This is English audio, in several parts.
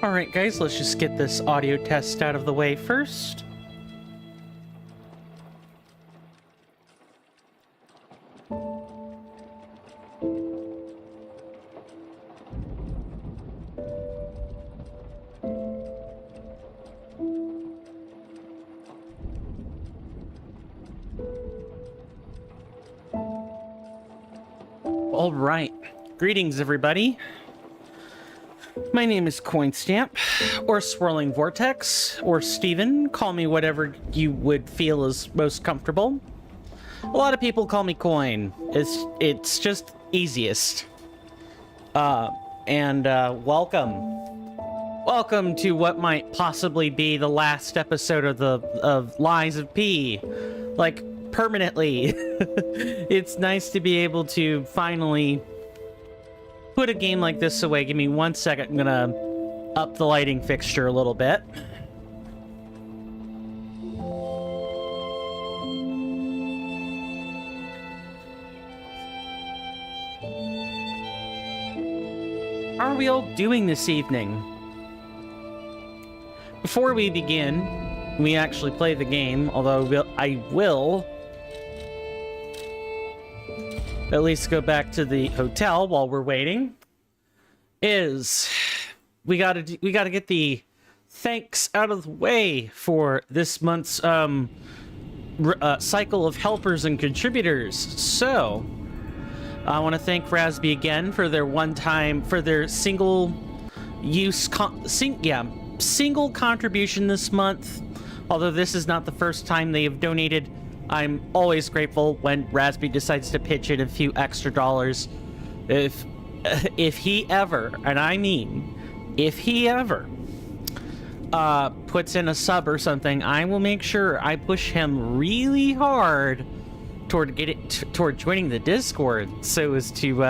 Alright guys, let's just get this audio test out of the way first. Alright, greetings everybody. My name is Coinstamp, or Swirling Vortex, or Steven. Call me whatever you would feel is most comfortable. A lot of people call me Coin. It's just easiest. Welcome. Welcome to what might possibly be the last episode of Lies of P. Like, permanently. It's nice to be able to finally put a game like this away. Give me 1 second. I'm gonna up the lighting fixture a little bit. How are we all doing this evening? Before we begin, we actually play the game, although I will at least go back to the hotel while we're waiting. We gotta get the thanks out of the way for this month's cycle of helpers and contributors. So I want to thank Rasby again for their single contribution this month. Although this is not the first time they have donated, I'm always grateful when Rasby decides to pitch in a few extra dollars. If he ever, and I mean, if he ever puts in a sub or something, I will make sure I push him really hard toward joining the Discord, so as to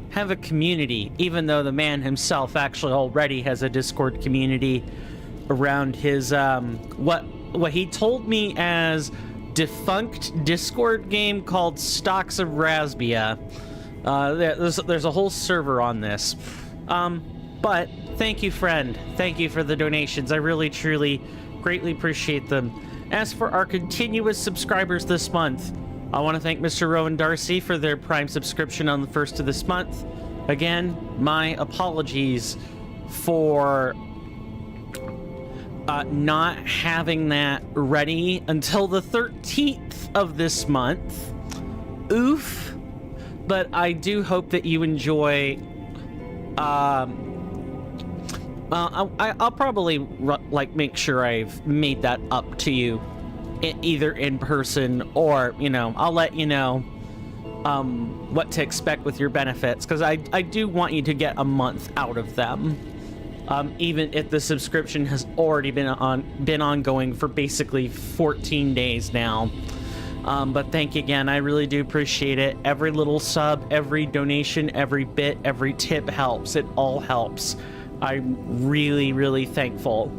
have a community. Even though the man himself actually already has a Discord community around his what he told me as defunct Discord game called Stocks of Rasbia. There's a whole server on this. But thank you, friend. Thank you for the donations. I really, truly, greatly appreciate them. As for our continuous subscribers this month, I want to thank Mr. Rowan Darcy for their Prime subscription on the 1st of this month. Again, my apologies for not having that ready until the 13th of this month. Oof. But I do hope that you enjoy. I'll probably make sure I've made that up to you, either in person or, I'll let you know what to expect with your benefits, because I do want you to get a month out of them. Even if the subscription has already been ongoing for basically 14 days now. But thank you again. I really do appreciate it. Every little sub, every donation, every bit, every tip helps. It all helps. I'm really, really thankful.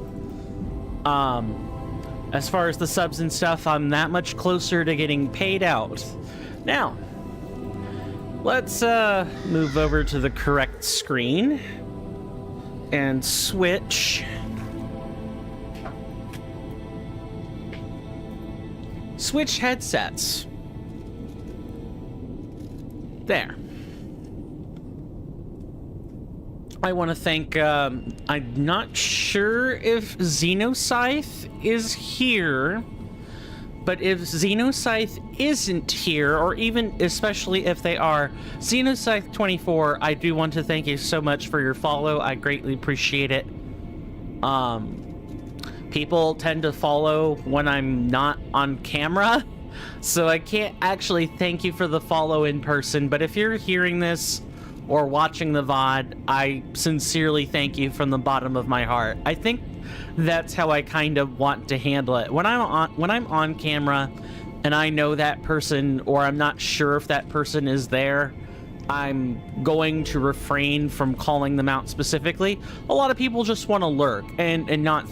As far as the subs and stuff, I'm that much closer to getting paid out. Now, let's move over to the correct screen and switch headsets. There. I want to thank, I'm not sure if Xenoscythe is here, but if Xenoscythe isn't here, or even especially if they are, Xenoscythe24, I do want to thank you so much for your follow. I greatly appreciate it. People tend to follow when I'm not on camera, so I can't actually thank you for the follow in person, but if you're hearing this or watching the VOD, I sincerely thank you from the bottom of my heart. I think that's how I kind of want to handle it. When I'm on camera and I know that person, or I'm not sure if that person is there, I'm going to refrain from calling them out specifically. A lot of people just want to lurk and not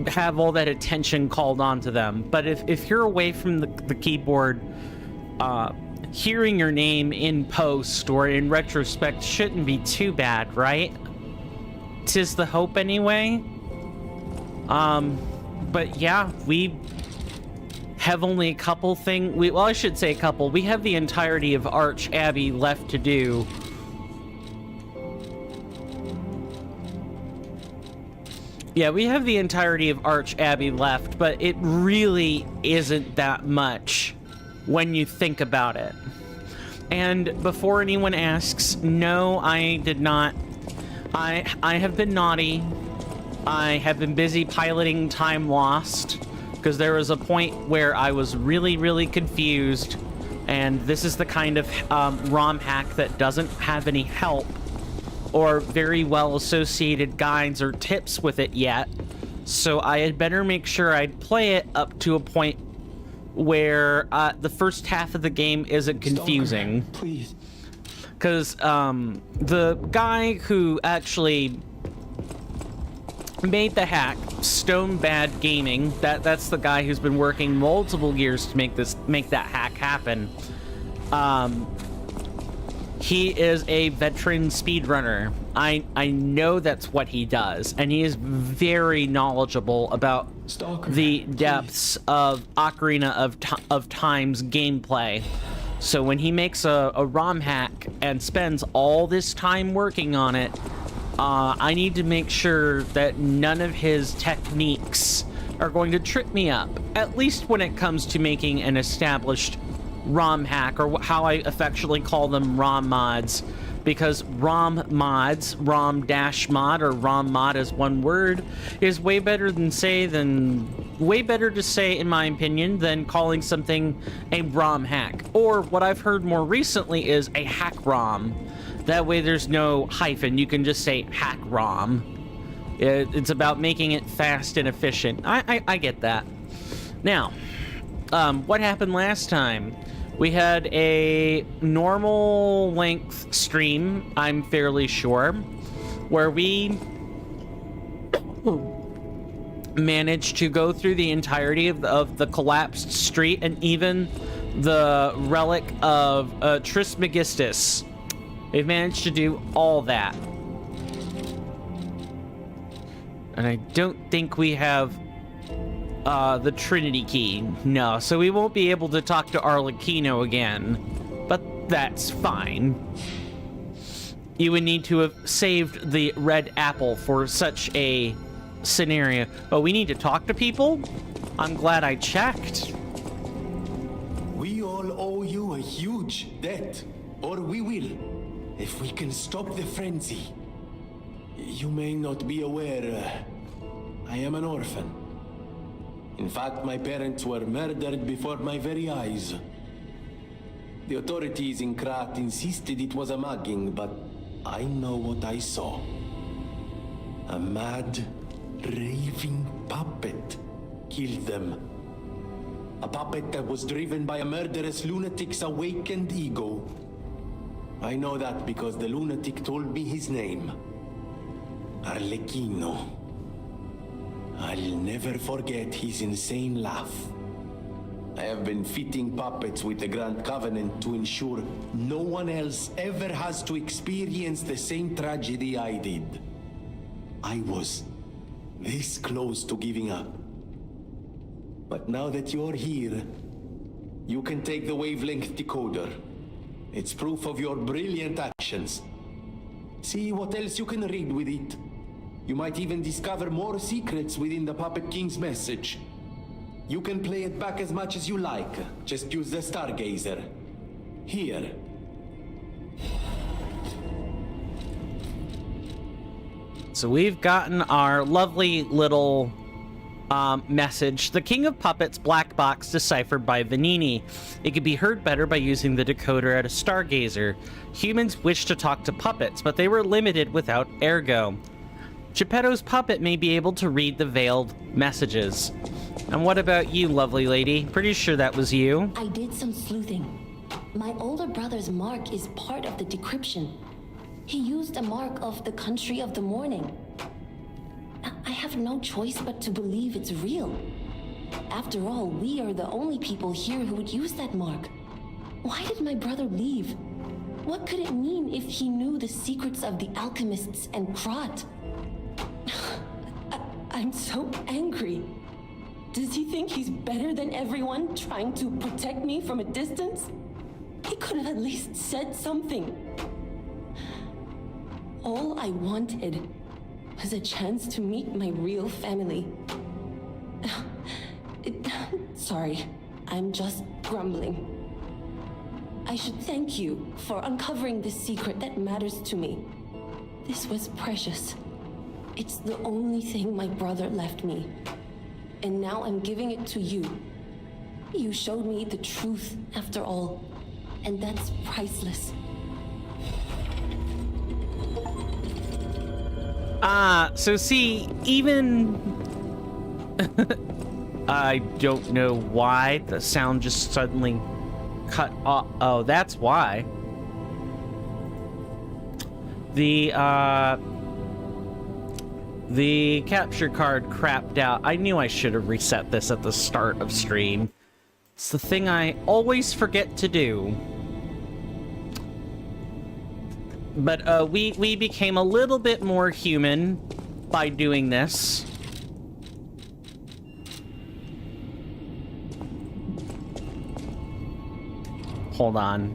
have all that attention called onto them. But if you're away from the keyboard, hearing your name in post or in retrospect shouldn't be too bad, right? 'tis the hope anyway. But yeah, we have only a couple well, I should say a couple. We have the entirety of Arch Abbey left to do. Yeah, we have the entirety of Arch Abbey left, but it really isn't that much when you think about it. And before anyone asks, no, I did not. I have been naughty. I have been busy piloting Time Lost, because there was a point where I was really, really confused, and this is the kind of ROM hack that doesn't have any help or very well associated guides or tips with it yet, so I had better make sure I'd play it up to a point where the first half of the game isn't confusing. Stalker, please. Because the guy who actually made the hack, Stone Bad Gaming, that's the guy who's been working multiple years to make that hack happen. He is a veteran speedrunner. I know that's what he does, and he is very knowledgeable about Stalker, the depths of Ocarina of Time's gameplay. So when he makes a ROM hack and spends all this time working on it, I need to make sure that none of his techniques are going to trip me up, at least when it comes to making an established ROM hack, or how I affectionately call them ROM mods, because ROM mods, ROM-mod, or ROM mod as one word, is way better to say, in my opinion, than calling something a ROM hack. Or what I've heard more recently is a hack ROM. That way there's no hyphen, you can just say hack ROM. It's about making it fast and efficient. I get that. Now, what happened last time? We had a normal length stream, I'm fairly sure, where we managed to go through the entirety of the collapsed street and even the relic of Trismegistus. We've managed to do all that. And I don't think we have the Trinity Key. No, so we won't be able to talk to Arlecchino again. But that's fine. You would need to have saved the red apple for such a scenario. Oh, we need to talk to people? I'm glad I checked. We all owe you a huge debt, or we will, if we can stop the frenzy. You may not be aware, I am an orphan. In fact, my parents were murdered before my very eyes. The authorities in Krat insisted it was a mugging, but I know what I saw. A mad, raving puppet killed them. A puppet that was driven by a murderous lunatic's awakened ego. I know that because the lunatic told me his name. Arlecchino. I'll never forget his insane laugh. I have been fitting puppets with the Grand Covenant to ensure no one else ever has to experience the same tragedy I did. I was this close to giving up. But now that you're here, you can take the wavelength decoder. It's proof of your brilliant actions. See what else you can read with it. You might even discover more secrets within the Puppet King's message. You can play it back as much as you like. Just use the Stargazer. Here. So we've gotten our lovely little message. The King of Puppets black box deciphered by Vanini. It could be heard better by using the decoder at a Stargazer. Humans wish to talk to puppets, but they were limited without ergo. Geppetto's puppet may be able to read the veiled messages. And what about you, lovely lady? Pretty sure that was you. I did some sleuthing. My older brother's mark is part of the decryption. He used a mark of the country of the morning. I have no choice but to believe it's real. After all, we are the only people here who would use that mark. Why did my brother leave? What could it mean if he knew the secrets of the alchemists and Krat? I'm so angry. Does he think he's better than everyone, trying to protect me from a distance? He could have at least said something. All I wanted was a chance to meet my real family. Sorry, I'm just grumbling. I should thank you for uncovering this secret that matters to me. This was precious. It's the only thing my brother left me. And now I'm giving it to you. You showed me the truth after all, and that's priceless. So see, even... I don't know why the sound just suddenly cut off. Oh, that's why. The capture card crapped out. I knew I should have reset this at the start of stream. It's the thing I always forget to do. But we became a little bit more human by doing this. Hold on.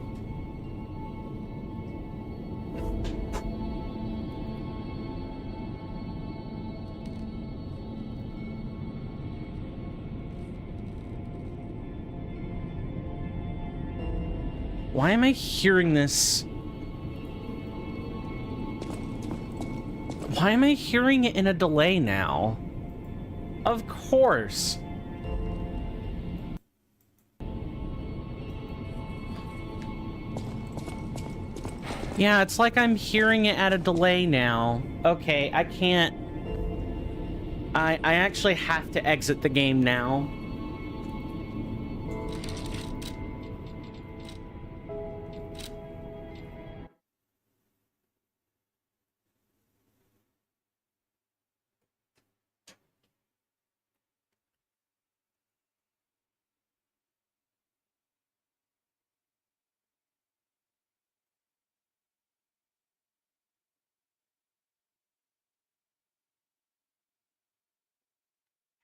Why am I hearing this? Why am I hearing it in a delay now? Of course. Yeah, it's like I'm hearing it at a delay now. Okay, I can't... I actually have to exit the game now.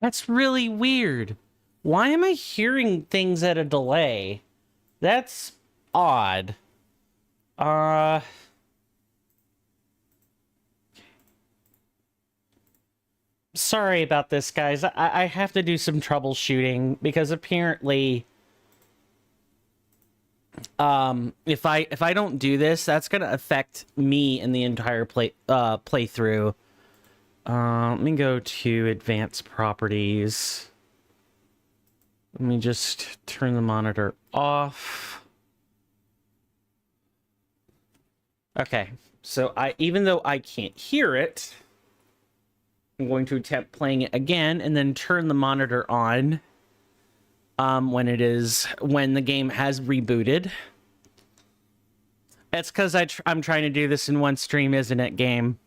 That's really weird. Why am I hearing things at a delay? That's odd. Sorry about this, guys. I have to do some troubleshooting because apparently if I don't do this, that's gonna affect me in the entire playthrough. Let me go to advanced properties. Let me just turn the monitor off. Okay, so even though I can't hear it, I'm going to attempt playing it again and then turn the monitor on when the game has rebooted. It's because I'm trying to do this in one stream, isn't it, game?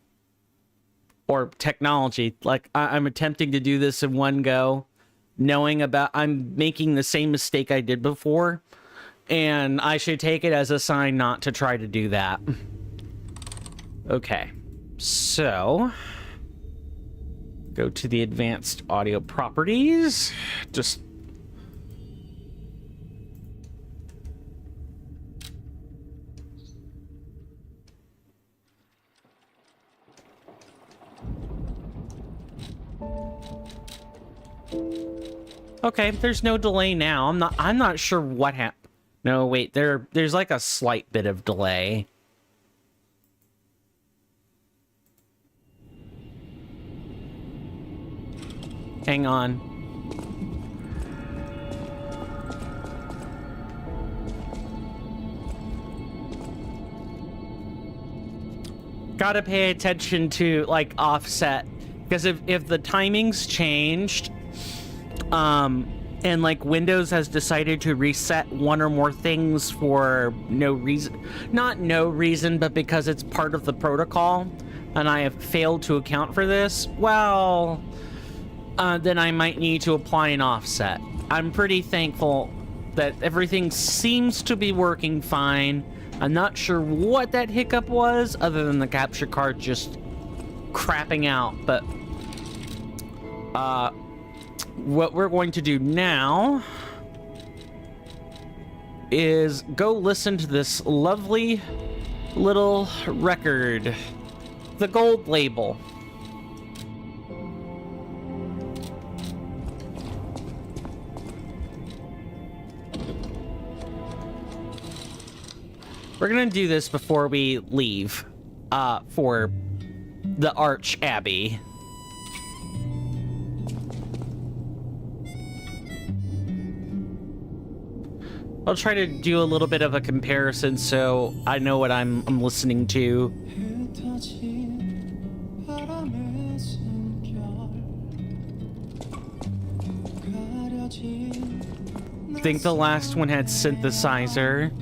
Or technology. Like, I'm attempting to do this in one go, knowing I'm making the same mistake I did before, and I should take it as a sign not to try to do that. Okay, so go to the advanced audio properties. Just okay, there's no delay now. I'm not sure what happened. No, wait, there's like a slight bit of delay. Hang on. Gotta pay attention to, like, offset. Because if the timing's changed, and, like, Windows has decided to reset one or more things for no reason, not no reason, but because it's part of the protocol, and I have failed to account for this, well... then I might need to apply an offset. I'm pretty thankful that everything seems to be working fine. I'm not sure what that hiccup was, other than the capture card just crapping out, but What we're going to do now is go listen to this lovely little record, the gold label. We're gonna do this before we leave for the Arch Abbey. I'll try to do a little bit of a comparison so I know what I'm listening to. I think the last one had synthesizer.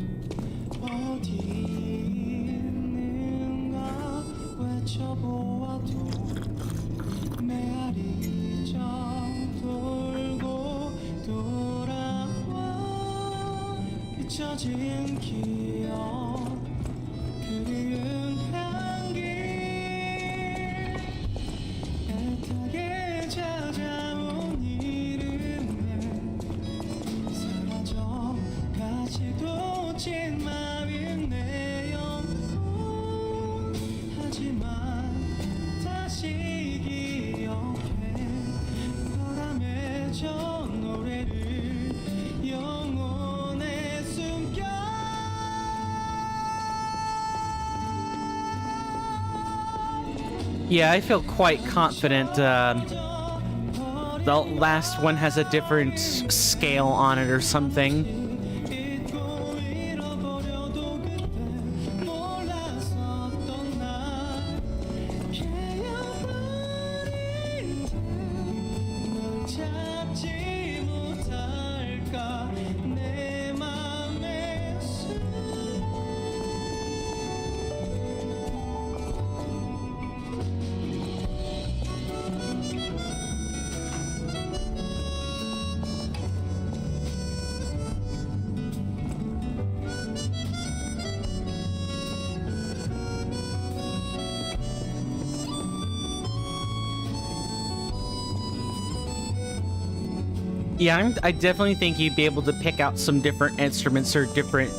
Yeah, I feel quite confident. The last one has a different scale on it or something. Yeah, I definitely think you'd be able to pick out some different instruments or different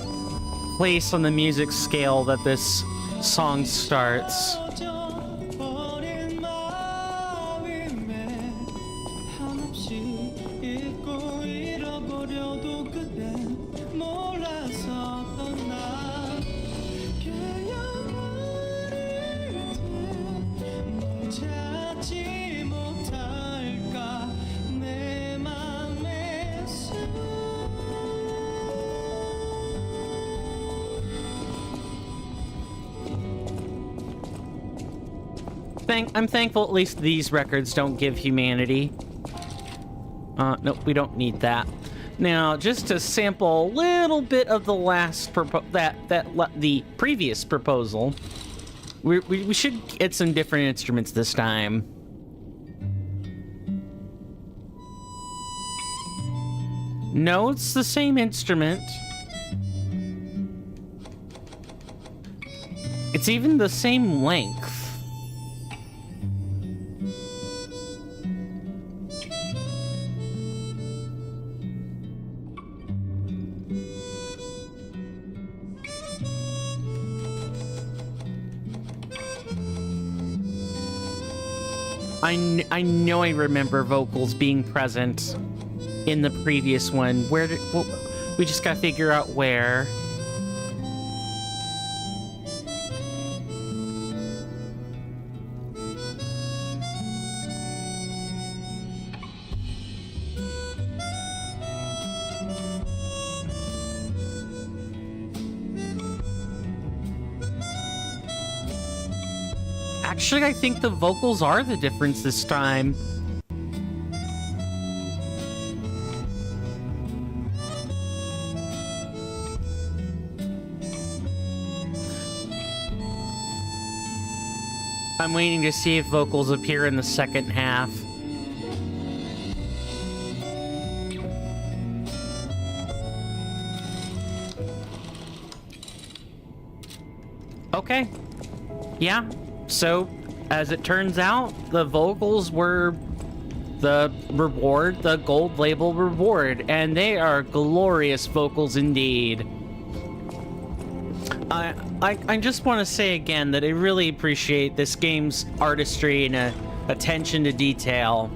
place on the music scale that this song starts. I'm thankful at least these records don't give humanity. Nope, we don't need that. Now, just to sample a little bit of the last the previous proposal, we should get some different instruments this time. No, it's the same instrument. It's even the same length. I know I remember vocals being present in the previous one. Where did... Well, we just gotta figure out where. Actually, I think the vocals are the difference this time. I'm waiting to see if vocals appear in the second half. Okay. Yeah. So, as it turns out, the vocals were the reward, the gold label reward, and they are glorious vocals indeed. I just want to say again that I really appreciate this game's artistry and attention to detail.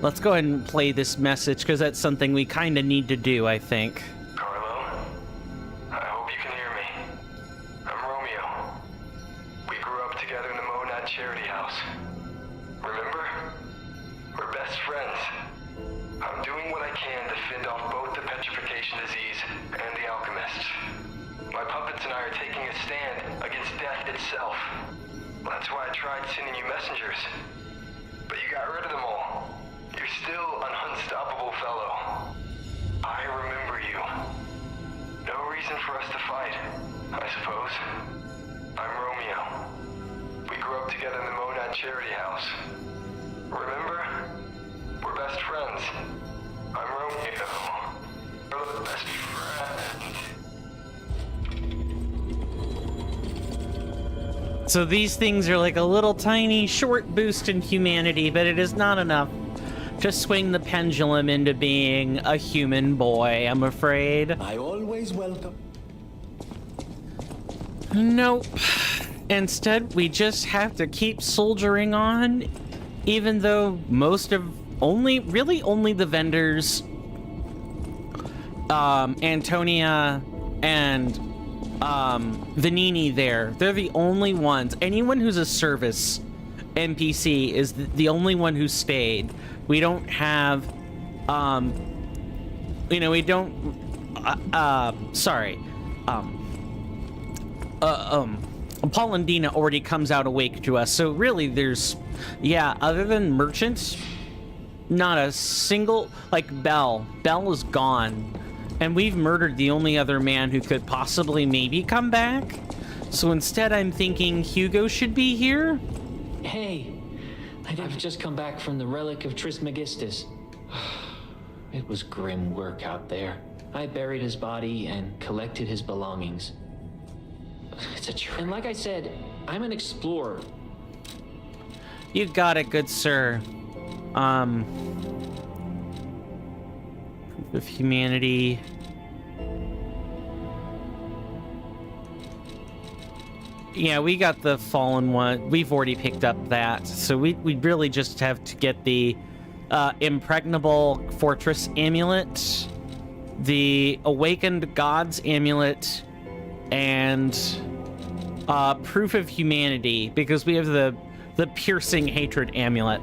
Let's go ahead and play this message, because that's something we kind of need to do, I think. Carlo, I hope you can hear me. I'm Romeo. We grew up together in the Monad Charity House. Remember? We're best friends. I'm doing what I can to fend off both the petrification disease and the alchemists. My puppets and I are taking a stand against death itself. That's why I tried sending you messengers. But you got rid of them all. You're still an unstoppable fellow. I remember you. No reason for us to fight, I suppose. I'm Romeo. We grew up together in the Monad Charity House. Remember? We're best friends. I'm Romeo. We're the best friends. So these things are like a little tiny short boost in humanity, but it is not enough to swing the pendulum into being a human boy, I'm afraid. I always welcome. Nope. Instead, we just have to keep soldiering on, even though only the vendors, Antonia and Vanini they're the only ones. Anyone who's a service NPC is the only one who stayed. We don't have, Paul and Dina already comes out awake to us, so really there's, other than merchants, not a single, like Belle is gone, and we've murdered the only other man who could possibly maybe come back, so instead I'm thinking Hugo should be here. Hey, I've just come back from the relic of Trismegistus. It was grim work out there. I buried his body and collected his belongings. It's a trip. And like I said, I'm an explorer. You got it, good sir. Of humanity. Yeah, we got the fallen one. We've already picked up that. So we really just have to get the impregnable fortress amulet, the awakened gods amulet, and proof of humanity, because we have the piercing hatred amulet.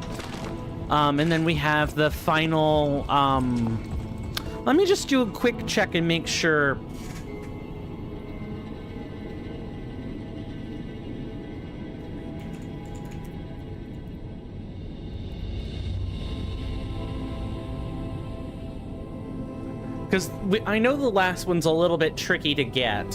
And then we have the final, let me just do a quick check and make sure. Because I know the last one's a little bit tricky to get.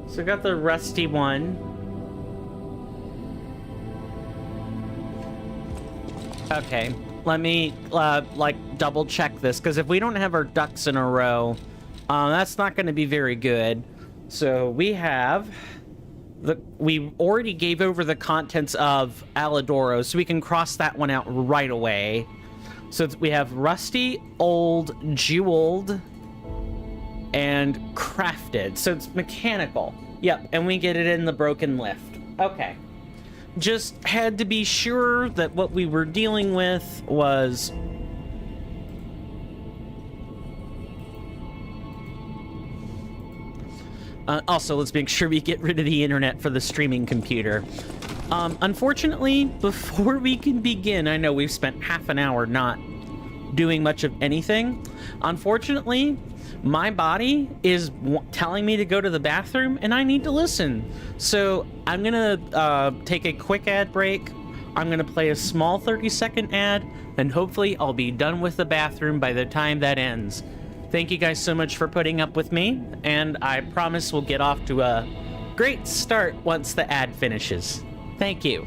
So I got the rusty one. Okay, let me like double check this, because if we don't have our ducks in a row, that's not going to be very good. So we have we already gave over the contents of Alidoro, so we can cross that one out right away. So we have rusty, old, jeweled, and crafted. So it's mechanical. Yep, and we get it in the broken lift. Okay. Just had to be sure that what we were dealing with was... also, let's make sure we get rid of the internet for the streaming computer. Unfortunately, before we can begin, I know we've spent half an hour not doing much of anything. Unfortunately, my body is telling me to go to the bathroom, and I need to listen. So I'm gonna take a quick ad break. I'm gonna play a small 30-second ad, and hopefully I'll be done with the bathroom by the time that ends. Thank you guys so much for putting up with me, and I promise we'll get off to a great start once the ad finishes. Thank you.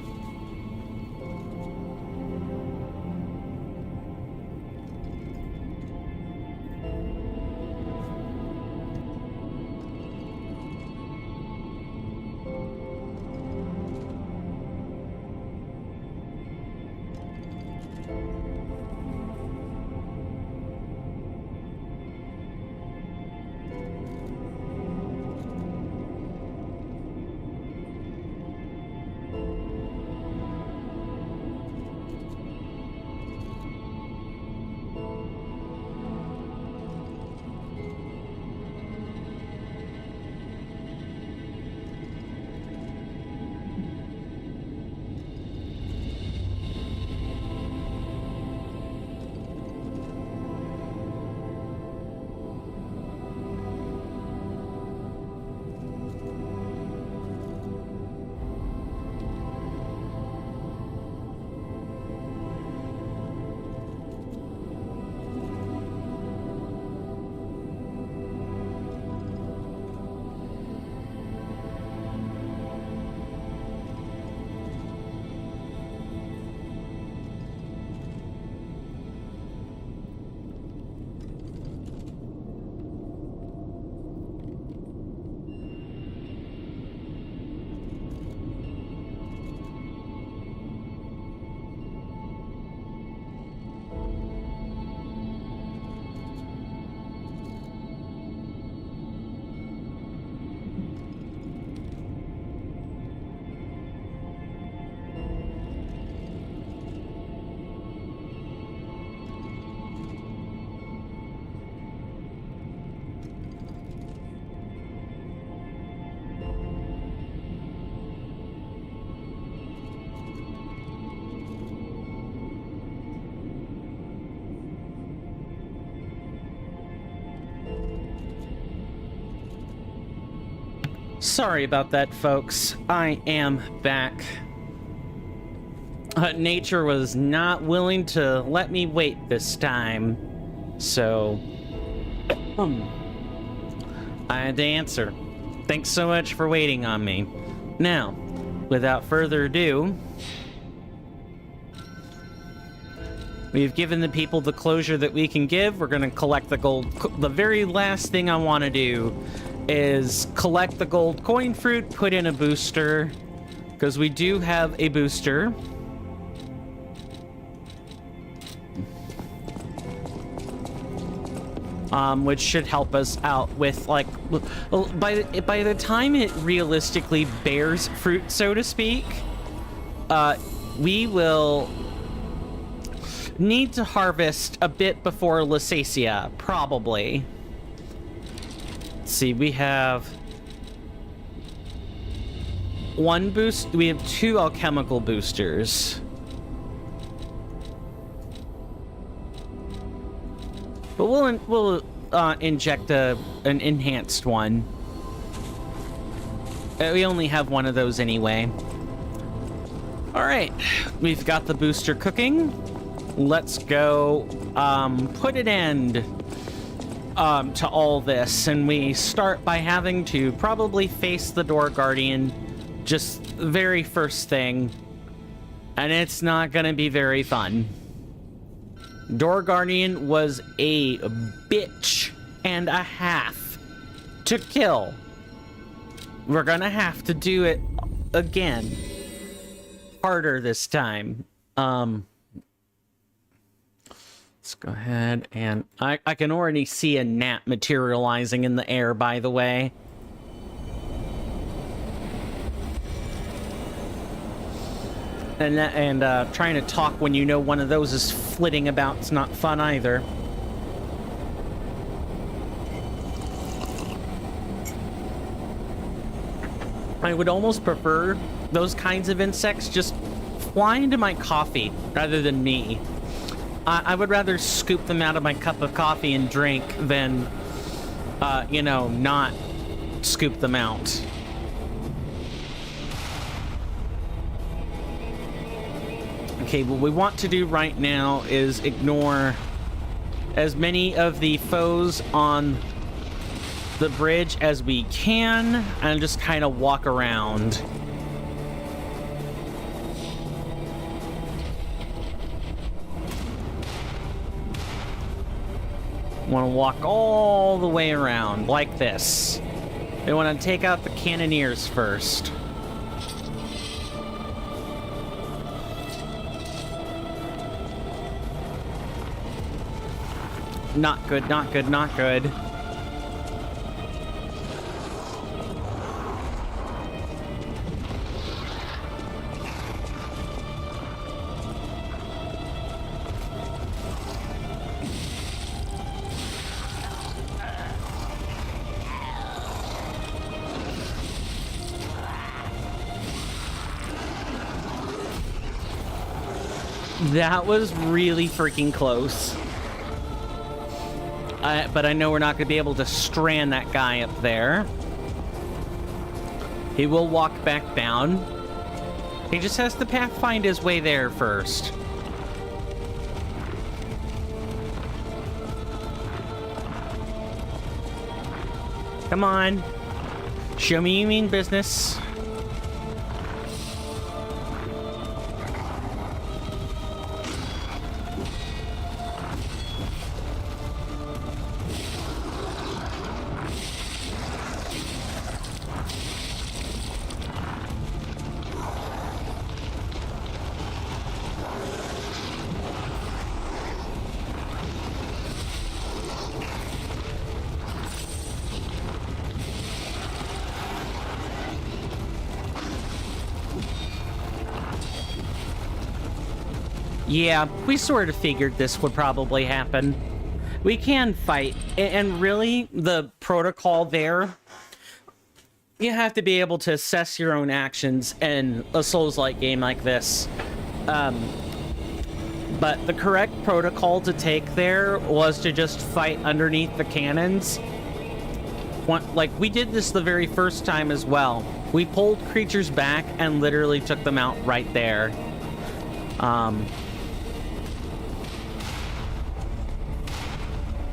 Sorry about that, folks. I am back. Nature was not willing to let me wait this time, so I had to answer. Thanks so much for waiting on me. Now, without further ado, we've given the people the closure that we can give. We're going to collect the gold. The very last thing I want to do is collect the gold coin fruit, put in a booster, because we do have a booster. Which should help us out with, like, by the time it realistically bears fruit, so to speak, we will need to harvest a bit before Lysacia, probably. Let's see, we have one boost. We have 2 alchemical boosters. But we'll inject an enhanced one. We only have one of those anyway. All right, we've got the booster cooking. Let's go put an end to all this, and we start by having to probably face the door guardian, just the very first thing, and it's not gonna be very fun. Door Guardian was a bitch and a half to kill. We're gonna have to do it again. Harder this time. Let's go ahead and... I can already see a gnat materializing in the air, by the way. And trying to talk when you know one of those is flitting about is not fun either. I would almost prefer those kinds of insects just fly into my coffee rather than me. I would rather scoop them out of my cup of coffee and drink than, you know, not scoop them out. Okay, what we want to do right now is ignore as many of the foes on the bridge as we can and just kind of walk around. Want to walk all the way around like this. We want to take out the cannoneers first. Not good, not good, not good. That was really freaking close. But I know we're not going to be able to strand that guy up there. He will walk back down. He just has to pathfind his way there first. Come on. Show me you mean business. Yeah, we sort of figured this would probably happen. We can fight, and really, the protocol there, you have to be able to assess your own actions in a Souls-like game like this. But the correct protocol to take there was to just fight underneath the cannons. like, we did this the very first time as well. We pulled creatures back and literally took them out right there.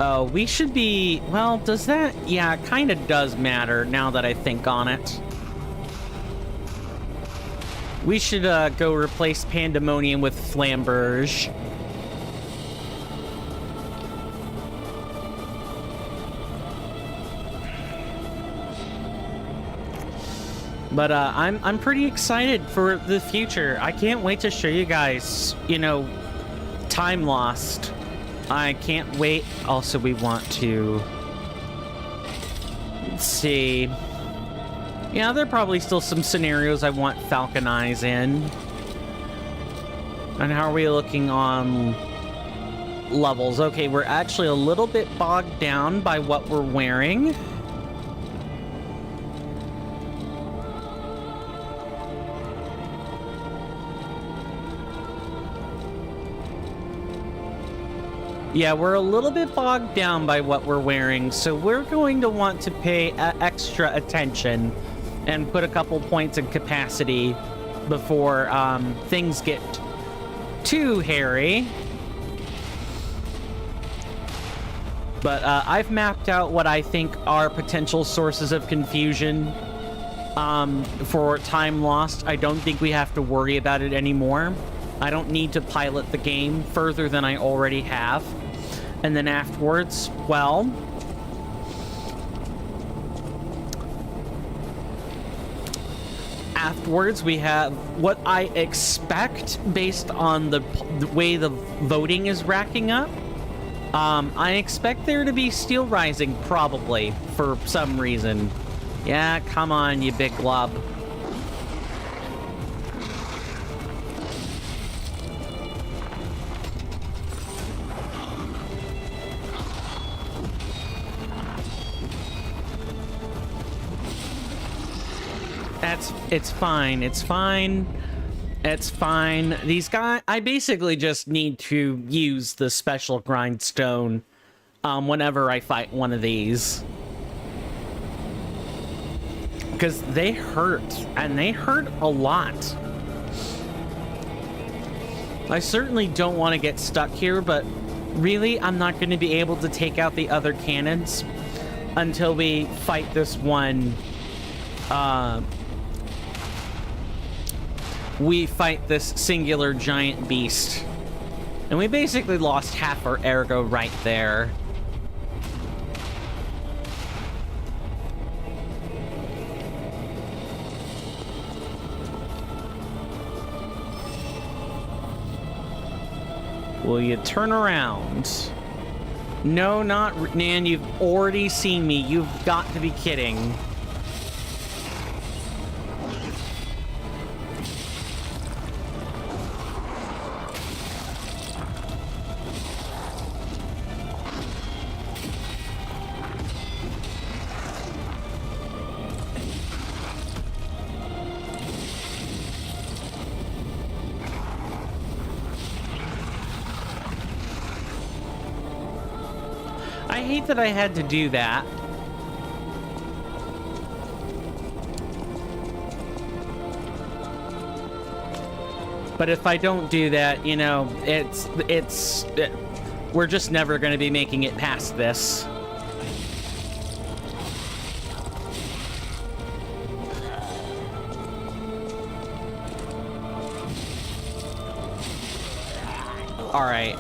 Oh, we should be... Well, does that... Yeah, it kind of does matter now that I think on it. We should go replace Pandemonium with Flamberge. But I'm pretty excited for the future. I can't wait to show you guys, you know, Time Lost. I can't wait. Also, we want to... Let's see. Yeah, there are probably still some scenarios I want Falcon Eyes in. And how are we looking on levels? Okay, we're actually a little bit bogged down by what we're wearing. Yeah, we're a little bit bogged down by what we're wearing, so we're going to want to pay extra attention and put a couple points in capacity before things get too hairy. But I've mapped out what I think are potential sources of confusion for Time Lost. I don't think we have to worry about it anymore. I don't need to pilot the game further than I already have. And then afterwards, well... Afterwards, we have what I expect based on the way the voting is racking up. I expect there to be Steel Rising, probably, for some reason. Yeah, come on, you big glob. It's fine. It's fine. It's fine. These guys, I basically just need to use the special grindstone whenever I fight one of these. Because they hurt, and they hurt a lot. I certainly don't want to get stuck here, but really, I'm not going to be able to take out the other cannons until we fight this one, we fight this singular giant beast. And we basically lost half our ergo right there. Will you turn around? No, not... Nan, you've already seen me. You've got to be kidding. I hate that I had to do that. But if I don't do that, you know, we're just never going to be making it past this. All right,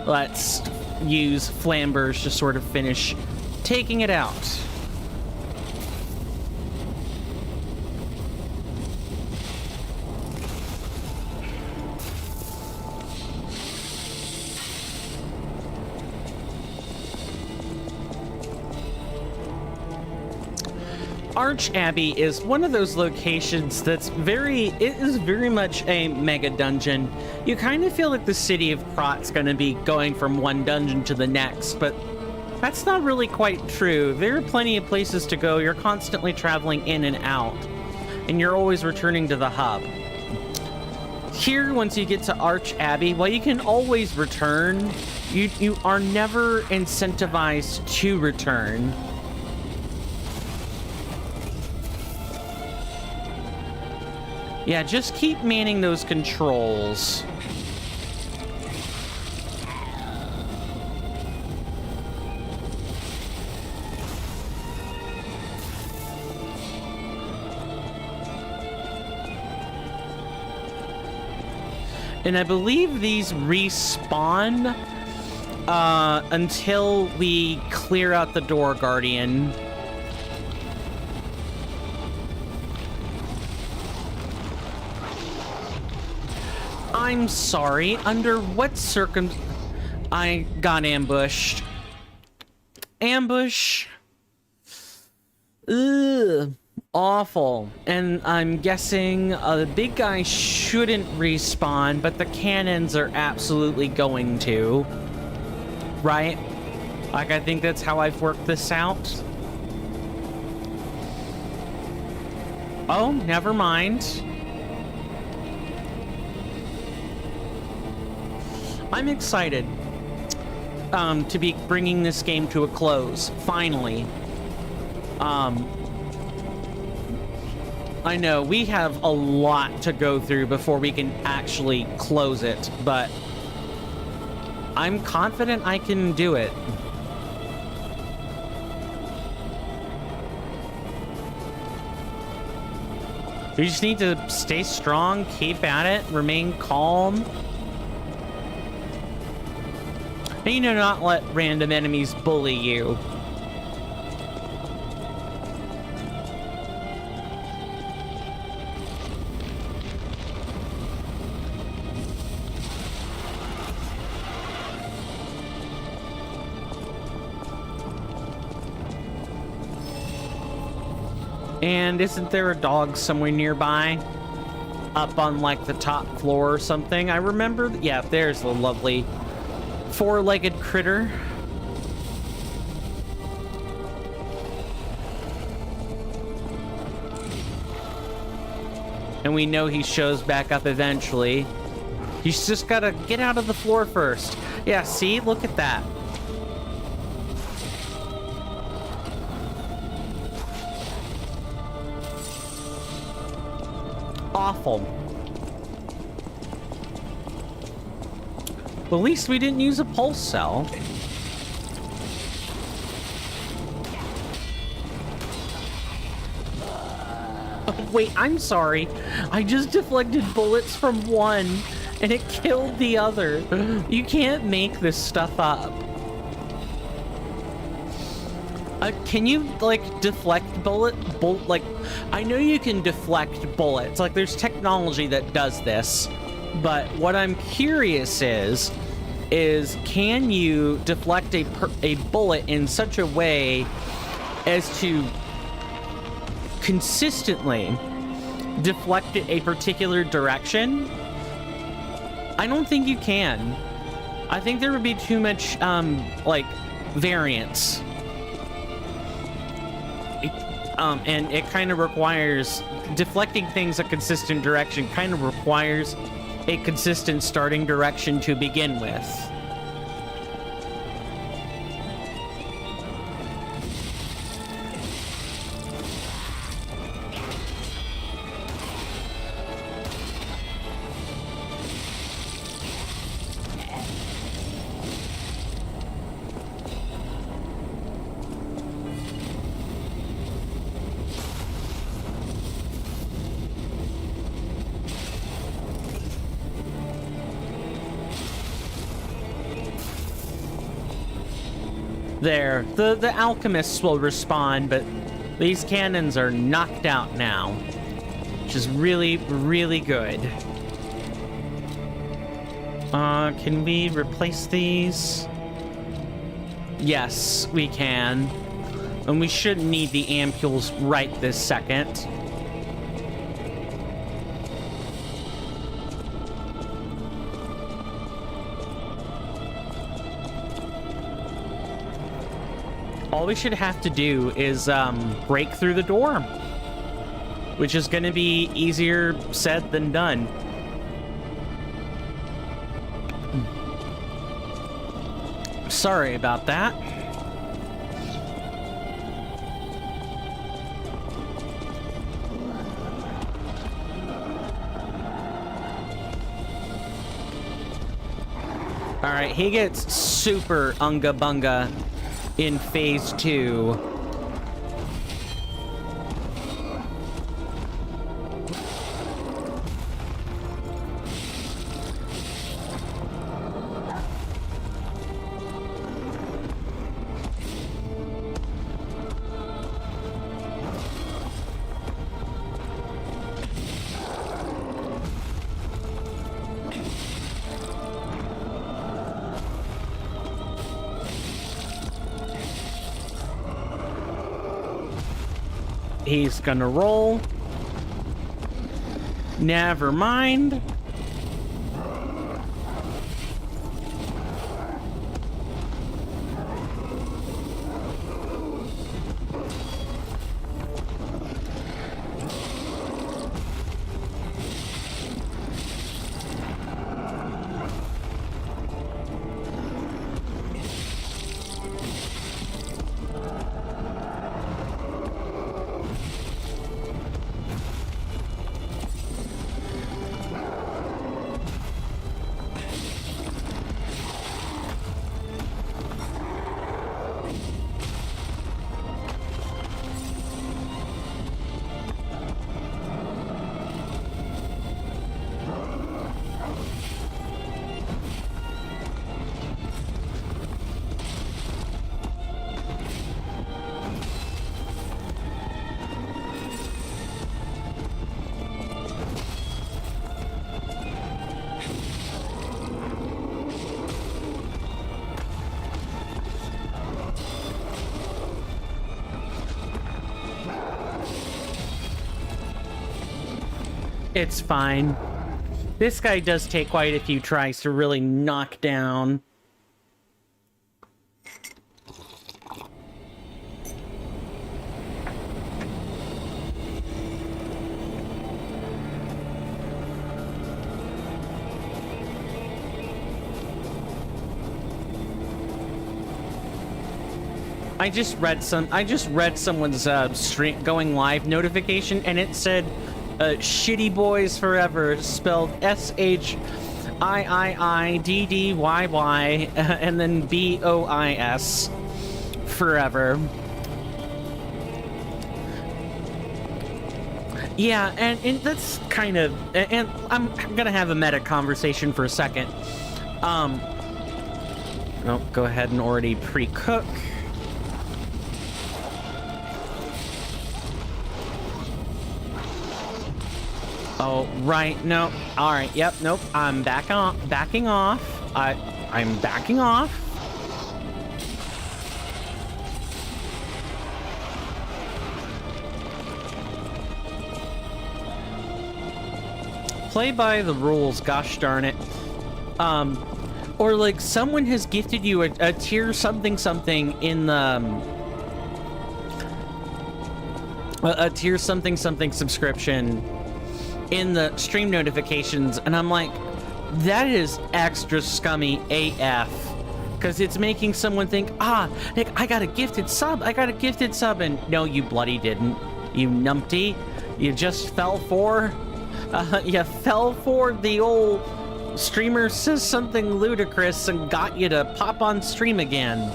let's use Flambers to sort of finish taking it out. Arch Abbey is one of those locations that's it is very much a mega dungeon. You kind of feel like the city of Krot's gonna be going from one dungeon to the next, but that's not really quite true. There are plenty of places to go. You're constantly traveling in and out, and you're always returning to the hub. Here, once you get to Arch Abbey, while you can always return, you are never incentivized to return. Yeah, just keep manning those controls. And I believe these respawn until we clear out the door, Guardian. I'm sorry, under what I got ambushed. Ambush. Ugh. Awful. And I'm guessing the big guy shouldn't respawn, but the cannons are absolutely going to. Right? Like, I think that's how I've worked this out. Oh, never mind. I'm excited to be bringing this game to a close, finally. I know we have a lot to go through before we can actually close it, but I'm confident I can do it. You just need to stay strong, keep at it, remain calm. And, you know, not let random enemies bully you. And isn't there a dog somewhere nearby? Up on, like, the top floor or something? I remember... Yeah, there's the lovely four-legged critter. And we know he shows back up eventually. He's just gotta get out of the floor first. Yeah, see? Look at that. Awful. Well, at least we didn't use a pulse cell. Oh, wait, I'm sorry. I just deflected bullets from one, and it killed the other. You can't make this stuff up. Can you, like, deflect like, I know you can deflect bullets. Like, there's technology that does this. But what I'm curious is can you deflect a bullet in such a way as to consistently deflect it a particular direction? I don't think you can. I think there would be too much, like, variance. And it kind of requires... Deflecting things a consistent direction kind of requires a consistent starting direction to begin with. There, the alchemists will respond, but these cannons are knocked out now, which is really, really good. Can we replace these? Yes, we can. And we shouldn't need the ampules right this second. All we should have to do is break through the door, which is going to be easier said than done. Sorry about that. All right, he gets super unga bunga in phase 2. He's gonna roll. Never mind. It's fine. This guy does take quite a few tries to really knock down. I just read someone's stream going live notification, and it said Shitty Boys Forever, spelled SHIIIDDYY and then BOIS forever. Yeah, and that's kind of, and I'm gonna have a meta conversation for a second. Oh, go ahead and already pre-cook. Oh, right, no. All right, yep, nope. I'm backing off. I'm backing off. Play by the rules, gosh darn it. Or like someone has gifted you a tier something in the a tier something subscription in the stream notifications, and I'm like, that is extra scummy AF, because it's making someone think, Nick, I got a gifted sub, and no, you bloody didn't, you numpty. You just fell for the old streamer says something ludicrous and got you to pop on stream again.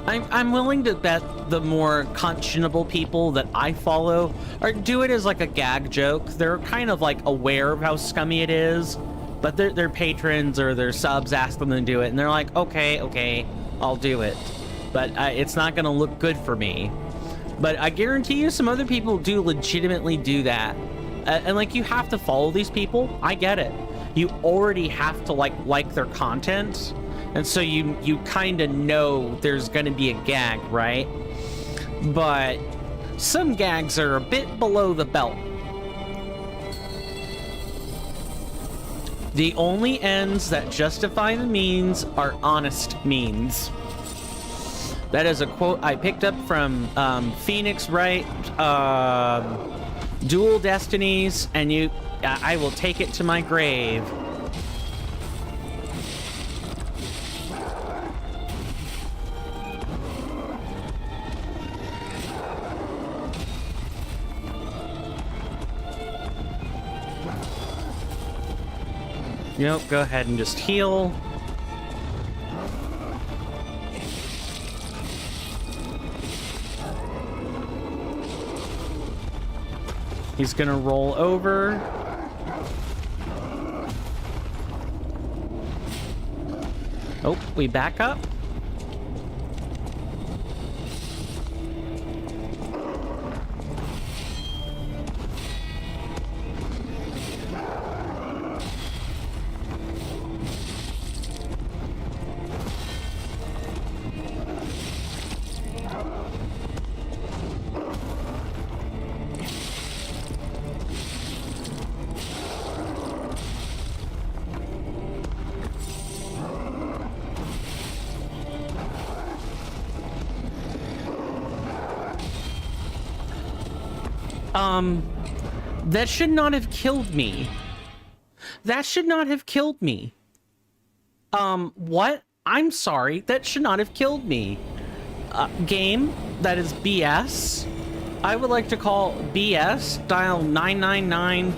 I'm willing to bet the more conscionable people that I follow do it as like a gag joke. They're kind of like aware of how scummy it is, but their patrons or their subs ask them to do it, and they're like, okay, I'll do it. But it's not gonna look good for me. But I guarantee you some other people do legitimately do that. And like, you have to follow these people. I get it. You already have to like their content. And so you kind of know there's going to be a gag, right? But some gags are a bit below the belt. The only ends that justify the means are honest means. That is a quote I picked up from Phoenix Wright, Dual Destinies, and I will take it to my grave. Nope, go ahead and just heal. He's gonna roll over. Oh, we back up. That should not have killed me. That should not have killed me. What? I'm sorry. That should not have killed me. Game, that is BS. I would like to call BS, dial 999,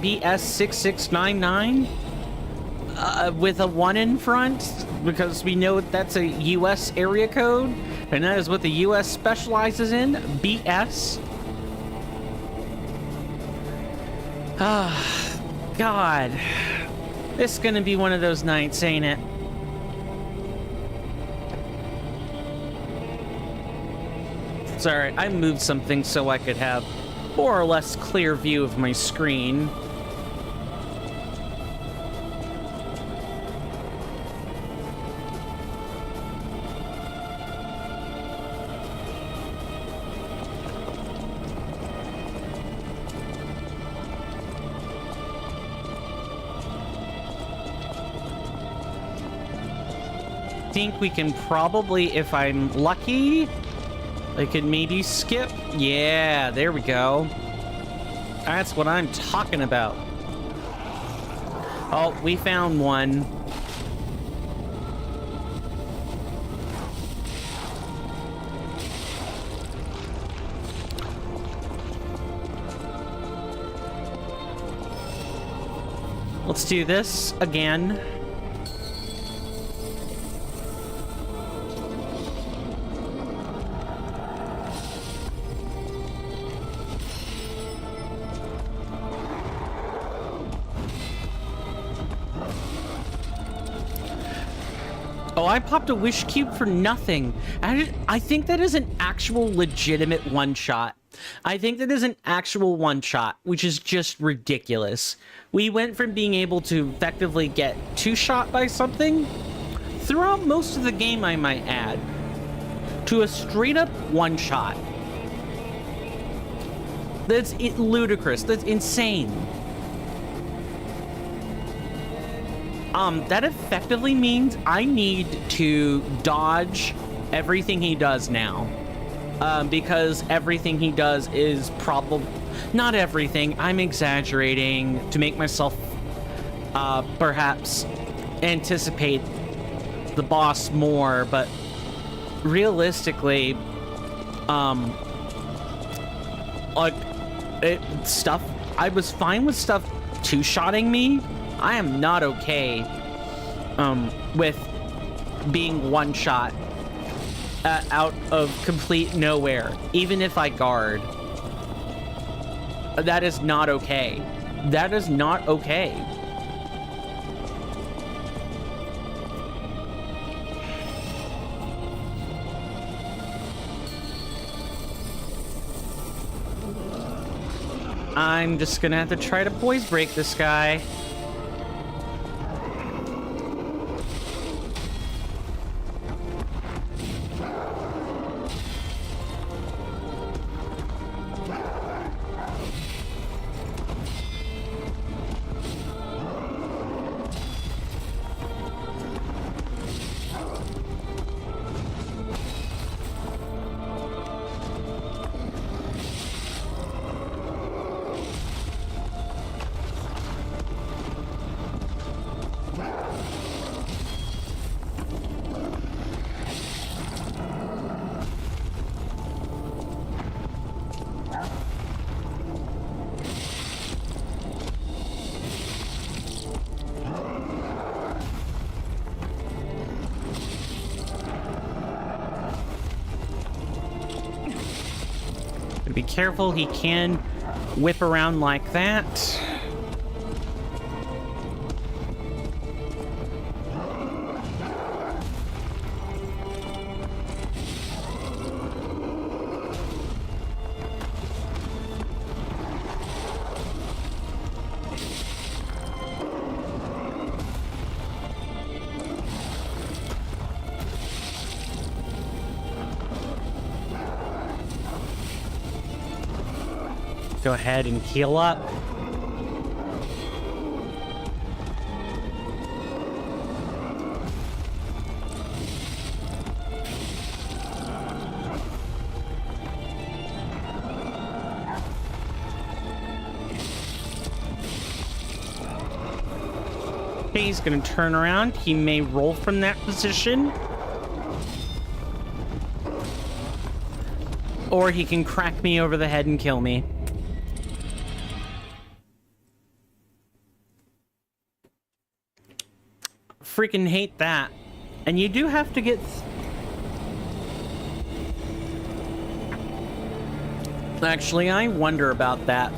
BS 6699, with a 1 in front, because we know that's a US area code, and that is what the US specializes in, BS. Ah, God. This is gonna be one of those nights, ain't it? Sorry, I moved something so I could have more or less clear view of my screen. I think we can probably, if I'm lucky, I could maybe skip. Yeah, there we go. That's what I'm talking about. Oh, we found one. Let's do this again. Oh, I popped a wish cube for nothing. I think that is an actual legitimate one-shot. I think that is an actual one-shot, which is just ridiculous. We went from being able to effectively get two-shot by something, throughout most of the game I might add, to a straight-up one-shot. That's ludicrous. That's insane. That effectively means I need to dodge everything he does now. Because everything he does is probably... Not everything, I'm exaggerating to make myself, perhaps anticipate the boss more, but realistically, I was fine with stuff two-shotting me. I am not okay with being one-shot out of complete nowhere, even if I guard. That is not okay. That is not okay. I'm just gonna have to try to poise break this guy. Be careful, he can whip around like that. Go ahead and heal up. Okay, he's gonna turn around. He may roll from that position. Or he can crack me over the head and kill me. Freaking hate that. And you do have to get... Actually, I wonder about that.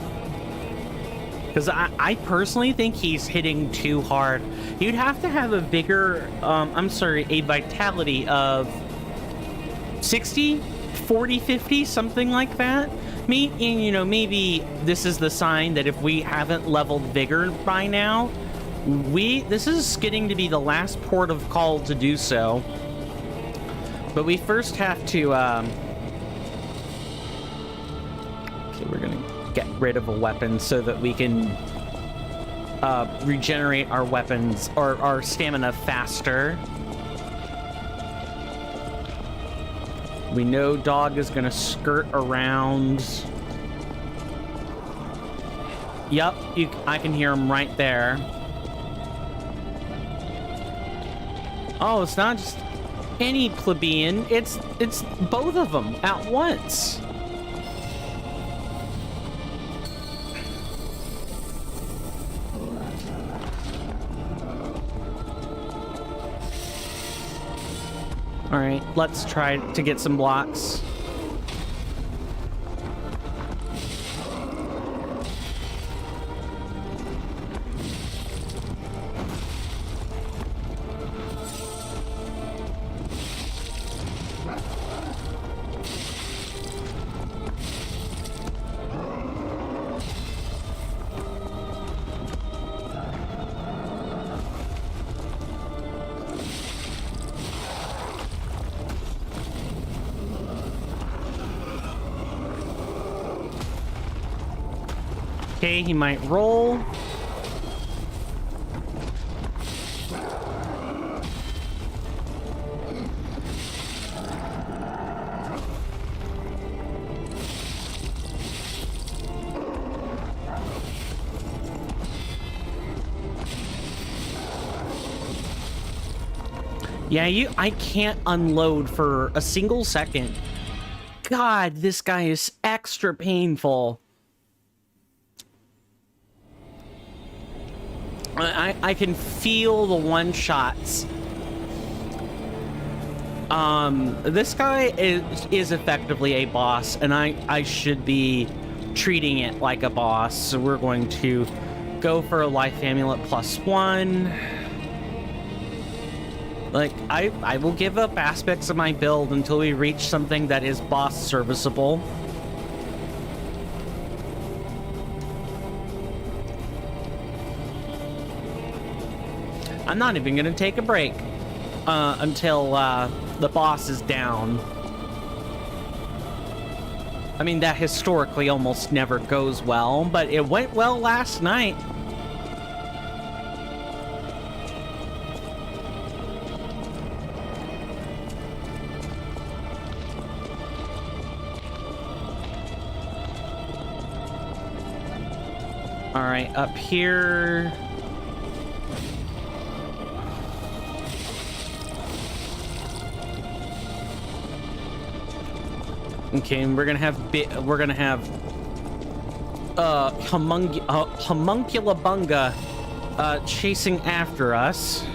Because I personally think he's hitting too hard. You'd have to have a vigor... a vitality of 60, 40, 50, something like that. Maybe this is the sign that if we haven't leveled vigor by now... This is getting to be the last port of call to do so. But we first have to, okay, we're gonna get rid of a weapon so that we can, regenerate our weapons, or our stamina faster. We know Dog is gonna skirt around. Yep, I can hear him right there. Oh, it's not just any plebeian. It's both of them at once. All right, let's try to get some blocks. Okay, he might roll. Yeah, I can't unload for a single second. God, this guy is extra painful. I can feel the one-shots. This guy is effectively a boss, and I should be treating it like a boss. So we're going to go for a life amulet +1. Like, I will give up aspects of my build until we reach something that is boss serviceable. I'm not even gonna take a break until the boss is down. I mean, that historically almost never goes well, but it went well last night. All right, up here. Okay, and we're gonna have Homunculabunga chasing after us.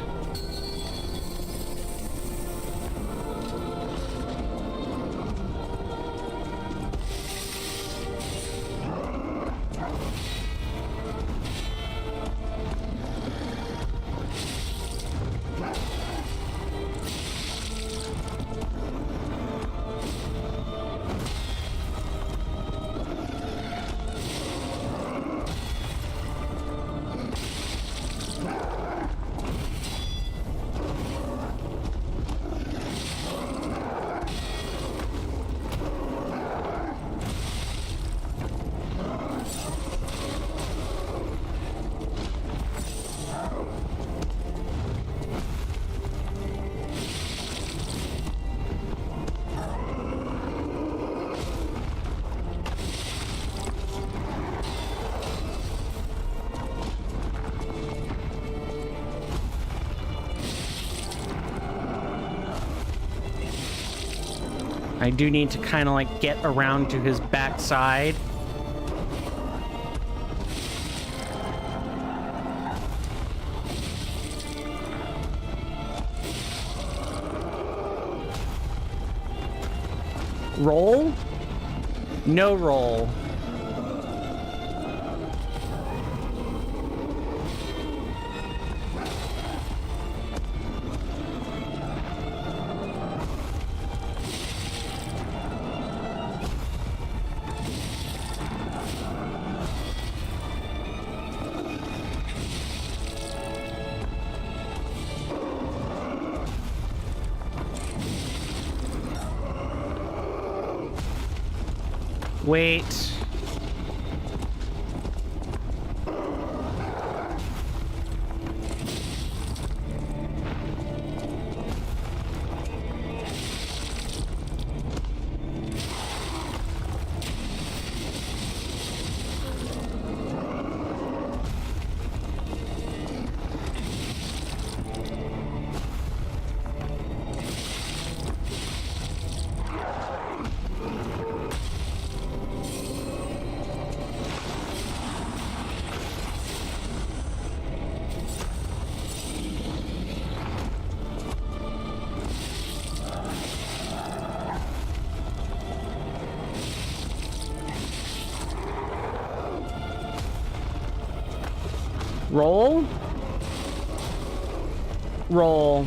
I do need to kind of like get around to his backside. Roll? No roll. Wait. Roll? Roll.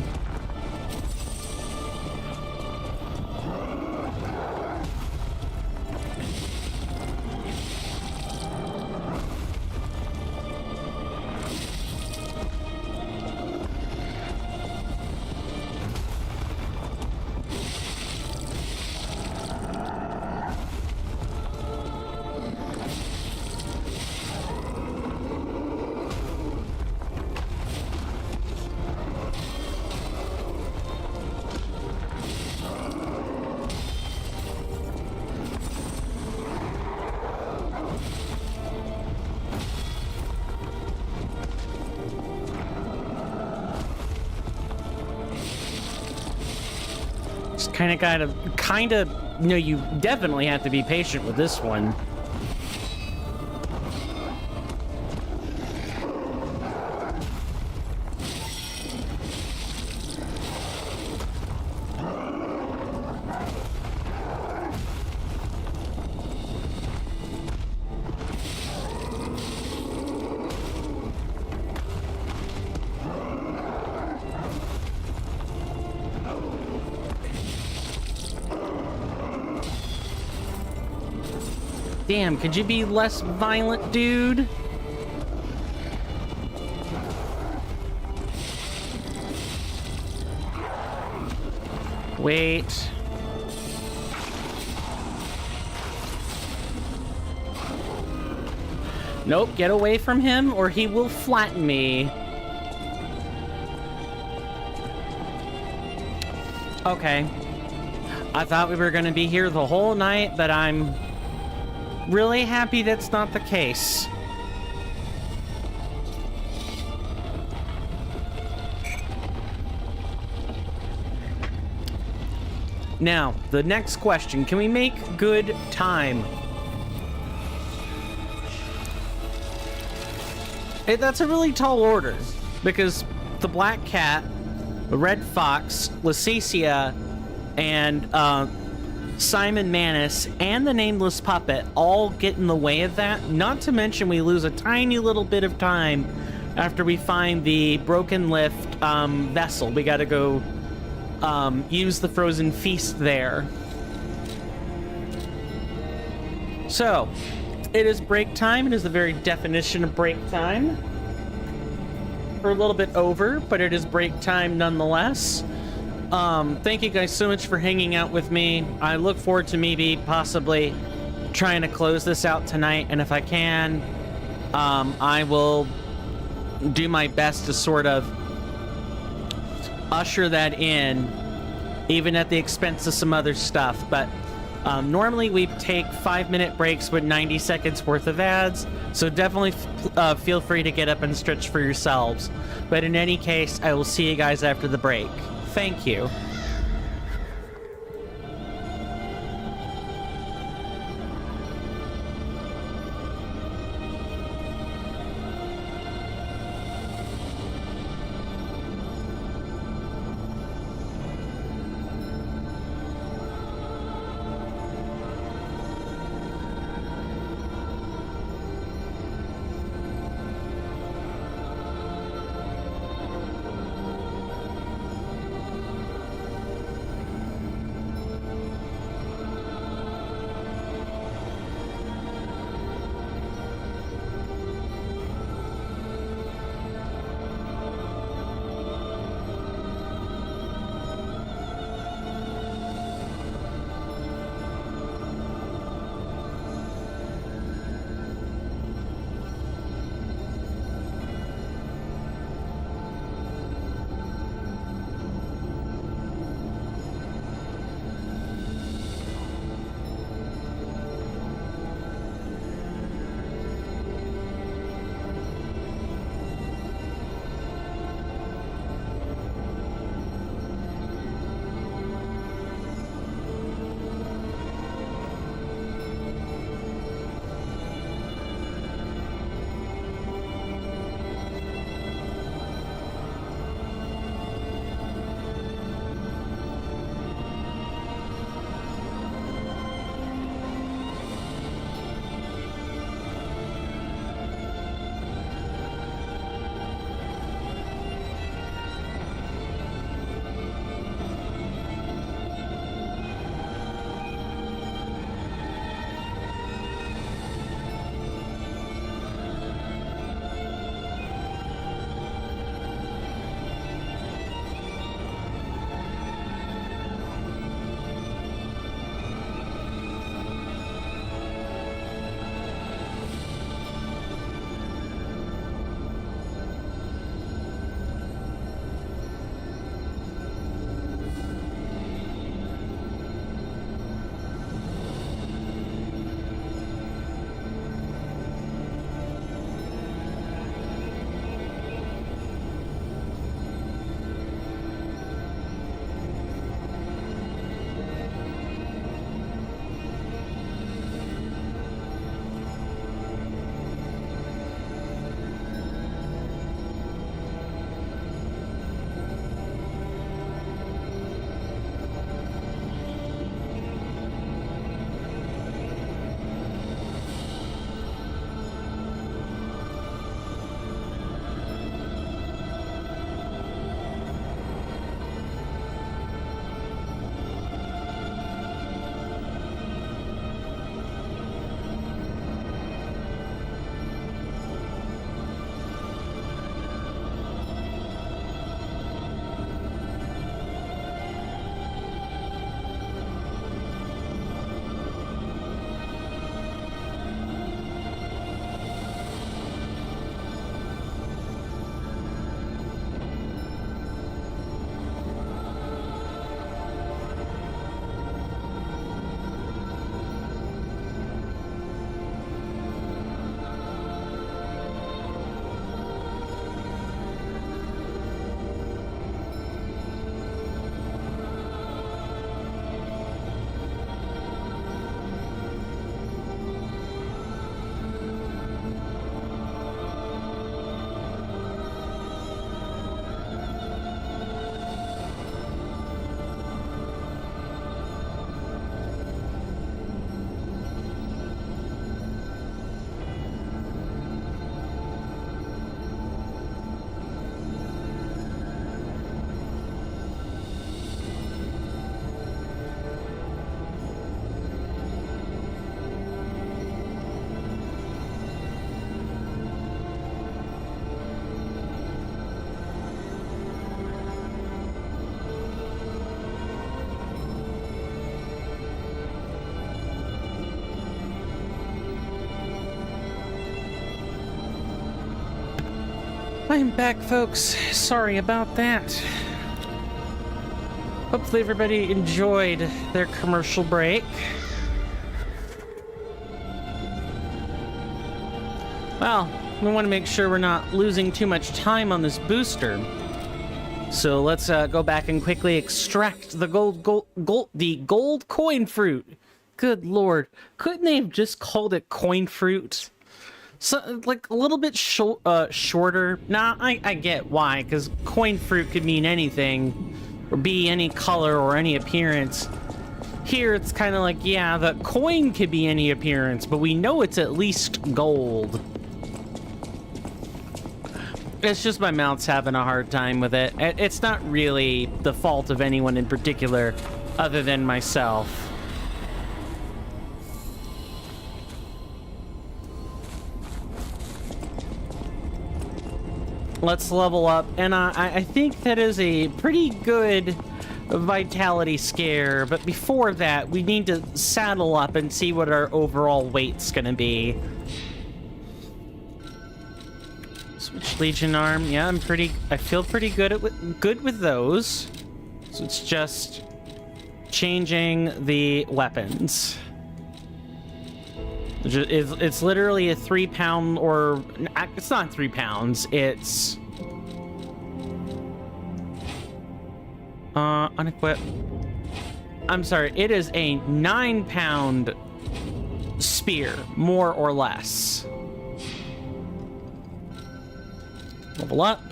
No, you definitely have to be patient with this one. Damn, could you be less violent, dude? Wait. Nope, get away from him or he will flatten me. Okay. I thought we were gonna be here the whole night, but I'm really happy that's not the case. Now, the next question, can we make good time? That's a really tall order, because the Black Cat, the Red Fox, Lusacia, and Simon Manus and the Nameless Puppet all get in the way of that. Not to mention we lose a tiny little bit of time after we find the broken lift vessel. We gotta go use the frozen feast there. So, it is break time. It is the very definition of break time. We're a little bit over, but it is break time nonetheless. Thank you guys so much for hanging out with me. I look forward to maybe possibly trying to close this out tonight, and if I can, I will do my best to sort of usher that in, even at the expense of some other stuff. But normally we take 5-minute breaks with 90 seconds worth of ads, so definitely feel free to get up and stretch for yourselves. But in any case, I will see you guys after the break. Thank you. I'm back, folks. Sorry about that. Hopefully everybody enjoyed their commercial break. Well, we want to make sure we're not losing too much time on this booster. So let's go back and quickly extract the gold coin fruit. Good lord. Couldn't they have just called it coin fruit? So, like, a little bit shorter. Nah, I get why, because coin fruit could mean anything, or be any color or any appearance. Here, it's kind of like, yeah, the coin could be any appearance, but we know it's at least gold. It's just my mouth's having a hard time with it. It's not really the fault of anyone in particular, other than myself. Let's level up, and I think that is a pretty good vitality scare, but before that, we need to saddle up and see what our overall weight's gonna be. Switch Legion arm, yeah, I feel pretty good with those. So it's just changing the weapons. It's literally a 3 pound, or it's not 3 pounds, it's unequip. I'm sorry, it is a 9 pound spear, more or less. Level up.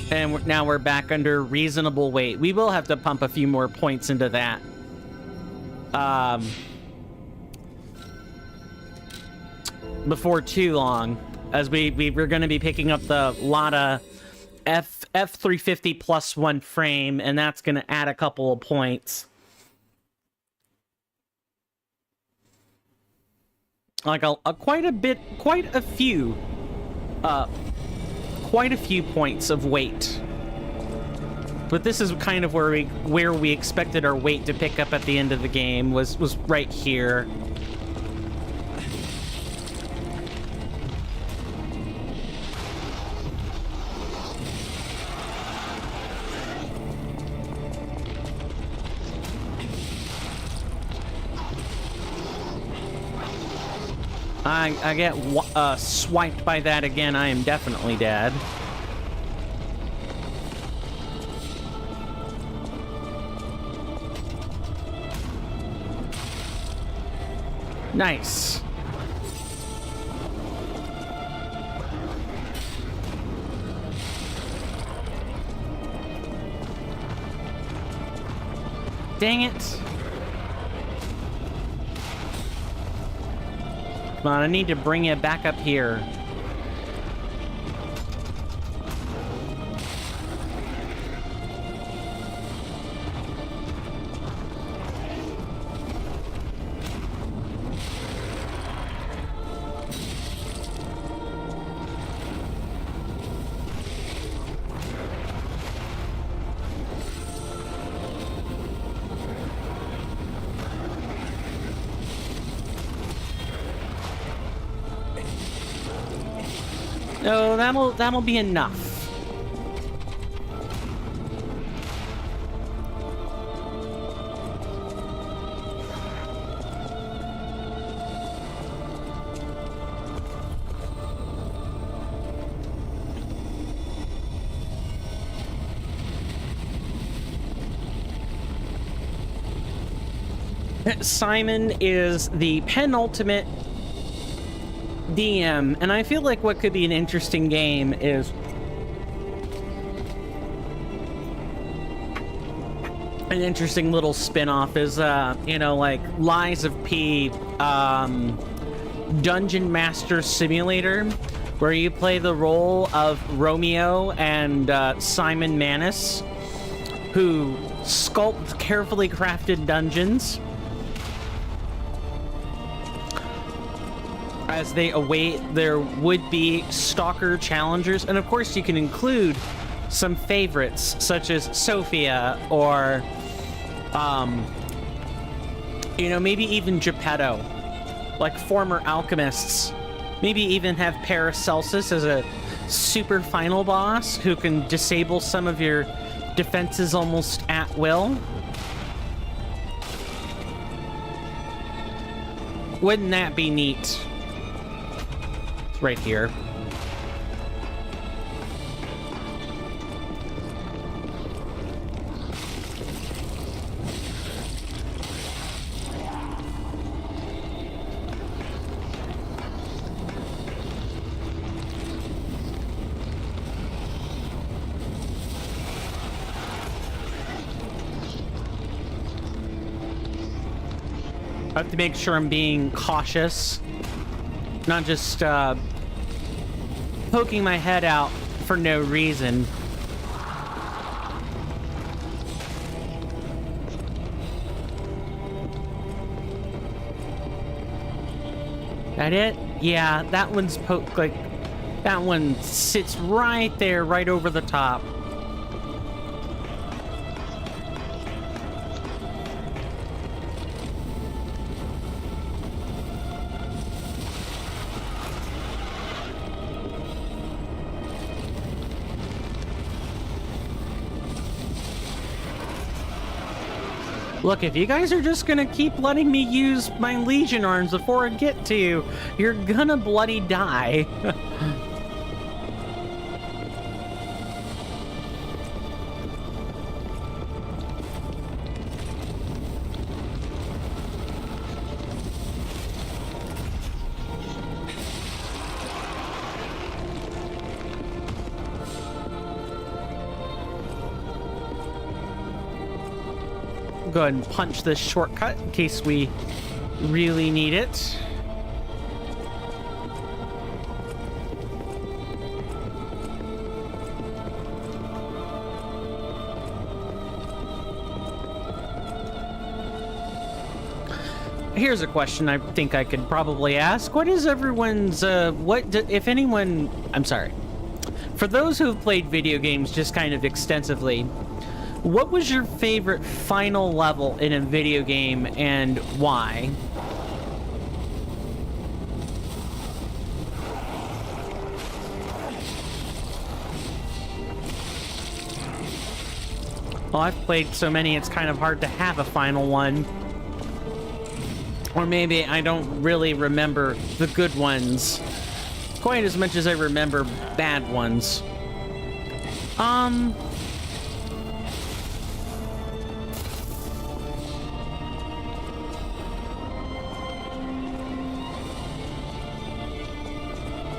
And now we're back under reasonable weight. We will have to pump a few more points into that. Before too long, as we're going to be picking up the Lotta F350 plus 1 frame, and that's going to add a couple of points. Like quite a few points of weight. But this is kind of where we expected our weight to pick up at the end of the game, was right here. I get swiped by that again. I am definitely dead. Nice. Dang it. Come on, I need to bring you back up here. No, that'll be enough. Simon is the penultimate DM, and I feel like what could be an interesting game is an interesting little spin-off is you know, like Lies of P, Dungeon Master Simulator, where you play the role of Romeo and Simon Manus, who sculpt carefully crafted dungeons as they await their would-be stalker challengers. And of course you can include some favorites such as Sophia or you know, maybe even Geppetto, like former alchemists. Maybe even have Paracelsus as a super final boss who can disable some of your defenses almost at will. Wouldn't that be neat? It's right here. I have to make sure I'm being cautious, not just poking my head out for no reason. That it? Yeah, that one's that one sits right there, right over the top. Look, if you guys are just gonna keep letting me use my Legion arms before I get to you, you're gonna bloody die. Go ahead and punch this shortcut in case we really need it. Here's a question I think I could probably ask. What is everyone's, if anyone, I'm sorry. For those who have played video games just kind of extensively, what was your favorite final level in a video game and why? Well, I've played so many, it's kind of hard to have a final one. Or maybe I don't really remember the good ones quite as much as I remember bad ones.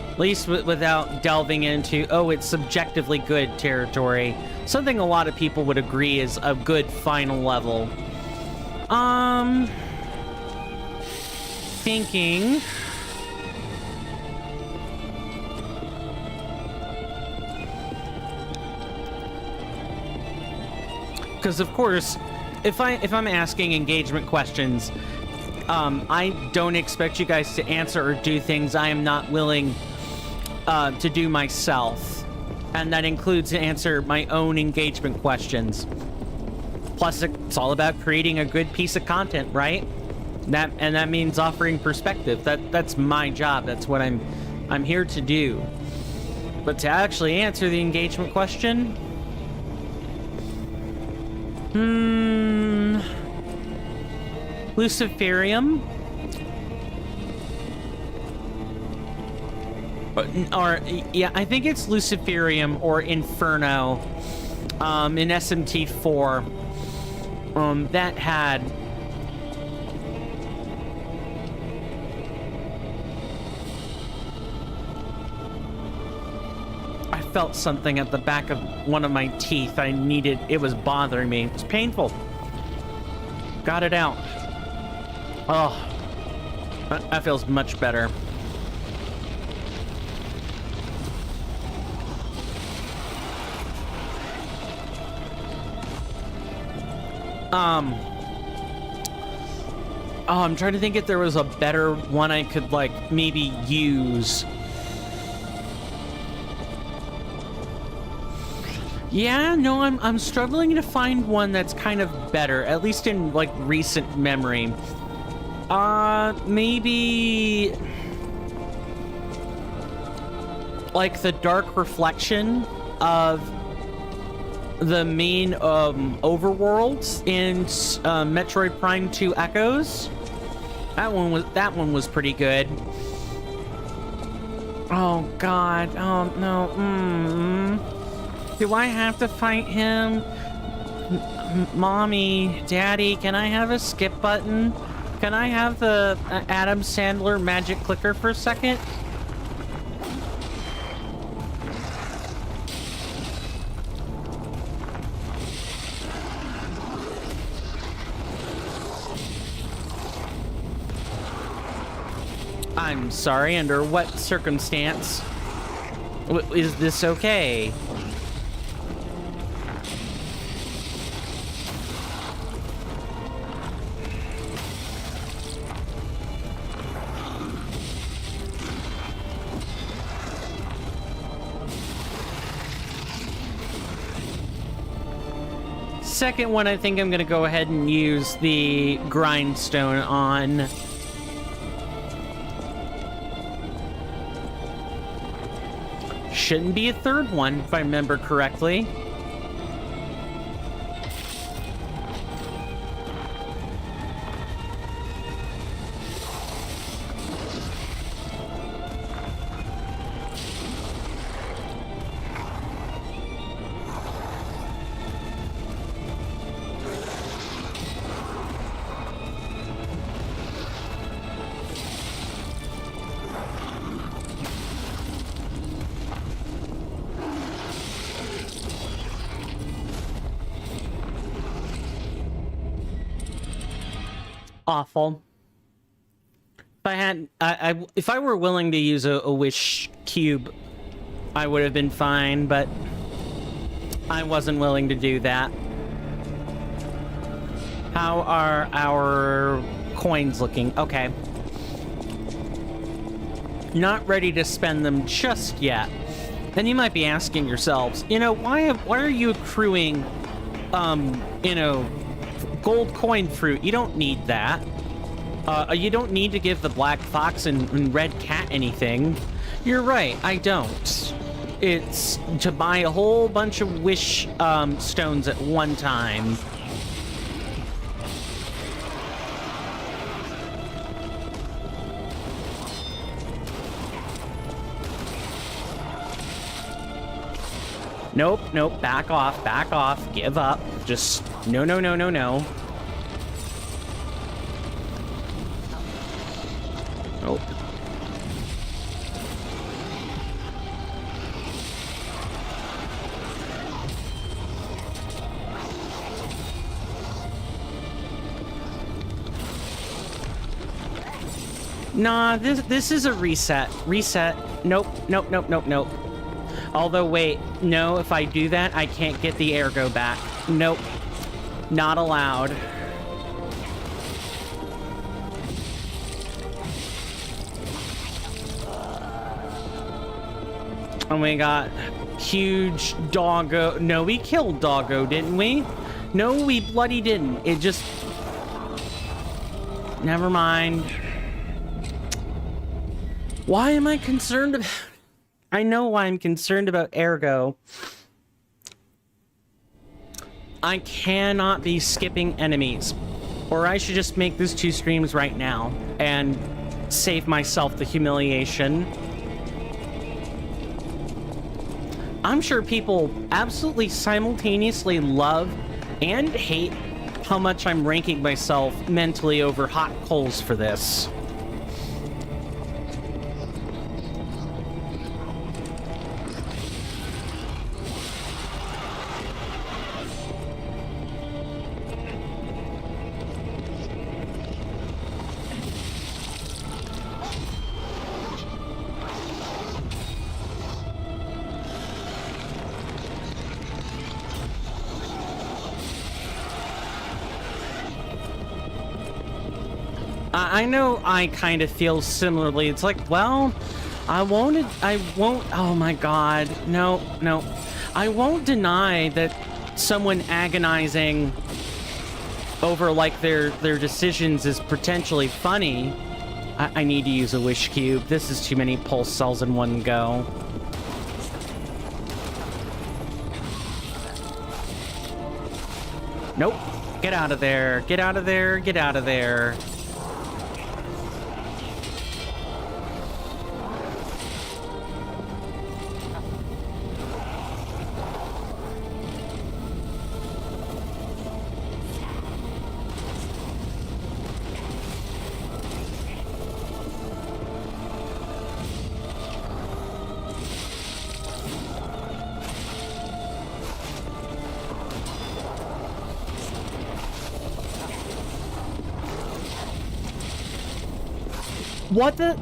At least without delving into, oh, it's subjectively good territory. Something a lot of people would agree is a good final level. Thinking. Because of course, if I'm asking engagement questions, I don't expect you guys to answer or do things I am not willing to do myself, and that includes to answer my own engagement questions. Plus, it's all about creating a good piece of content, right? That means offering perspective. That's my job. That's what I'm here to do. But to actually answer the engagement question, Luciferium. Or, yeah, I think it's Luciferium or Inferno in SMT4 that had I felt something at the back of one of my teeth. It was bothering me. It was painful. Got it out. Oh, that feels much better. Oh, I'm trying to think if there was a better one I could, like, maybe use. Yeah, no, I'm struggling to find one that's kind of better, at least in, like, recent memory. Maybe... like the dark reflection of the main overworlds in Metroid Prime 2 Echoes. That one was pretty good. Oh god. Oh no. Do I have to fight him? Mommy, Daddy, can I have a skip button? Can I have the Adam Sandler magic clicker for a second? I'm sorry, under what circumstance is this okay? Second one, I think I'm gonna go ahead and use the grindstone on. Shouldn't be a third one, if I remember correctly. Awful. If I had, if I were willing to use a wish cube, I would have been fine, but I wasn't willing to do that. How are our coins looking? Okay. Not ready to spend them just yet. Then you might be asking yourselves, you know, why are you accruing, you know, gold coin fruit? You don't need that. You don't need to give the black fox and red cat anything. You're right, I don't. It's to buy a whole bunch of wish stones at one time. Nope, nope, back off, give up. Just, no. Nope. Nah, this is a reset. Nope. Although, wait, no, if I do that, I can't get the ergo back. Nope. Not allowed. And we got huge doggo. No, we killed doggo, didn't we? No, we bloody didn't. It just... Never mind. Why am I concerned about... I know why I'm concerned about ergo. I cannot be skipping enemies. Or I should just make this 2 streams right now and save myself the humiliation. I'm sure people absolutely simultaneously love and hate how much I'm ranking myself mentally over hot coals for this. I know I kind of feel similarly. It's like, well, I won't, oh my god, no. I won't deny that someone agonizing over, like, their decisions is potentially funny. I need to use a wish cube. This is too many pulse cells in one go. Nope. Get out of there. Get out of there. Get out of there. What the?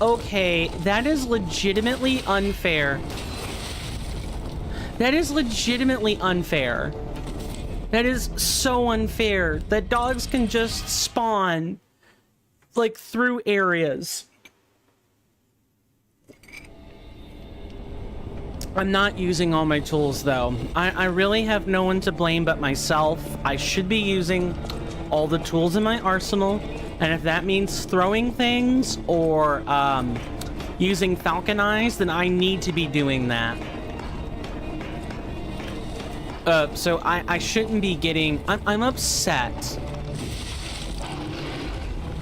Okay, that is legitimately unfair. That is legitimately unfair. That is so unfair that dogs can just spawn, like, through areas. I'm not using all my tools, though. I really have no one to blame but myself. I should be using all the tools in my arsenal. And if that means throwing things or using falcon eyes, then I need to be doing that. So I shouldn't be getting... I'm upset.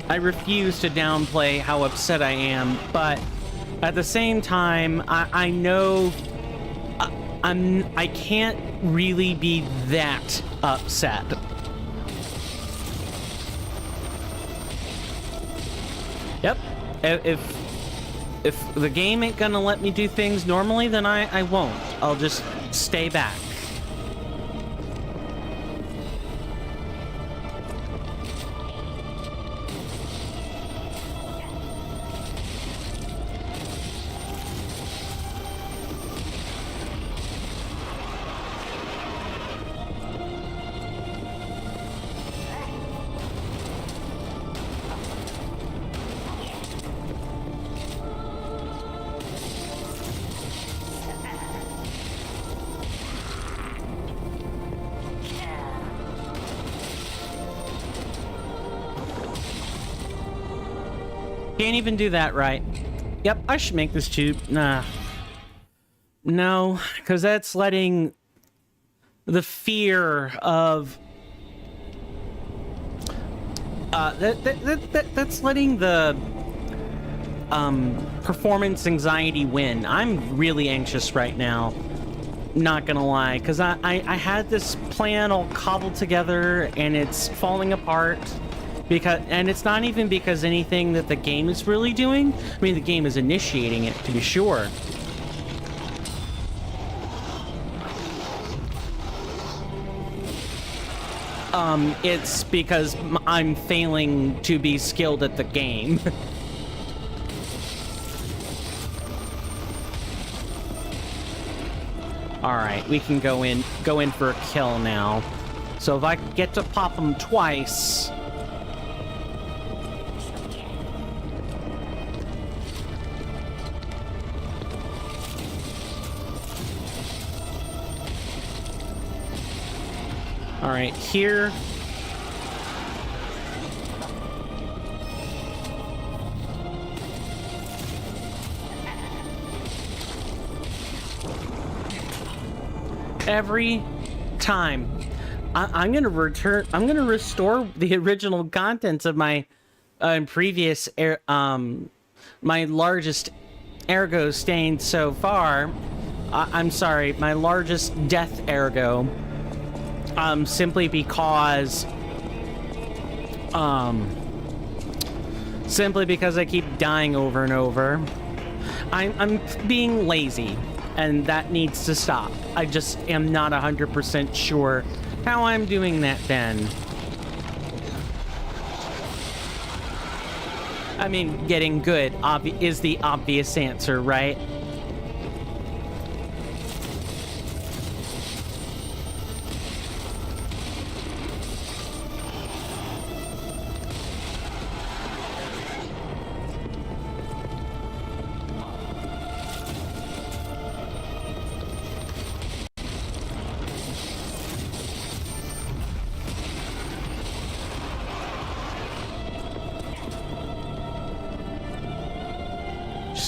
I refuse to downplay how upset I am, but at the same time, I know I can't really be that upset. Yep. If the game ain't gonna let me do things normally, then I won't. I'll just stay back. Can't even do that right. Yep, I should make this tube. Nah. No, because that's letting the fear of... that's letting the performance anxiety win. I'm really anxious right now. Not gonna lie, because I had this plan all cobbled together and it's falling apart. And it's not even because anything that the game is really doing. I mean, the game is initiating it, to be sure. It's because I'm failing to be skilled at the game. Alright, we can go in for a kill now. So if I get to pop them twice... All right, here. Every time. I'm going to restore the original contents of my previous my largest ergo stain so far. I'm sorry, my largest death ergo. Simply because I keep dying over and over. I'm being lazy, and that needs to stop. I just am not 100% sure how I'm doing that, Ben. I mean, getting good is the obvious answer, right?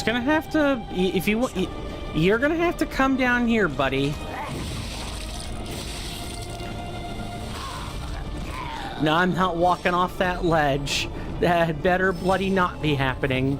Gonna have to, if you want, you're gonna have to come down here, buddy. No, I'm not walking off that ledge. That had better bloody not be happening.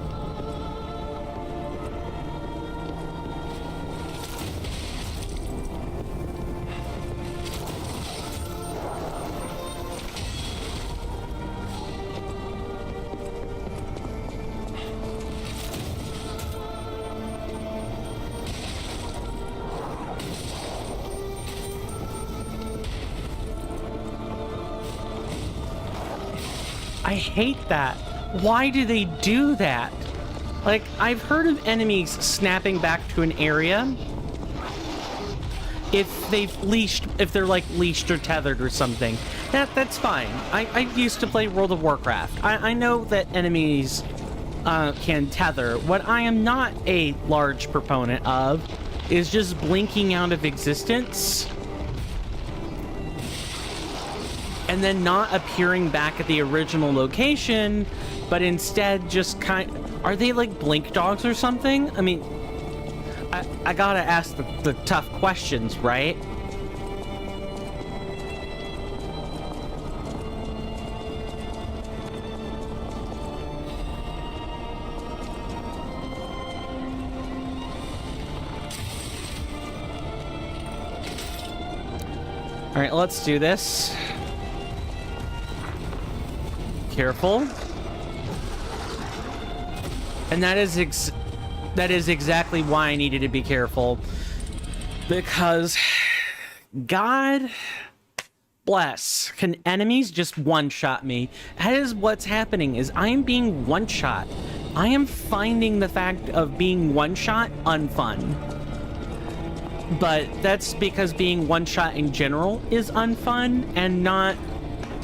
I hate that. Why do they do that? Like, I've heard of enemies snapping back to an area if they're like leashed or tethered or something. That's fine. I used to play World of Warcraft. I know that enemies can tether. What I am not a large proponent of is just blinking out of existence and then not appearing back at the original location, but instead just are they like blink dogs or something? I mean, I gotta ask the tough questions, right? All right, let's do this. Careful. And that is exactly why I needed to be careful. Because, God bless, can enemies just one-shot me? That is what's happening, is I am being one-shot. I am finding the fact of being one-shot unfun. But that's because being one-shot in general is unfun, and not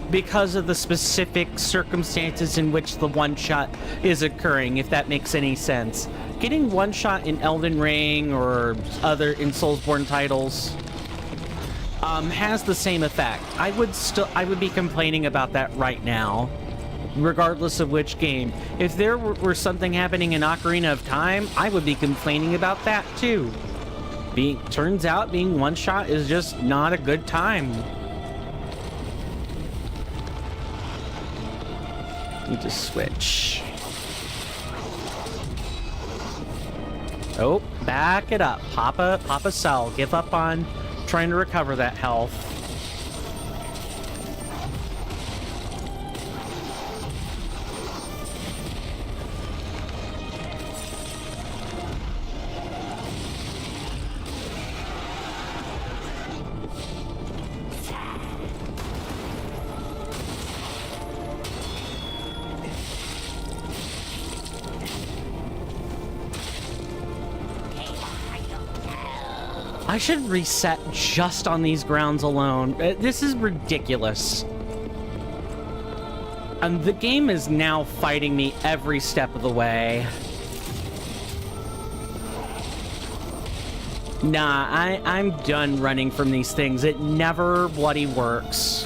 because of the specific circumstances in which the one-shot is occurring, if that makes any sense. Getting one-shot in Elden Ring or other in Soulsborne titles has the same effect. I would be complaining about that right now, regardless of which game. If there were something happening in Ocarina of Time, I would be complaining about that too. Turns out being one-shot is just not a good time. Need to switch. Oh, back it up. Pop a cell. Give up on trying to recover that health. I should reset just on these grounds alone. This is ridiculous. And the game is now fighting me every step of the way. Nah, I'm done running from these things. It never bloody works.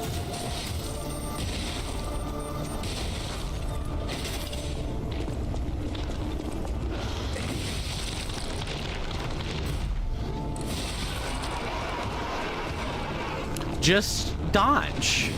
Just dodge.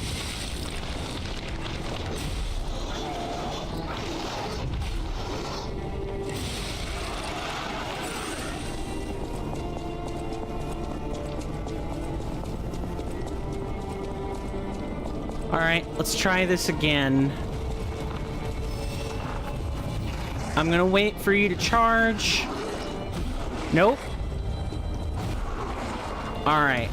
All right, let's try this again. I'm gonna wait for you to charge. Nope. All right.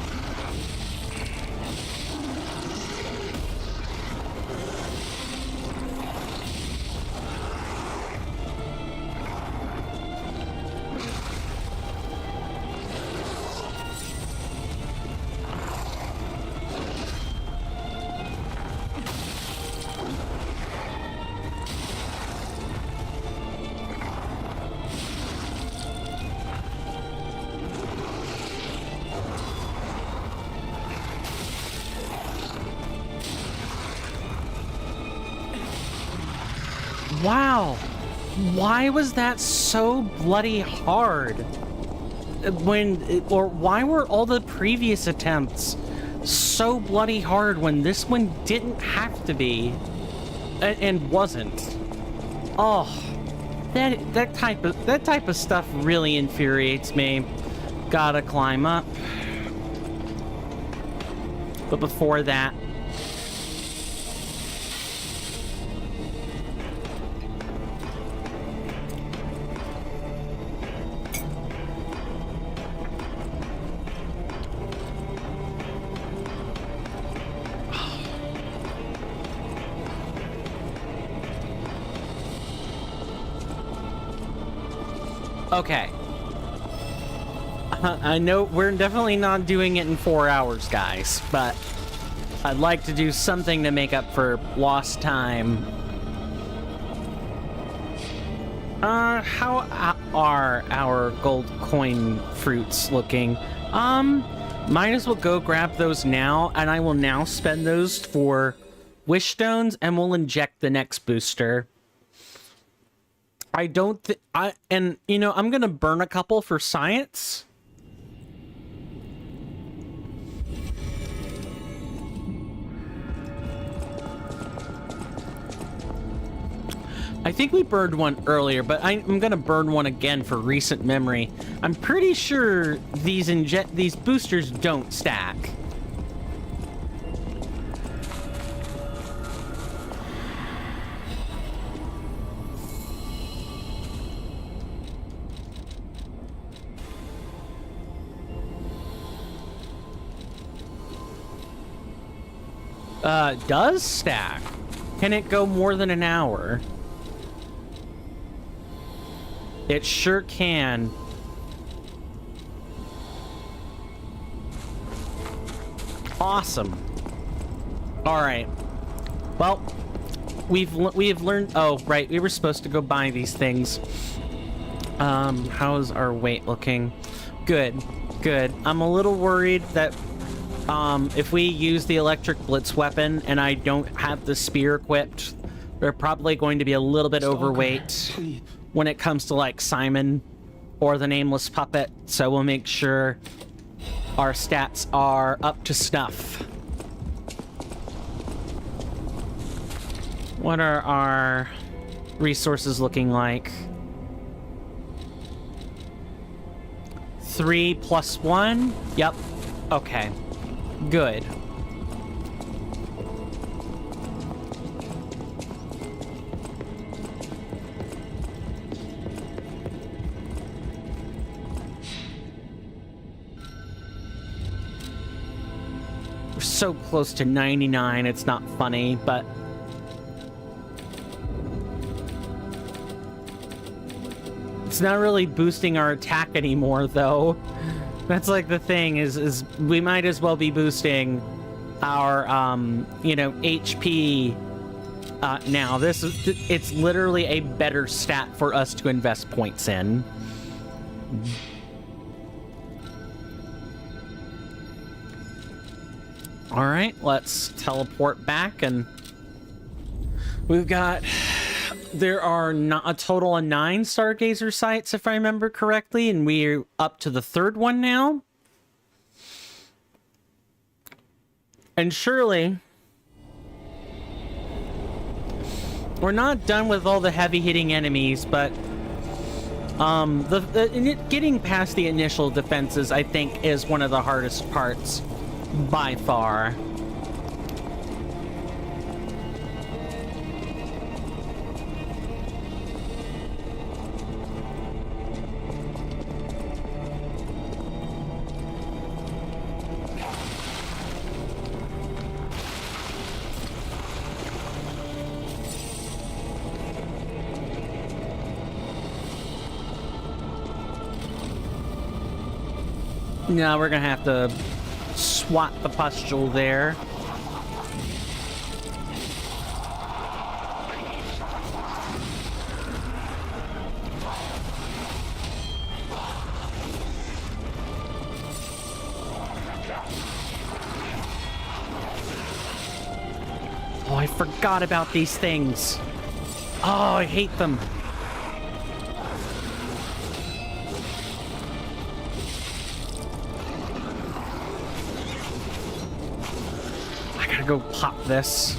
Wow, why was that so bloody hard? Why were all the previous attempts so bloody hard when this one didn't have to be, and wasn't. Oh, that type of stuff really infuriates me. Gotta climb up. But before that, okay. I know we're definitely not doing it in 4 hours, guys, but I'd like to do something to make up for lost time. How are our gold coin fruits looking? Might as well go grab those now, and I will now spend those for wish stones, and we'll inject the next booster. I'm gonna burn a couple for science. I think we burned one earlier, but I'm gonna burn one again for recent memory. I'm pretty sure these boosters don't stack. Does stack. Can it go more than an hour? It sure can. Awesome. All right. Well, we've learned. Oh, right. We were supposed to go buy these things. How's our weight looking? Good. Good. I'm a little worried that if we use the electric blitz weapon and I don't have the spear equipped, we're probably going to be a little bit overweight when it comes to like Simon or the nameless puppet. So we'll make sure our stats are up to snuff. What are our resources looking like? 3 + 1? Yep. Okay. Good. We're so close to 99, it's not funny, but it's not really boosting our attack anymore, though. That's like the thing is we might as well be boosting our HP now. It's literally a better stat for us to invest points in. All right, let's teleport back, and we've got. There are a total of 9 Stargazer sites, if I remember correctly, and we're up to the 3rd one now. And surely, we're not done with all the heavy-hitting enemies, but getting past the initial defenses, I think, is one of the hardest parts by far. Now we're gonna have to swat the pustule there. Oh, I forgot about these things. Oh, I hate them. gotta go pop this.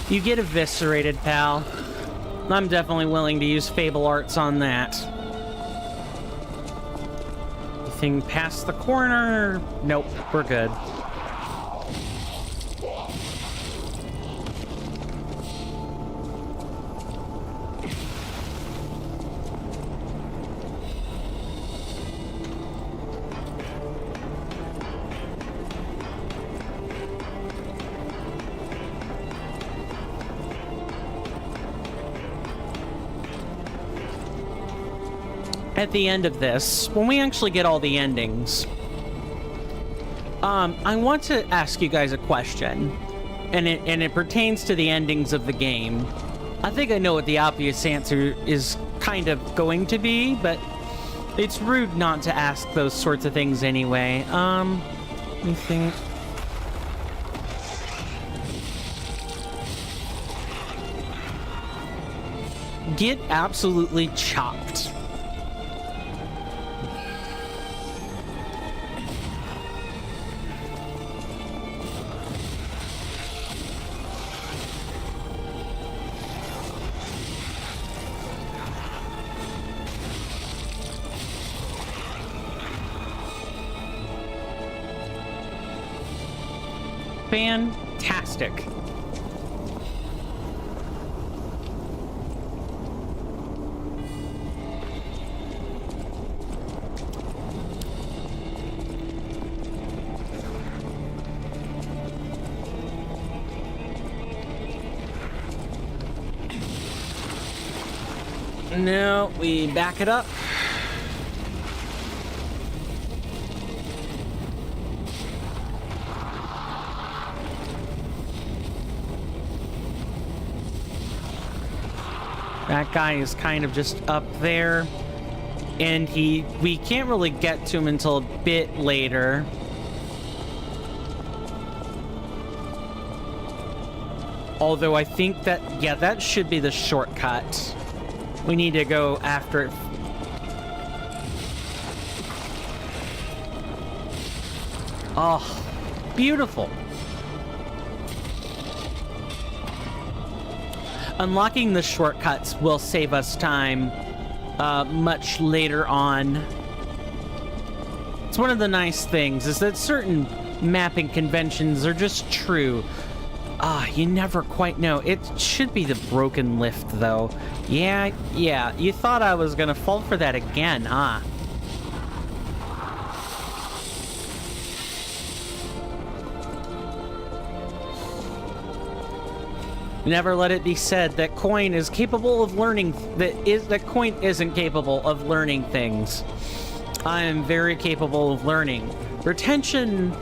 You get eviscerated, pal. I'm definitely willing to use Fable Arts on that. Anything past the corner? Nope, we're good. At the end of this, when we actually get all the endings, I want to ask you guys a question, and it pertains to the endings of the game. I think I know what the obvious answer is kind of going to be, but it's rude not to ask those sorts of things anyway. Let me think. Get absolutely chopped. Fantastic. No, we back it up. That guy is kind of just up there, and we can't really get to him until a bit later. Although I think that, yeah, that should be the shortcut. We need to go after it. Oh, beautiful. Unlocking the shortcuts will save us time much later on. It's one of the nice things is that certain mapping conventions are just true. You never quite know. It should be the broken lift, though. Yeah, you thought I was gonna fall for that again, huh? Never let it be said that Coin is capable of learning that Coin isn't capable of learning things. I am very capable of learning. Retention,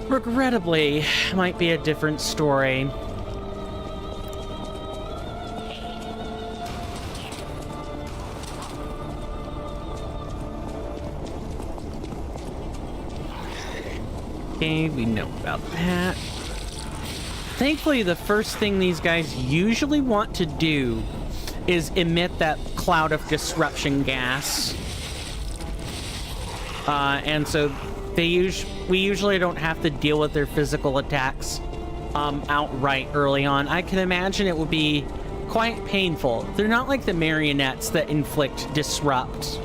regrettably, might be a different story. Okay, we know about that. Thankfully, the first thing these guys usually want to do is emit that cloud of disruption gas. And so we usually don't have to deal with their physical attacks outright early on. I can imagine it would be quite painful. They're not like the marionettes that inflict disrupt.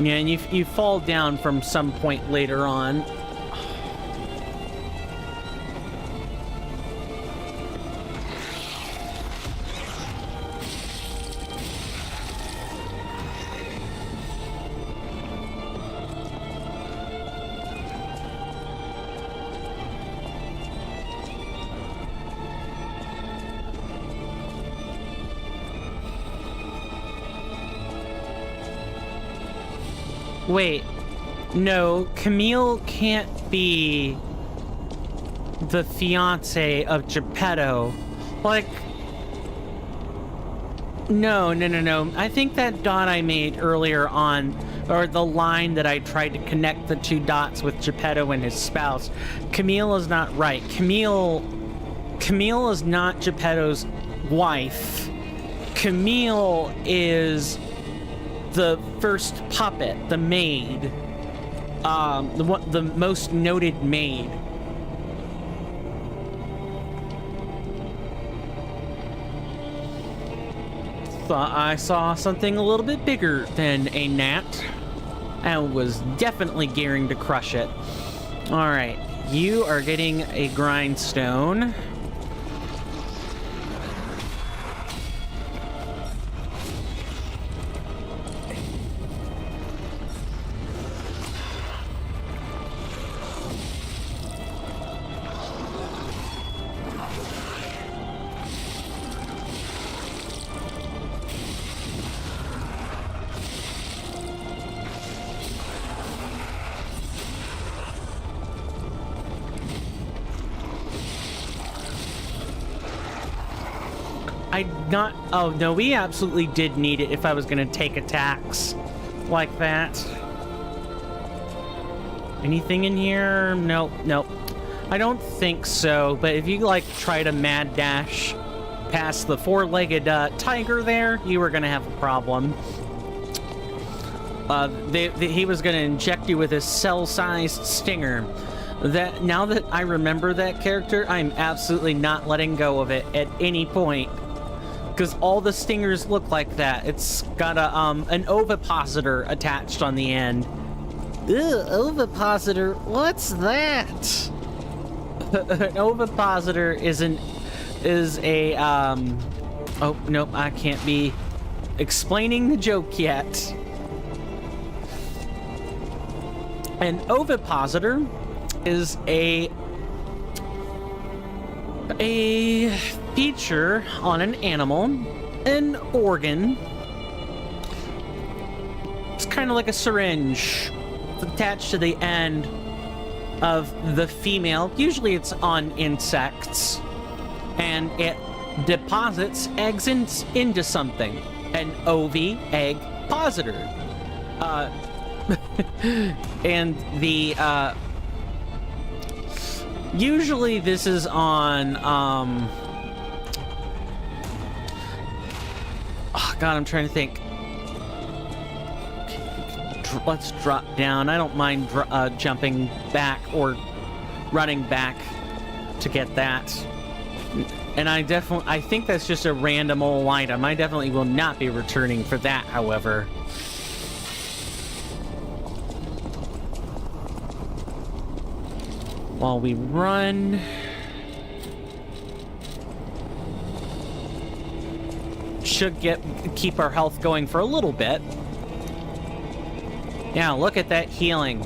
Yeah, and you fall down from some point later on. Wait. No, Camille can't be the fiance of Geppetto. Like... No. I think that dot I made earlier on, or the line that I tried to connect the two dots with Geppetto and his spouse, Camille is not right. Camille is not Geppetto's wife. Camille is the first puppet, the maid, the most noted maid. Thought I saw something a little bit bigger than a gnat, and was definitely gearing to crush it. All right, you are getting a grindstone. Oh, no, we absolutely did need it if I was going to take attacks like that. Anything in here? Nope. I don't think so, but if you, like, try to mad dash past the four-legged tiger there, you were going to have a problem. He was going to inject you with his cell-sized stinger. Now that I remember that character, I'm absolutely not letting go of it at any point. Because all the stingers look like that. It's got an ovipositor attached on the end. Ugh, ovipositor? What's that? An ovipositor is a oh nope, I can't be explaining the joke yet. An ovipositor is a feature on an animal, an organ. It's kind of like a syringe. It's attached to the end of the female. Usually it's on insects. And it deposits eggs into something. An egg positor. And the, usually this is on, oh God, I'm trying to think. Let's drop down. I don't mind jumping back or running back to get that. And I think that's just a random old item. I definitely will not be returning for that, however. While we run... should keep our health going for a little bit. Yeah, look at that healing.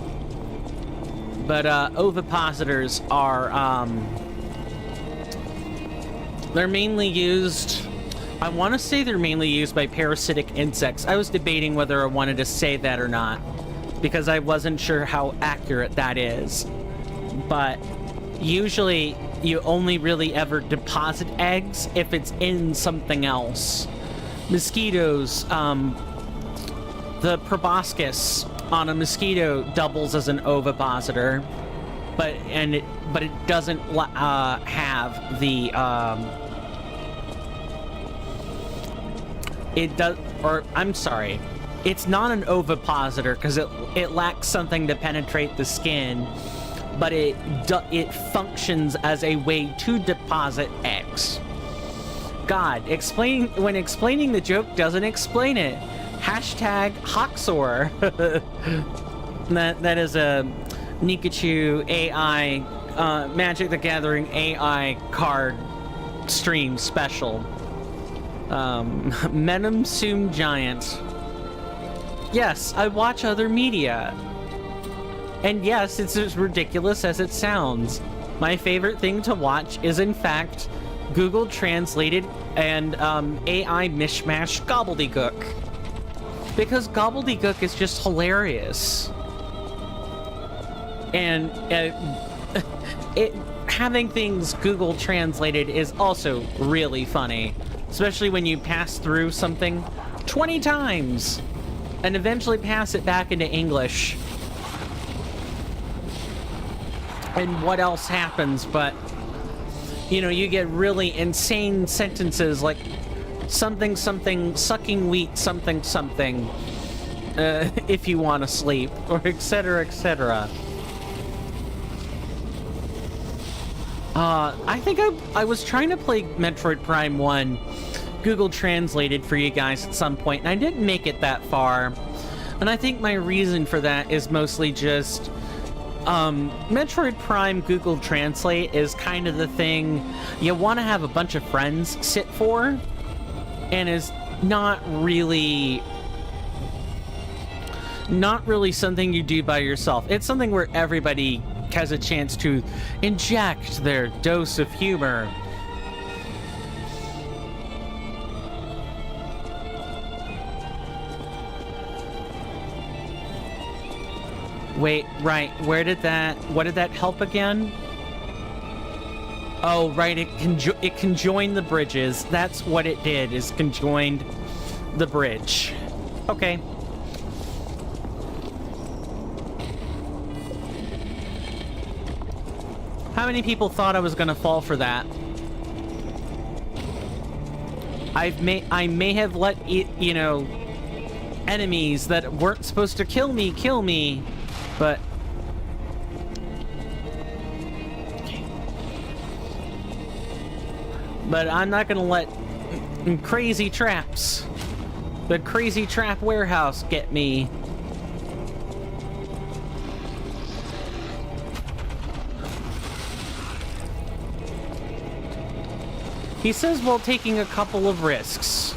But ovipositors are they're mainly used, I want to say they're mainly used by parasitic insects. I was debating whether I wanted to say that or not, because I wasn't sure how accurate that is. But usually you only really ever deposit eggs if it's in something else. Mosquitoes, the proboscis on a mosquito doubles as an ovipositor, but it doesn't have the it does, or I'm sorry, it's not an ovipositor because it lacks something to penetrate the skin, but it functions as a way to deposit eggs. God, when explaining the joke doesn't explain it. Hashtag Hoxor. that is a Nikachu AI Magic the Gathering AI card stream special. Menem Sum Giant. Yes, I watch other media. And yes, it's as ridiculous as it sounds. My favorite thing to watch is, in fact, Google translated and AI mishmash gobbledygook. because gobbledygook is just hilarious. And having things Google translated is also really funny, especially when you pass through something 20 times and eventually pass it back into English. And what else happens but, you know, you get really insane sentences like something, something, sucking wheat, something, something, if you want to sleep, or etc., etc. I think I was trying to play Metroid Prime 1 Google Translated for you guys at some point, and I didn't make it that far. And I think my reason for that is mostly just Metroid Prime Google Translate is kind of the thing you want to have a bunch of friends sit for, and is not really something you do by yourself. It's something where everybody has a chance to inject their dose of humor. Wait, right, what did that help again? Oh, right, it conjoined the bridges. That's what it did, is conjoined the bridge. Okay. How many people thought I was gonna fall for that? I may have let it, you know, enemies that weren't supposed to kill me, but I'm not gonna let crazy traps, the crazy trap warehouse, get me. He says while taking a couple of risks.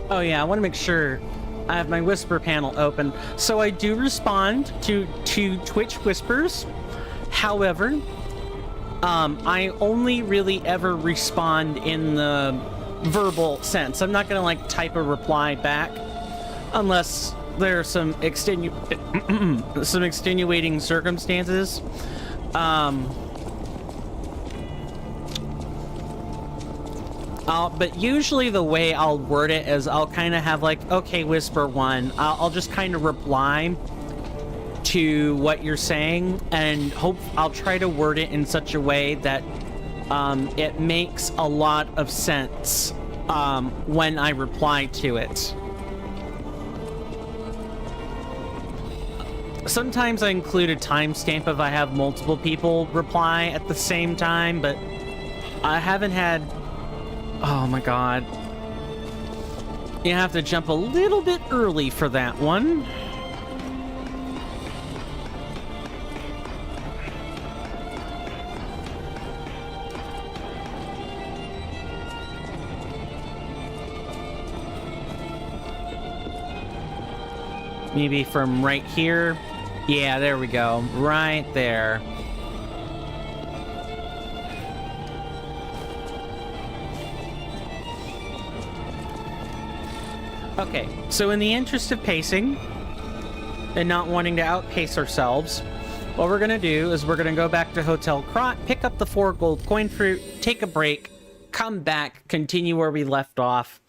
Oh yeah, I want to make sure I have my whisper panel open. So I do respond to Twitch whispers. However, I only really ever respond in the verbal sense. I'm not gonna like type a reply back unless there are some extenuating circumstances. But usually the way I'll word it is I'll kind of have like, okay, Whisper 1, I'll just kind of reply to what you're saying, and I'll try to word it in such a way that it makes a lot of sense when I reply to it. Sometimes I include a timestamp if I have multiple people reply at the same time, but I haven't had... Oh my god. You have to jump a little bit early for that one. Maybe from right here. Yeah, there we go. Right there. Okay, so in the interest of pacing and not wanting to outpace ourselves, what we're gonna do is we're gonna go back to Hotel Krot, pick up the 4 gold coin fruit, take a break, come back, continue where we left off.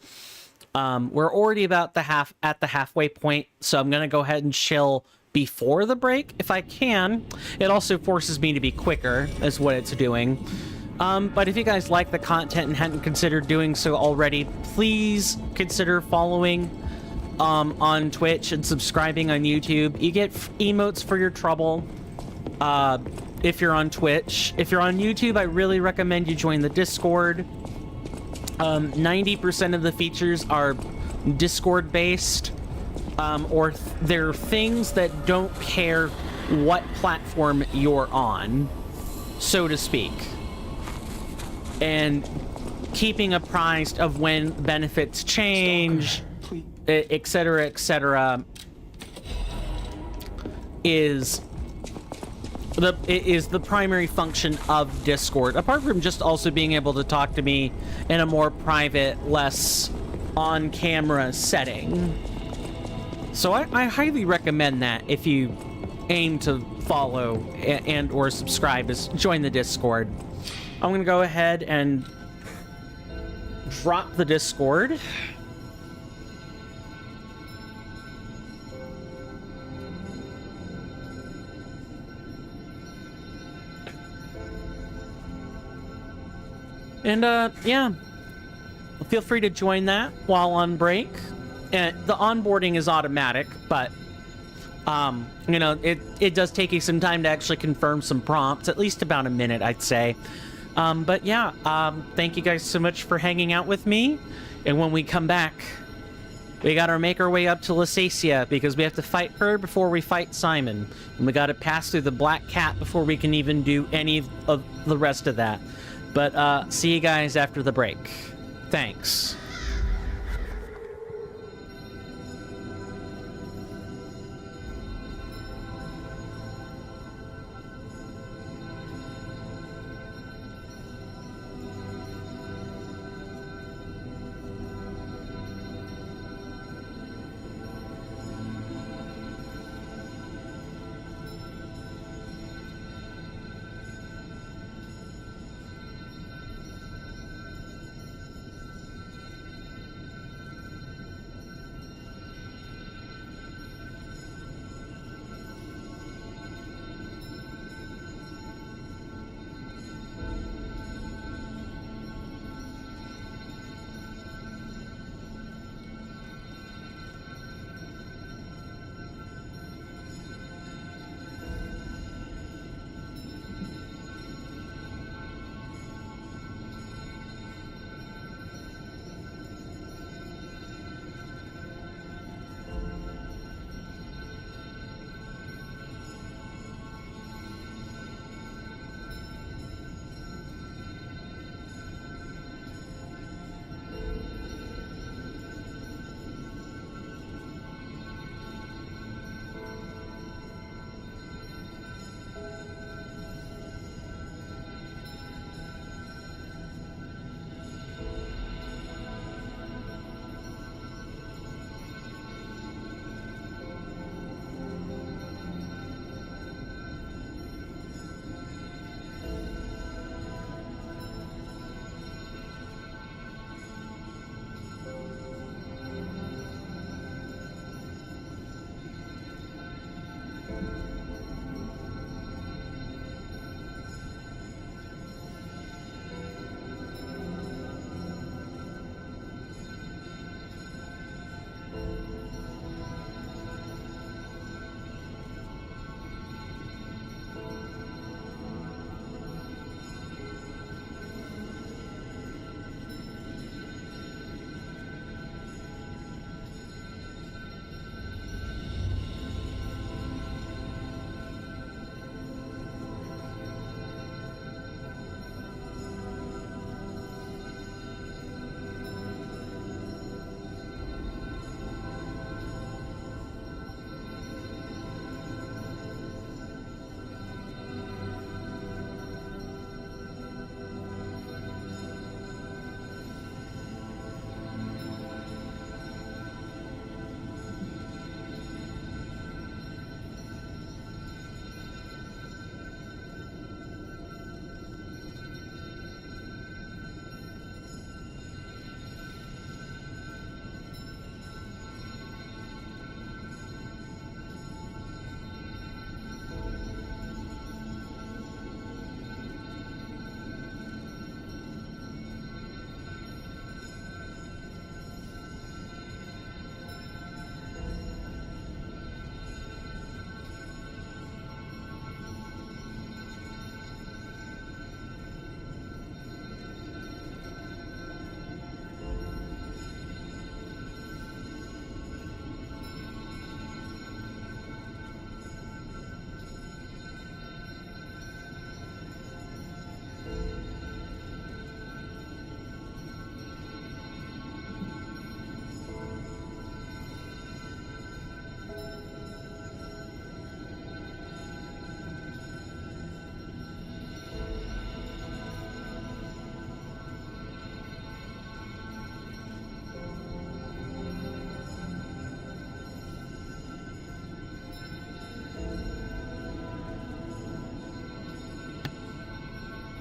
We're already about at the halfway point, so I'm gonna go ahead and chill before the break if I can. It also forces me to be quicker, is what it's doing. But if you guys like the content and hadn't considered doing so already, please consider following on Twitch and subscribing on YouTube. You get emotes for your trouble if you're on Twitch. If you're on YouTube, I really recommend you join the Discord. 90% of the features are Discord based, or they're things that don't care what platform you're on, so to speak. And keeping apprised of when benefits change, etc., is the primary function of Discord, apart from just also being able to talk to me in a more private, less on-camera setting. So I highly recommend that if you aim to follow and or subscribe, is join the Discord. I'm gonna go ahead and drop the Discord. And, yeah. Feel free to join that while on break. And the onboarding is automatic, but, you know, it does take you some time to actually confirm some prompts. At least about a minute, I'd say. But, yeah, thank you guys so much for hanging out with me. And when we come back, we gotta make our way up to Lysacia, because we have to fight her before we fight Simon. And we gotta pass through the Black Cat before we can even do any of the rest of that. But, see you guys after the break. Thanks.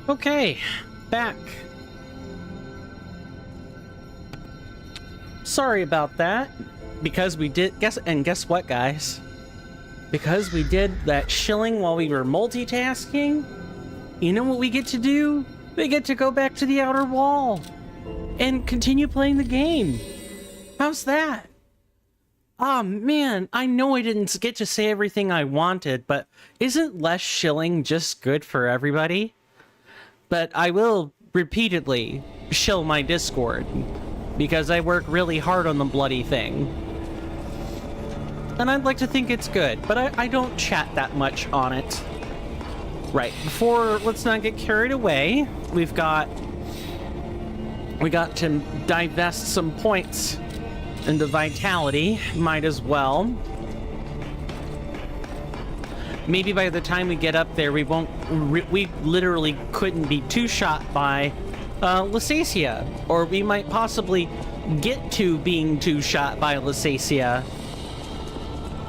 Okay, back. Sorry about that. Because we did guess what, guys? Because we did that shilling while we were multitasking, you know what we get to do? We get to go back to the outer wall and continue playing the game. How's that? Oh man, I know I didn't get to say everything I wanted, but isn't less shilling just good for everybody? But I will repeatedly shill my Discord because I work really hard on the bloody thing. And I'd like to think it's good, but I don't chat that much on it. Right, let's not get carried away. We got to divest some points into vitality. Might as well. Maybe by the time we get up there, we literally couldn't be two-shot by Lysacia. Or we might possibly get to being two-shot by Lysacia.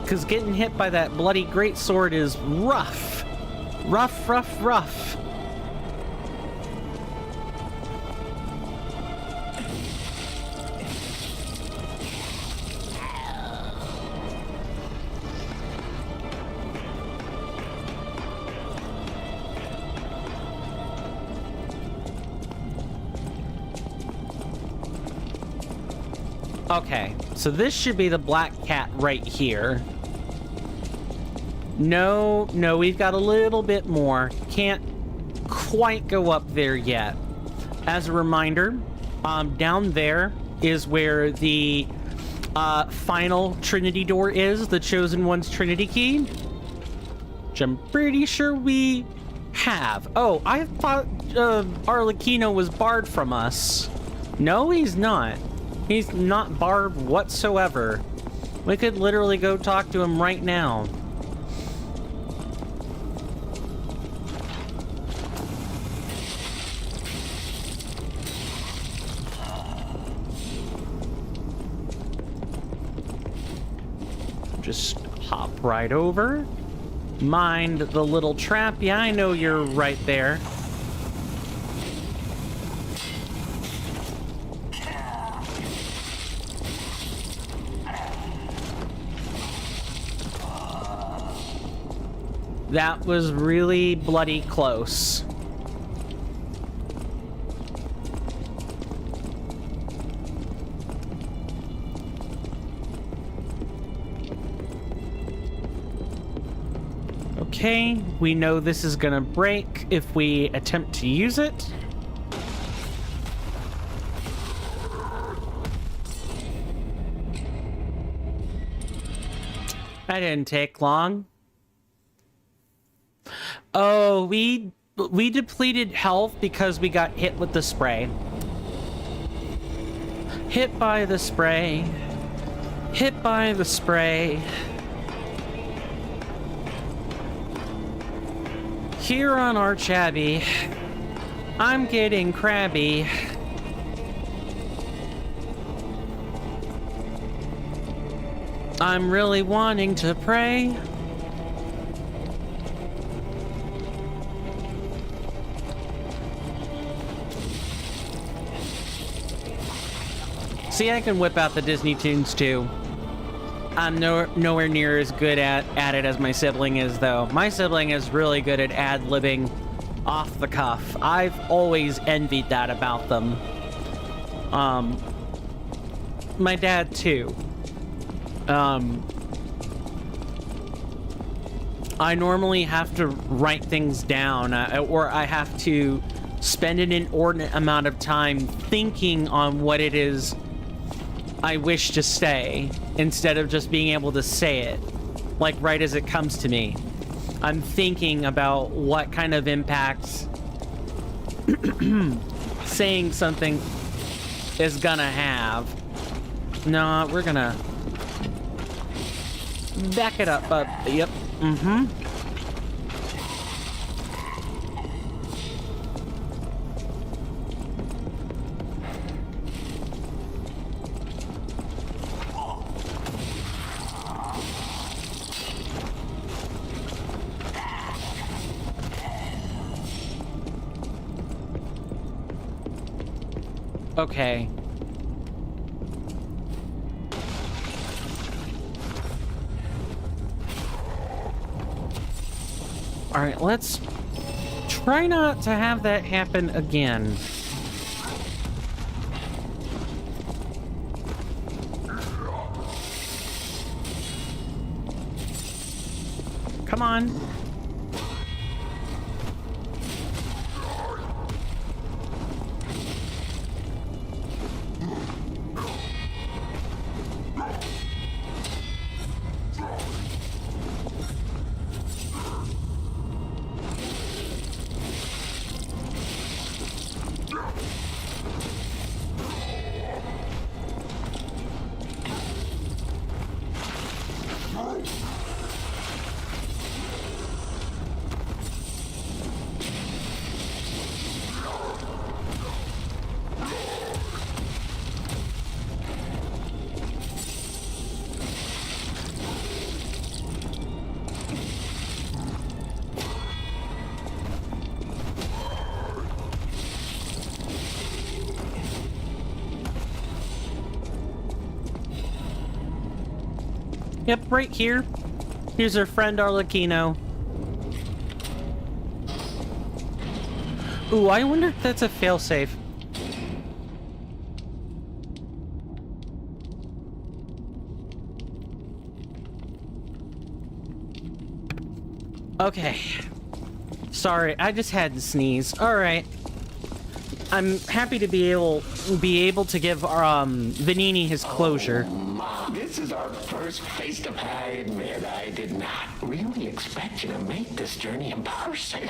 Because getting hit by that bloody greatsword is rough. Rough, rough, rough. Okay, so this should be the black cat right here. No, we've got a little bit more. Can't quite go up there yet. As a reminder, down there is where the final Trinity door is, the Chosen One's Trinity key, which I'm pretty sure we have. Oh, I thought Arlecchino was barred from us. No, he's not. He's not barred whatsoever. We could literally go talk to him right now. Just hop right over. Mind the little trap. Yeah, I know you're right there. That was really bloody close. Okay, we know this is gonna break if we attempt to use it. That didn't take long. Oh, we depleted health because we got hit with the spray. Hit by the spray. Hit by the spray. Here on Arch Abbey, I'm getting crabby. I'm really wanting to pray. See, I can whip out the Disney tunes too. I'm nowhere near as good at it as my sibling is, though. My sibling is really good at ad-libbing off the cuff. I've always envied that about them. My dad, too. I normally have to write things down, or I have to spend an inordinate amount of time thinking on what it is I wish to say, instead of just being able to say it, like, right as it comes to me. I'm thinking about what kind of impact saying something is gonna have. No, we're gonna back it up. Yep. Mm-hmm. Okay. Alright, let's try not to have that happen again. Come on. Yep, right here. Here's our friend Arlecchino. Ooh, I wonder if that's a failsafe. Okay. Sorry, I just had to sneeze. Alright. I'm happy to be able to give Vanini his closure. Mom, this is our first face-to-face. I admit I did not really expect you to make this journey in person.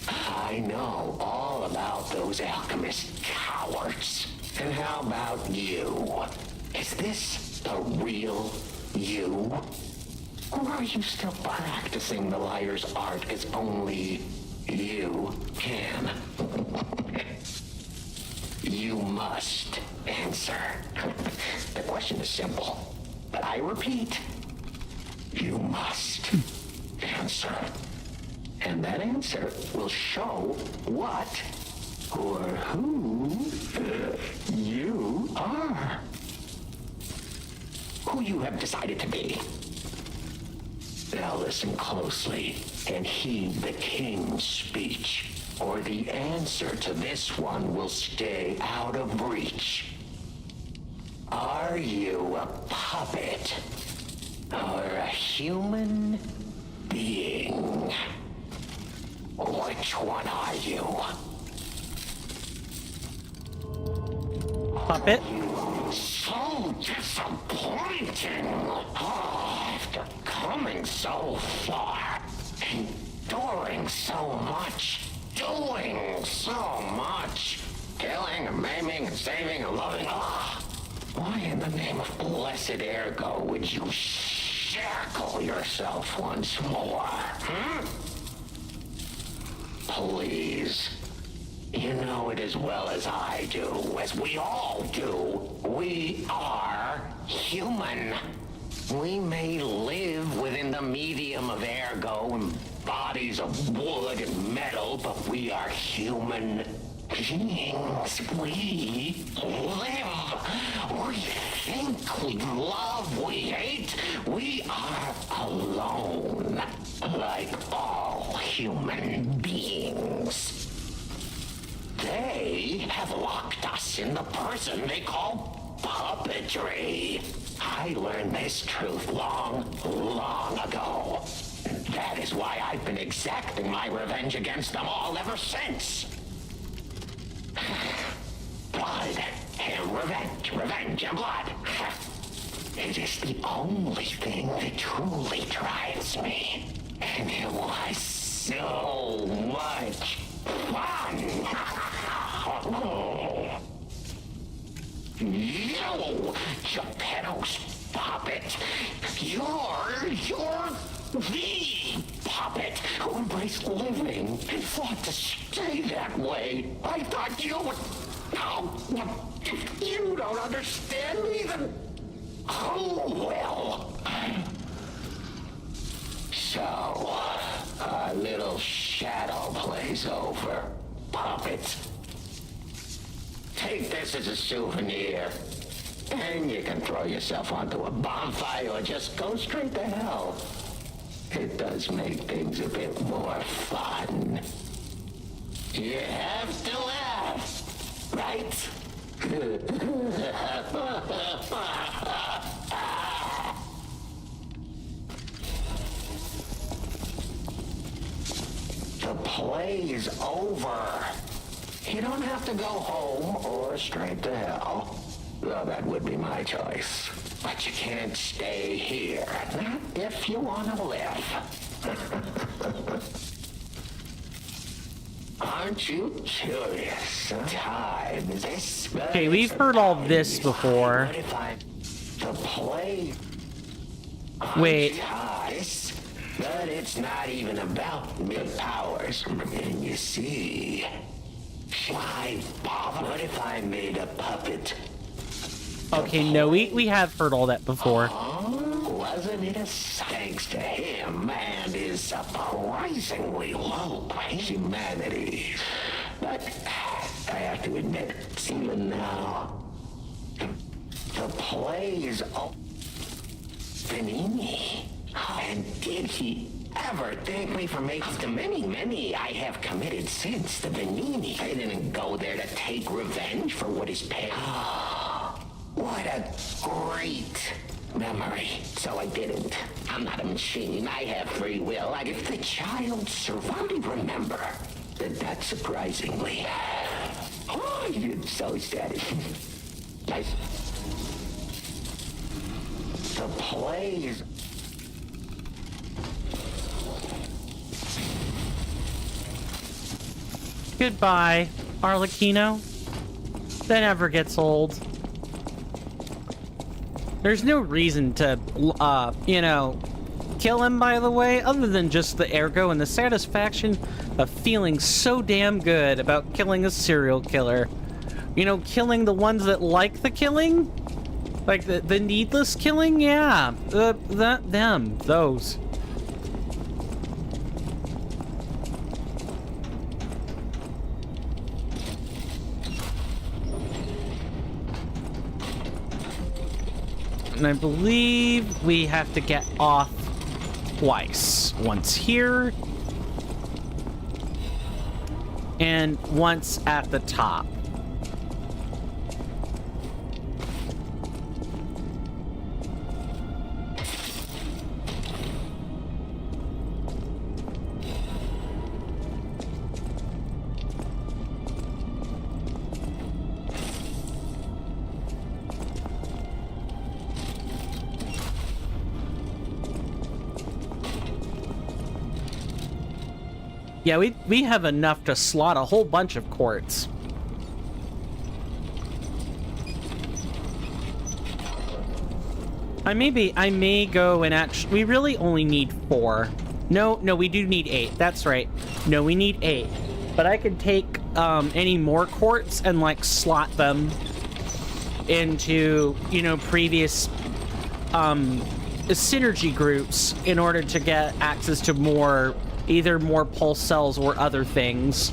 I know all about those alchemist cowards. And how about you? Is this the real you? Or are you still practicing the liar's art as only you can? You must answer. The question is simple, but I repeat, you must answer. And that answer will show what or who you are. Who you have decided to be. Now listen closely and heed the king's speech, or the answer to this one will stay out of reach. Are you a puppet or a human being? Which one are you? Puppet? So disappointing. After coming so far, enduring so much, doing so much, killing and maiming and saving and loving. Why in the name of blessed ergo would you shackle yourself once more? Please. You know it as well as I do, as we all do. We are human. We may live within the medium of ergo and bodies of wood and metal, but we are human beings. We live. We think, we love, we hate. We are alone, like all human beings. They have locked us in the prison they call puppetry. I learned this truth long ago. That is why I've been exacting my revenge against them all ever since. Blood and revenge, revenge and blood. It is the only thing that truly drives me. And it was so much fun. You, Geppetto's puppet. You're the puppet who embraced living and fought to stay that way. I thought you would... Oh, if you don't understand me, then... Oh, well. So, our little shadow plays over, puppet. Take this as a souvenir. And you can throw yourself onto a bonfire or just go straight to hell. It does make things a bit more fun. You have to laugh, right? The play is over. You don't have to go home or straight to hell. Well, that would be my choice. But you can't stay here. Not if you want to live. Aren't you curious? Time is this. Okay, we've heard all this before. What if I the play? Wait. But it's not even about me powers. And you see, why bother? What if I made a puppet? Okay, no, we have heard all that before. Wasn't it a thanks to him and his surprisingly low humanity? But I have to admit, even now, the play is Benini. And did he ever thank me for making the many I have committed since the Benini? I didn't go there to take revenge for what is past. What a great memory. So I didn't. I'm not a machine. I have free will. If the child survived, remember that surprisingly. Oh, you're so sad. The play is. Goodbye, Arlecchino. That never gets old. There's no reason to, kill him, by the way, other than just the ergo and the satisfaction of feeling so damn good about killing a serial killer. You know, killing the ones that like the killing? Like the needless killing? Yeah, those. And I believe we have to get off twice. Once here. And once at the top. Yeah, we have enough to slot a whole bunch of quartz. I may go and actually... We really only need 4. No, we do need 8. That's right. No, we need 8. But I could take any more quartz and, like, slot them into, previous synergy groups in order to get access to more... either more pulse cells or other things.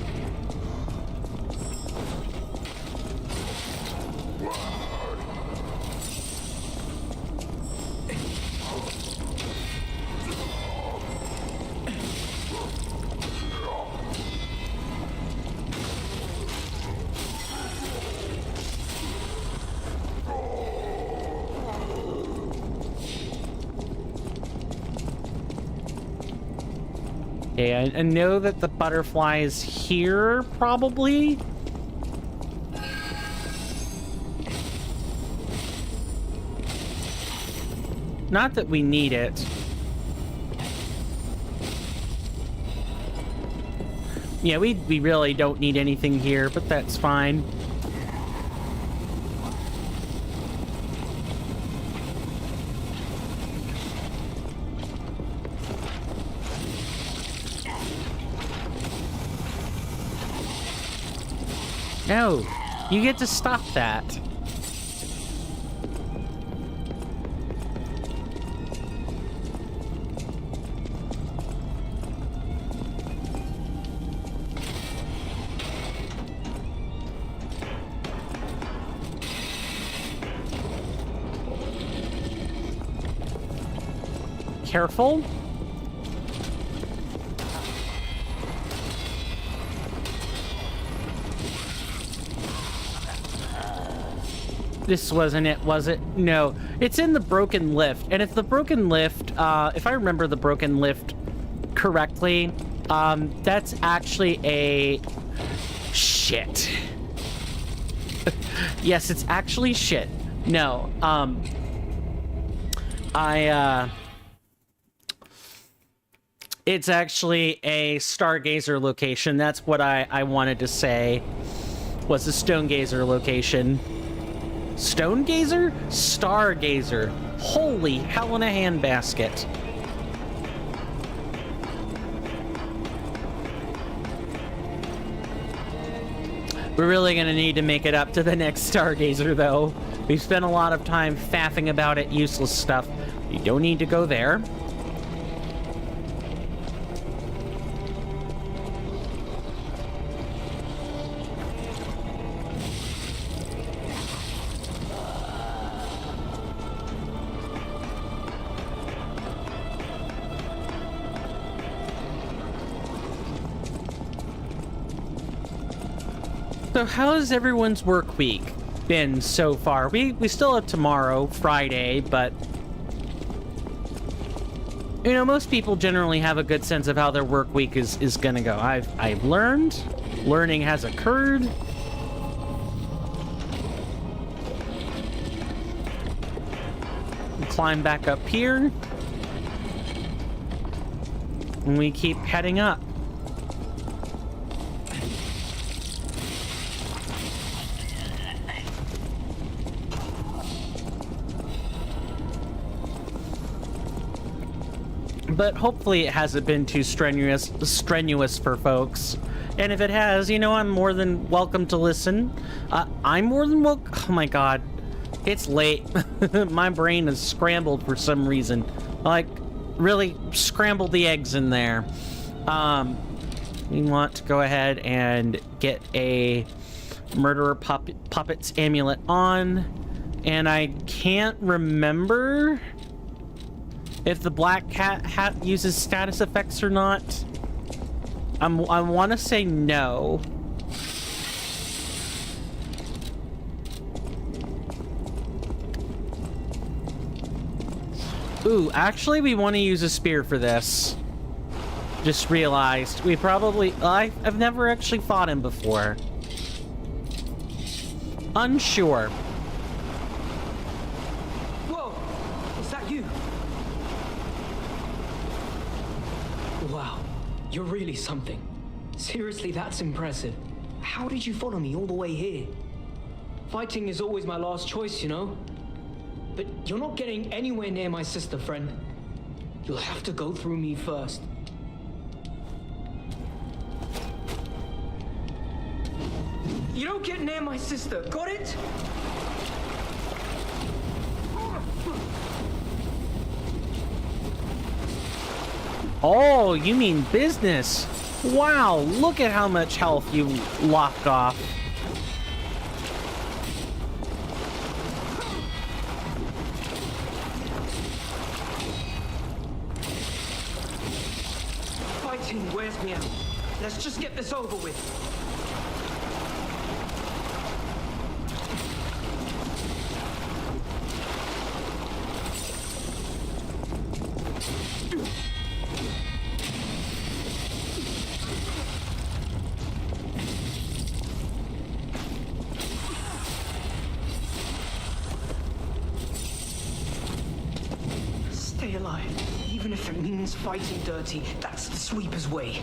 Okay, I know that the butterfly is here, probably. Not that we need it. Yeah, we really don't need anything here, but that's fine. No, you get to stop that. careful. This wasn't it, was it? No, it's in the broken lift. And if the broken lift, if I remember the broken lift correctly, that's actually a... Shit. Yes, it's actually shit. No, it's actually a stargazer location. That's what I wanted to say was a stonegazer location. Stonegazer? Stargazer. Holy hell in a handbasket. We're really gonna need to make it up to the next Stargazer, though. We've spent a lot of time faffing about it, useless stuff. You don't need to go there. So how has everyone's work week been so far? We still have tomorrow, Friday, but you know, most people generally have a good sense of how their work week is gonna go. I've learned, learning has occurred. Climb back up here, and we keep heading up. But hopefully it hasn't been too strenuous for folks. And if it has, you know, I'm more than welcome to listen. I'm more than welcome. Oh my god. It's late. My brain is scrambled for some reason. Like, really scrambled the eggs in there. We want to go ahead and get a murderer puppet's amulet on. And I can't remember if the black cat hat uses status effects or not. I want to say no. Ooh, actually we want to use a spear for this. Just realized. We probably... I've never actually fought him before. Unsure. Whoa! Is that you? Wow, you're really something. Seriously, that's impressive. How did you follow me all the way here? Fighting is always my last choice, you know? But you're not getting anywhere near my sister, friend. You'll have to go through me first. You don't get near my sister, got it? Oh, you mean business. Wow, look at how much health you locked off. Fighting wears me out. Let's just get this over with. Stay alive, even if it means fighting dirty. That's the sweeper's way.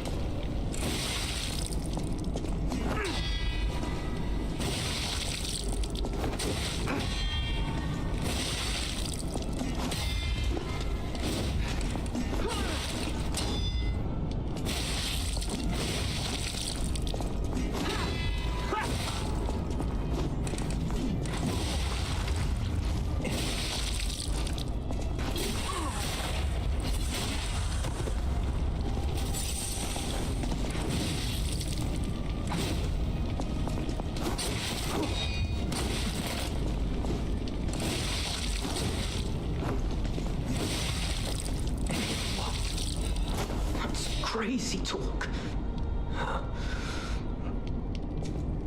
crazy talk.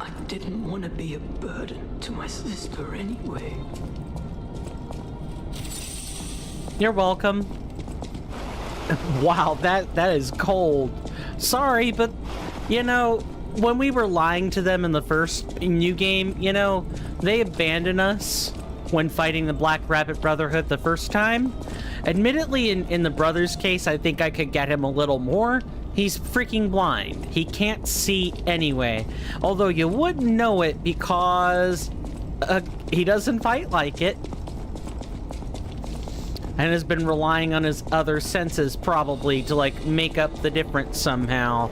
I didn't want to be a burden to my sister anyway. You're welcome. Wow, that is cold. Sorry, but you know, when we were lying to them in the first new game, you know, they abandoned us when fighting the Black Rabbit Brotherhood the first time. Admittedly, in the brother's case, I think I could get him a little more. He's freaking blind. He can't see anyway. Although you wouldn't know it because he doesn't fight like it. And has been relying on his other senses probably to like make up the difference somehow.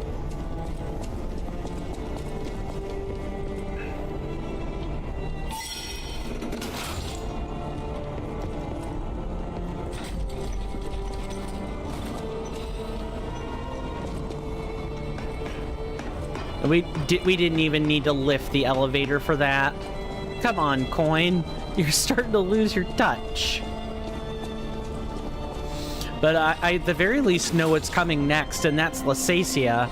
We didn't even need to lift the elevator for that. Come on, coin. You're starting to lose your touch. But I at the very least know what's coming next, and that's Lasacia.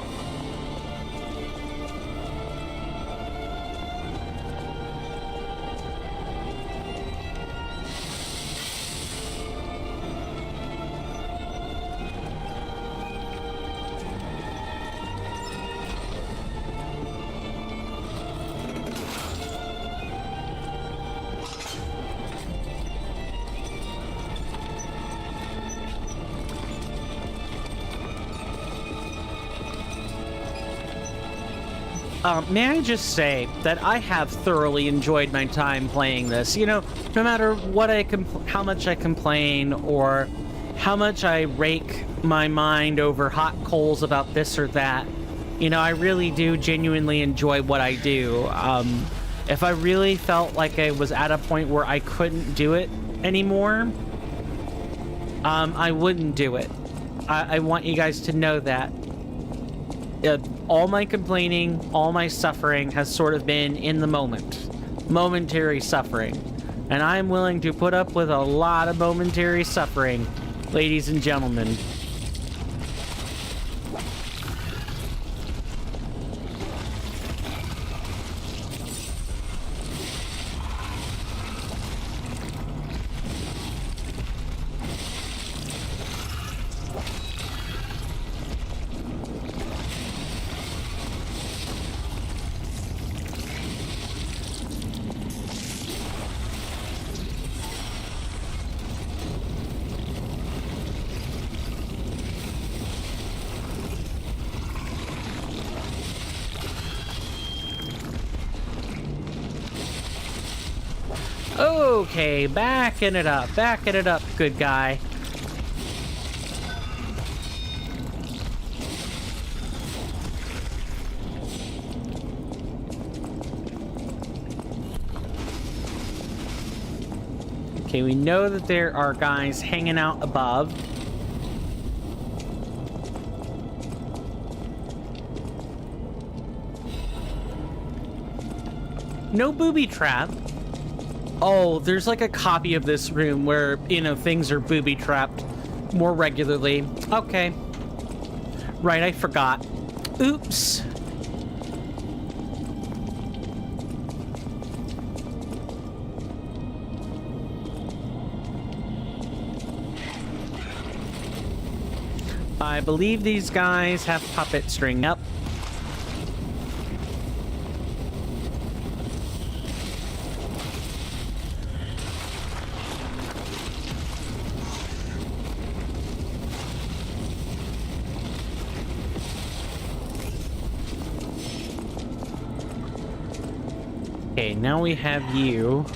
May I just say that I have thoroughly enjoyed my time playing this. You know, no matter what how much I complain or how much I rake my mind over hot coals about this or that, you know, I really do genuinely enjoy what I do. If I really felt like I was at a point where I couldn't do it anymore, I wouldn't do it. I want you guys to know that. All my complaining, all my suffering has sort of been in the moment. Momentary suffering. And I'm willing to put up with a lot of momentary suffering, ladies and gentlemen. Okay, backing it up, good guy. Okay, we know that there are guys hanging out above. No booby trap. Oh, there's like a copy of this room where, you know, things are booby-trapped more regularly. Okay. Right, I forgot. Oops. I believe these guys have puppet string up. Okay, now we have you.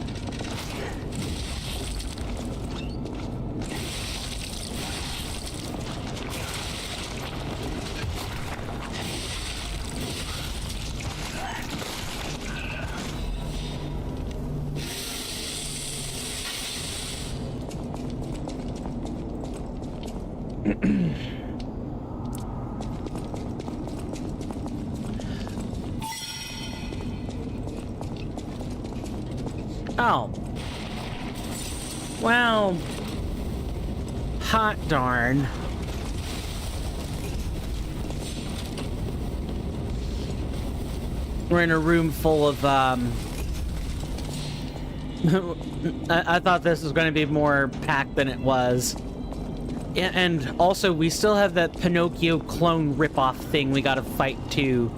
Oh. Well. Hot darn. we're in a room full of, I thought this was going to be more packed than it was. And also, we still have that Pinocchio clone ripoff thing we gotta fight too,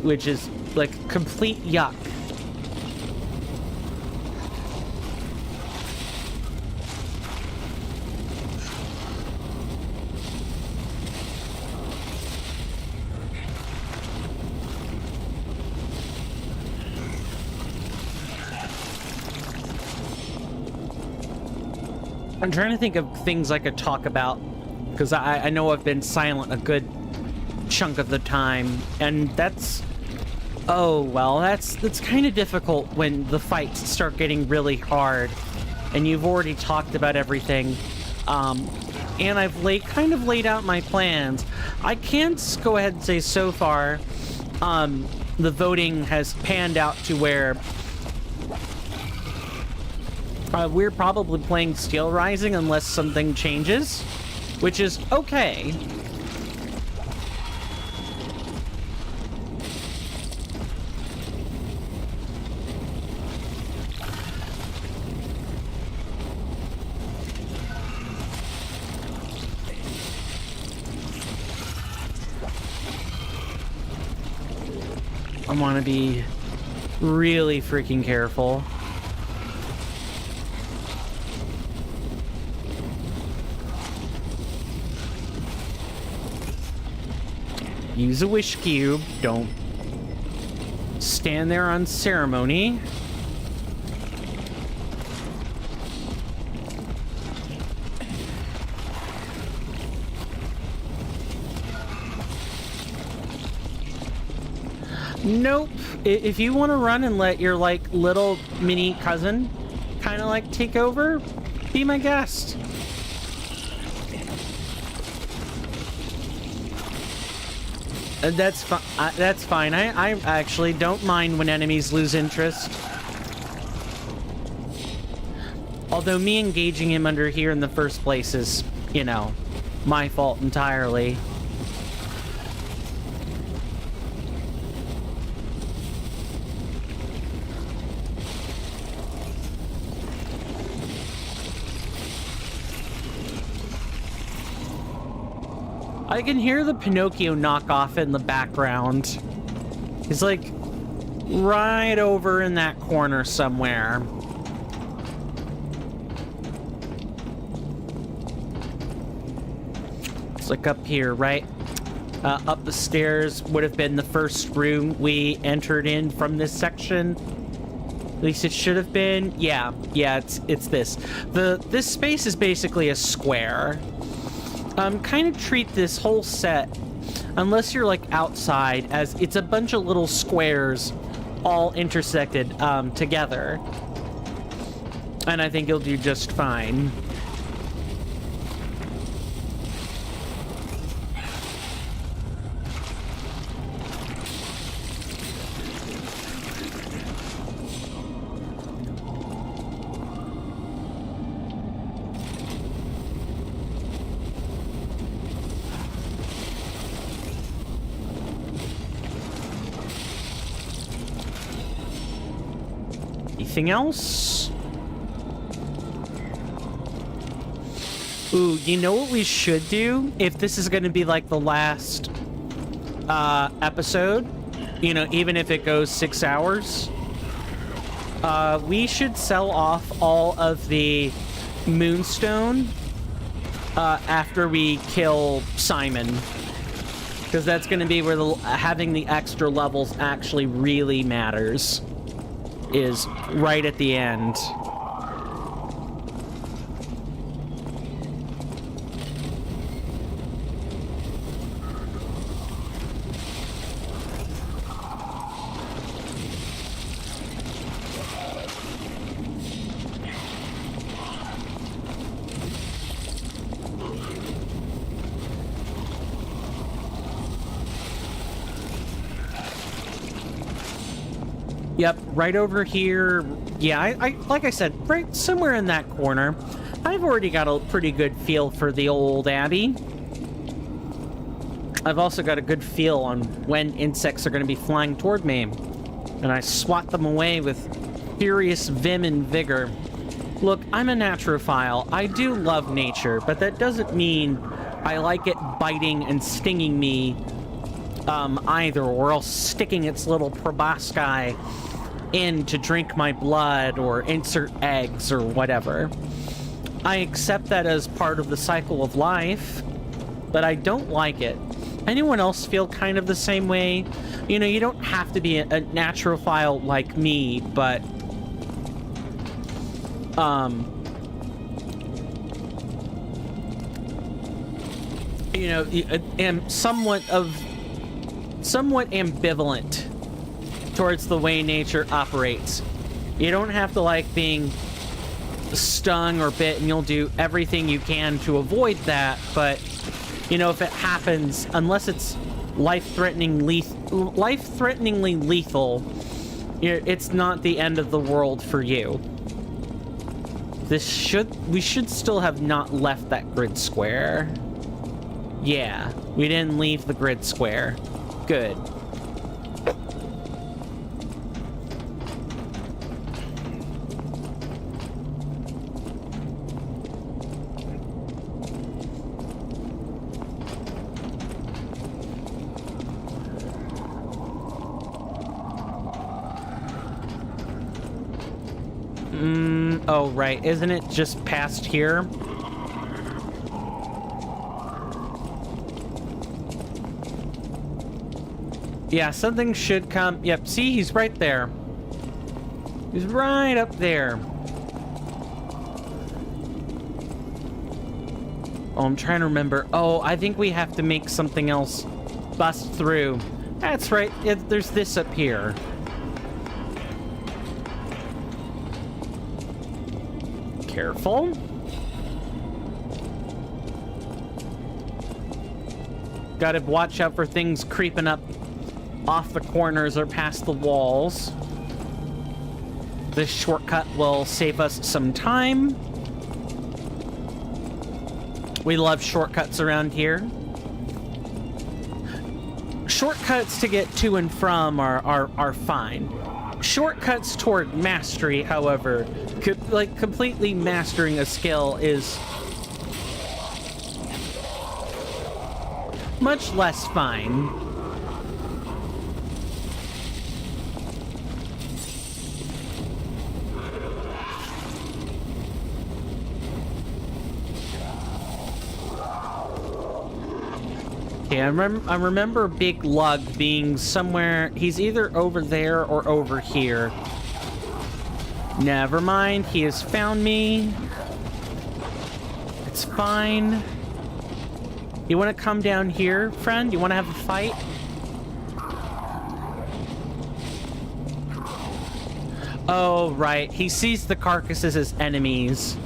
which is, like, complete yuck. I'm trying to think of things I could talk about, because I know I've been silent a good chunk of the time, and that's... Oh, well, that's kind of difficult when the fights start getting really hard, and you've already talked about everything, and I've kind of laid out my plans. I can go ahead and say so far, the voting has panned out to where we're probably playing Steel Rising unless something changes, which is okay. I want to be really freaking careful. Use a wish cube. Don't stand there on ceremony. Nope. If you want to run and let your, like, little mini cousin kind of, like, take over, be my guest. That's fine. That's fine. I actually don't mind when enemies lose interest. Although me engaging him under here in the first place is, you know, my fault entirely. I can hear the Pinocchio knockoff in the background. He's like right over in that corner somewhere. It's like up here, right? Up the stairs would have been the first room we entered in from this section. At least it should have been. Yeah, it's this. This space is basically a square. Kind of treat this whole set, unless you're like outside, as it's a bunch of little squares all intersected together. And I think you'll do just fine. Anything else? Ooh, you know what we should do? If this is going to be like the last episode, you know, even if it goes 6 hours, we should sell off all of the moonstone after we kill Simon. Because that's going to be where having the extra levels actually really matters. Is right at the end. Yep, right over here. Yeah, I like I said, right somewhere in that corner. I've already got a pretty good feel for the old Abbey. I've also got a good feel on when insects are going to be flying toward me. and I swat them away with furious vim and vigor. Look, I'm a naturophile. I do love nature, but that doesn't mean I like it biting and stinging me either, or else sticking its little proboscis in to drink my blood or insert eggs or whatever. I accept that as part of the cycle of life, but I don't like it. Anyone else feel kind of the same way? You know, you don't have to be a naturophile like me, but you know, am somewhat ambivalent towards the way nature operates. You don't have to like being stung or bit, and you'll do everything you can to avoid that, but you know, if it happens, unless it's life-threateningly lethal, it's not the end of the world for you. We should still have not left that grid square. Yeah, we didn't leave the grid square. Good. Oh, right. Isn't it just past here? Yeah, something should come. Yep, see, he's right there. He's right up there. Oh, I'm trying to remember. Oh, I think we have to make something else bust through. That's right. There's this up here. Careful. Gotta watch out for things creeping up off the corners or past the walls. This shortcut will save us some time. We love shortcuts around here. Shortcuts to get to and from are fine. Shortcuts toward mastery, however, like completely mastering a skill is much less fine. Okay, I remember Big Lug being somewhere. He's either over there or over here. Never mind, he has found me. It's fine. You want to come down here, friend? You want to have a fight? Oh, right. He sees the carcasses as enemies.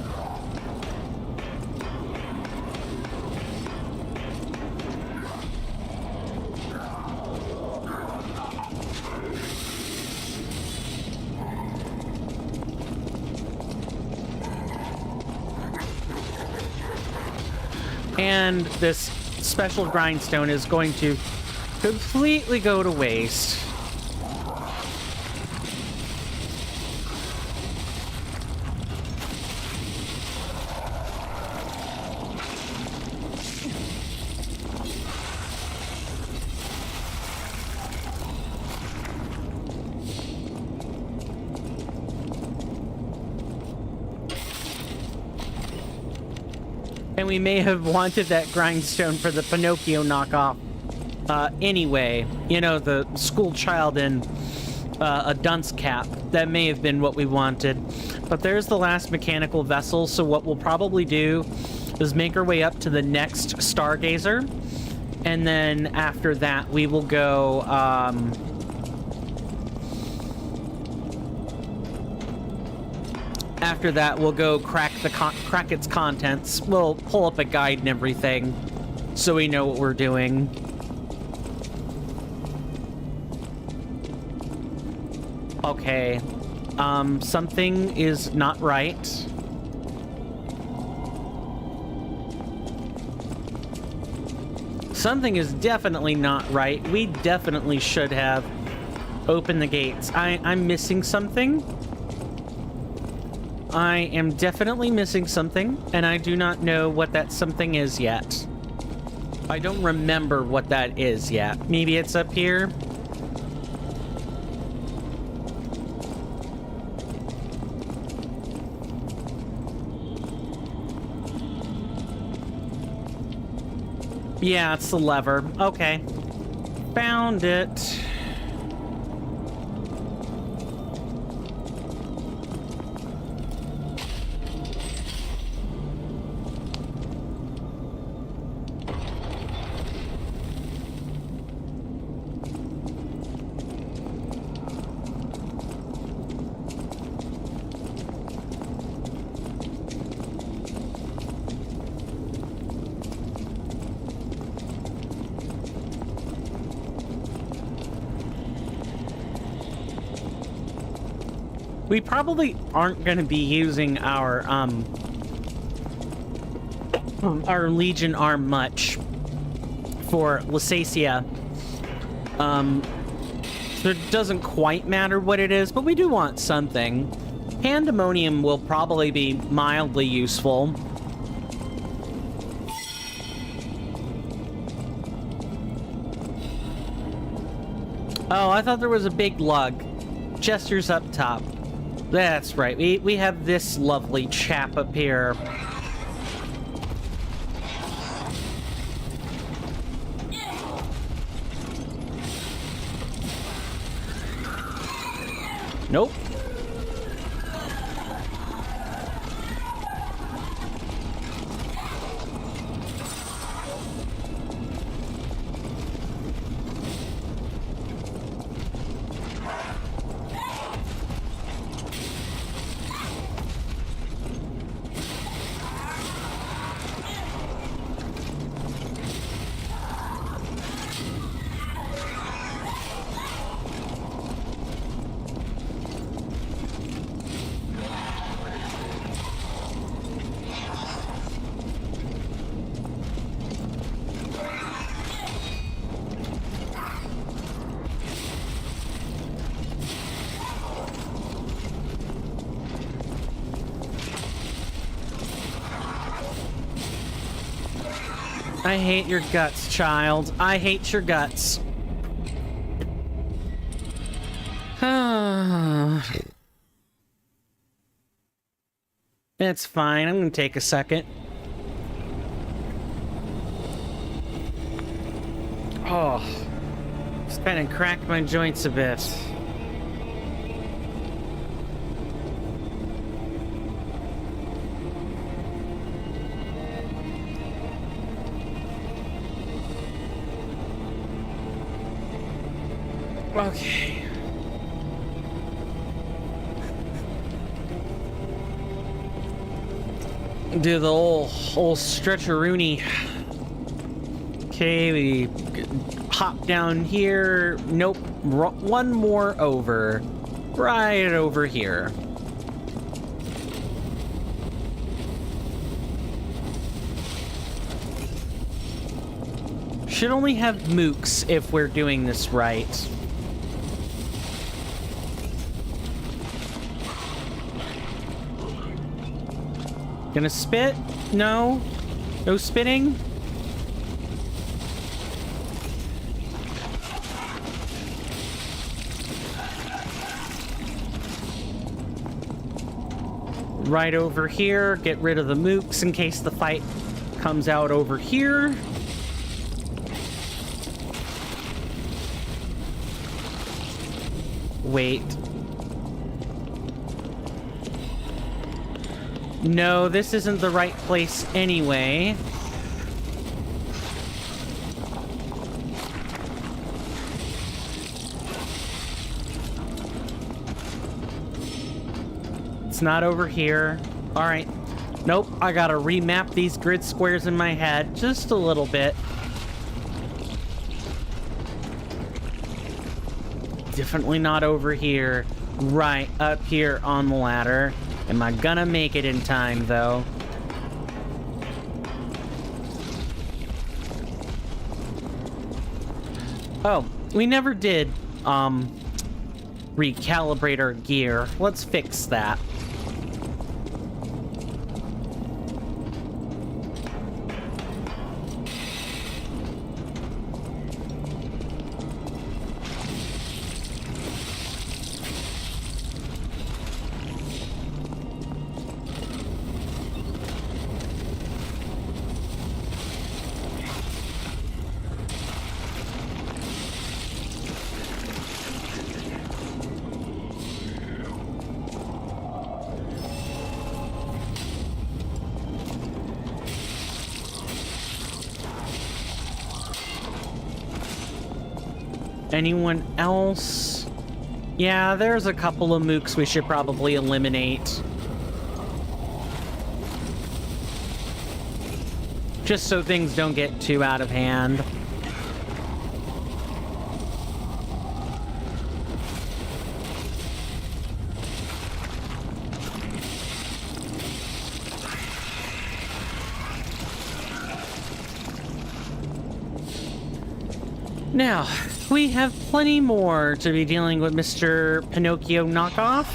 And this special grindstone is going to completely go to waste. And we may have wanted that grindstone for the Pinocchio knockoff anyway. You know, the school child in a dunce cap. That may have been what we wanted. But there's the last mechanical vessel, so what we'll probably do is make our way up to the next Stargazer. And then after that, we will go... After that, we'll go crack its contents. We'll pull up a guide and everything, so we know what we're doing. Okay. Something is not right. Something is definitely not right. We definitely should have open the gates. I'm missing something. I am definitely missing something, and I do not know what that something is yet. I don't remember what that is yet. Maybe it's up here. Yeah, it's the lever. Okay. Found it. We probably aren't going to be using our Legion arm much for Lusacia. So it doesn't quite matter what it is, but we do want something. Pandemonium will probably be mildly useful. Oh, I thought there was a big lug. Jester's up top. That's right. We have this lovely chap up here. Nope. I hate your guts, child. I hate your guts. It's fine. I'm gonna take a second. Oh, just kind of cracked my joints a bit. Okay. Do the old stretcheroonie. Okay, we hop down here. Nope. One more over. Right over here. Should only have mooks if we're doing this right. Gonna spit? No? No spitting? Right over here. Get rid of the mooks in case the fight comes out over here. Wait. No, this isn't the right place anyway. It's not over here. All right. Nope, I gotta remap these grid squares in my head just a little bit. Definitely not over here. Right up here on the ladder. Am I gonna make it in time, though? Oh, we never did, recalibrate our gear. Let's fix that. Anyone else? Yeah, there's a couple of mooks we should probably eliminate. Just so things don't get too out of hand. Now, we have plenty more to be dealing with Mr. Pinocchio knockoff.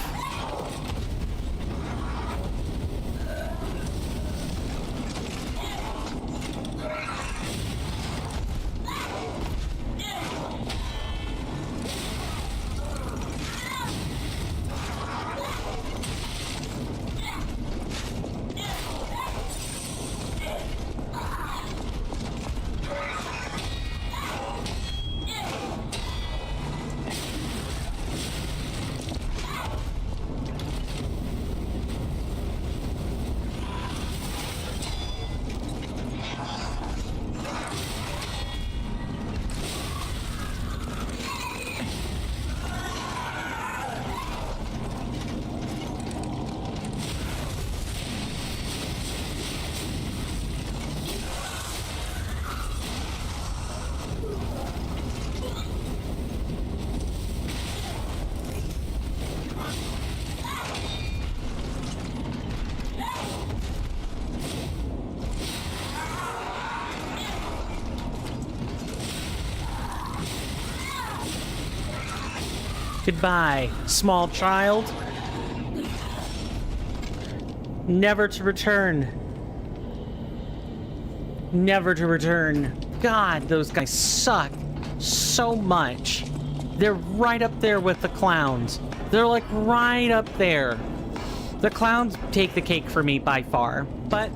Goodbye, small child. Never to return. Never to return. God, those guys suck so much. They're right up there with the clowns. They're like right up there. The clowns take the cake for me by far, but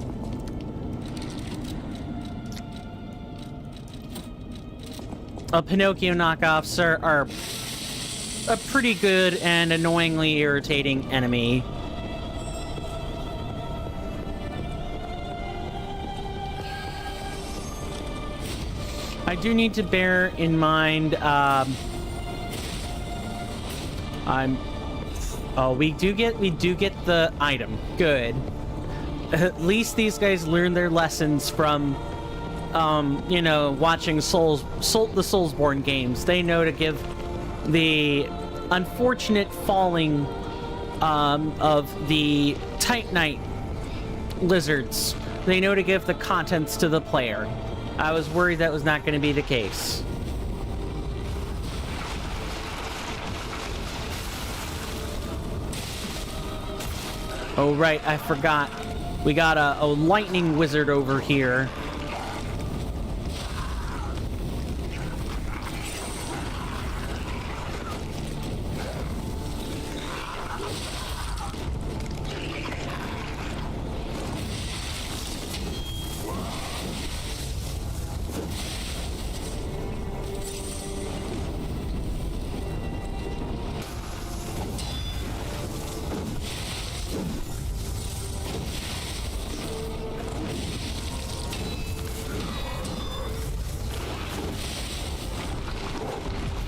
Pinocchio knockoffs are a pretty good and annoyingly irritating enemy. I do need to bear in mind, we do get the item. Good. At least these guys learn their lessons from, you know, watching the Soulsborne games. They know to give the unfortunate falling of the Titanite lizards. They know to give the contents to the player. I was worried that was not going to be the case. Oh, right, I forgot. We got a lightning wizard over here.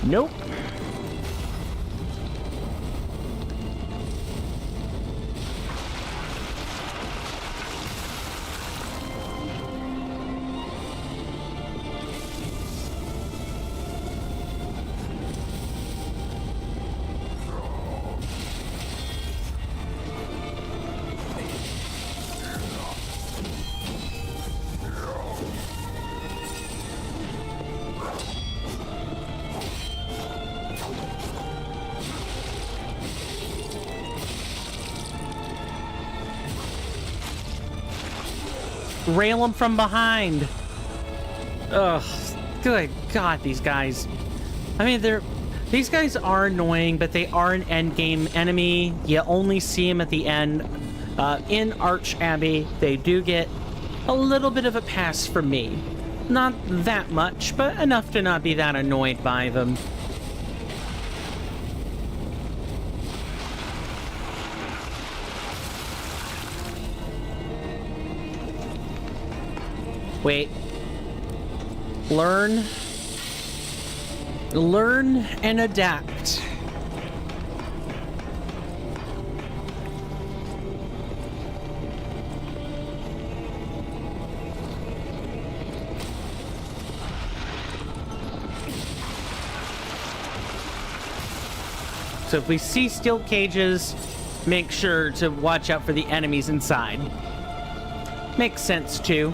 Nope. Rail them from behind. Ugh. Good God, these guys. I mean, these guys are annoying, but they are an endgame enemy. You only see them at the end. In Arch Abbey, they do get a little bit of a pass from me. Not that much, but enough to not be that annoyed by them. Wait. Learn and adapt. So if we see steel cages, make sure to watch out for the enemies inside. Makes sense too.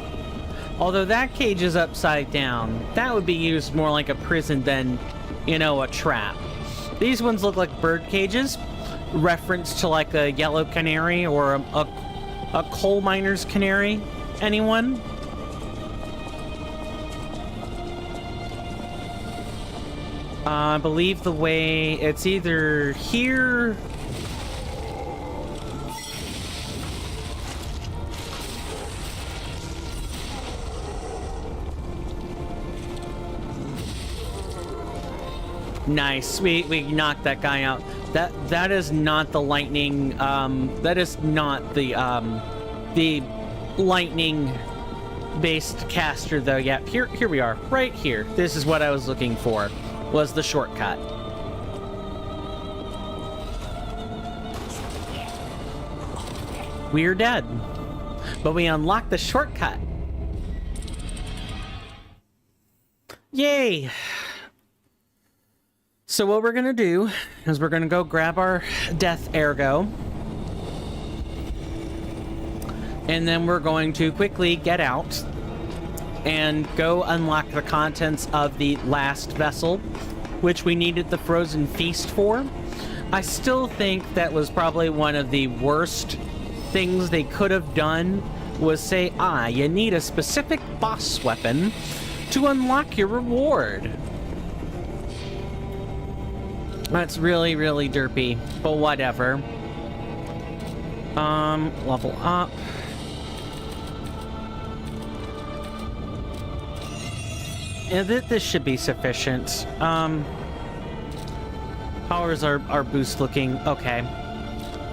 Although that cage is upside down, that would be used more like a prison than, you know, a trap. These ones look like bird cages, reference to like a yellow canary or a coal miner's canary. Anyone? I believe the way, it's either here. Nice. We knocked that guy out. That is not the lightning. That is not the lightning based caster though. Yeah. Here we are. Right here. This is what I was looking for. Was the shortcut. We're dead, but we unlocked the shortcut. Yay! So what we're gonna do is we're gonna go grab our death ergo, and then we're going to quickly get out and go unlock the contents of the last vessel, which we needed the frozen feast for. I still think that was probably one of the worst things they could have done, was say, you need a specific boss weapon to unlock your reward. That's really, really derpy, but whatever. Level up. Yeah, this should be sufficient. How is our boost looking? Okay.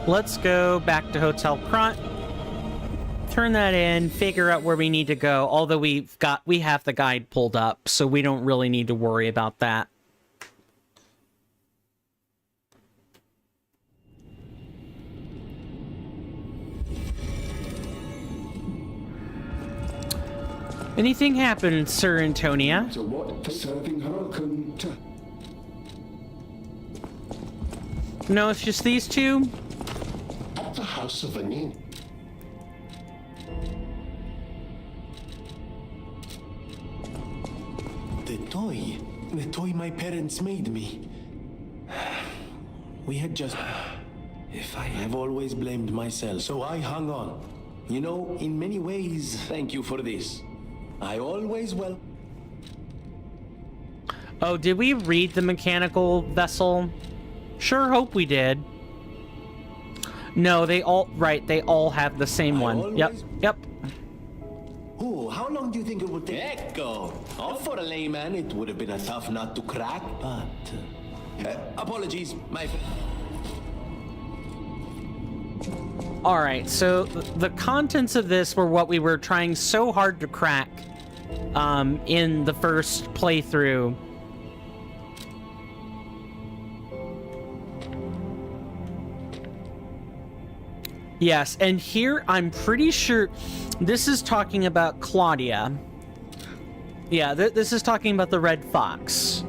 Let's go back to Hotel Kront. Turn that in, figure out where we need to go. Although we have the guide pulled up, so we don't really need to worry about that. Anything happened, Sir Antonia? So what for serving her No, it's just these two? At the house of an inn. The toy my parents made me. We had just... I've always blamed myself, so I hung on. You know, in many ways, thank you for this. I always will. Oh, did we read the mechanical vessel? Sure hope we did. No, they all have the same one. Yep. Oh, how long do you think it would take? Echo! Oh, for a layman, it would have been a tough nut to crack, but... apologies, my... Alright, so the contents of this were what we were trying so hard to crack in the first playthrough. Yes, and here I'm pretty sure this is talking about Claudia. Yeah, this is talking about the Red Fox.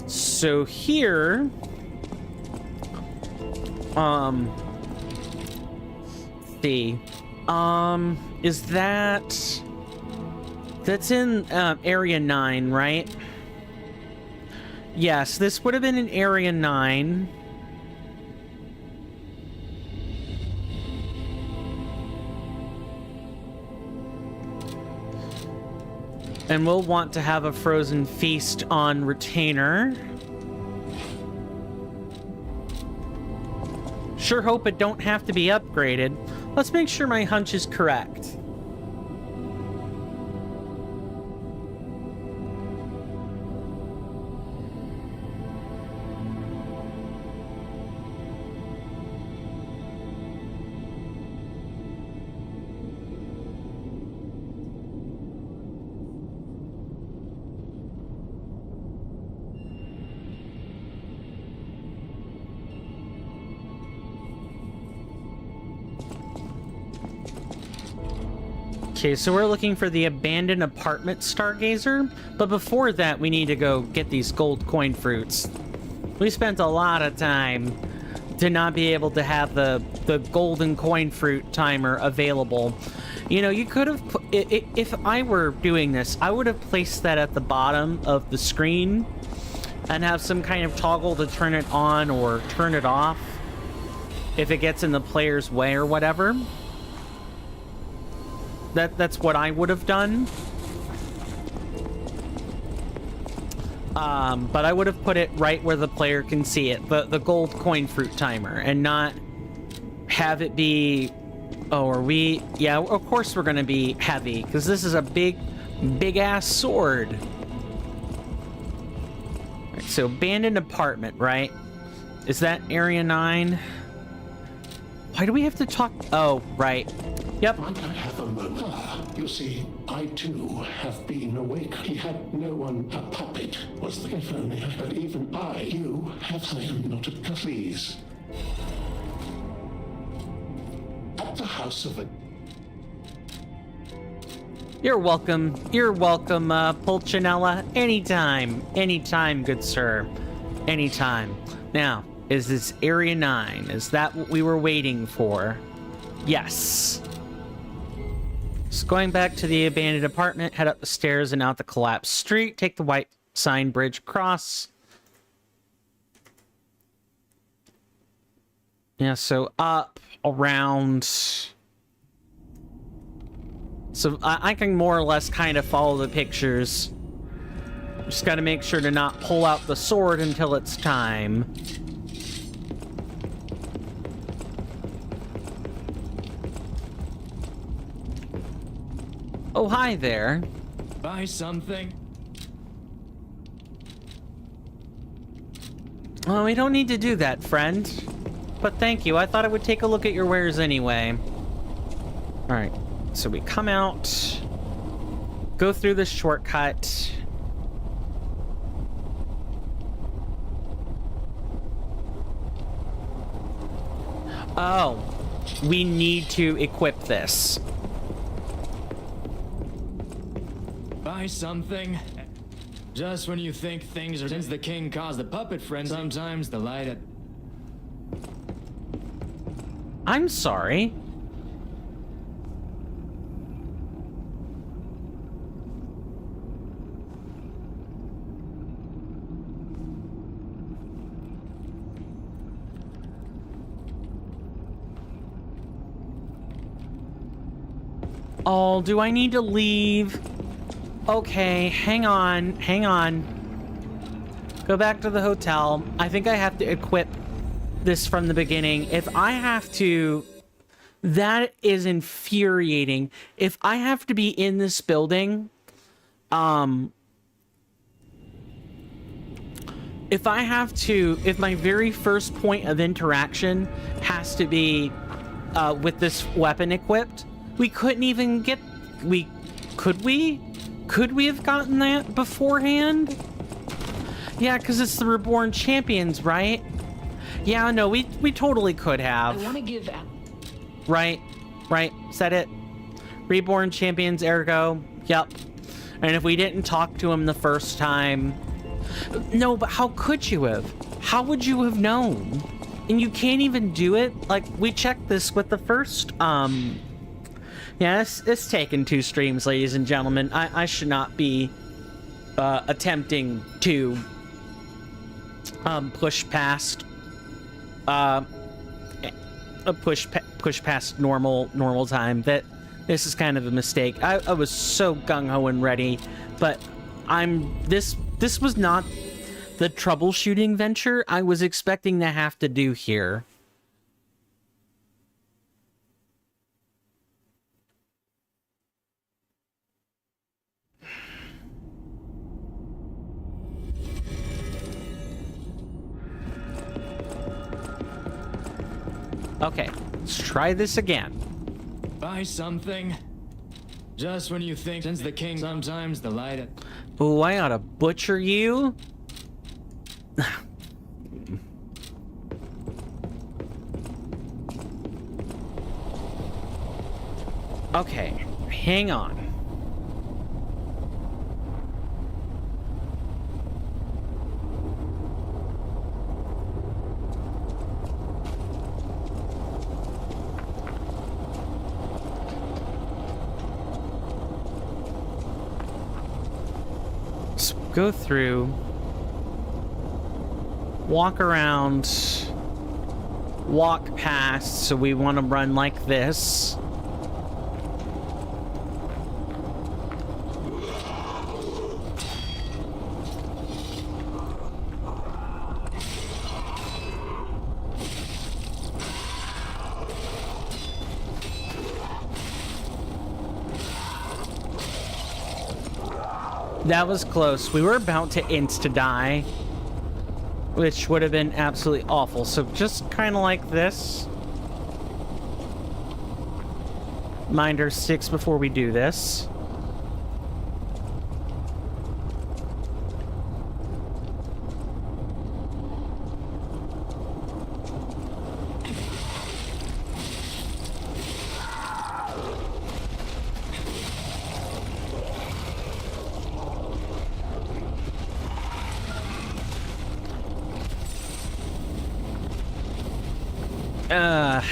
So here... see. Is that... That's in Area 9, right? Yes, this would have been in Area 9. And we'll want to have a frozen feast on retainer. Sure hope it don't have to be upgraded. Let's make sure my hunch is correct. Okay, so we're looking for the abandoned apartment stargazer, but before that we need to go get these gold coin fruits. We spent a lot of time to not be able to have the golden coin fruit timer available. You know, you could have, if I were doing this, I would have placed that at the bottom of the screen and have some kind of toggle to turn it on or turn it off if it gets in the player's way or whatever. That's what I would have done. But I would have put it right where the player can see it, the gold coin fruit timer, and not have it be, oh, are we, yeah, of course we're gonna be heavy, because this is a big ass sword. Right, so abandoned apartment, right? Is that area 9? Why do we have to talk? Oh, right. Yep. Might I have a moment? You see, I too have been awake. He had no one. A puppet was the if only. But even you have. I am not a please. At the house of a. You're welcome, Pulcinella. Anytime, good sir. Anytime. Now, is this area 9? Is that what we were waiting for? Yes. So going back to the abandoned apartment, head up the stairs and out the collapsed street. Take the white sign bridge across. Yeah, so up, around. So I can more or less kind of follow the pictures. Just got to make sure to not pull out the sword until it's time. Oh, hi there. Buy something? Oh, we don't need to do that, friend. But thank you. I thought I would take a look at your wares anyway. Alright, so we come out, go through the shortcut. Oh, we need to equip this. Buy something? Just when you think things are... Since the king caused the puppet frenzy, sometimes the light at... I'm sorry. Oh, do I need to leave? Okay, hang on. Go back to the hotel. I think I have to equip this from the beginning. If I have to... That is infuriating. If I have to be in this building... If my very first point of interaction has to be with this weapon equipped, we couldn't even get... Could we have gotten that beforehand? Yeah, because it's the Reborn Champions, right? Yeah, no, we totally could have. I want to give... Right. Said it. Reborn Champions, ergo. Yep. And if we didn't talk to him the first time... No, but how could you have? How would you have known? And you can't even do it? Like, we checked this with the first, Yeah, it's taken 2 streams, ladies and gentlemen. I should not be attempting to push past push past normal time. That this is kind of a mistake. I was so gung-ho and ready But this was not the troubleshooting venture I was expecting to have to do here. Okay, let's try this again. Buy something. Just when you think, since the king, sometimes the light. Oh, I ought to butcher you. Okay, hang on. Go through, walk around, walk past, so we want to run like this. That was close. We were about to insta-die, which would have been absolutely awful. So just kind of like this. Mind our sticks before we do this.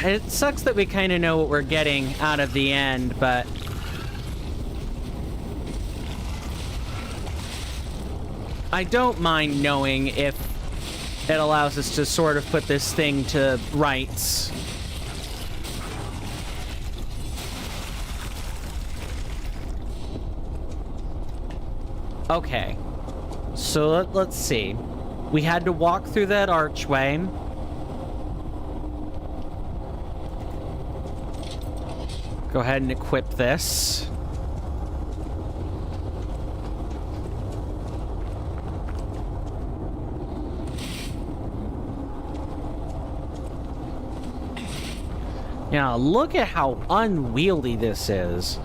It sucks that we kind of know what we're getting out of the end, but... I don't mind knowing if it allows us to sort of put this thing to rights. Okay. So let's see. We had to walk through that archway. Go ahead and equip this. Yeah, look at how unwieldy this is.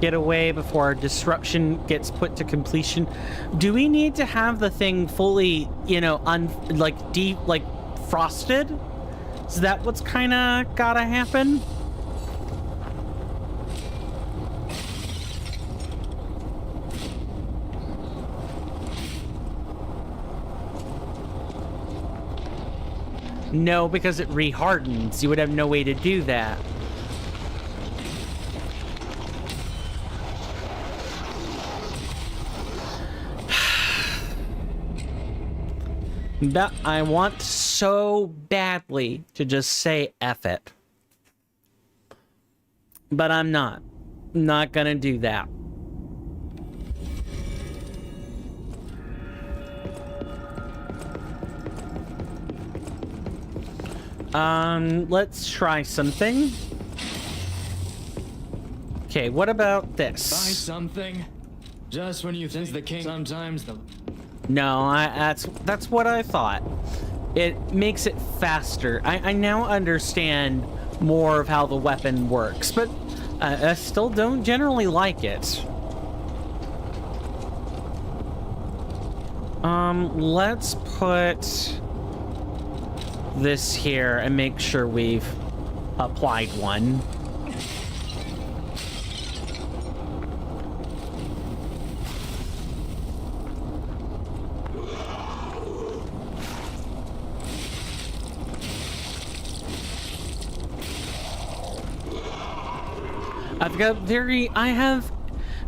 Get away before our disruption gets put to completion. Do we need to have the thing fully, you know, frosted? Is that what's kind of gotta happen? No, because it rehardens. You would have no way to do that. That I want so badly to just say F it. But I'm not. Not gonna do that. Let's try something. Okay, what about this? Buy something. Just when you think the king, sometimes the... No, that's what I thought. It makes it faster. I now understand more of how the weapon works, but I still don't generally like it. Let's put this here and make sure we've applied one.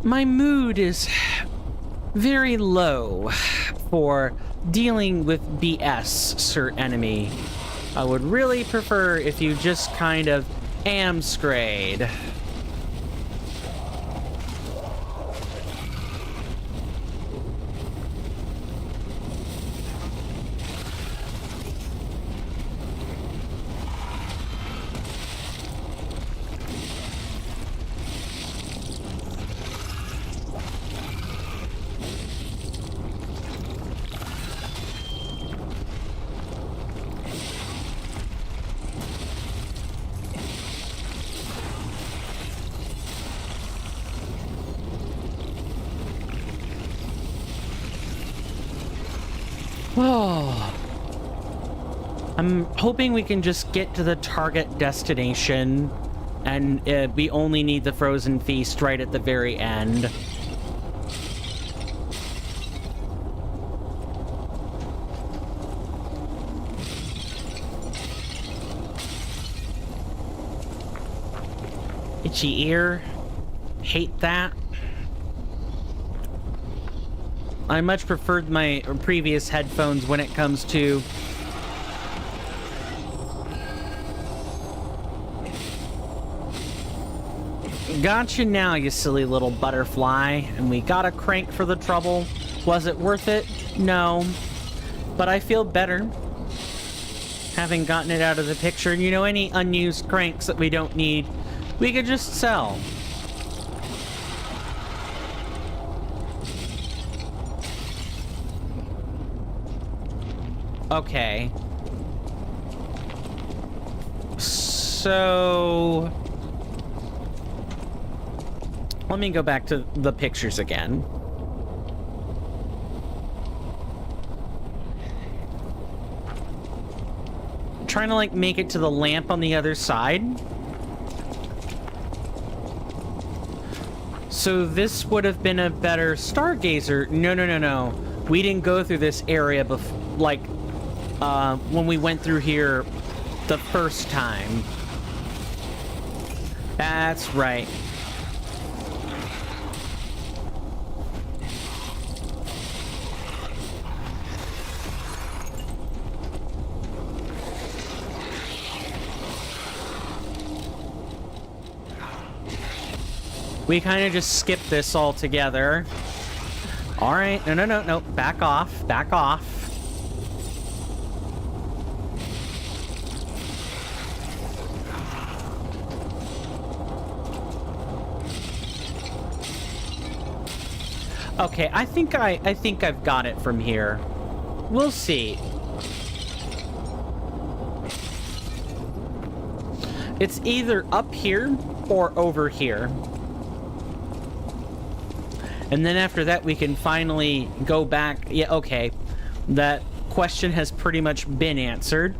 My mood is very low for dealing with BS, Sir Enemy. I would really prefer if you just kind of amscrade. Oh, I'm hoping we can just get to the target destination, and we only need the frozen feast right at the very end. Itchy ear. Hate that. I much preferred my previous headphones when it comes to gotcha now, you silly little butterfly. And we got a crank for the trouble. Was it worth it? No. But I feel better having gotten it out of the picture. And you know, any unused cranks that we don't need, we could just sell. Okay. So let me go back to the pictures again. I'm trying to like make it to the lamp on the other side. So this would have been a better stargazer. No. We didn't go through this area before, like when we went through here the first time. That's right. We kind of just skipped this altogether. All right, no. Back off, back off. Okay, I think I've got it from here. We'll see. It's either up here or over here. And then after that, we can finally go back. Yeah, okay. That question has pretty much been answered.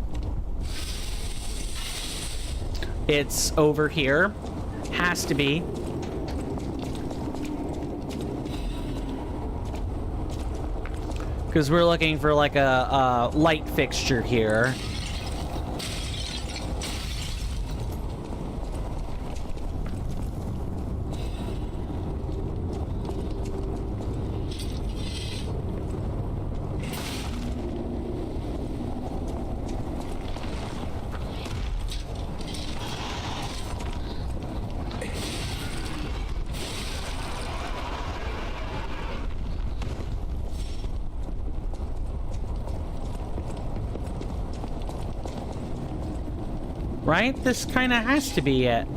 It's over here. Has to be. Because we're looking for like a light fixture here. Right? This kind of has to be it.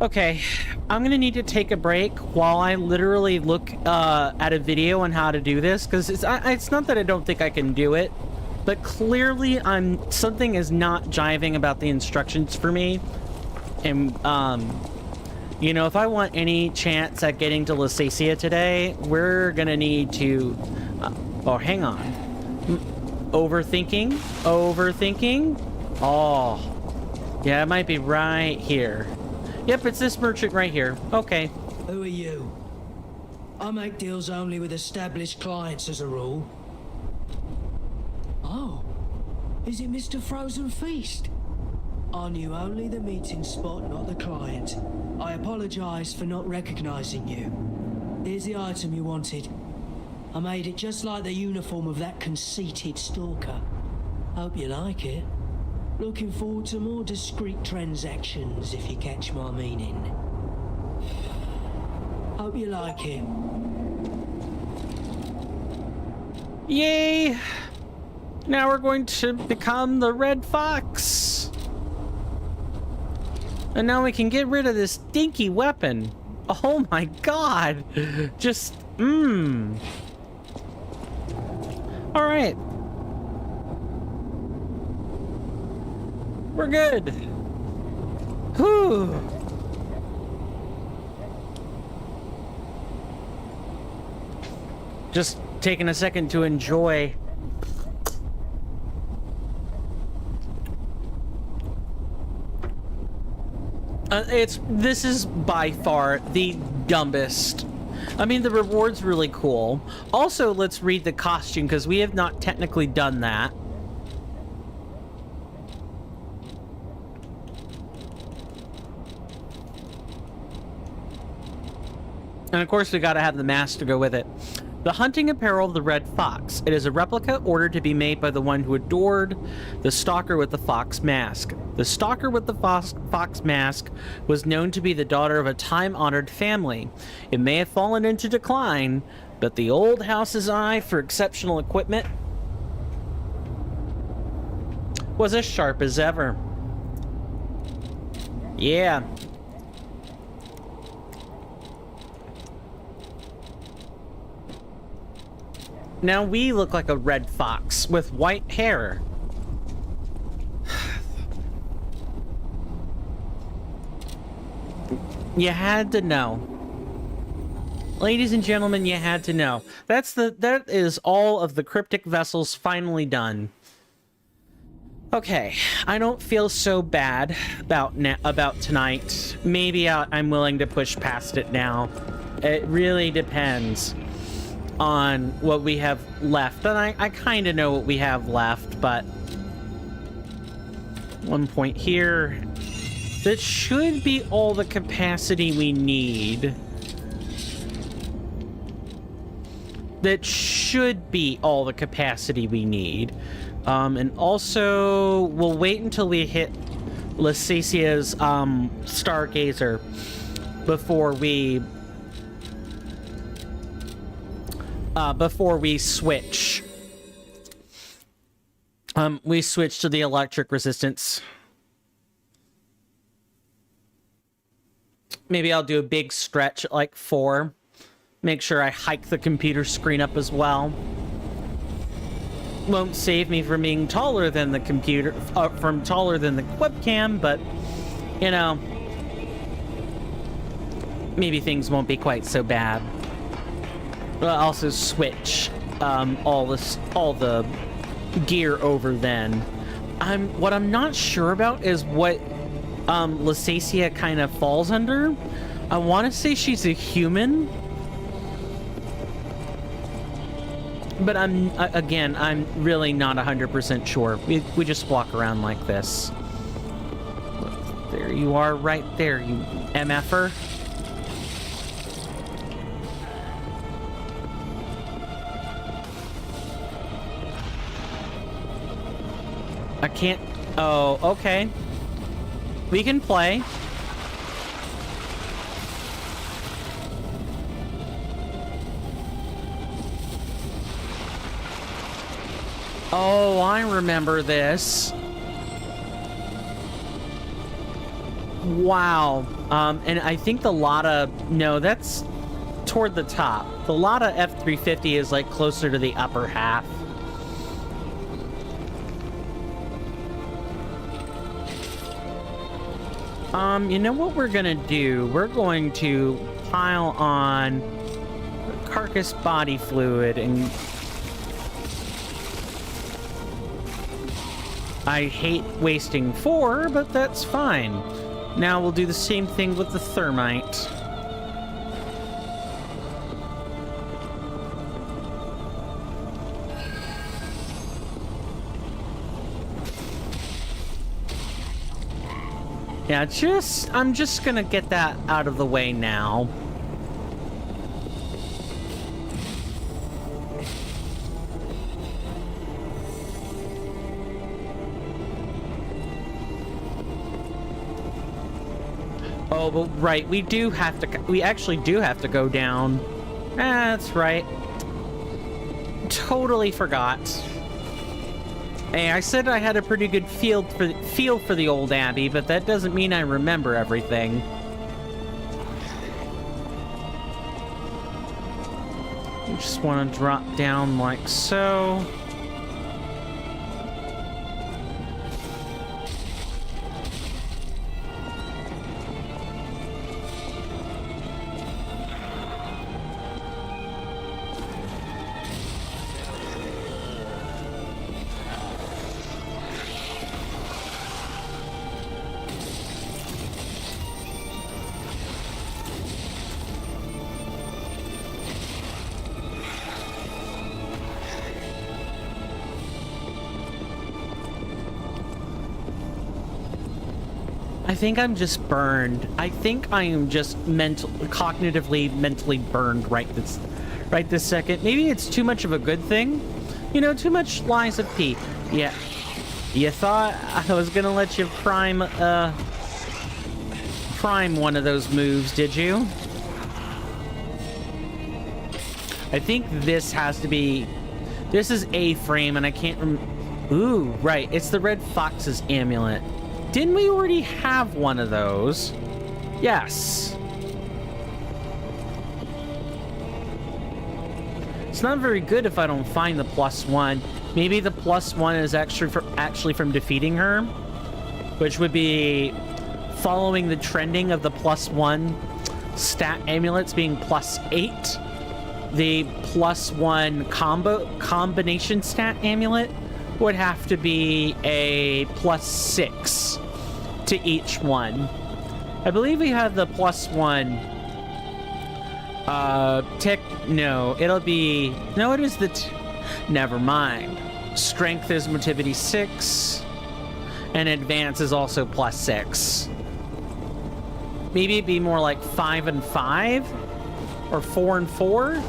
Okay, I'm gonna need to take a break while I literally look at a video on how to do this, because it's not that I don't think I can do it, but clearly something is not jiving about the instructions for me. And you know, if I want any chance at getting to Lusacia today, we're gonna need to oh, hang on. Overthinking. Oh, yeah, it might be right here. Yep, it's this merchant right here. Okay. Who are you? I make deals only with established clients as a rule. Oh, is it Mr. Frozen Feast? I knew only the meeting spot, not the client. I apologize for not recognizing you. Here's the item you wanted. I made it just like the uniform of that conceited stalker. Hope you like it. Looking forward to more discreet transactions, if you catch my meaning. Hope you like it. Yay! Now we're going to become the Red Fox. And now we can get rid of this stinky weapon. Oh my god! Just, Alright. We're good. Whew. Just taking a second to enjoy. This is by far the dumbest. I mean, the reward's really cool. Also, let's read the costume, because we have not technically done that. And of course, we gotta have the mask to go with it. The hunting apparel of the Red Fox. It is a replica ordered to be made by the one who adored the stalker with the fox mask. The stalker with the fox mask was known to be the daughter of a time-honored family. It may have fallen into decline, but the old house's eye for exceptional equipment was as sharp as ever. Yeah. Now we look like a red fox with white hair. You had to know. Ladies and gentlemen, you had to know. That is all of the cryptic vessels finally done. Okay, I don't feel so bad about tonight. Maybe I'm willing to push past it now. It really depends on what we have left. And I kind of know what we have left, but one point here. That should be all the capacity we need. That should be all the capacity we need. And also, we'll wait until we hit Lusacia's Stargazer before we switch. We switch to the electric resistance. Maybe I'll do a big stretch at like 4. Make sure I hike the computer screen up as well. Won't save me from being taller than the computer, taller than the webcam, but you know, maybe things won't be quite so bad. I'll also switch all the gear over then. What I'm not sure about is what Lusacia kind of falls under. I want to say she's a human, but I'm really not 100% sure. We just walk around like this. There you are, right there, you MFer. I can't. Oh, okay. We can play. Oh, I remember this. Wow. And I think the Lada... No, that's toward the top. The Lada F350 is like closer to the upper half. You know what we're gonna do? We're going to pile on carcass body fluid and... I hate wasting 4, but that's fine. Now we'll do the same thing with the thermite. Yeah, I'm just gonna get that out of the way now. Oh, but right, we actually do have to go down. That's right. Totally forgot. Hey, I said I had a pretty good feel for the old Abbey, but that doesn't mean I remember everything. You just want to drop down like so. I think I'm just burned. I think I am just mentally burned right this second. Maybe it's too much of a good thing. You know, too much lies of P. Yeah. You thought I was gonna let you prime one of those moves, did you? I think this has to be... This is A frame, and I can't Ooh, right. It's the Red Fox's amulet. Didn't we already have one of those? Yes. It's not very good if I don't find the +1. Maybe the +1 is actually from defeating her, which would be following the trending of the +1 stat amulets being +8. The +1 combination stat amulet would have to be a +6 to each one. I believe we have the +1 no, it'll be... No, it is the... Never mind. Strength is motivity 6, and advance is also +6. Maybe it'd be more like 5 and 5, or 4 and 4.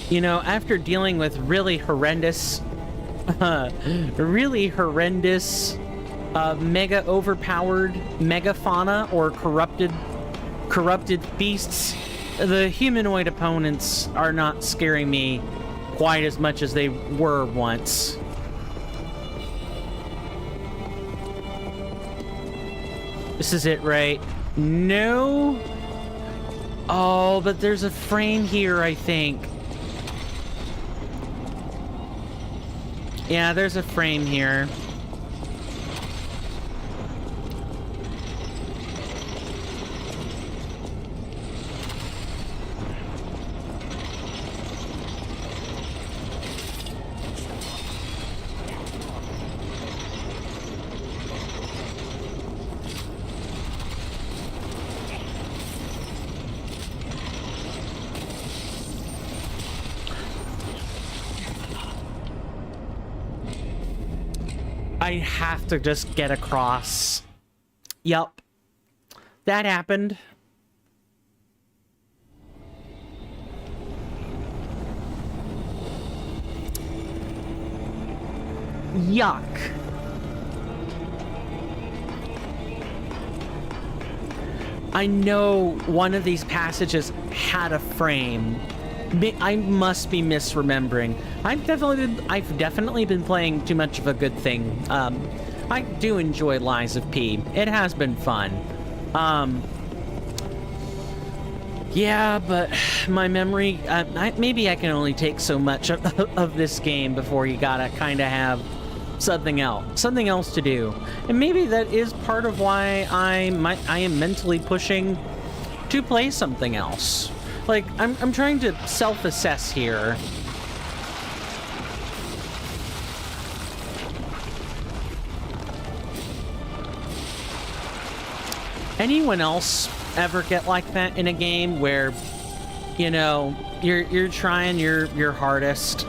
You know, after dealing with really horrendous, mega overpowered megafauna or corrupted beasts, the humanoid opponents are not scaring me quite as much as they were once. This is it, right? No. Oh, but there's a frame here, I think. Yeah, there's a frame here. I have to just get across. Yup. That happened. Yuck. I know one of these passages had a frame. I must be misremembering. I've definitely been playing too much of a good thing. I do enjoy Lies of P. It has been fun. Yeah, but my memory, maybe I can only take so much of this game before you gotta kind of have something else to do. And maybe that is part of why I am mentally pushing to play something else. Like, I'm trying to self-assess here. Anyone else ever get like that in a game where, you know, you're trying your hardest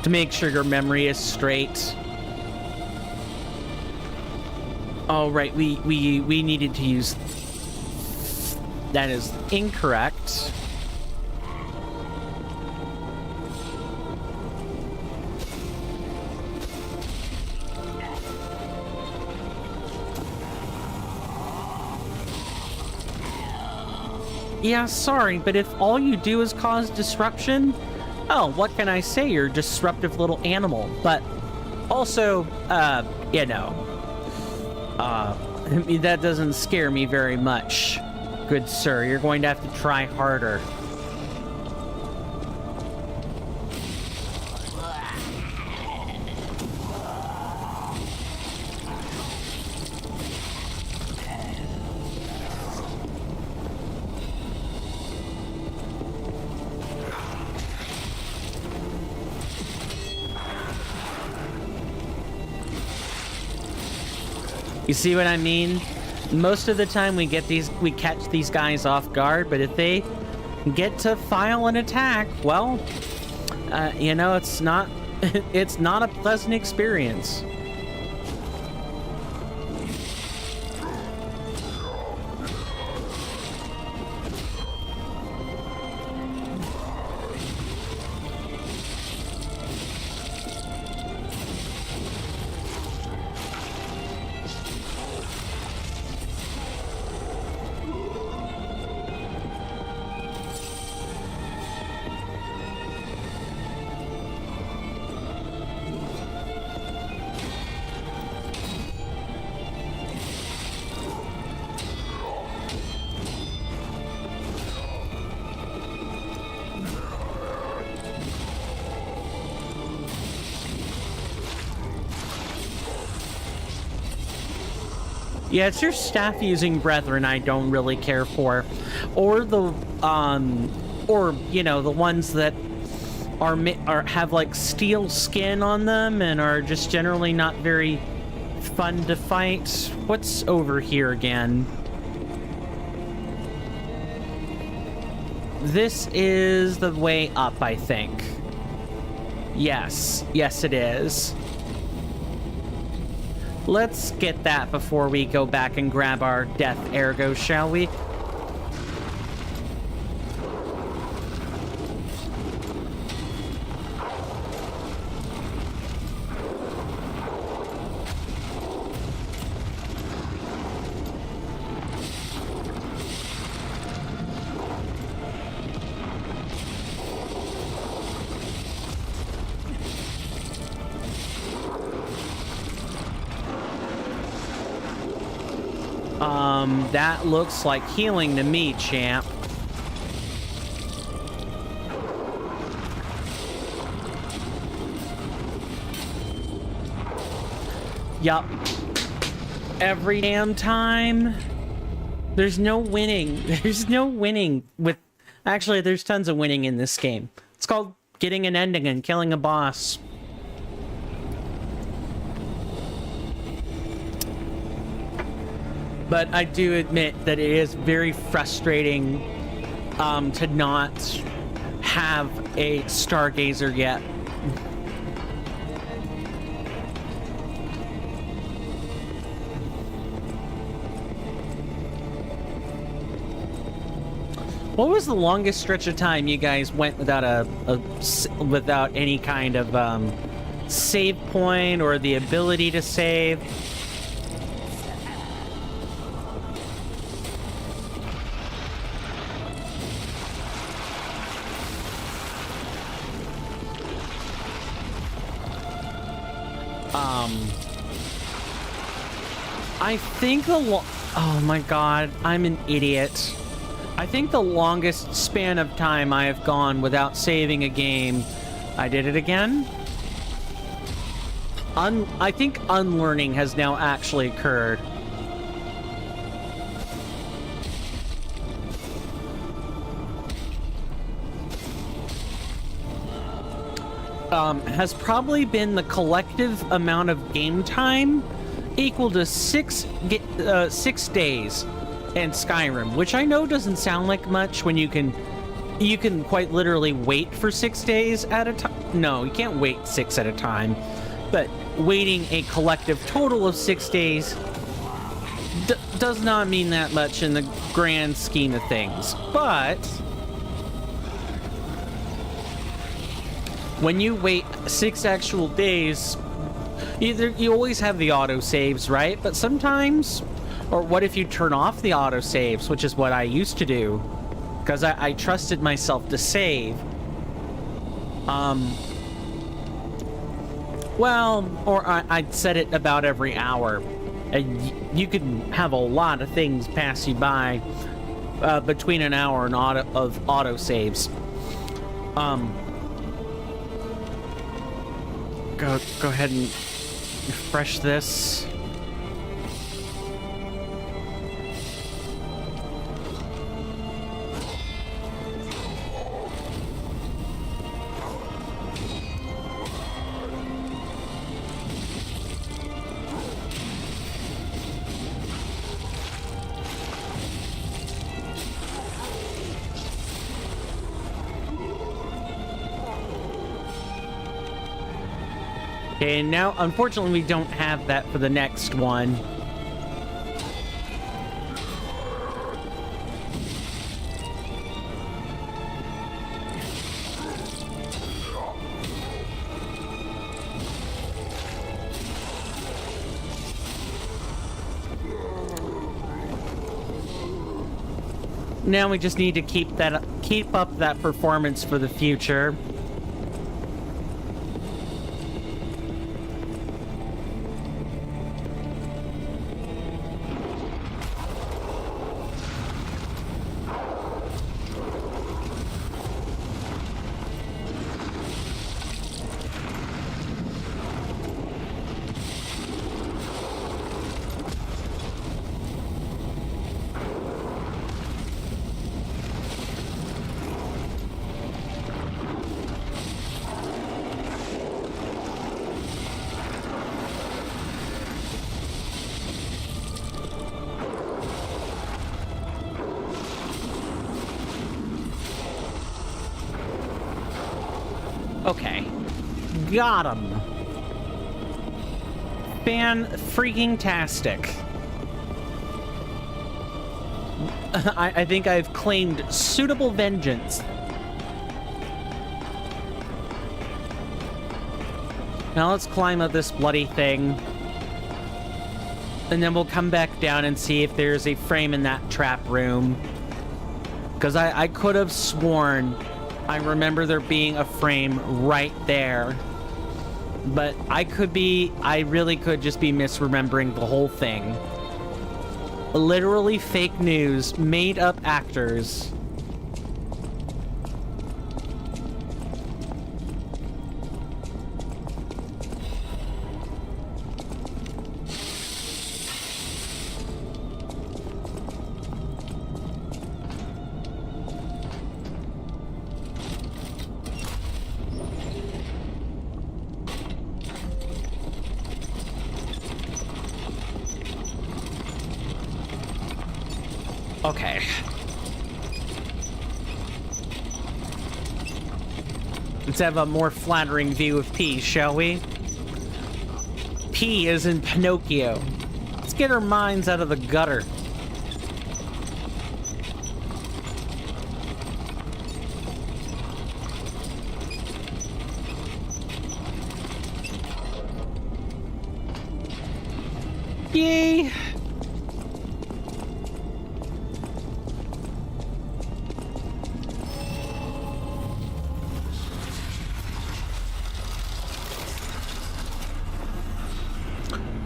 to make sure your memory is straight? Oh, right, we needed to use... That is incorrect. Yeah, sorry, but if all you do is cause disruption, oh, what can I say? You're a disruptive little animal. But also, you know, that doesn't scare me very much, good sir. You're going to have to try harder. You see what I mean? Most of the time we catch these guys off guard, but if they get to file an attack, well, you know, it's not a pleasant experience. Yeah, it's your staff-using brethren I don't really care for. Or the, or, you know, the ones that have, like, steel skin on them and are just generally not very fun to fight. What's over here again? This is the way up, I think. Yes. Yes, it is. Let's get that before we go back and grab our death ergo, shall we? That looks like healing to me, champ. Yup. Every damn time. There's no winning. There's no winning with... Actually, there's tons of winning in this game. It's called getting an ending and killing a boss. But I do admit that it is very frustrating to not have a Stargazer yet. What was the longest stretch of time you guys went without without any kind of save point or the ability to save? I think oh my god, I'm an idiot. I think the longest span of time I have gone without saving a game, I did it again. I think unlearning has now actually occurred. Has probably been the collective amount of game time equal to 6 days in Skyrim, which I know doesn't sound like much when you can quite literally wait for 6 days at a time. No, you can't wait 6 at a time, but waiting a collective total of 6 days does not mean that much in the grand scheme of things. But when you wait 6 actual days, you always have the auto saves, right? But sometimes, or what if you turn off the auto saves, which is what I used to do, because I trusted myself to save. Well, or I'd set it about every hour, and you can have a lot of things pass you by between an hour and of auto saves. Go ahead and refresh this. Okay, now, unfortunately, we don't have that for the next one. Now we just need to keep up that performance for the future. Okay. Got him. Fan-freaking-tastic. I think I've claimed suitable vengeance. Now let's climb up this bloody thing. And then we'll come back down and see if there's a frame in that trap room. Because I could have sworn I remember there being a frame right there. But I really could just be misremembering the whole thing. Literally fake news, made up actors. Okay. Let's have a more flattering view of P, shall we? P is in Pinocchio. Let's get our minds out of the gutter. Yay!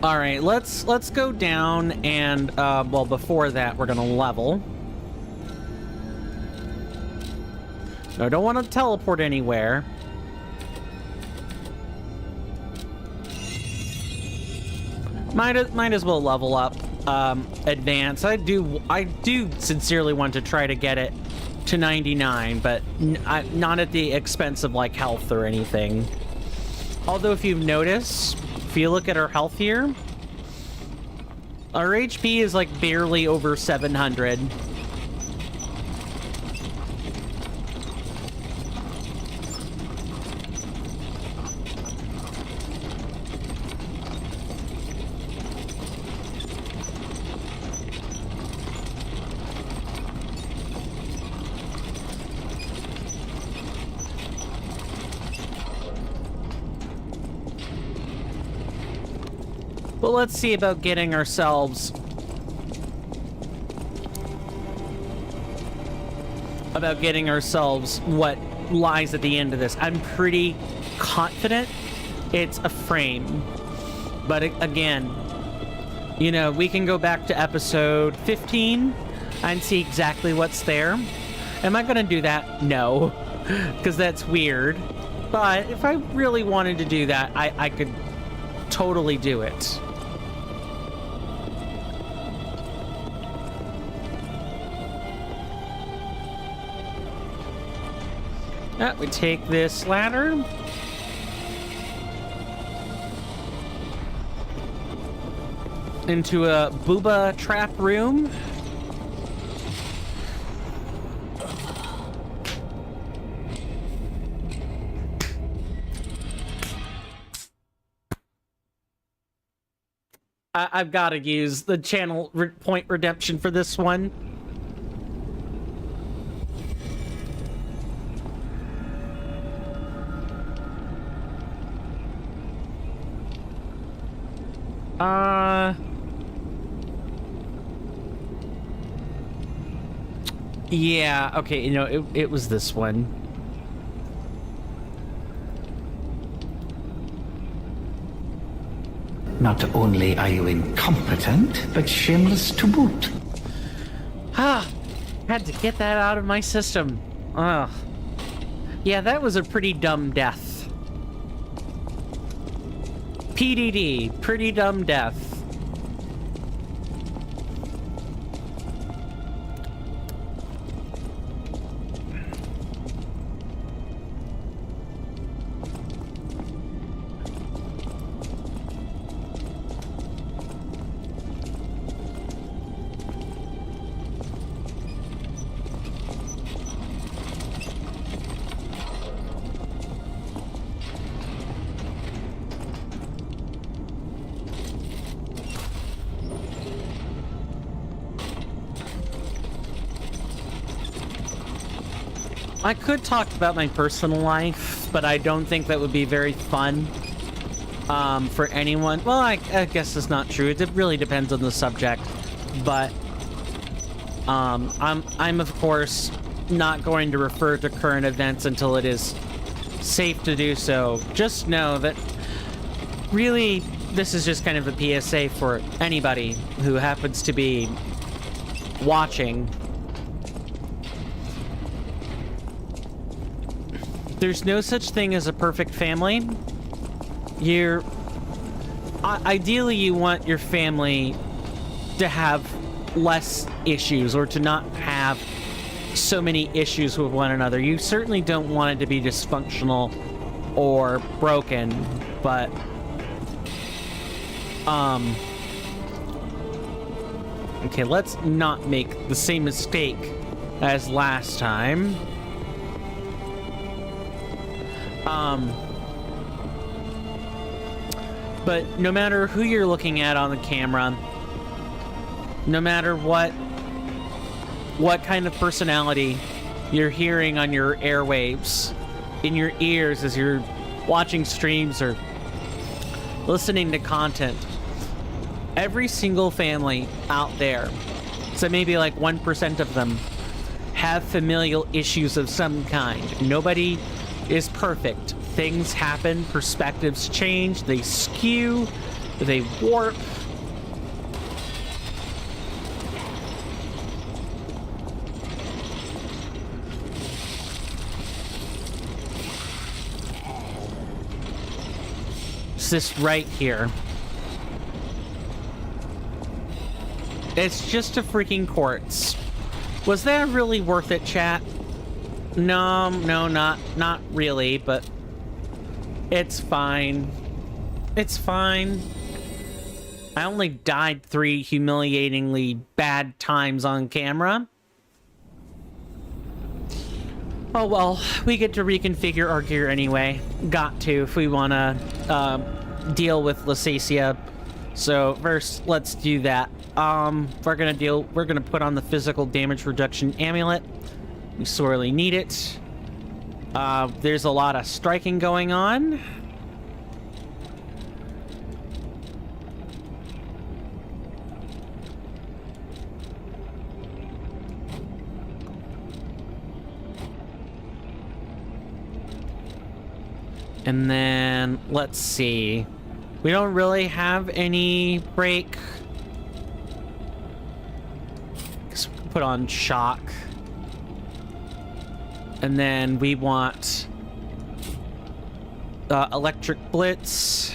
All right, let's go down and well, before that, we're gonna level. No, I don't want to teleport anywhere. Might as well level up, advance. I do sincerely want to try to get it to 99, but not at the expense of like health or anything. Although if you've noticed, if you look at our health here, our HP is like barely over 700. Well, let's see about getting ourselves... what lies at the end of this. I'm pretty confident it's a frame. But again, you know, we can go back to episode 15 and see exactly what's there. Am I gonna do that? No. Because that's weird. But if I really wanted to do that, I could totally do it. We take this ladder. Into a booba trap room. I've got to use the channel point redemption for this one. Yeah, okay, you know, it was this one. Not only are you incompetent, but shameless to boot. Had to get that out of my system. Ugh. Yeah, that was a pretty dumb death. PDD, pretty dumb death. I could talk about my personal life, but I don't think that would be very fun for anyone. Well, I guess it's not true. It really depends on the subject. But I'm of course not going to refer to current events until it is safe to do so. Just know that really this is just kind of a PSA for anybody who happens to be watching. There's no such thing as a perfect family. Ideally, you want your family to have less issues or to not have so many issues with one another. You certainly don't want it to be dysfunctional or broken, but okay, let's not make the same mistake as last time. But no matter who you're looking at on the camera, no matter what kind of personality you're hearing on your airwaves, in your ears as you're watching streams or listening to content, Every single family out there, so maybe like 1% of them, have familial issues of some kind. Nobody is perfect. Things happen, perspectives change, they skew, they warp. It's this right here. It's just a freaking quartz. Was that really worth it, chat? No, not really, but it's fine. It's fine. I only died 3 humiliatingly bad times on camera. Oh well, we get to reconfigure our gear anyway. Got to if we want to deal with Lusacia. So first, let's do that. We're gonna put on the physical damage reduction amulet. We sorely need it. There's a lot of striking going on. And then, let's see. We don't really have any break. Let's put on shock. And then we want electric blitz.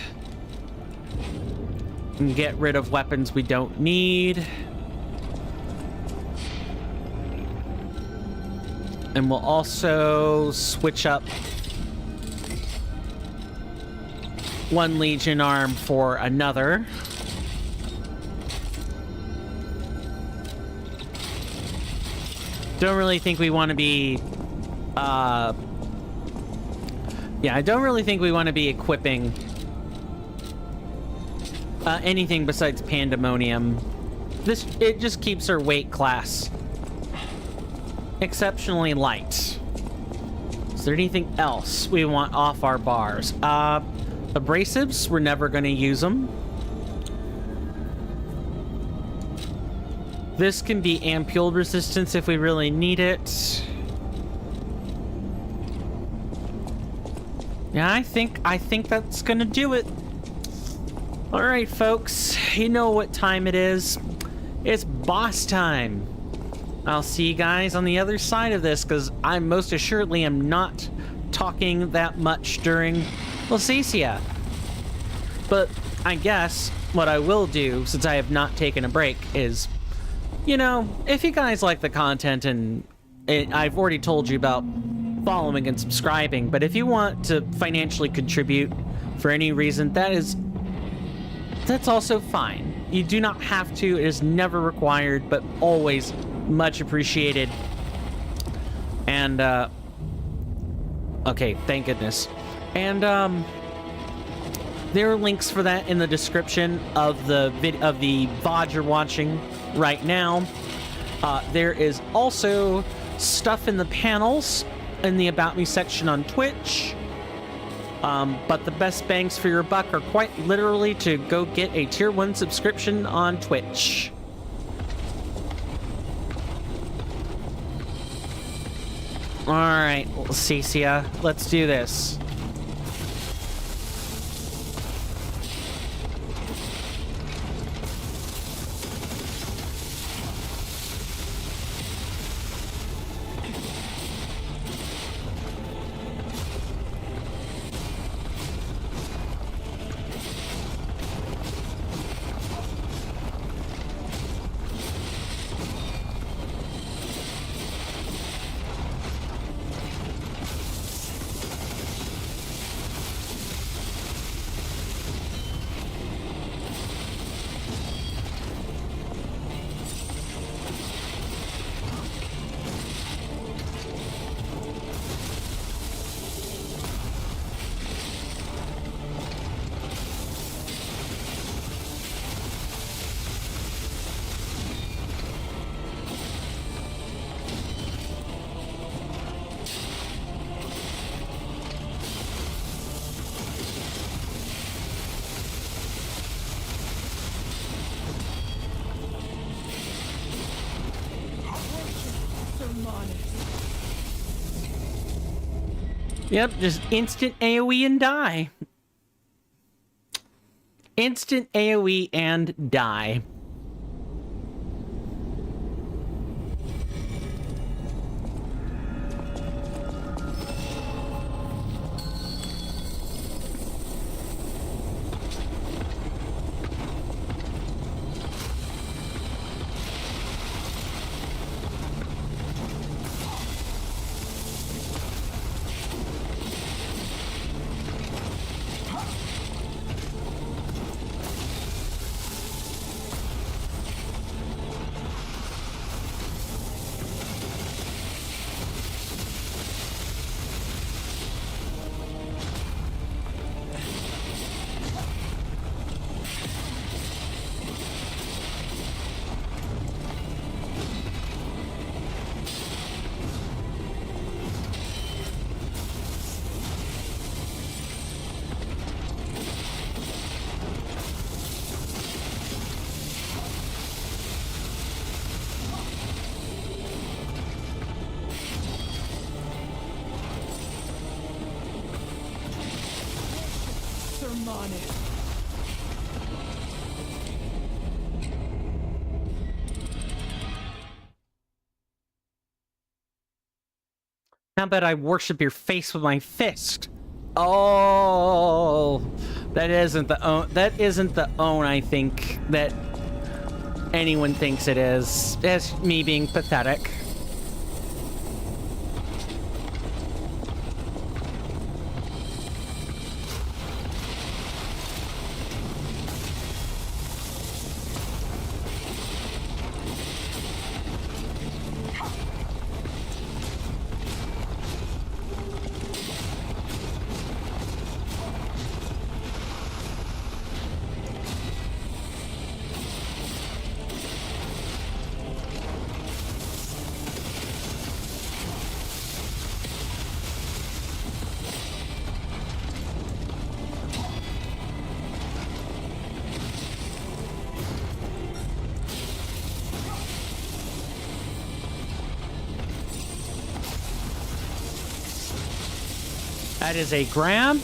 And get rid of weapons we don't need. And we'll also switch up one Legion arm for another. Don't really think we want to be yeah, I don't really think we want to be equipping anything besides Pandemonium. It just keeps our weight class exceptionally light. Is there anything else we want off our bars? Abrasives, we're never going to use them. This can be ampule resistance if we really need it. Yeah, I think that's going to do it. All right, folks, you know what time it is. It's boss time. I'll see you guys on the other side of this, because I most assuredly am not talking that much during Lusacia. But I guess what I will do, since I have not taken a break, is, you know, if you guys like the content, and I've already told you about following and subscribing, but if you want to financially contribute for any reason, that's also fine. You do not have to. It is never required, but always much appreciated. And okay, thank goodness. And there are links for that in the description of the VOD you're watching right now. There is also stuff in the panels in the About Me section on Twitch. But the best bangs for your buck are quite literally to go get a tier 1 subscription on Twitch. Alright, Lusacia, let's do this. Yep, just instant AoE and die. Instant AoE and die. How about I worship your face with my fist? Oh, that isn't the own I think that anyone thinks it is. That's me being pathetic. That is a grab.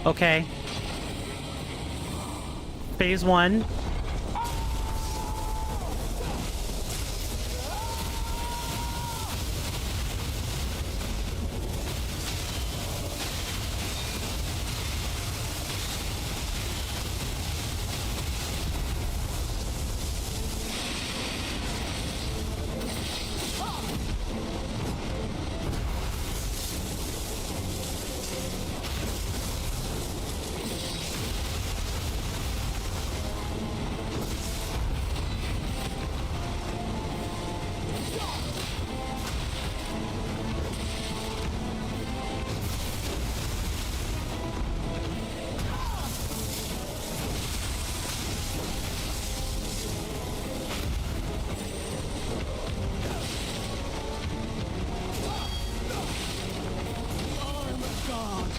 Okay. Phase 1.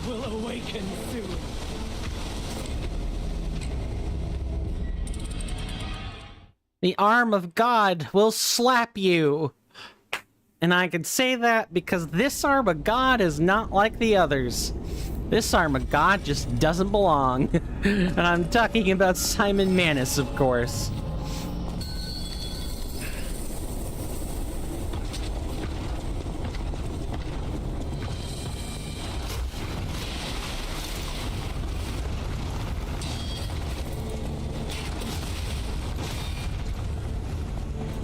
Will awaken soon. The arm of God will slap you. And I can say that because this arm of God is not like the others. This arm of God just doesn't belong. And I'm talking about Simon Manus, of course.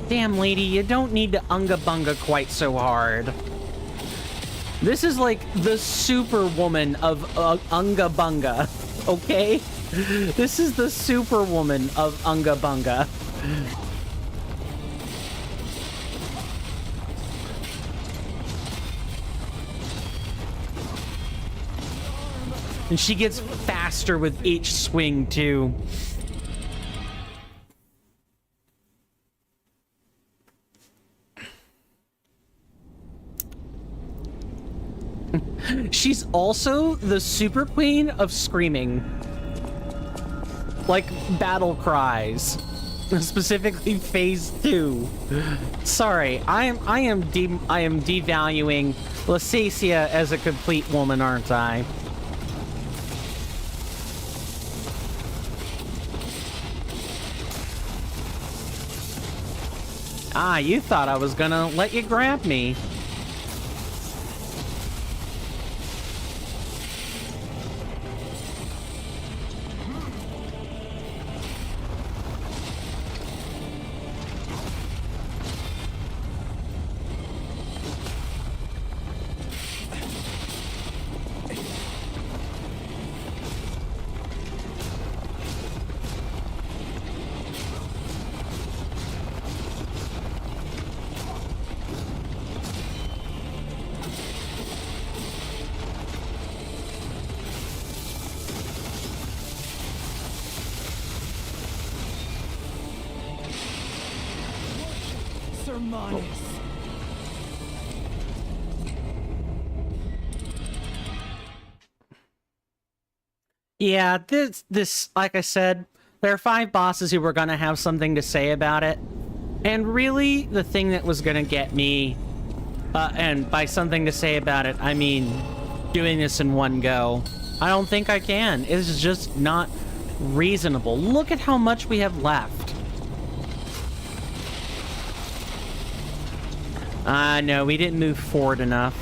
Damn, lady, you don't need to unga-bunga quite so hard. This is like the superwoman of unga-bunga, okay? This is the superwoman of unga-bunga. And she gets faster with each swing, too. She's also the super queen of screaming. Like battle cries. Specifically phase 2. Sorry, I am devaluing Lysacia as a complete woman, aren't I? Ah, you thought I was gonna let you grab me. Yeah, this, like I said, there are 5 bosses who were gonna have something to say about it. And really, the thing that was gonna get me, and by something to say about it, I mean doing this in one go. I don't think I can. It's just not reasonable. Look at how much we have left. No, we didn't move forward enough.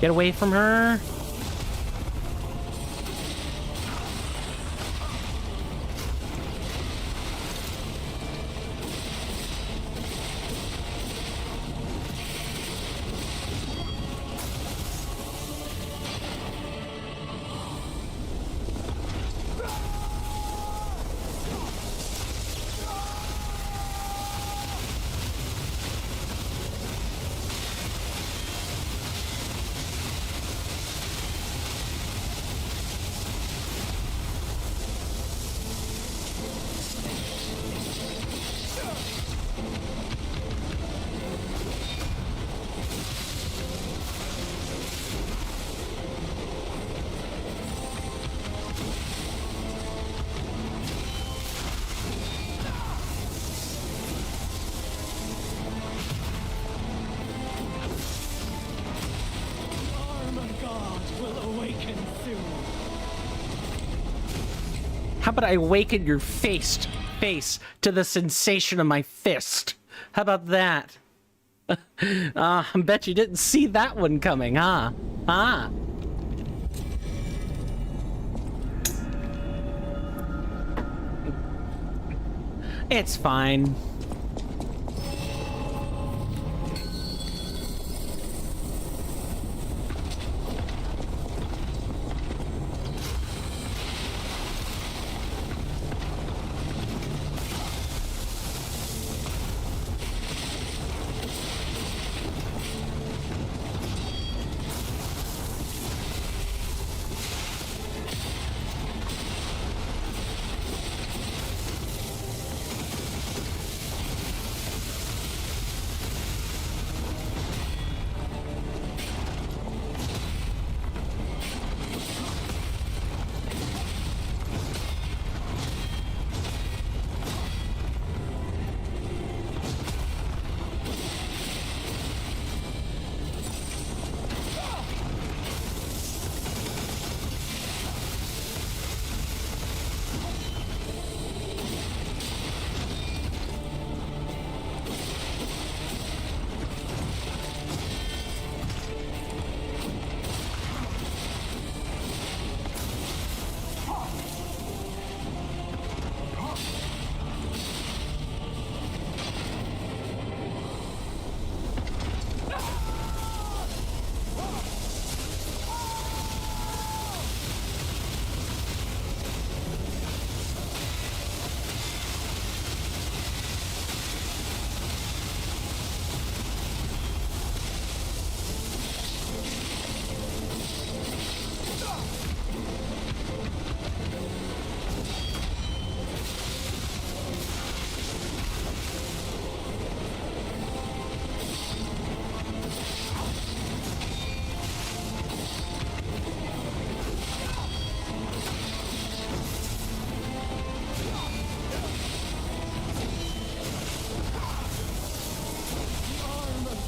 Get away from her. How about I awaken your face to the sensation of my fist? How about that? I bet you didn't see that one coming, huh? Huh? It's fine.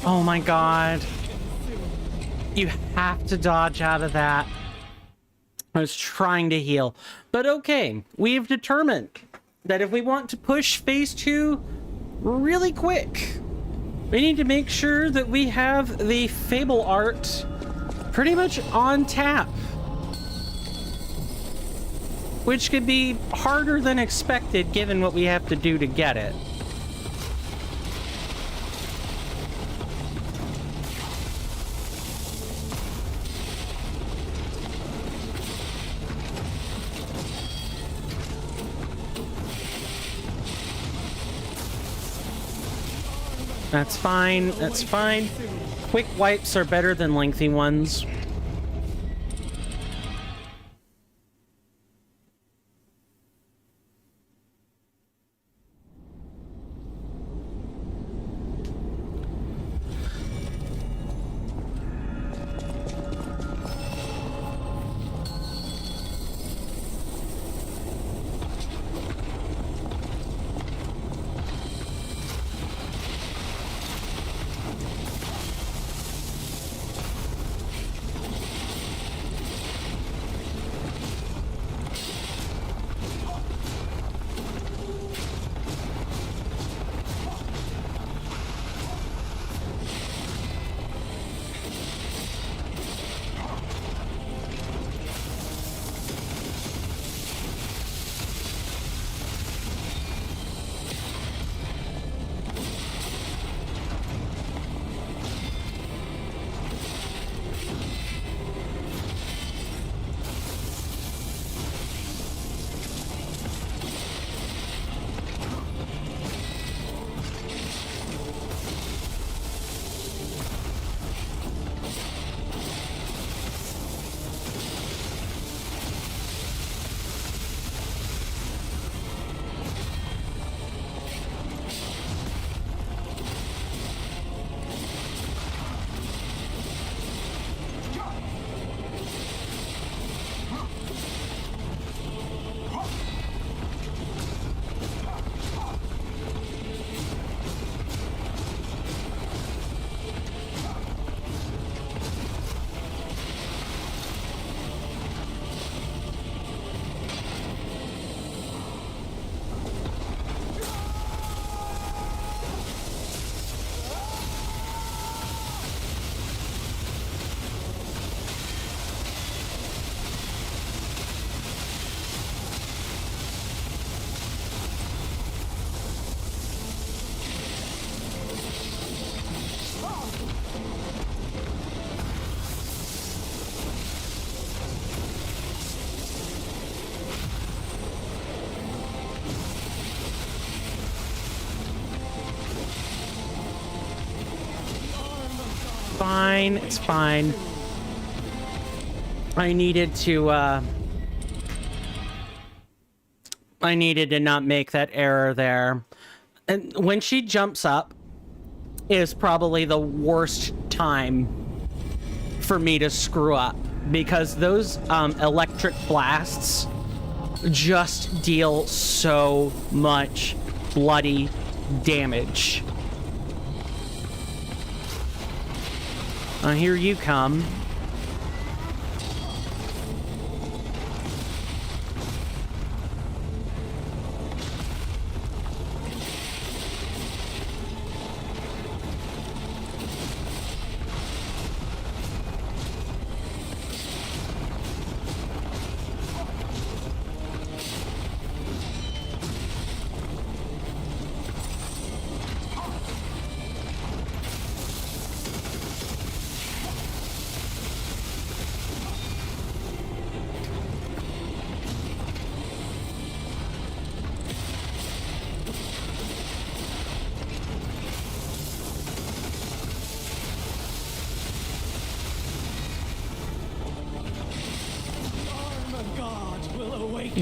Oh my god. You have to dodge out of that. I was trying to heal. But okay, we've determined that if we want to push phase 2 really quick, we need to make sure that we have the Fable art pretty much on tap. Which could be harder than expected given what we have to do to get it. That's fine, that's fine. Quick wipes are better than lengthy ones. fine. It's fine. I needed to not make that error there. And when she jumps up is probably the worst time for me to screw up, because those electric blasts just deal so much bloody damage. Here you come.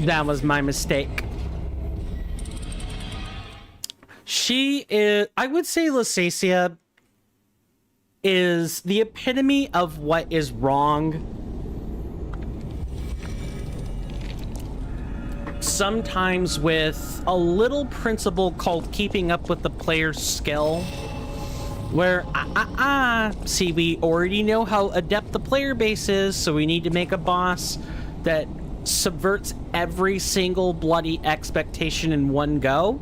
That was my mistake. She is, I would say Lusacia is the epitome of what is wrong. Sometimes with a little principle called keeping up with the player's skill. Where, see, we already know how adept the player base is, so we need to make a boss that subverts every single bloody expectation in one go.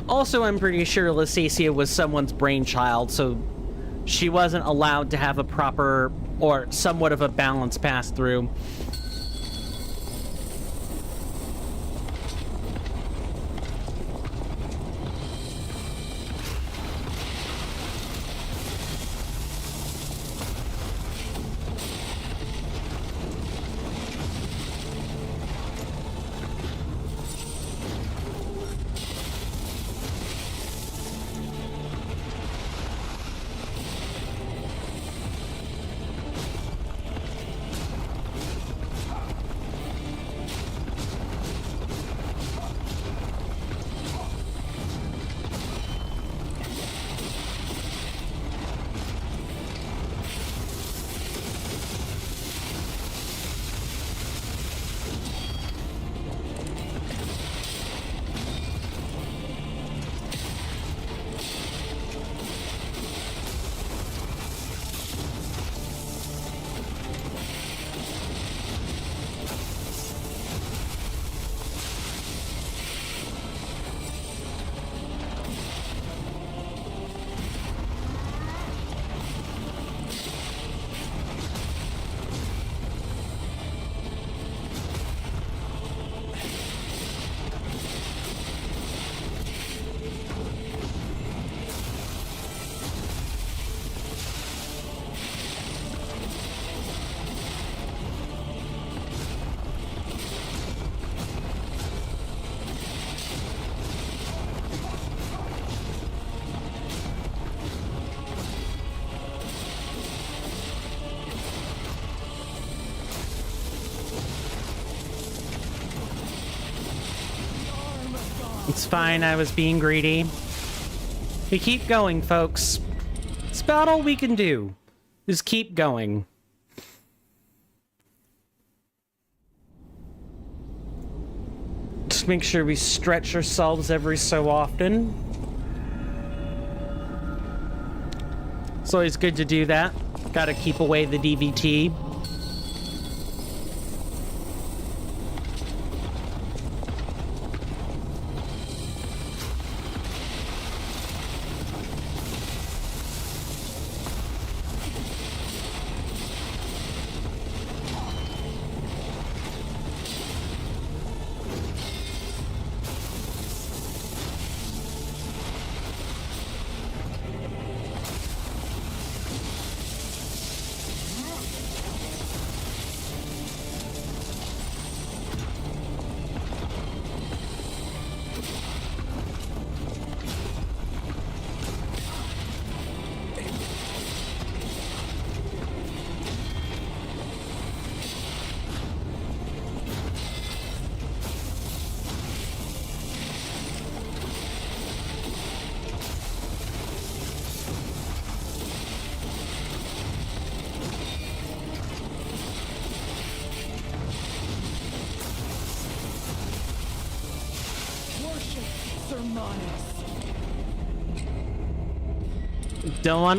Also, I'm pretty sure Lusacia was someone's brainchild, so she wasn't allowed to have a proper or somewhat of a balanced pass through. It's fine, I was being greedy. We keep going, folks. It's about all we can do. Just keep going. Just make sure we stretch ourselves every so often. It's always good to do that. Gotta keep away the DVT.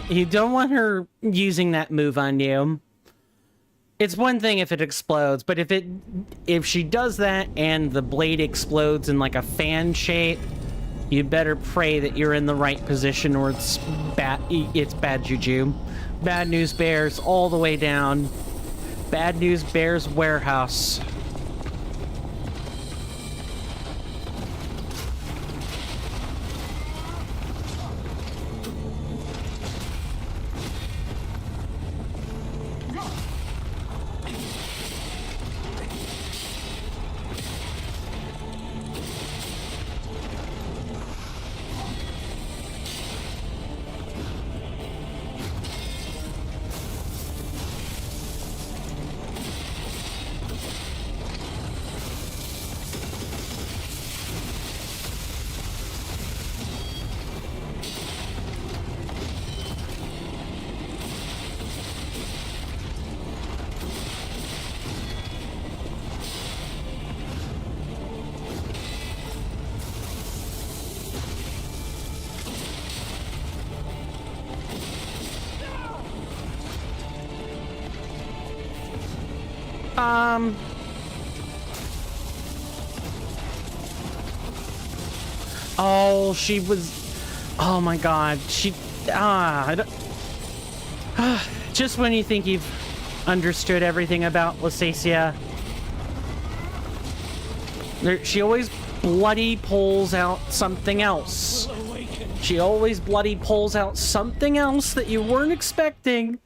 You don't want her using that move on you. It's one thing if it explodes, but if she does that and the blade explodes in like a fan shape, you better pray that you're in the right position or it's bad juju. Bad News Bears all the way down. Bad News Bears warehouse. Oh, she was... Oh my god. She... I don't... Just when you think you've understood everything about Lusacia, she always bloody pulls out something else. She always bloody pulls out something else that you weren't expecting.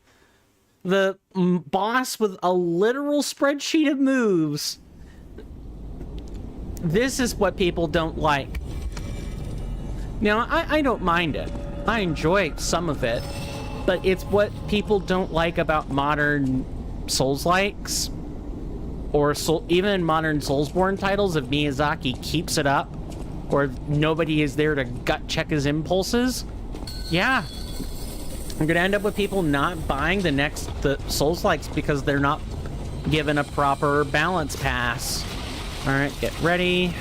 The boss with a literal spreadsheet of moves. This is what people don't like. Now, I don't mind it. I enjoy some of it. But it's what people don't like about modern Souls-likes. Or even modern Soulsborne titles, if Miyazaki keeps it up. Or if nobody is there to gut check his impulses. Yeah. I'm gonna end up with people not buying the Souls-likes because they're not given a proper balance pass. Alright, get ready.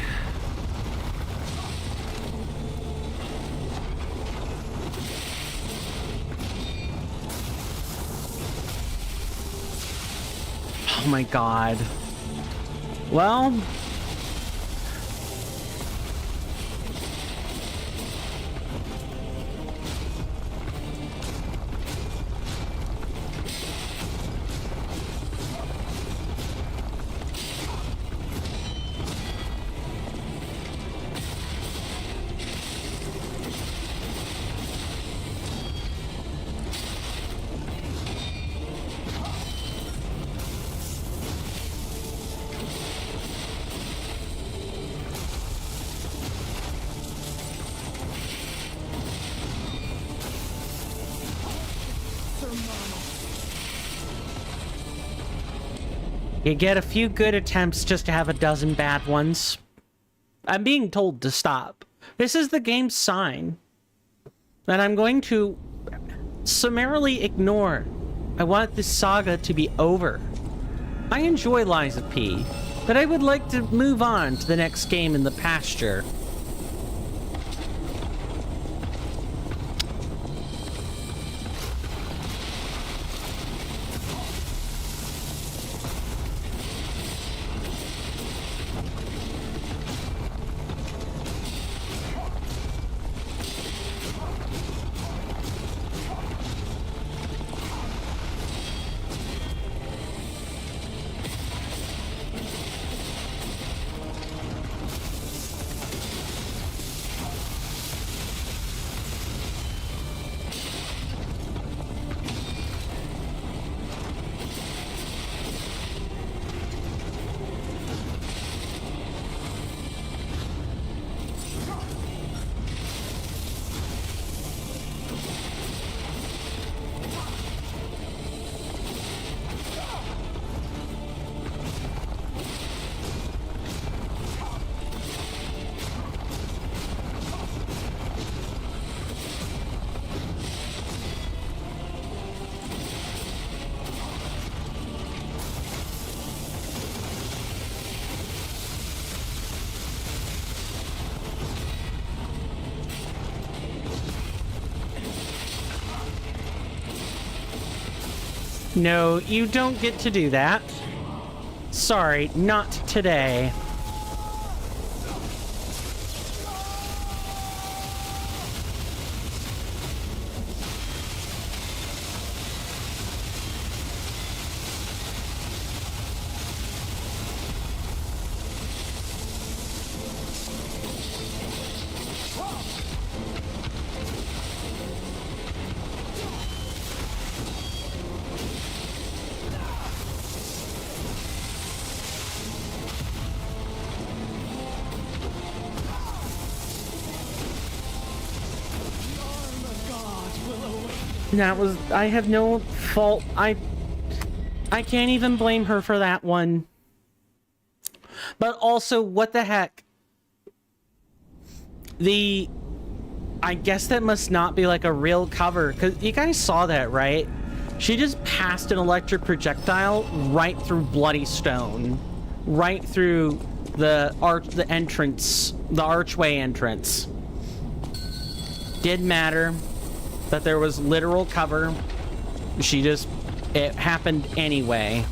Oh my god. Well... You get a few good attempts just to have a dozen bad ones. I'm being told to stop. This is the game's sign that I'm going to summarily ignore. I want this saga to be over. I enjoy Lies of P, but I would like to move on to the next game in the pasture. No, you don't get to do that. Sorry, not today. That was, I have no fault. I can't even blame her for that one. But also, what the heck? I guess that must not be like a real cover, because you guys saw that, right? She just passed an electric projectile right through bloody stone. Right through the entrance, the archway entrance. Didn't matter that there was literal cover. It happened anyway.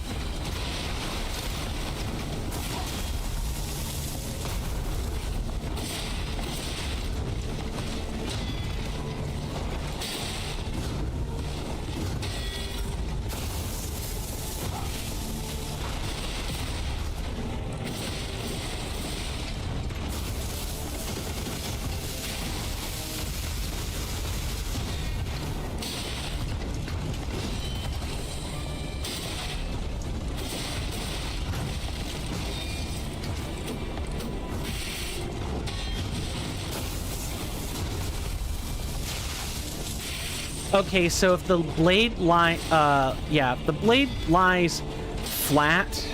Okay, so if the blade if the blade lies flat,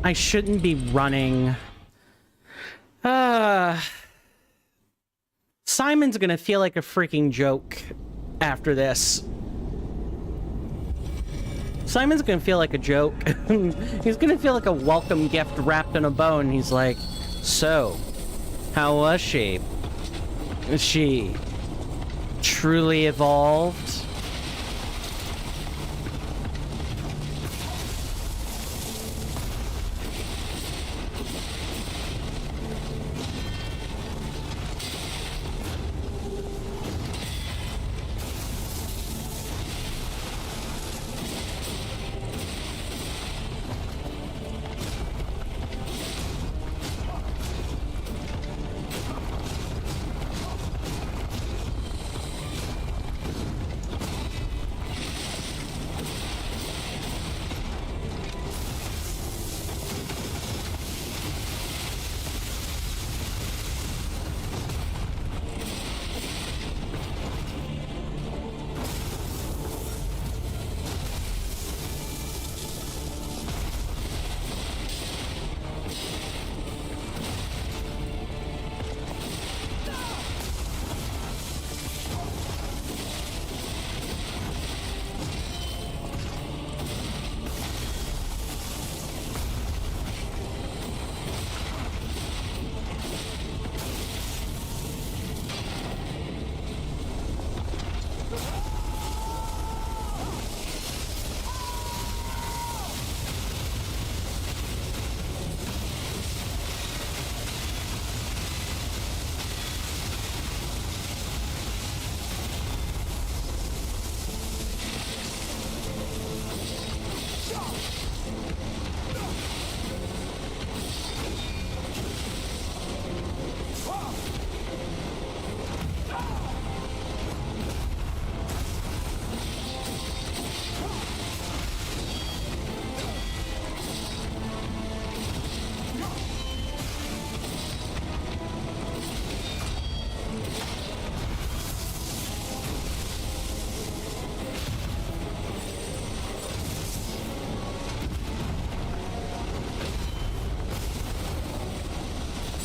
I shouldn't be running. Simon's gonna feel like a freaking joke after this. Simon's gonna feel like a joke. He's gonna feel like a welcome gift wrapped in a bone. He's like, so, how was she? Is she truly evolved?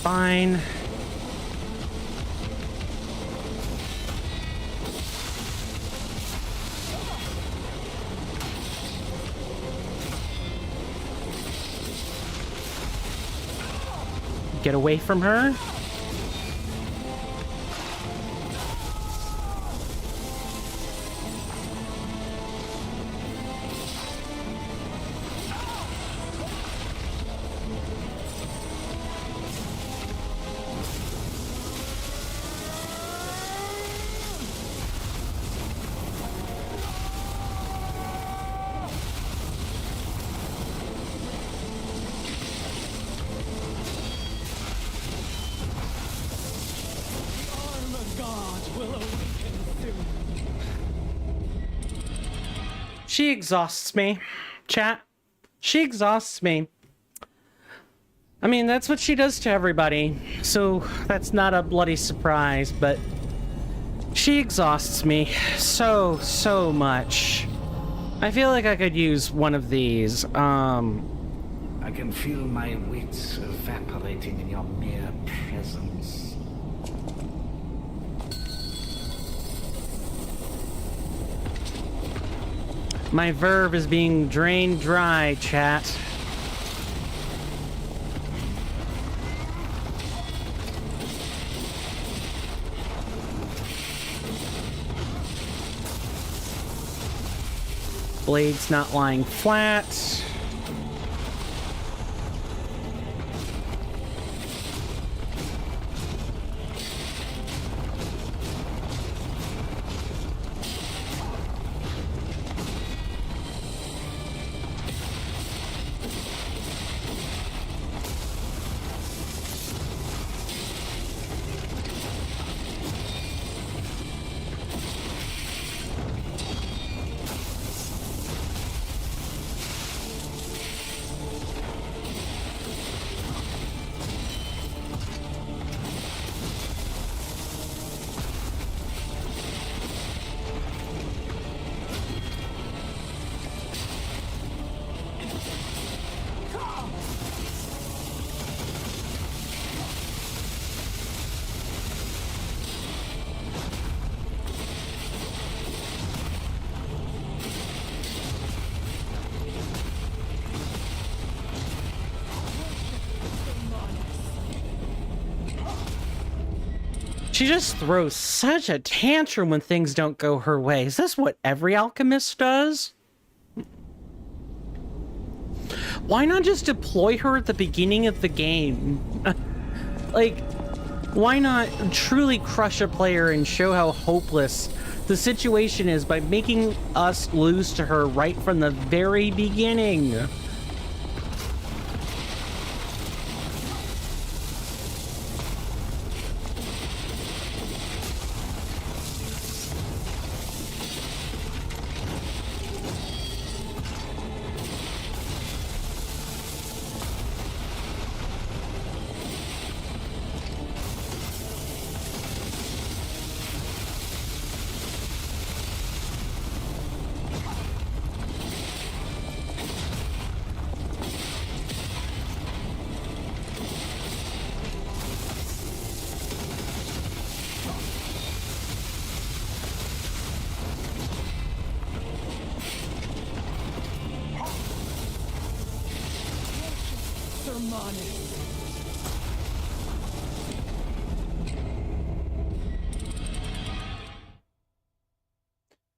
fine. Get away from her. She exhausts me, chat. She exhausts me. I mean, that's what she does to everybody, so that's not a bloody surprise, but she exhausts me so much. I feel like I could use one of these. I can feel my wits evaporating in your mere presence. My verve is being drained dry, chat. Blade's not lying flat. She just throws such a tantrum when things don't go her way. Is this what every alchemist does? Why not just deploy her at the beginning of the game? Like, why not truly crush a player and show how hopeless the situation is by making us lose to her right from the very beginning?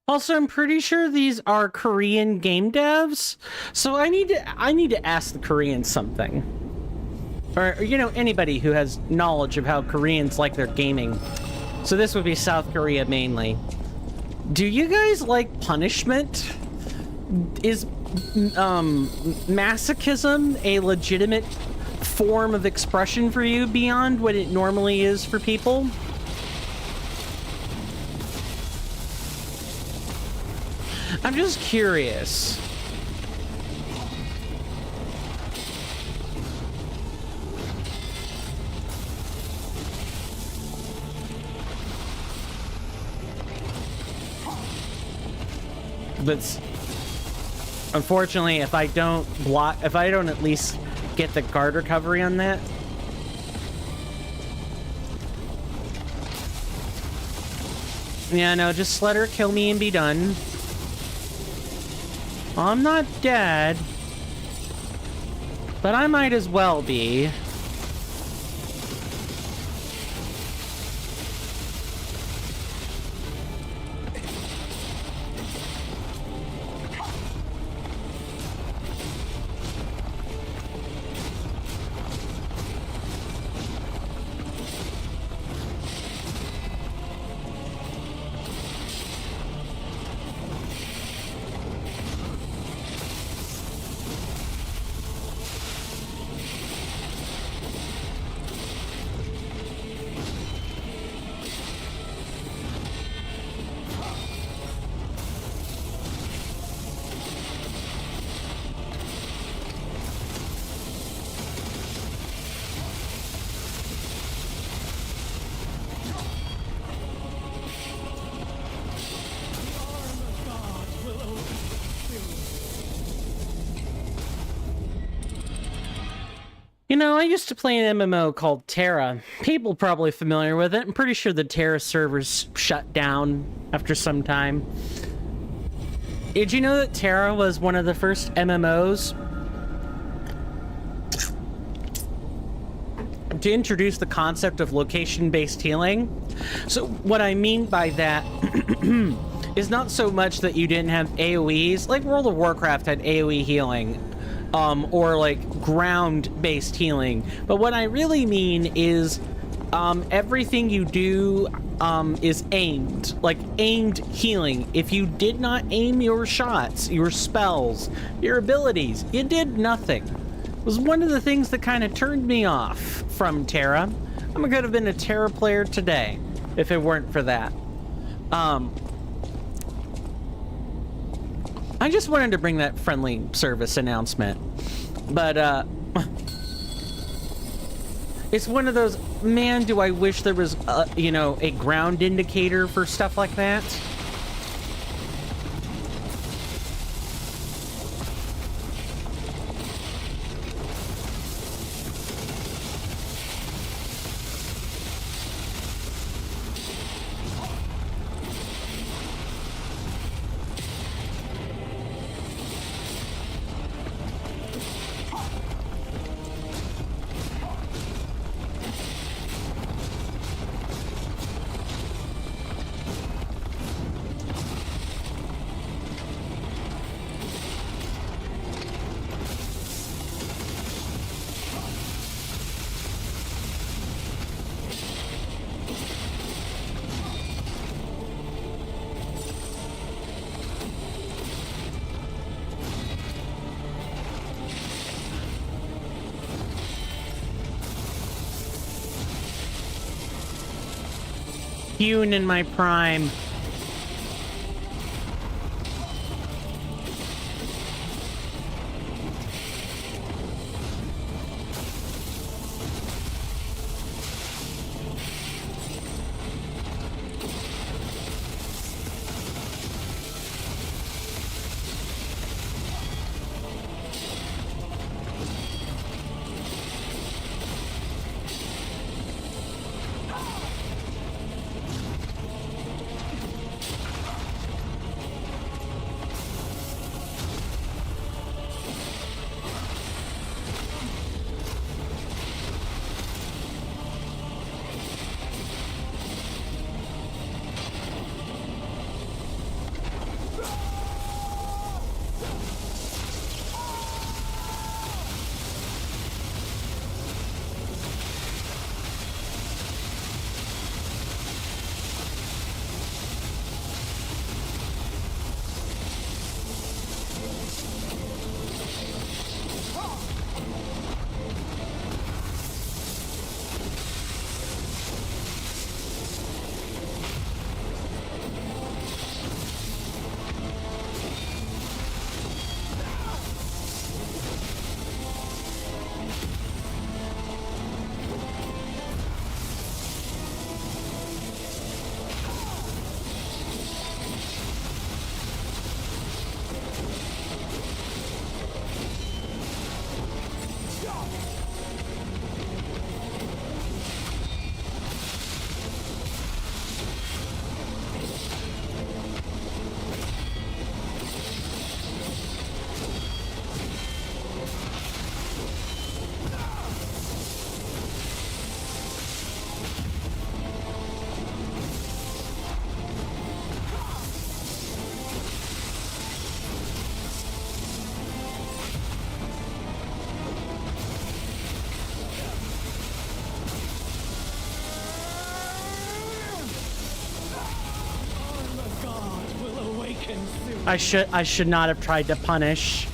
Also, I'm pretty sure these are Korean game devs, so I need to ask the Koreans something, or you know, anybody who has knowledge of how Koreans like their gaming. So this would be South Korea mainly. Do you guys like punishment? Is masochism a legitimate form of expression for you beyond what it normally is for people? I'm just curious. But unfortunately, if I don't at least get the guard recovery on that, Yeah, no, just let her kill me and be done. I'm not dead. But I might as well be. You know, I used to play an MMO called Terra. People probably familiar with it. I'm pretty sure the Terra servers shut down after some time. Did you know that Terra was one of the first MMOs to introduce the concept of location-based healing? So what I mean by that is not so much that you didn't have AoEs, like World of Warcraft had AoE healing, or like ground-based healing. But what I really mean is everything you do is aimed, like aimed healing. If you did not aim your shots, your spells, your abilities, you did nothing. It was one of the things that kind of turned me off from Terra. I could have been a Terra player today if it weren't for that. I just wanted to bring that friendly service announcement. But, it's one of those, man, do I wish there was, you know, a ground indicator for stuff like that. Hewn in my prime. I should not have tried to punish.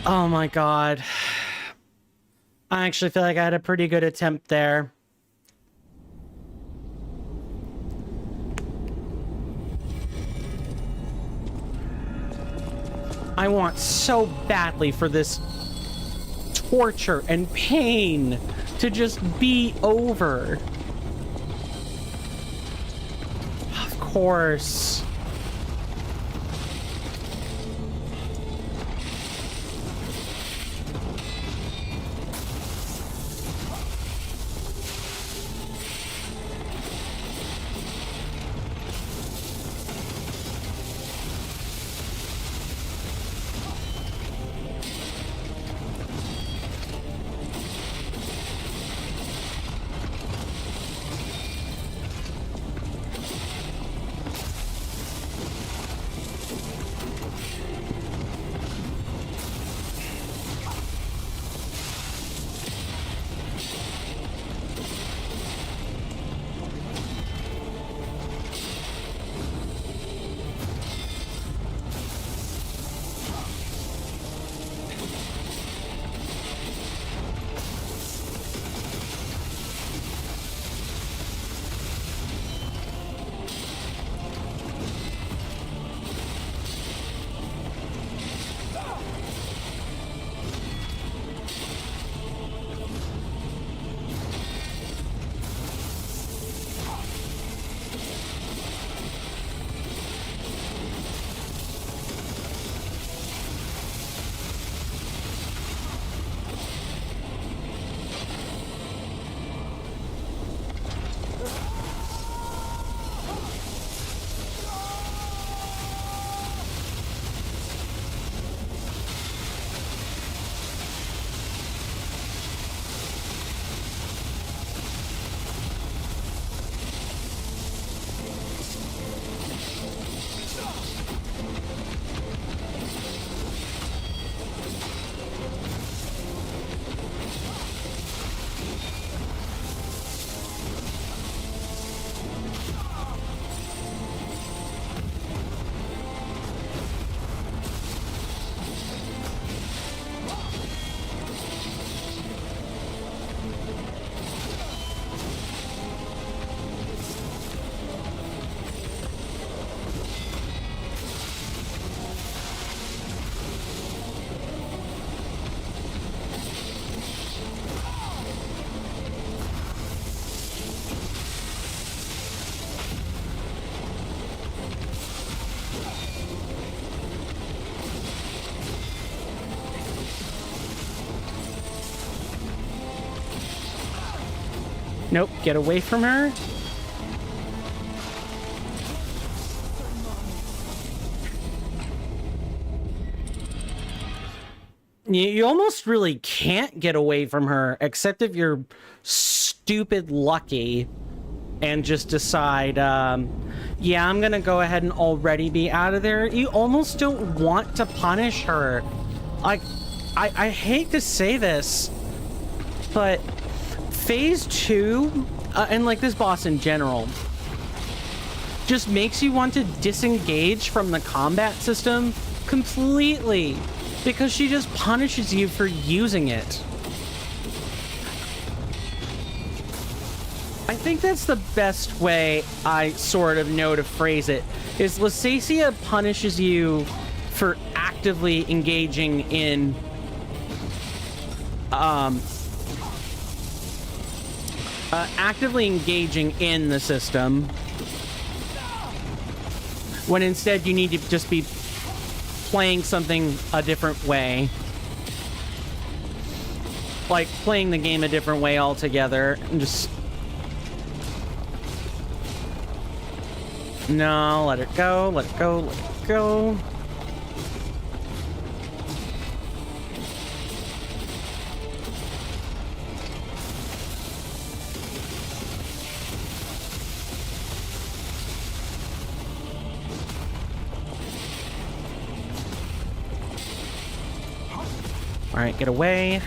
Oh my god. I actually feel like I had a pretty good attempt there. I want so badly for this torture and pain to just be over. Of course. Nope, get away from her. You almost really can't get away from her, except if you're stupid lucky and just decide, yeah, I'm gonna go ahead and already be out of there. You almost don't want to punish her. Like, I hate to say this, but Phase 2, and like this boss in general, just makes you want to disengage from the combat system completely, because she just punishes you for using it. I think that's the best way I sort of know to phrase it, is Lysacia punishes you for actively engaging in the system, when instead you need to just be playing something a different way. Like playing the game a different way altogether. And just... No, let it go, let it go, let it go. All right, get away.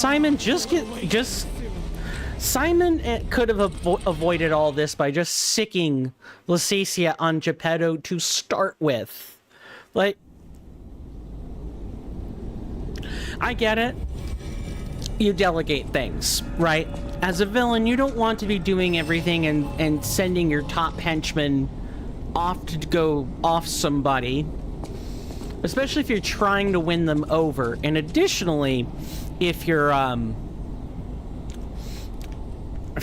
Simon, Simon could have avoided all this by just sicking Lusacia on Geppetto to start with. Like, I get it. You delegate things, right? As a villain, you don't want to be doing everything and sending your top henchmen off to go off somebody, especially if you're trying to win them over. And additionally, if you're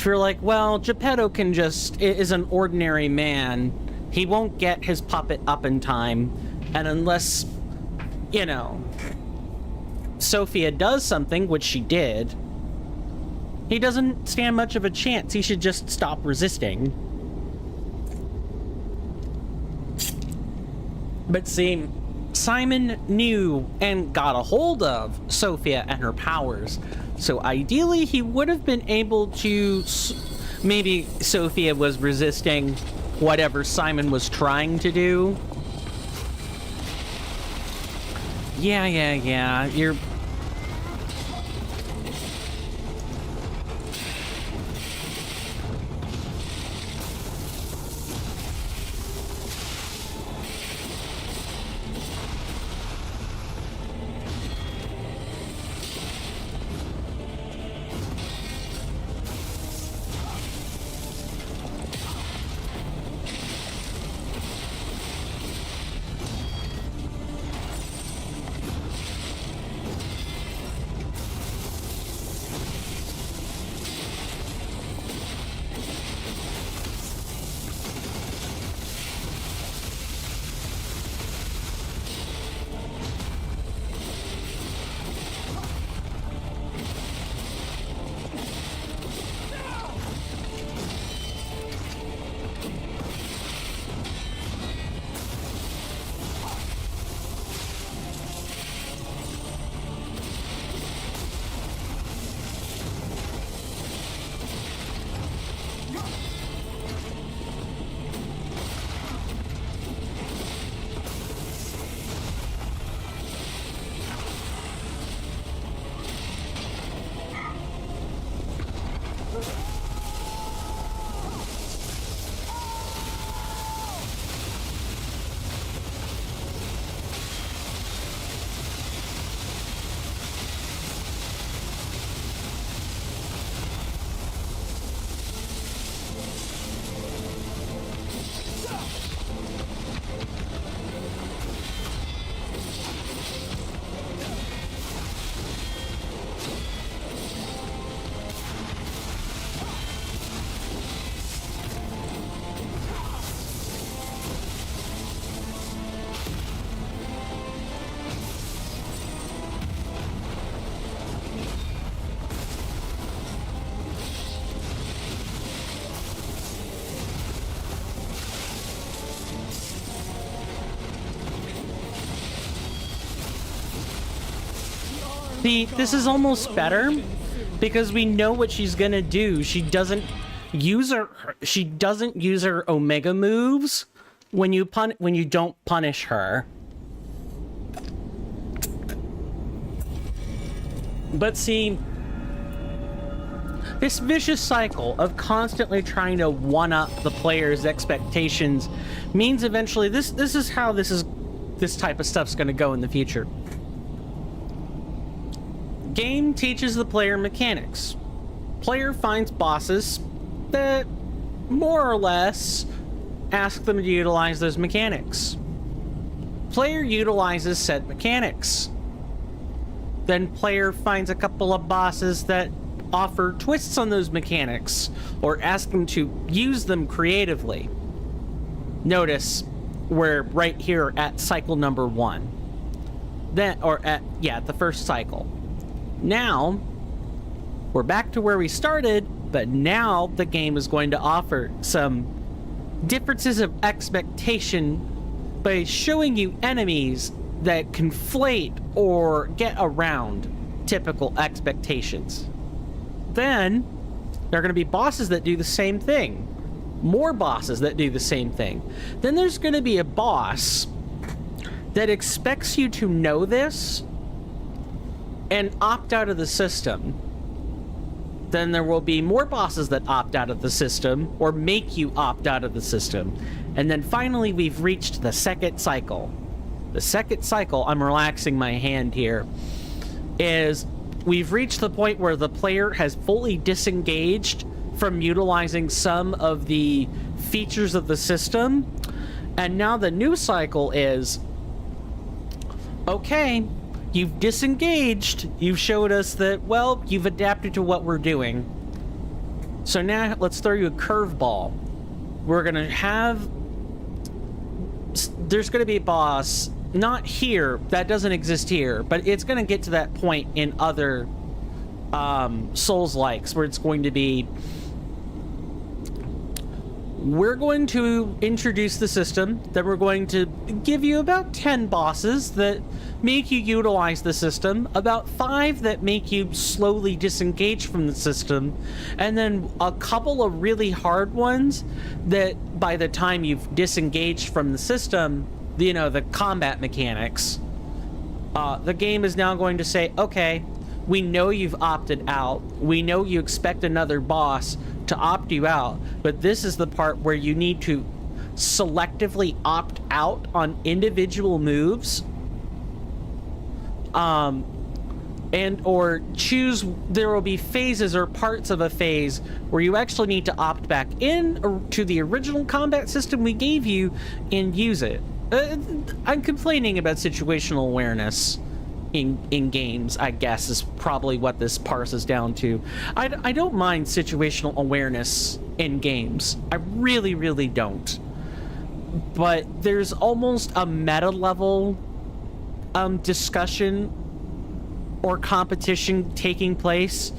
like, well, Geppetto is an ordinary man, he won't get his puppet up in time, and unless, you know, Sophia does something, which she did, he doesn't stand much of a chance. He should just stop resisting. But see, Simon knew and got a hold of Sophia and her powers. So ideally, he would have been able to... Maybe Sophia was resisting whatever Simon was trying to do. Yeah. You're... See, this is almost better because we know what she's gonna do. She doesn't use her Omega moves when you don't punish her. But see, this vicious cycle of constantly trying to one-up the player's expectations means eventually this is how this type of stuff's gonna go in the future. Game teaches the player mechanics. Player finds bosses that more or less ask them to utilize those mechanics. Player utilizes said mechanics. Then player finds a couple of bosses that offer twists on those mechanics or ask them to use them creatively. Notice we're right here at cycle number 1. At the first cycle. Now, we're back to where we started, but now the game is going to offer some differences of expectation by showing you enemies that conflate or get around typical expectations. Then, there are going to be bosses that do the same thing. More bosses that do the same thing. Then there's going to be a boss that expects you to know this, and opt out of the system. Then there will be more bosses that opt out of the system or make you opt out of the system. And then finally, we've reached the second cycle. The second cycle, I'm relaxing my hand here, is we've reached the point where the player has fully disengaged from utilizing some of the features of the system. And now the new cycle is, okay, you've disengaged. You've showed us that, well, you've adapted to what we're doing. So now let's throw you a curveball. We're going to have... There's going to be a boss, not here, that doesn't exist here, but it's going to get to that point in other Souls-likes where it's going to be... We're going to introduce the system, then we're going to give you about 10 bosses that make you utilize the system, about 5 that make you slowly disengage from the system, and then a couple of really hard ones that by the time you've disengaged from the system, you know, the combat mechanics, the game is now going to say, okay, we know you've opted out, we know you expect another boss to opt you out, but this is the part where you need to selectively opt out on individual moves, and or choose. There will be phases or parts of a phase where you actually need to opt back in to the original combat system we gave you and use it. I'm complaining about situational awareness in games, I guess, is probably what this parses down to. I don't mind situational awareness in games. I really, really don't. But there's almost a meta level discussion or competition taking place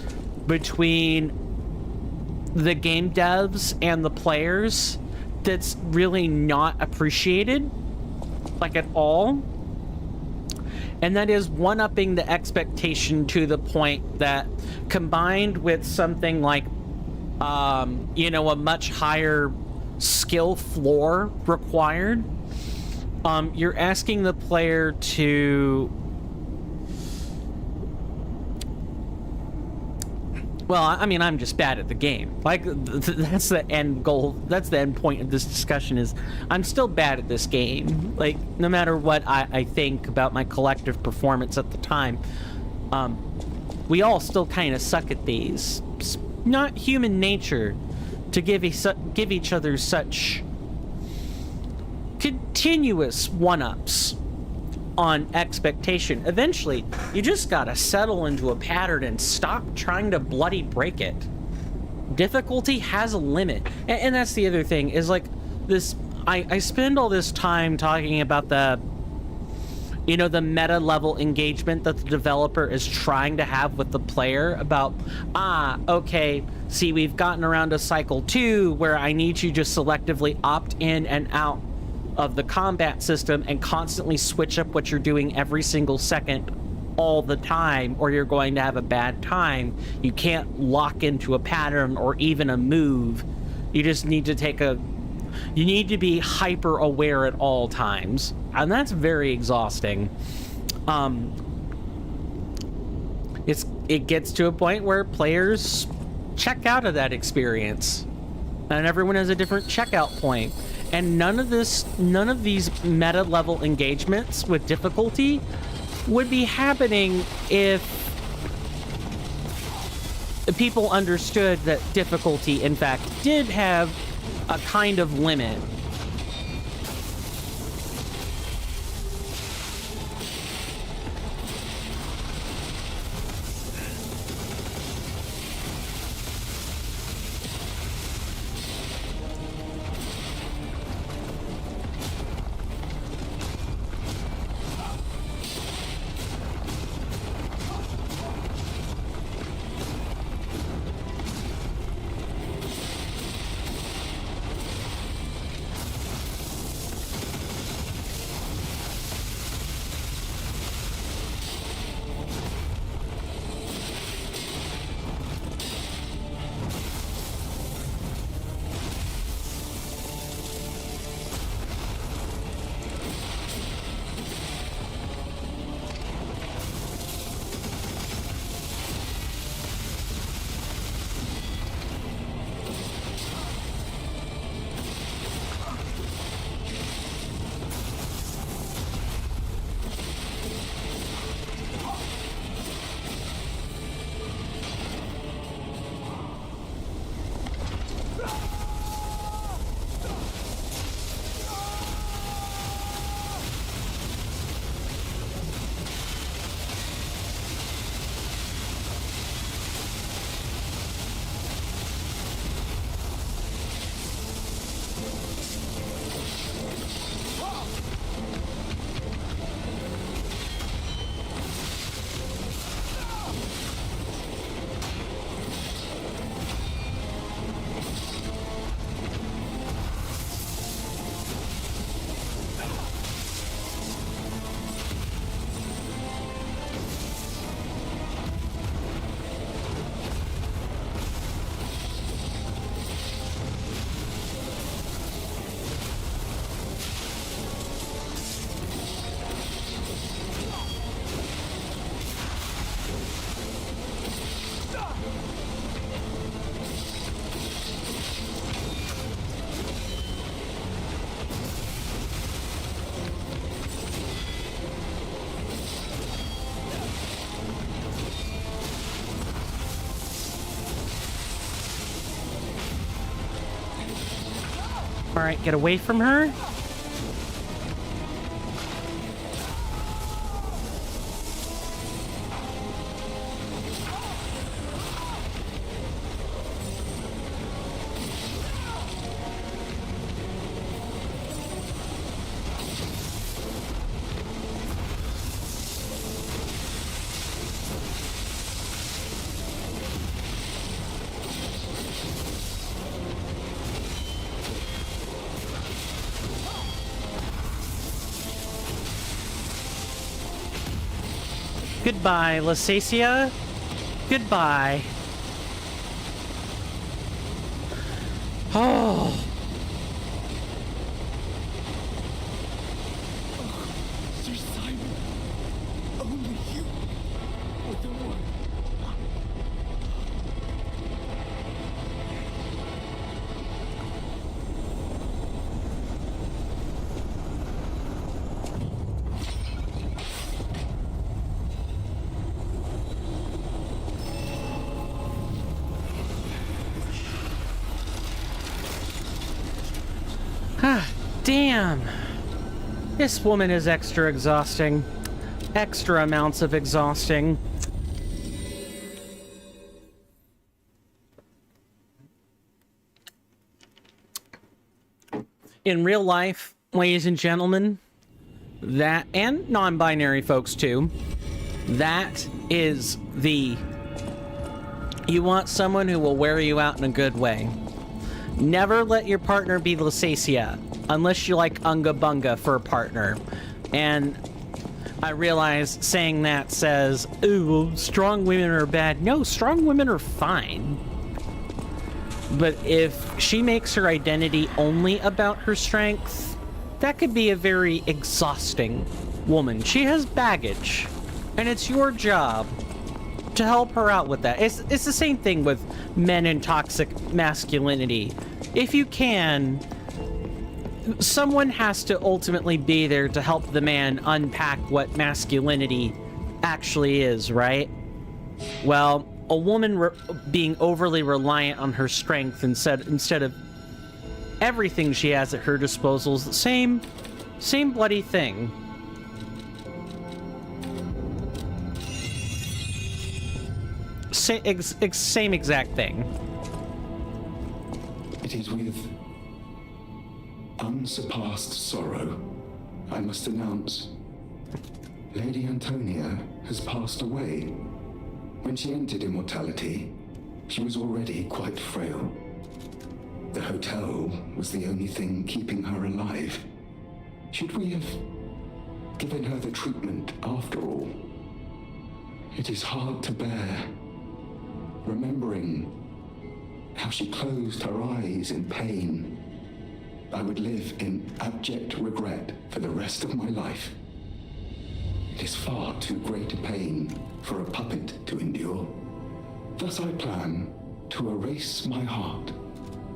between the game devs and the players that's really not appreciated, like, at all. And that is one-upping the expectation to the point that, combined with something like, you know, a much higher skill floor required, you're asking the player to... Well, I mean, I'm just bad at the game. Like, that's the end goal. That's the end point of this discussion is I'm still bad at this game. Like, no matter what I think about my collective performance at the time, we all still kind of suck at these. It's not human nature to give each other such continuous one-ups on expectation. Eventually, you just gotta settle into a pattern and stop trying to bloody break it. Difficulty has a limit. And that's the other thing, is like this, I spend all this time talking about the, you know, the meta level engagement that the developer is trying to have with the player about, okay, see, we've gotten around to cycle 2 where I need you to selectively opt in and out of the combat system and constantly switch up what you're doing every single second all the time, or you're going to have a bad time. You can't lock into a pattern or even a move. You just need to you need to be hyper aware at all times, and that's very exhausting. It gets to a point where players check out of that experience, and everyone has a different checkout point. And none of these meta level engagements with difficulty would be happening if people understood that difficulty, in fact, did have a kind of limit. All right, get away from her. Goodbye, Lysacia. Goodbye. Oh. Sir Simon, only you with the word. Ah, damn. This woman is extra exhausting. Extra amounts of exhausting. In real life, ladies and gentlemen, that, and non-binary folks too, that is the... You want someone who will wear you out in a good way. Never let your partner be Lysacia, unless you like Unga Bunga for a partner. And I realize saying that says, ooh, well, strong women are bad. No, strong women are fine. But if she makes her identity only about her strength, that could be a very exhausting woman. She has baggage, and it's your job to help her out with that. It's the same thing with men and toxic masculinity. If you can, someone has to ultimately be there to help the man unpack what masculinity actually is, right? Well, a woman being overly reliant on her strength instead of everything she has at her disposal is the same bloody thing. Same exact thing. It is with unsurpassed sorrow I must announce Lady Antonia has passed away. When she entered immortality, she was already quite frail. The hotel was the only thing keeping her alive. Should we have given her the treatment after all? It is hard to bear, remembering how she closed her eyes in pain. I would live in abject regret for the rest of my life. It is far too great a pain for a puppet to endure. Thus I plan to erase my heart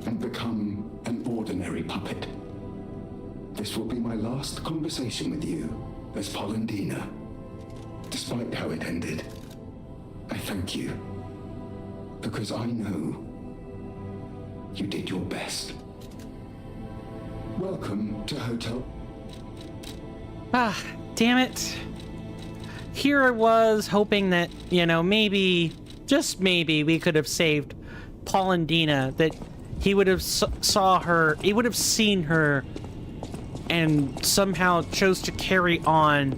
and become an ordinary puppet. This will be my last conversation with you as Polendina. Despite how it ended, I thank you, because I know you did your best. Welcome to Hotel... Ah, damn it. Here I was hoping that, you know, maybe, just maybe, we could have saved Polendina, that he would have saw her, he would have seen her, and somehow chose to carry on,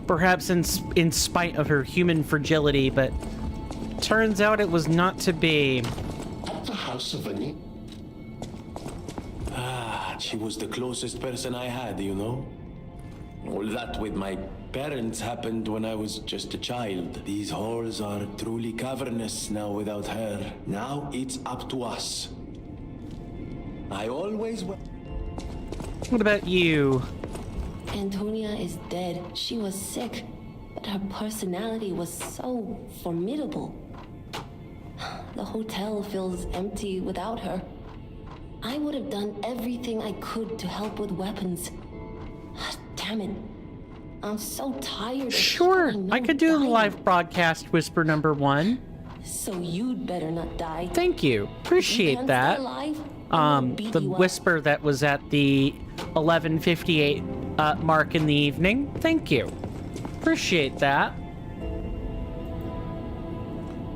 perhaps in spite of her human fragility, but turns out it was not to be. At the house of Annie. Ah, she was the closest person I had, you know? All that with my parents happened when I was just a child. These halls are truly cavernous now without her. Now it's up to us. I always... What about you? Antonia is dead. She was sick, but her personality was so formidable. The hotel feels empty without her. I would have done everything I could to help with weapons. Damn it. I'm so tired. Sure, I could do a live broadcast whisper number 1. So you'd better not die. Thank you. Appreciate that. Alive, beat the you up. whisper that was at the 11:58 mark in the evening. Thank you. Appreciate that.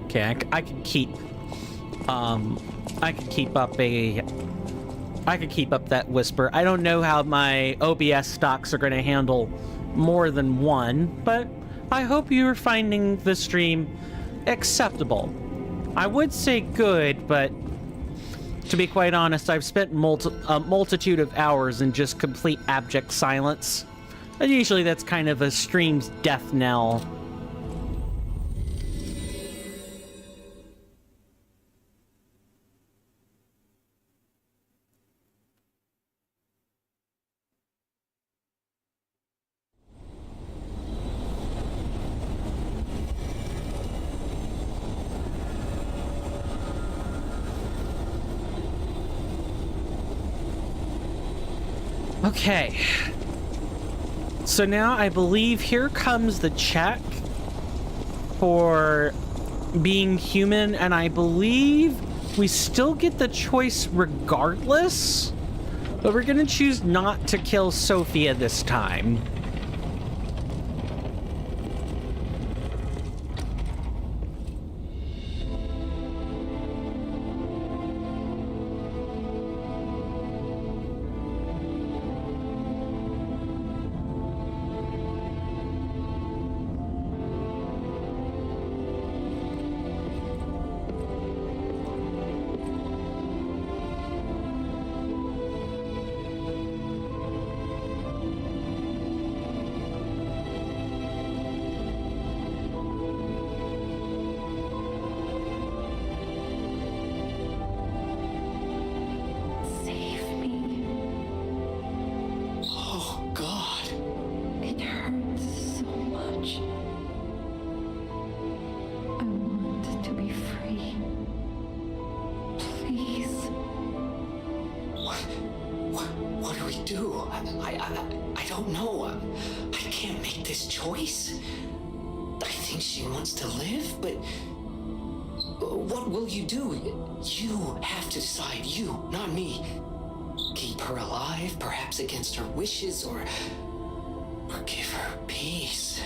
Okay, I can keep that whisper. I don't know how my OBS stocks are going to handle more than one, but I hope you're finding the stream acceptable. I would say good, but to be quite honest, I've spent a multitude of hours in just complete abject silence. And usually that's kind of a stream's death knell. Okay. So now I believe here comes the check for being human, and I believe we still get the choice regardless, but we're gonna choose not to kill Sophia this time. Save me. Oh, God. It hurts so much. I want to be free. Please. What do we do? I don't know. I can't make this choice. I think she wants to live, but what will you do? You have to decide. You, not me. Keep her alive, perhaps against her wishes, or give her peace.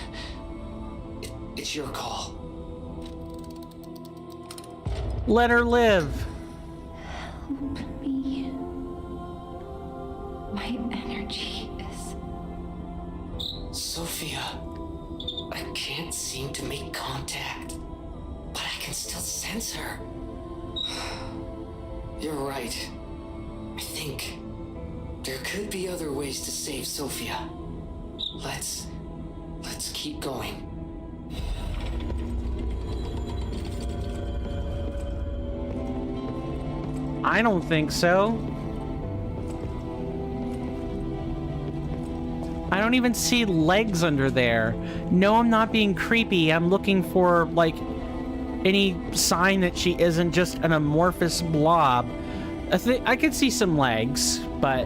It's your call. Let her live. Help me. My energy is... Sophia, I can't seem to make contact, but I can still sense her. You're right. I think there could be other ways to save Sophia. Let's keep going. I don't think so. I don't even see legs under there. No, I'm not being creepy. I'm looking for, like, any sign that she isn't just an amorphous blob. I could see some legs, but...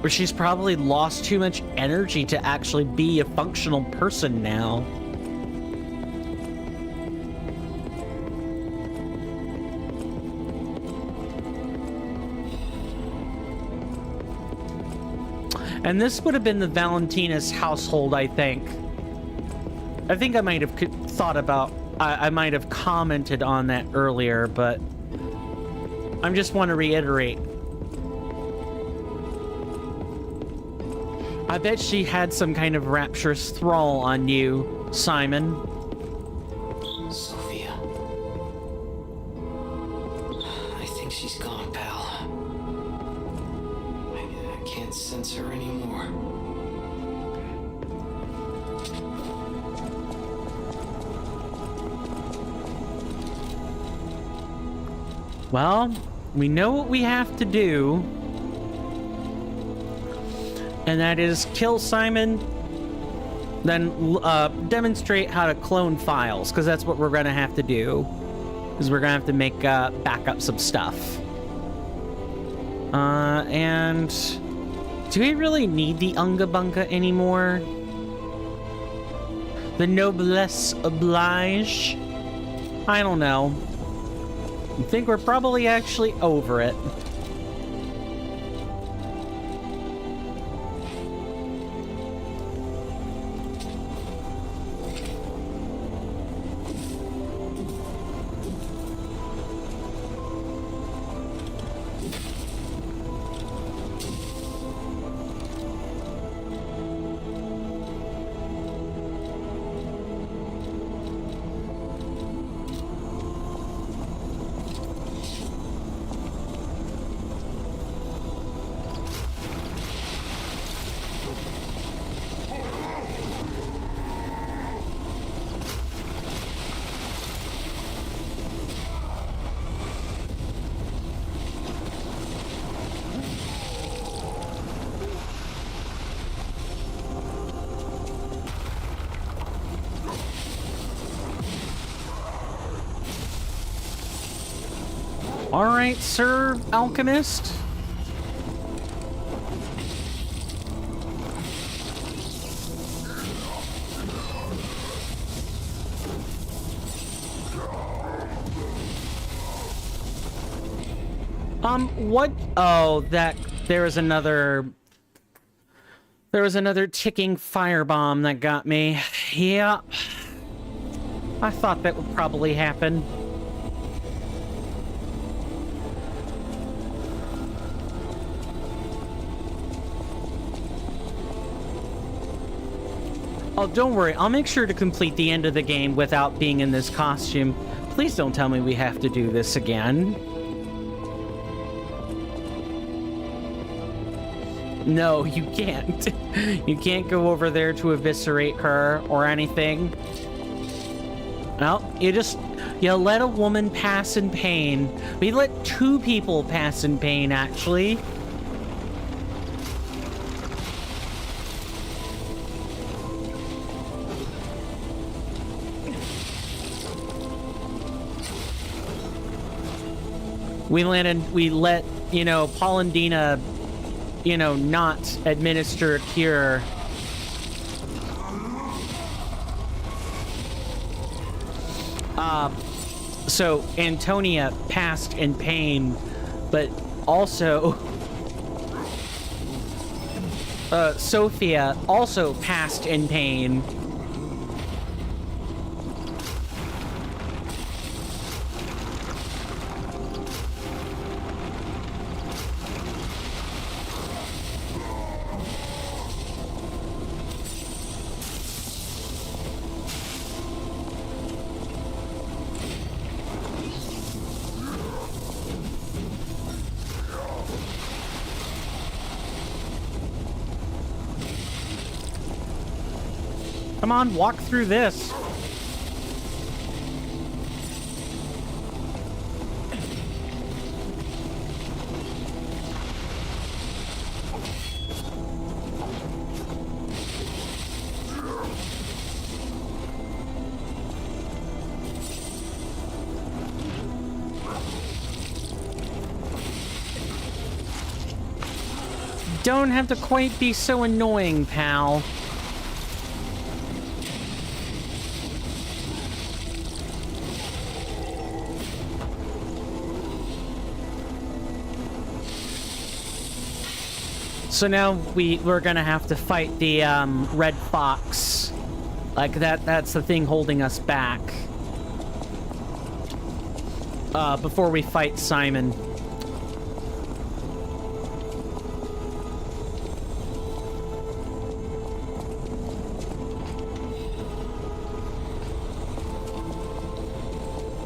or she's probably lost too much energy to actually be a functional person now. And this would have been the Valentina's household, I think. I think I might have thought about... I might have commented on that earlier, but... I just want to reiterate. I bet she had some kind of rapturous thrall on you, Simon. Sophia. I think she's gone, pal. I can't sense her anymore. Well, we know what we have to do. And that is kill Simon, then demonstrate how to clone files, because that's what we're going to have to do. Because we're going to have to make back up some stuff. And do we really need the Unga Bunga anymore? The noblesse oblige? I don't know. I think we're probably actually over it. All right, Sir Alchemist. What? Oh, there was another ticking firebomb that got me. Yeah. I thought that would probably happen. Oh, don't worry. I'll make sure to complete the end of the game without being in this costume. Please don't tell me we have to do this again. No, you can't. You can't go over there to eviscerate her or anything. Well, you let a woman pass in pain. We let two people pass in pain, actually. We let, you know, Polendina, you know, not administer a cure. So Antonia passed in pain, but also Sophia also passed in pain. Come on, walk through this. Don't have to quite be so annoying, pal. So now we're gonna have to fight the red fox. Like that's the thing holding us back. Before we fight Simon.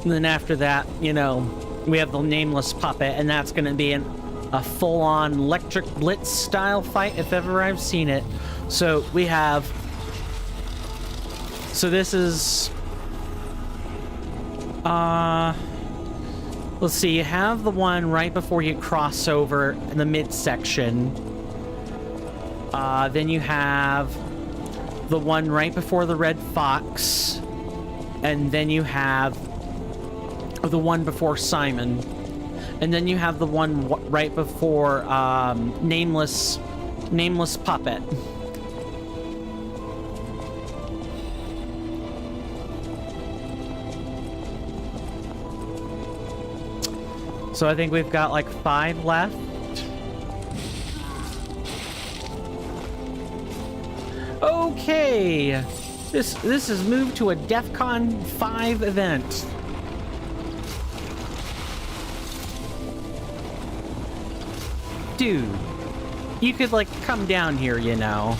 And then after that, you know, we have the nameless puppet, and that's gonna be a full-on electric blitz style fight if ever I've seen it. So we have, so this is, let's see, you have the one right before you cross over in the midsection. Then you have the one right before the red fox, and then you have the one before Simon. And then you have the one right before nameless puppet. So I think we've got like 5 left. Okay. This has moved to a DEF CON 5 event. Dude, you could like come down here, you know.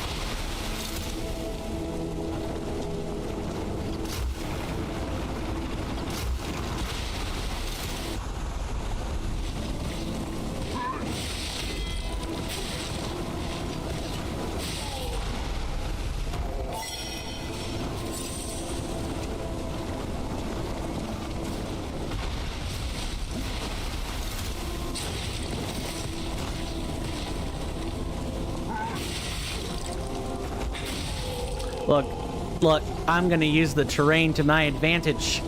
Look, I'm gonna use the terrain to my advantage.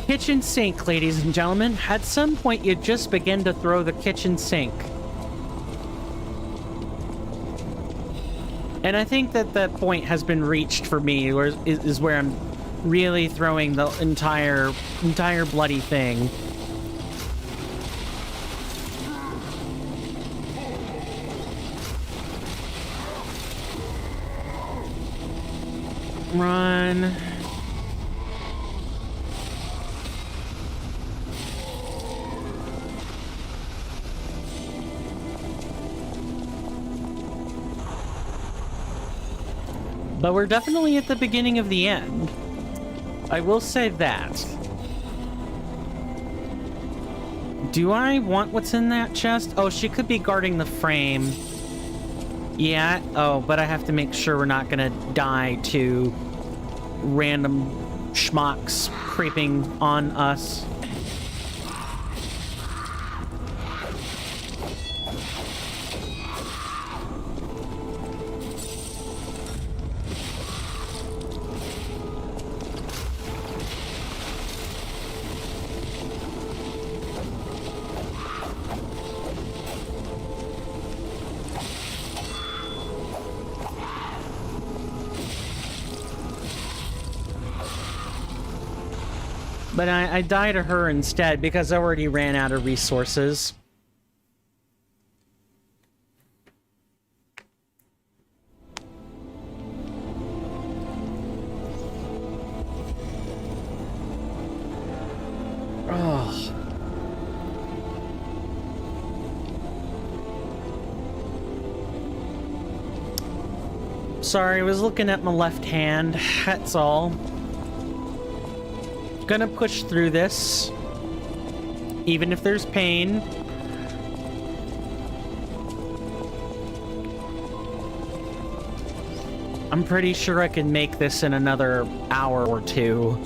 Kitchen sink, ladies and gentlemen. At some point, you just begin to throw the kitchen sink. And I think that point has been reached for me, is where I'm really throwing the entire bloody thing. Run. But we're definitely at the beginning of the end. I will say that. Do I want what's in that chest? Oh, she could be guarding the frame. Yeah, oh, but I have to make sure we're not gonna die to random schmucks creeping on us. But I die to her instead because I already ran out of resources. Oh. Sorry, I was looking at my left hand, that's all. Gonna push through this, even if there's pain. I'm pretty sure I can make this in another hour or two.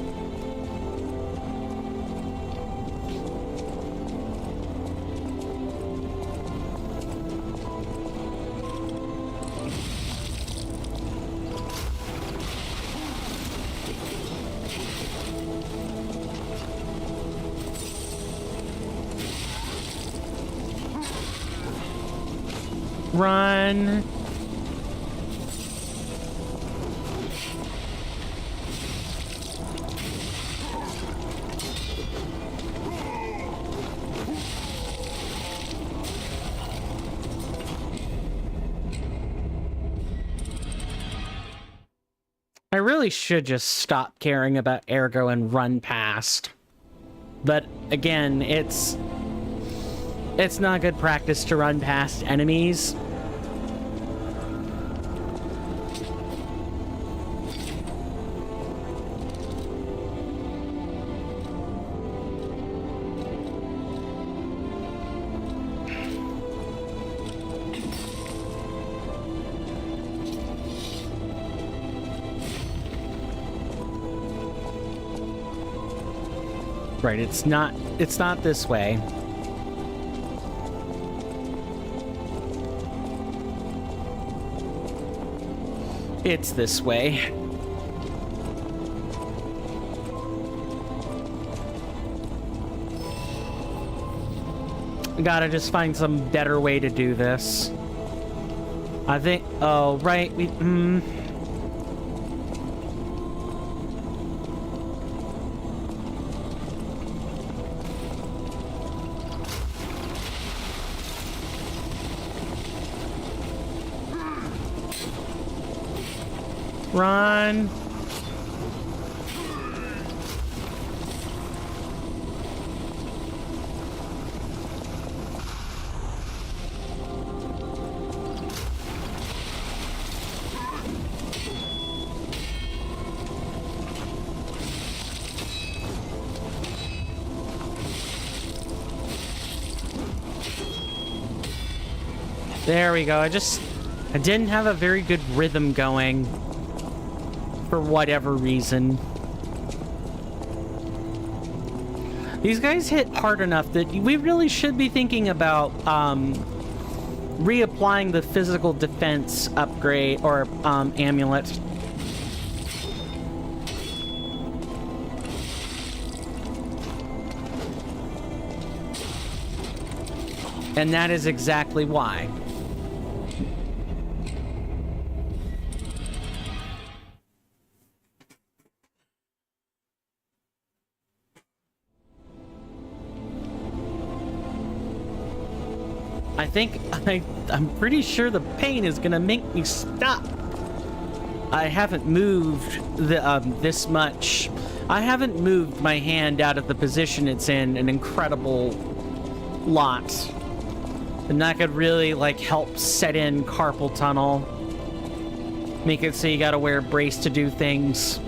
Run. I really should just stop caring about Ergo and run past. But again, it's not good practice to run past enemies. Right, it's not this way. It's this way. Gotta just find some better way to do this. I think, oh, right, Run. There we go. I didn't have a very good rhythm going for whatever reason. These guys hit hard enough that we really should be thinking about reapplying the physical defense upgrade or amulet. And that is exactly why. I'm pretty sure the pain is gonna make me stop. I haven't moved this much. I haven't moved my hand out of the position it's in an incredible lot. And that could really, like, help set in carpal tunnel. Make it so you gotta wear a brace to do things.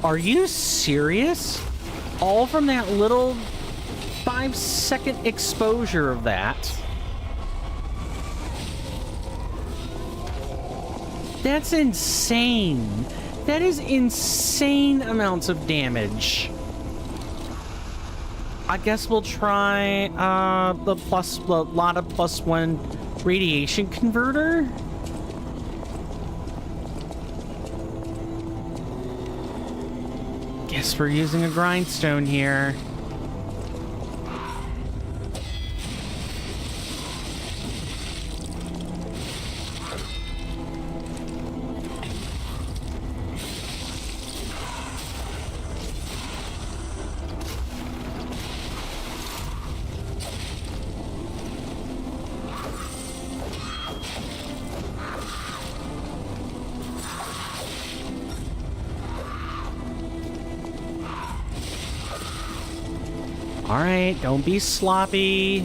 Are you serious? All from that little 5-second exposure of that? That's insane. That is insane amounts of damage. I guess we'll try the Lotta +1 radiation converter. Guess we're using a grindstone here. All right, don't be sloppy.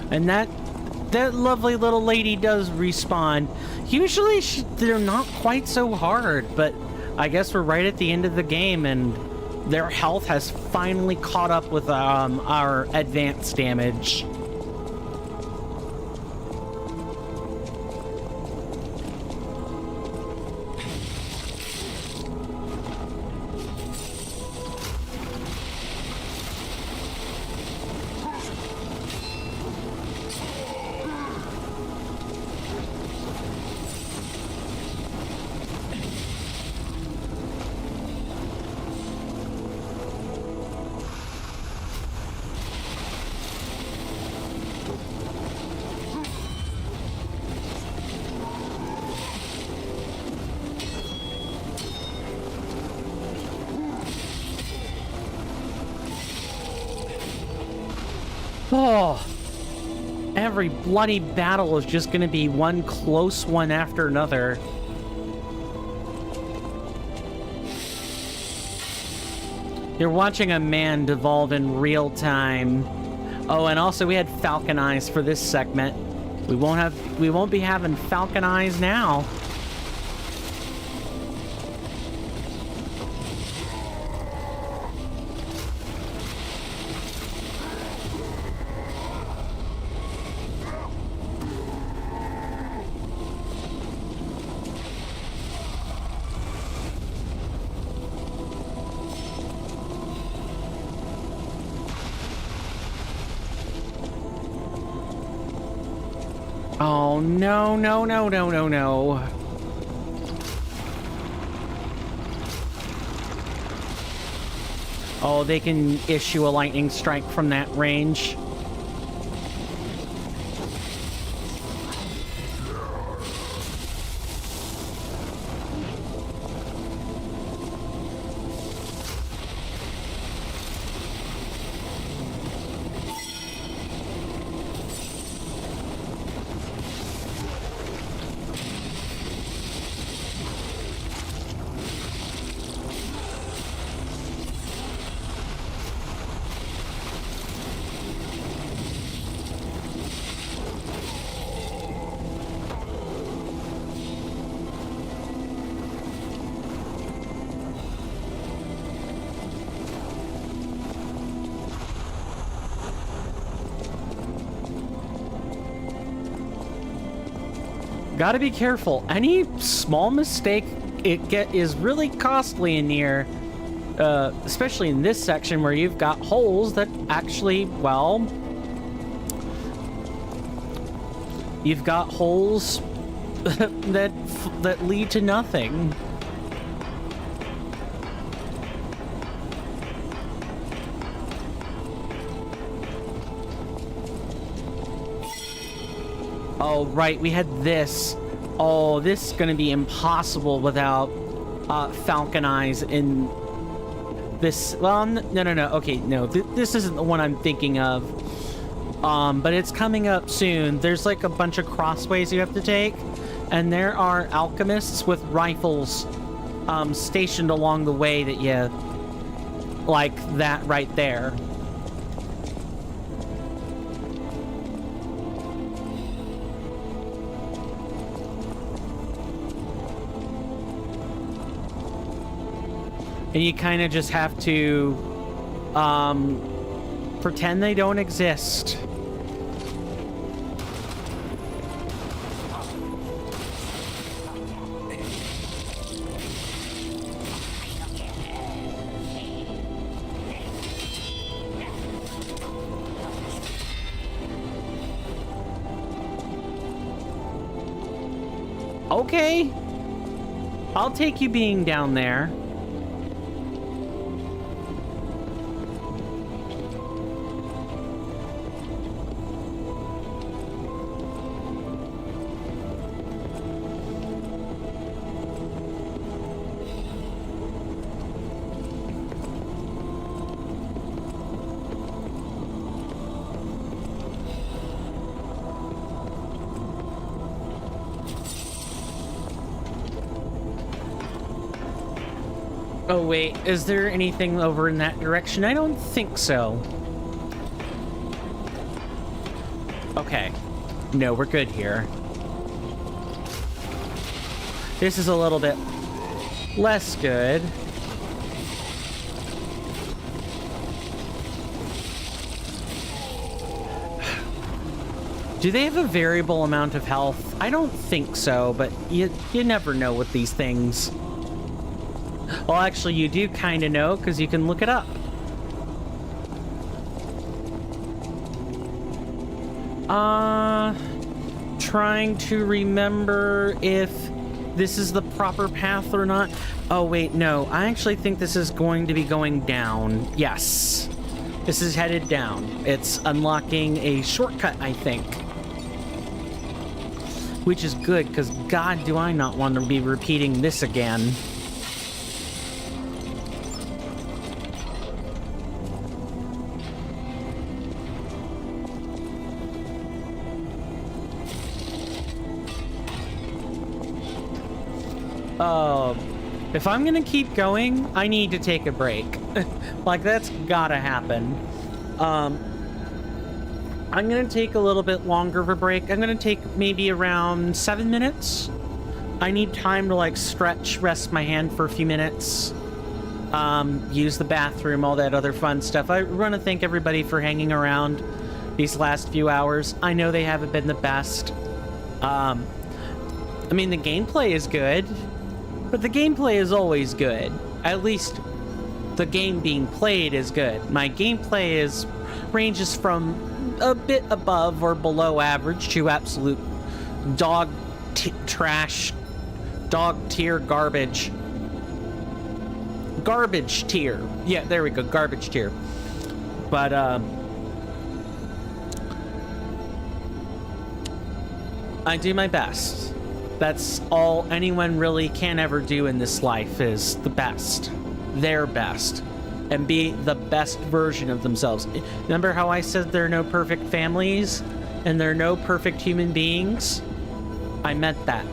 And that lovely little lady does respawn. Usually they're not quite so hard, but I guess we're right at the end of the game and their health has finally caught up with our advanced damage. Oh, every bloody battle is just going to be one close one after another. You're watching a man devolve in real time. Oh, and also we had Falcon Eyes for this segment. We won't be having Falcon Eyes now. Oh, no, no, no, no, no, no. Oh, they can issue a lightning strike from that range. Gotta be careful. Any small mistake is really costly in here. Especially in this section where you've got holes that actually, well... You've got holes that lead to nothing. Oh, right, we had this. Oh, this is going to be impossible without Falcon Eyes in this. Well, no. Okay, no, this isn't the one I'm thinking of. But it's coming up soon. There's like a bunch of crossways you have to take, and there are alchemists with rifles stationed along the way that you... Like that right there. And you kind of just have to pretend they don't exist. Okay. I'll take you being down there. Oh wait, is there anything over in that direction? I don't think so. Okay. No, we're good here. This is a little bit less good. Do they have a variable amount of health? I don't think so, but you never know with these things. Well, actually, you do kind of know, because you can look it up. Trying to remember if this is the proper path or not. Oh, wait, no. I actually think this is going to be going down. Yes. This is headed down. It's unlocking a shortcut, I think. Which is good, because God, do I not want to be repeating this again. If I'm gonna keep going, I need to take a break. Like, that's gotta happen. I'm gonna take a little bit longer of a break. I'm gonna take maybe around 7 minutes. I need time to, like, stretch, rest my hand for a few minutes. Use the bathroom, all that other fun stuff. I want to thank everybody for hanging around these last few hours. I know they haven't been the best. I mean, the gameplay is good. But the gameplay is always good. At least the game being played is good. My gameplay ranges from a bit above or below average to absolute dog trash, dog tier garbage. Garbage tier. Yeah, there we go, garbage tier. But, I do my best. That's all anyone really can ever do in this life, is the best. Their best. And be the best version of themselves. Remember how I said there are no perfect families? And there are no perfect human beings? I meant that.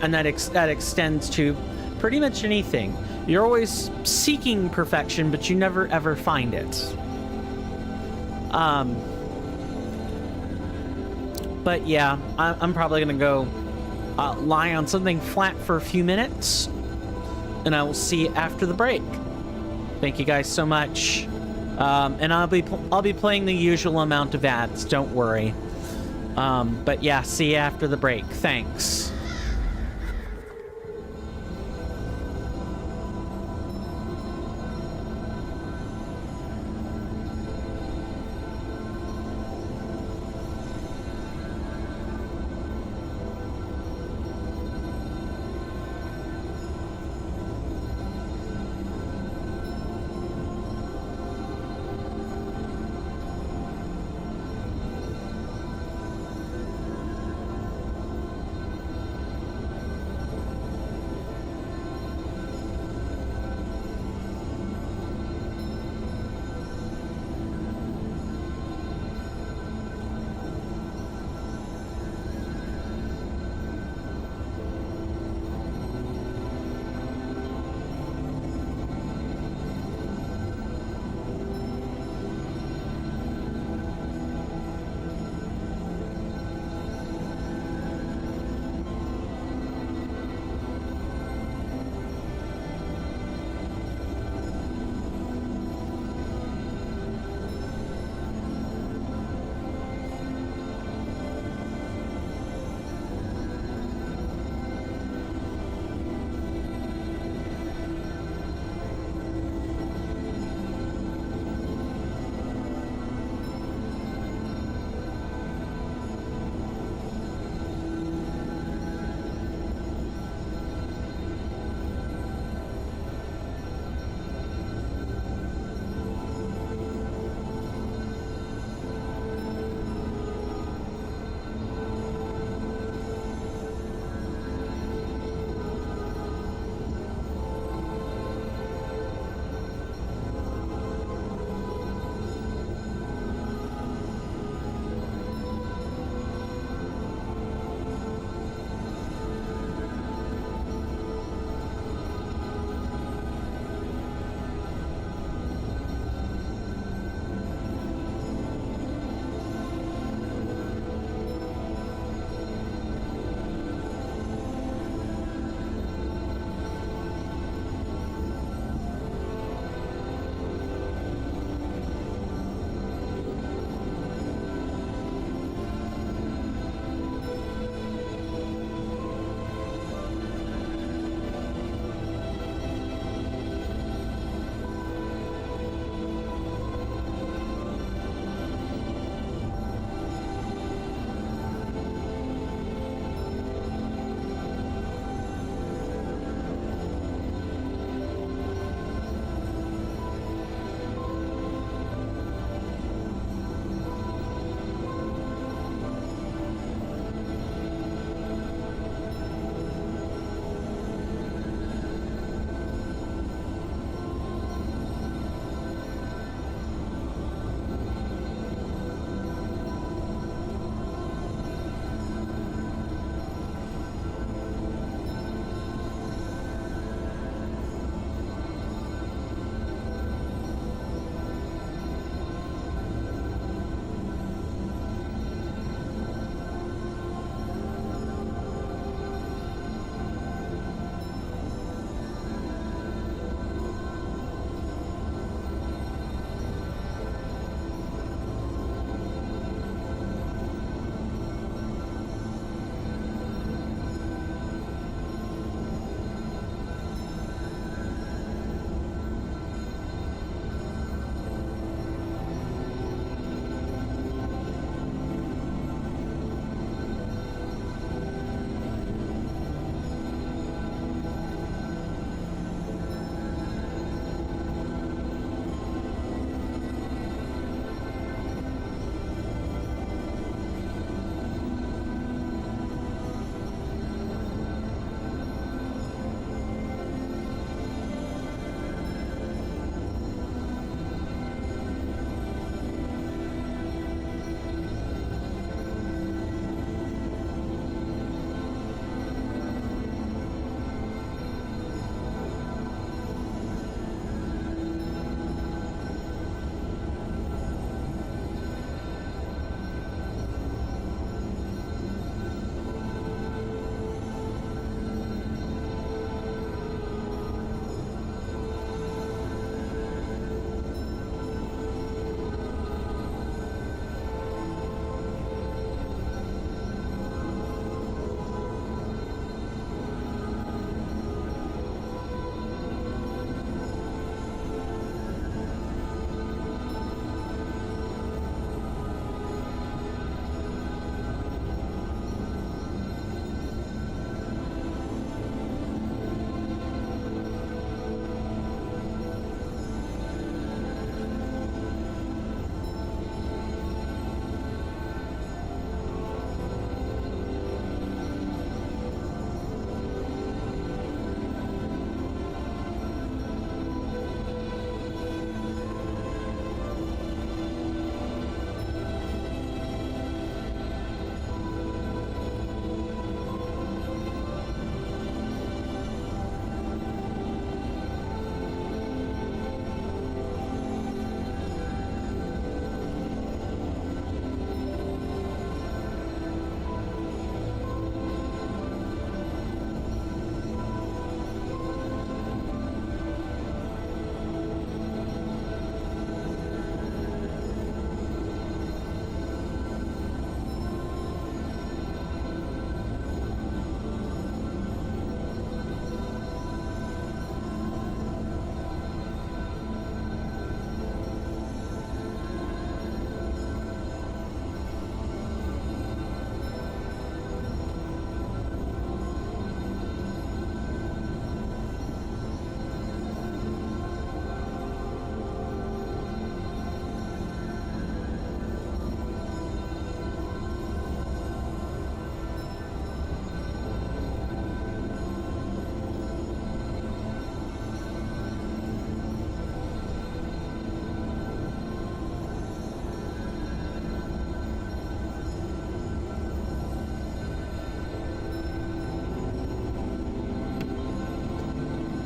And that extends to pretty much anything. You're always seeking perfection, but you never ever find it. But yeah, I'm probably gonna go lie on something flat for a few minutes, and I will see you after the break. Thank you guys so much, and I'll be playing the usual amount of ads. Don't worry. But yeah, see you after the break. Thanks.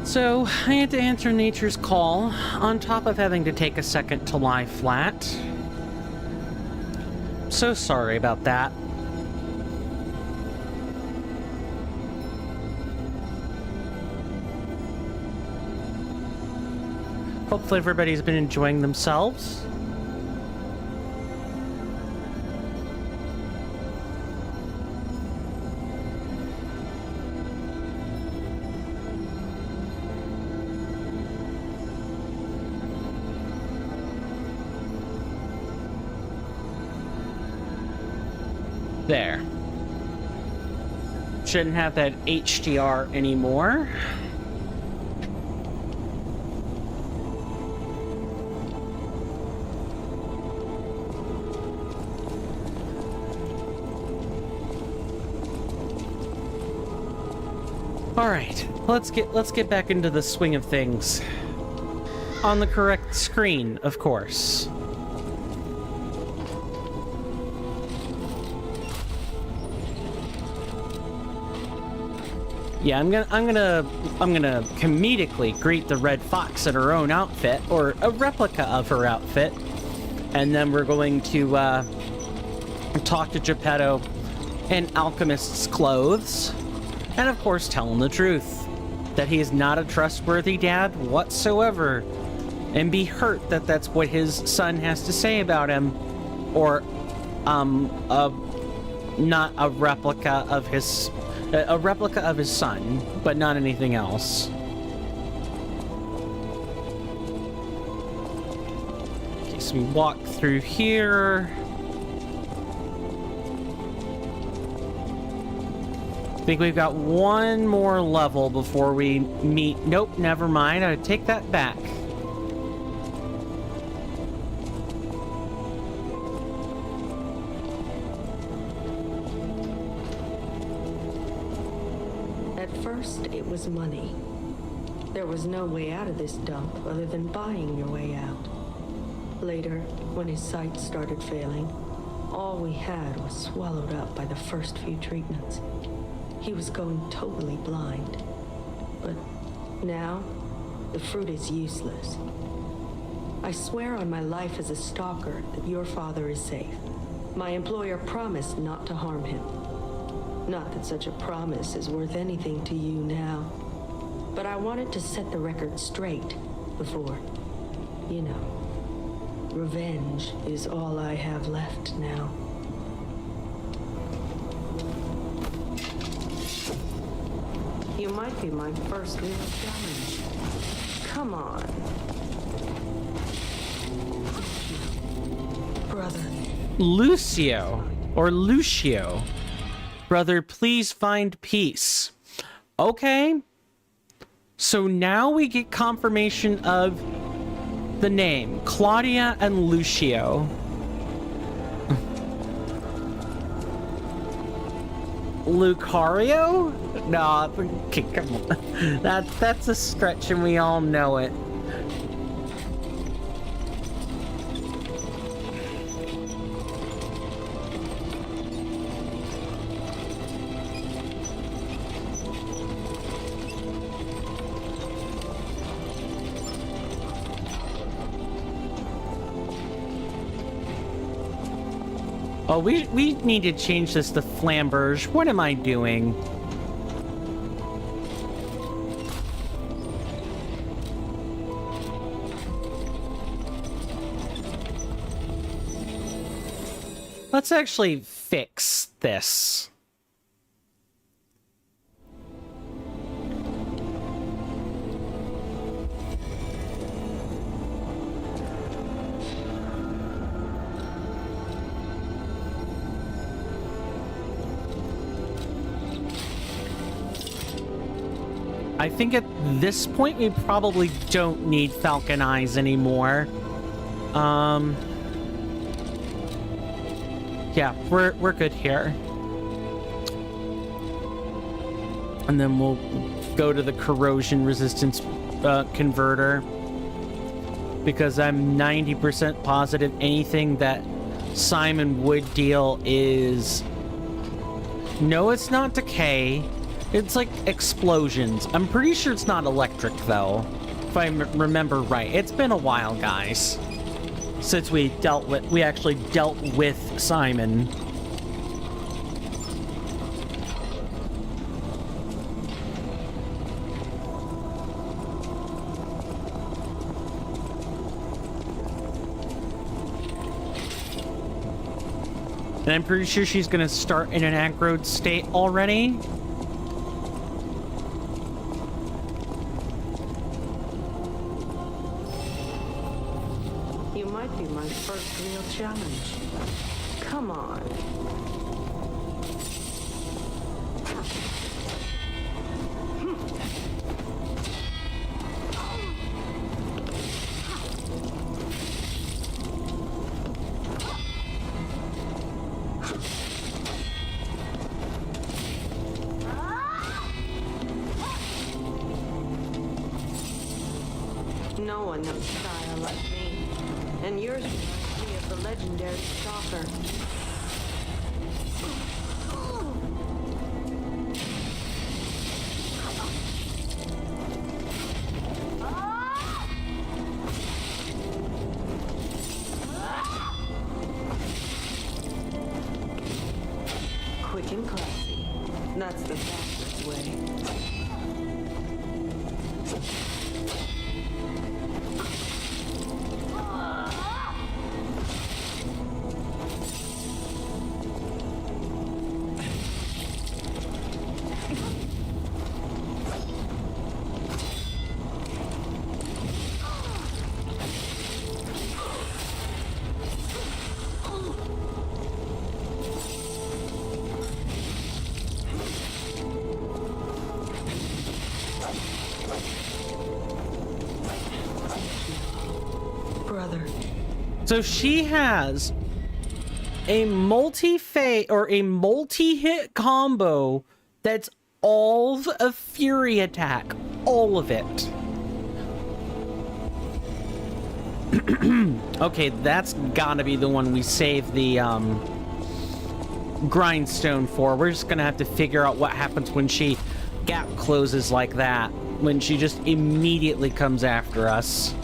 So, I had to answer nature's call, on top of having to take a second to lie flat. So sorry about that. Hopefully everybody's been enjoying themselves. There. Shouldn't have that HDR anymore. All right, let's get back into the swing of things. On the correct screen, of course. Yeah, I'm gonna comedically greet the Red Fox in her own outfit, or a replica of her outfit, and then we're going to talk to Geppetto in alchemist's clothes. And of course, tell him the truth, that he is not a trustworthy dad whatsoever, and be hurt that that's what his son has to say about him, or not a replica of his son, but not anything else. Okay, so we walk through here. I think we've got one more level before we meet. Nope, never mind. I take that back. At first, it was money. There was no way out of this dump other than buying your way out. Later, when his sight started failing, all we had was swallowed up by the first few treatments. He was going totally blind. But now, the fruit is useless. I swear on my life as a stalker that your father is safe. My employer promised not to harm him. Not that such a promise is worth anything to you now. But I wanted to set the record straight before, you know. Revenge is all I have left now. You might be my first real challenge. Come on. Brother. Lucio, or Lucio. Brother, please find peace. Okay. So now we get confirmation of the name, Claudia and Lucio. Lucario? No, okay, come on. That's a stretch and we all know it. Oh, we need to change this to Flamberge. What am I doing? Let's actually fix this. I think at this point we probably don't need Falcon Eyes anymore. Yeah, we're good here. And then we'll go to the corrosion resistance converter, because I'm 90% positive anything that Simon would deal is... No, it's not decay. It's like explosions. I'm pretty sure it's not electric, though. If I remember right. It's been a while, guys. Since we actually dealt with Simon. And I'm pretty sure she's gonna start in an aggroed state already. You might be my first real challenge. Come on. No one knows style like me. And yours reminds me of the legendary stalker. Quick and classy. That's the fastest way. Brother. So she has a multi-hit combo that's all of Fury attack. All of it. Okay, that's gotta be the one we save the grindstone for. We're just gonna have to figure out what happens when she gap closes like that. When she just immediately comes after us.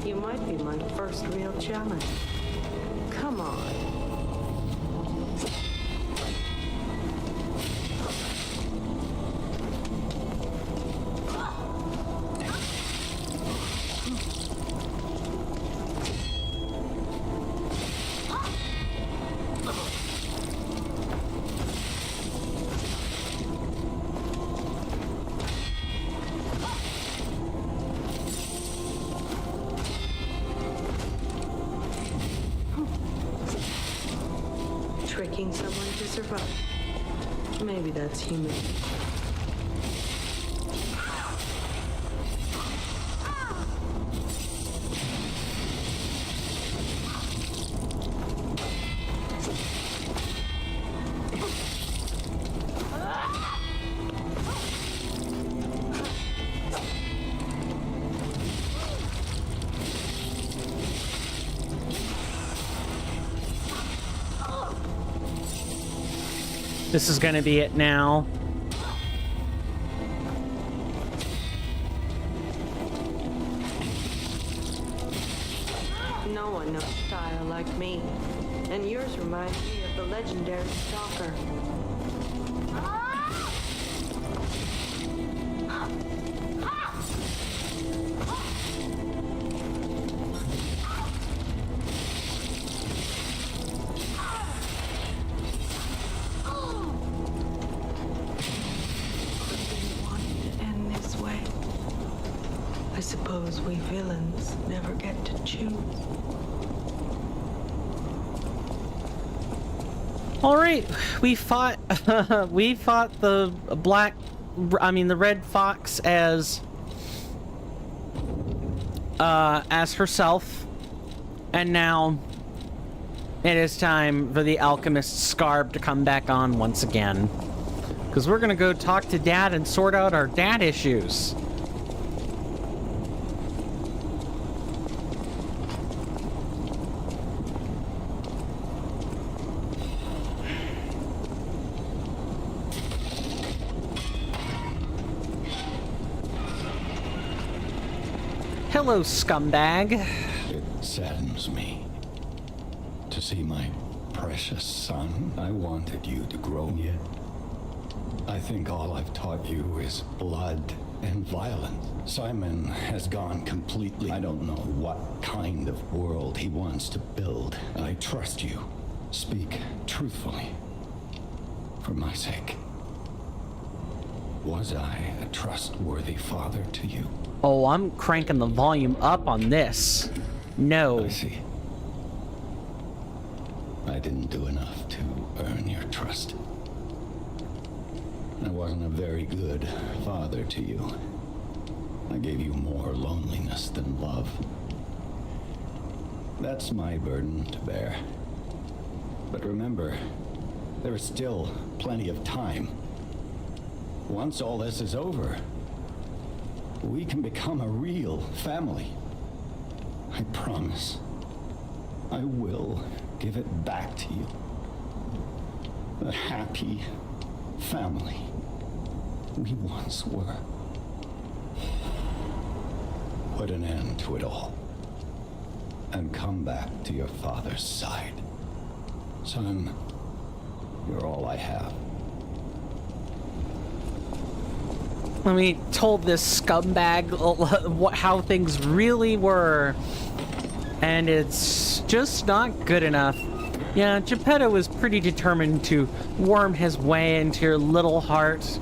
You might be my first real challenge. Come on. Tricking someone to survive. Maybe that's human. This is gonna be it now. No one knows style like me. And yours reminds me of the legendary stalker. I suppose we villains never get to choose. All right, we fought we fought the the red fox as herself, and now it is time for the alchemist Scarb to come back on once again, because we're gonna go talk to Dad and sort out our dad issues. Hello, scumbag. It saddens me to see my precious son. I wanted you to grow yet. I think all I've taught you is blood and violence. Simon has gone completely. I don't know what kind of world he wants to build. I trust you. Speak truthfully. For my sake. Was I a trustworthy father to you? Oh, I'm cranking the volume up on this. No. I see. I didn't do enough to earn your trust. I wasn't a very good father to you. I gave you more loneliness than love. That's my burden to bear. But remember, there is still plenty of time. Once all this is over, we can become a real family. I promise. I will give it back to you. The happy family we once were. Put an end to it all. And come back to your father's side. Son, you're all I have. When we told this scumbag how things really were, and it's just not good enough. Yeah, Geppetto was pretty determined to worm his way into your little heart.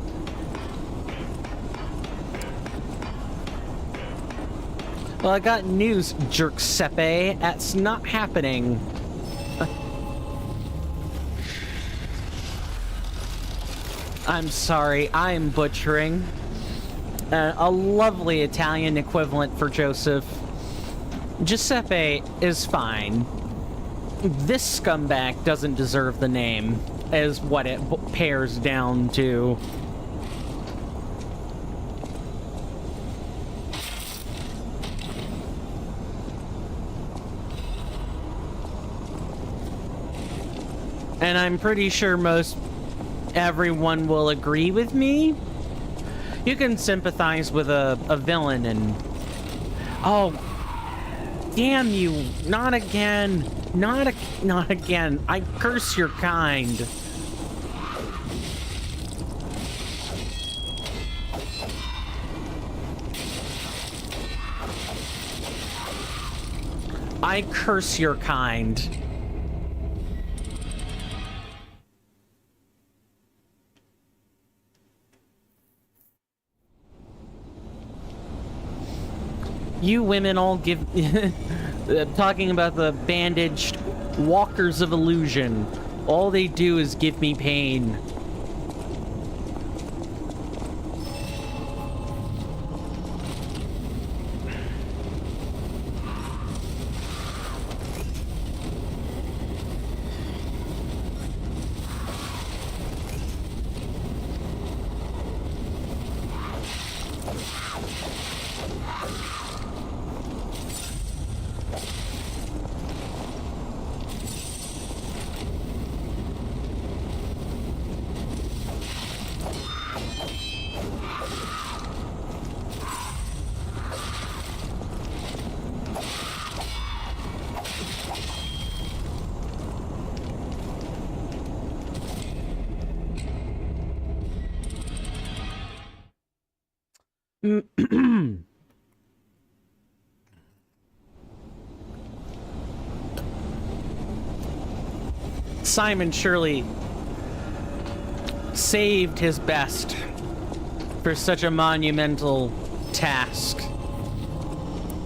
Well, I got news, Jerkseppe. That's not happening. I'm sorry, I'm butchering. A lovely Italian equivalent for Joseph. Giuseppe is fine. This scumbag doesn't deserve the name, is what it pairs down to. And I'm pretty sure everyone will agree with me. You can sympathize with a villain and... Oh, damn you. Not again. Not again. I curse your kind. I curse your kind. You women all give... talking about the bandaged walkers of illusion. All they do is give me pain. Simon surely saved his best for such a monumental task.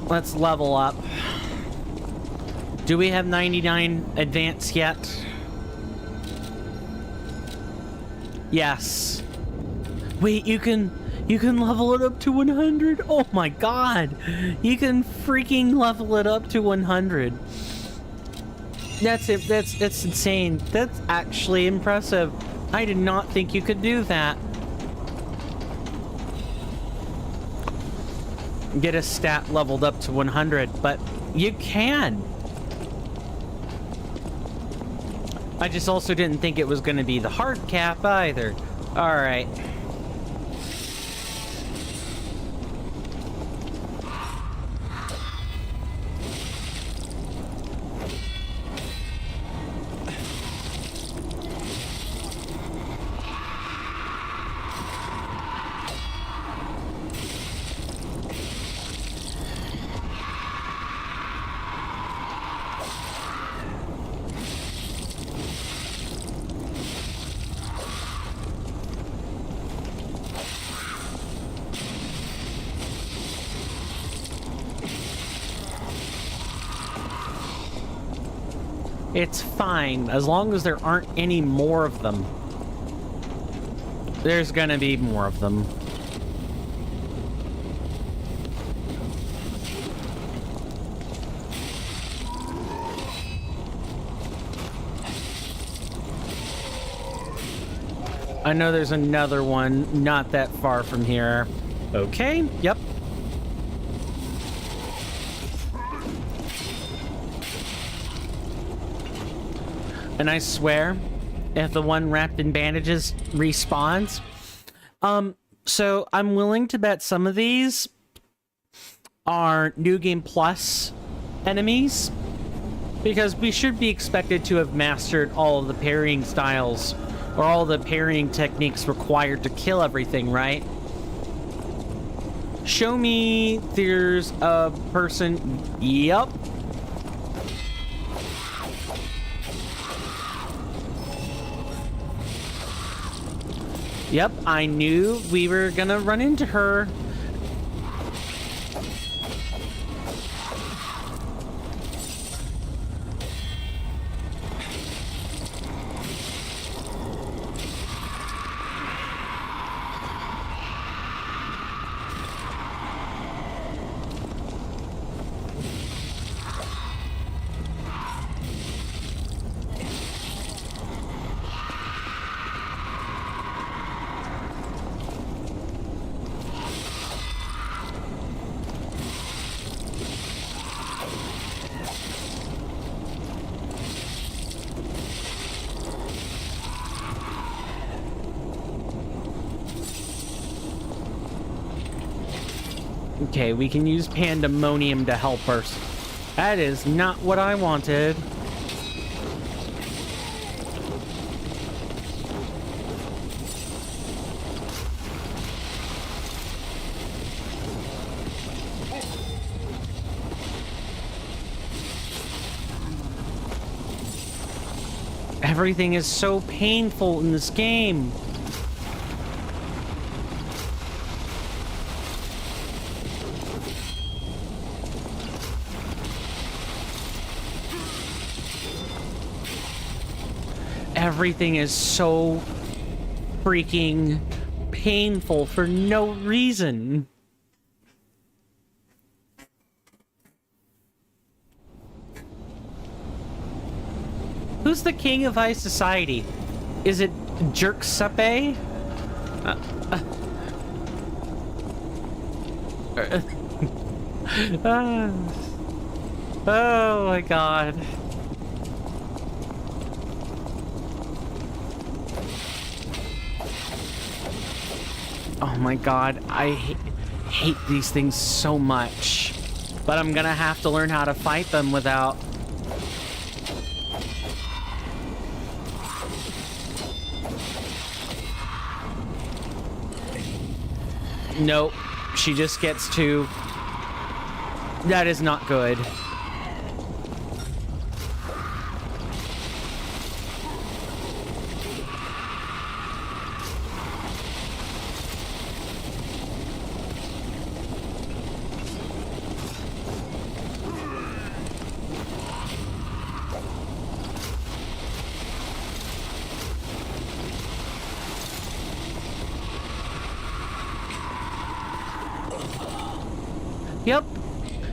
Let's level up. Do we have 99 advance yet? Yes. Wait, you can level it up to 100? Oh my god. You can freaking level it up to 100. That's it. That's insane. That's actually impressive. I did not think you could do that. Get a stat leveled up to 100, but you can. I just also didn't think it was going to be the hard cap either. All right. It's fine, as long as there aren't any more of them. There's gonna be more of them. I know there's another one not that far from here. Okay, yep. And I swear, if the one wrapped in bandages respawns, so I'm willing to bet some of these are New Game Plus enemies, because we should be expected to have mastered all of the parrying styles, or all the parrying techniques required to kill everything, right? Show me there's a person. Yep. Yep, I knew we were gonna run into her. Okay, we can use Pandemonium to help us. That is not what I wanted. Everything is so painful in this game. Everything is so freaking painful for no reason. Who's the king of high society? Is it Jerksepe? Oh my god. Oh my god, I hate these things so much. But I'm gonna have to learn how to fight them without... Nope, she just gets to... That is not good. Yep.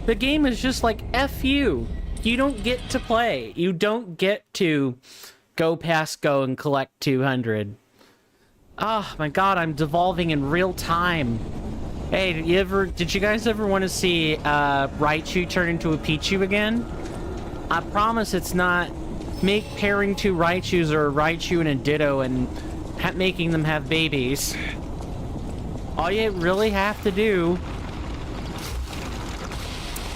The game is just like, F you. You don't get to play. You don't get to go past go and collect 200. Oh my god, I'm devolving in real time. Hey, did you guys ever want to see Raichu turn into a Pichu again? I promise it's not pairing two Raichus or a Raichu and a Ditto and making them have babies. All you really have to do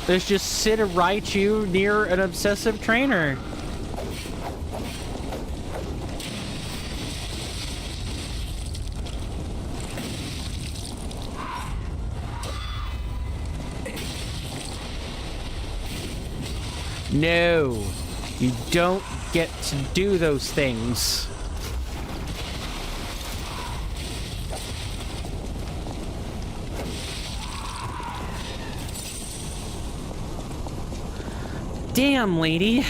is just sit a Raichu near an obsessive trainer. No, you don't get to do those things. Damn, lady.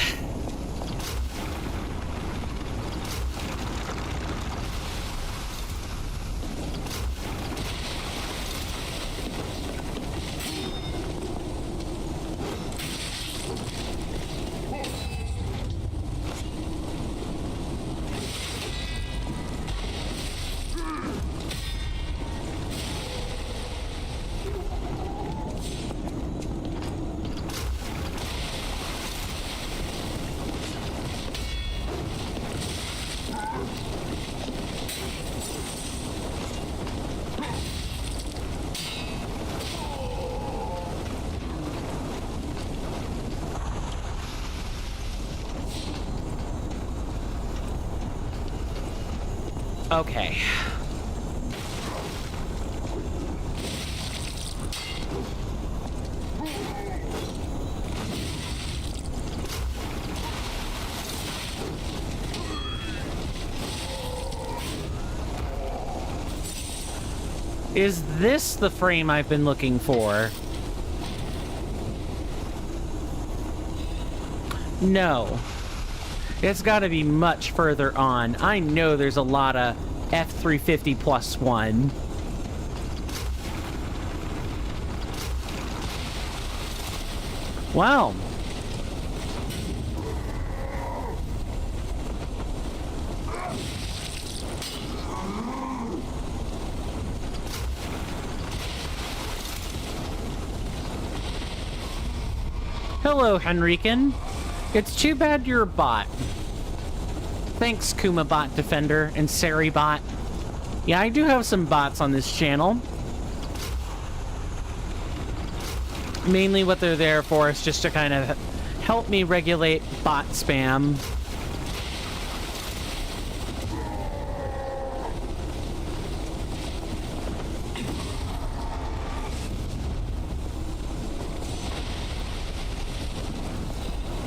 Okay. Is this the frame I've been looking for? No. It's got to be much further on. I know there's a lot of F350 plus one. Wow. Hello, Henriken. It's too bad you're a bot. Thanks, Kuma Bot Defender and Sari Bot. Yeah, I do have some bots on this channel. Mainly what they're there for is just to kind of help me regulate bot spam.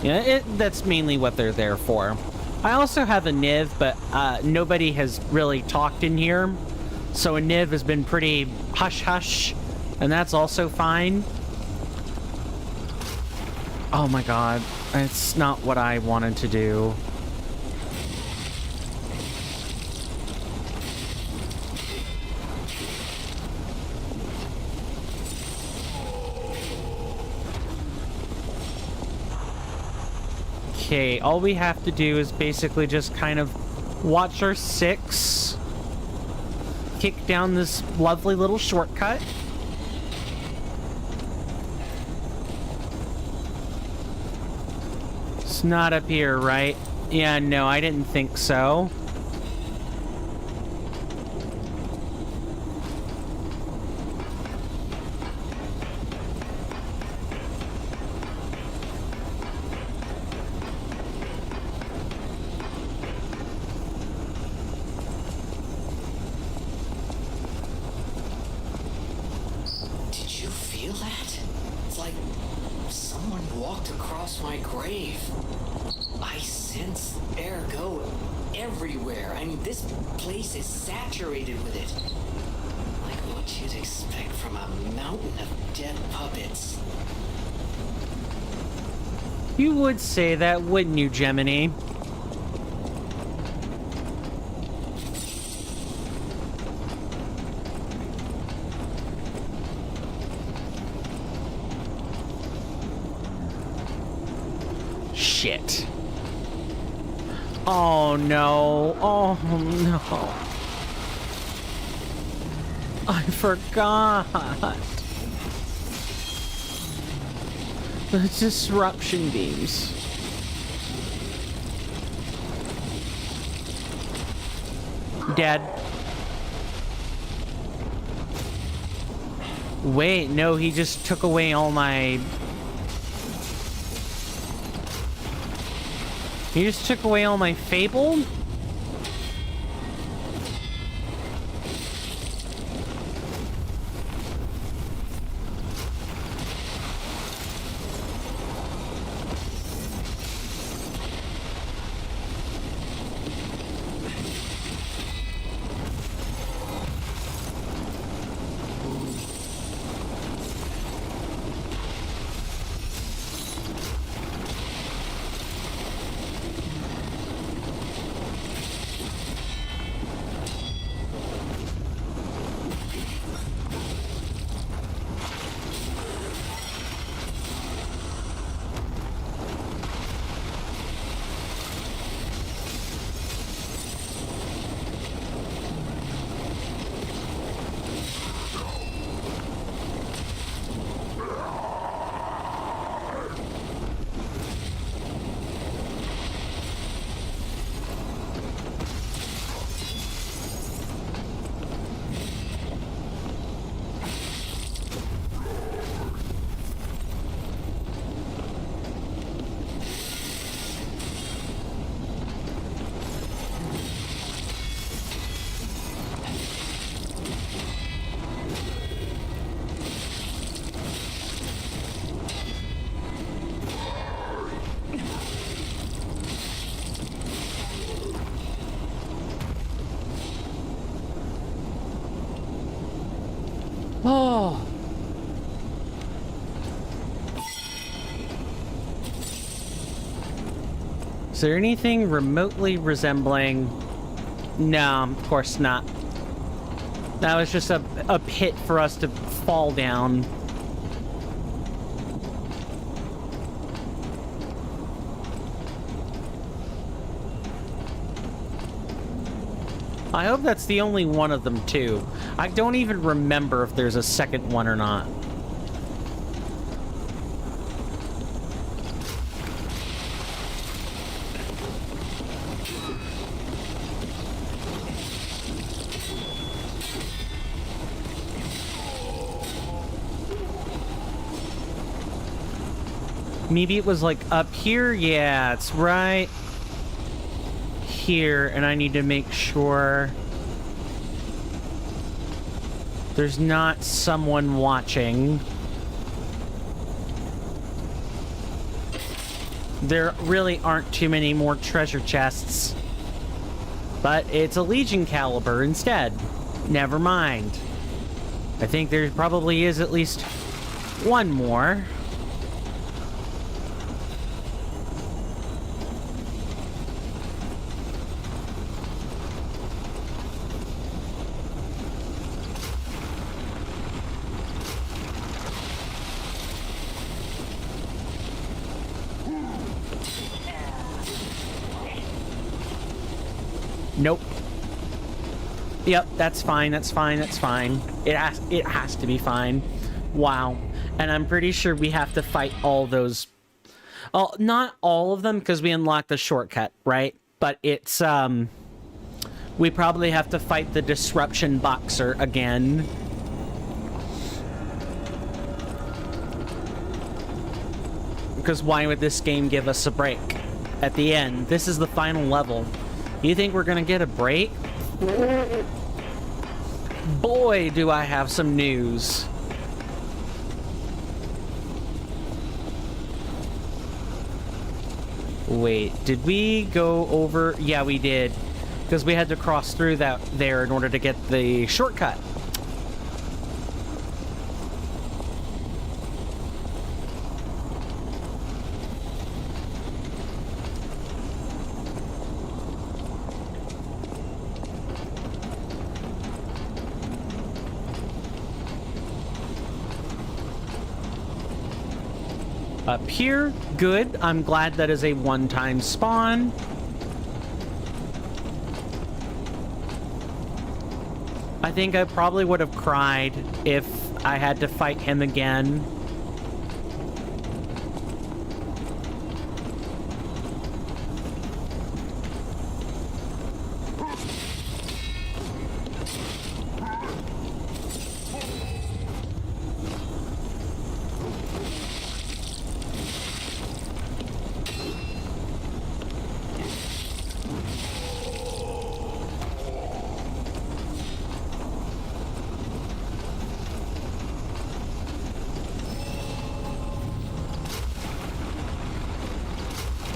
Yeah, that's mainly what they're there for. I also have a Niv, but nobody has really talked in here. So a Niv has been pretty hush-hush, and that's also fine. Oh my god, it's not what I wanted to do. Okay, all we have to do is basically just kind of watch our 6, kick down this lovely little shortcut. It's not up here, right? Yeah, no, I didn't think so. You would say that, wouldn't you, Gemini? shit. Oh no. Oh no. I forgot. The disruption beams. Dead. Wait, no, he just took away all my... He just took away all my fable? Oh. Is there anything remotely resembling... No, of course not. That was just a pit for us to fall down. I hope that's the only one of them, too. I don't even remember if there's a second one or not. Maybe it was like up here? Yeah, it's right here, and I need to make sure there's not someone watching. There really aren't too many more treasure chests, but it's a Legion caliber instead. Never mind. I think there probably is at least one more. Nope. Yep, that's fine, that's fine, that's fine. It has to be fine. Wow. And I'm pretty sure we have to fight all those... Oh, not all of them, because we unlocked the shortcut, right? But it's, we probably have to fight the Disruption Boxer again. Because why would this game give us a break? At the end, this is the final level. You think we're gonna get a break? Boy, do I have some news. Wait, did we go over? Yeah, we did. Because we had to cross through that there in order to get the shortcut. Up here, good. I'm glad that is a one-time spawn. I think I probably would have cried if I had to fight him again.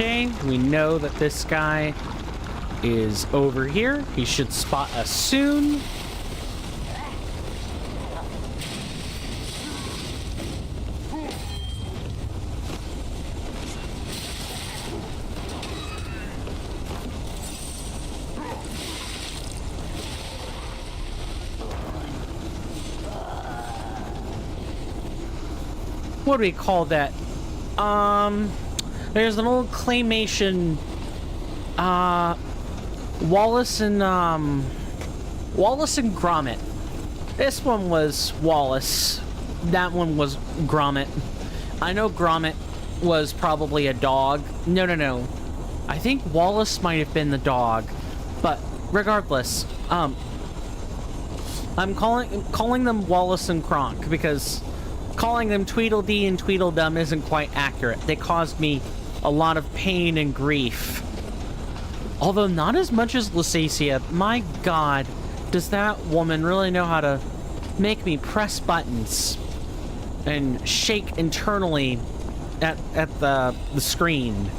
Okay, we know that this guy is over here. He should spot us soon. What do we call that? There's an old claymation, Wallace and Gromit. This one was Wallace. That one was Gromit. I know Gromit was probably a dog. No. I think Wallace might have been the dog. But regardless, I'm calling them Wallace and Kronk because calling them Tweedledee and Tweedledum isn't quite accurate. They caused me a lot of pain and grief. Although not as much as Lusacia. My god, does that woman really know how to make me press buttons and shake internally at the screen.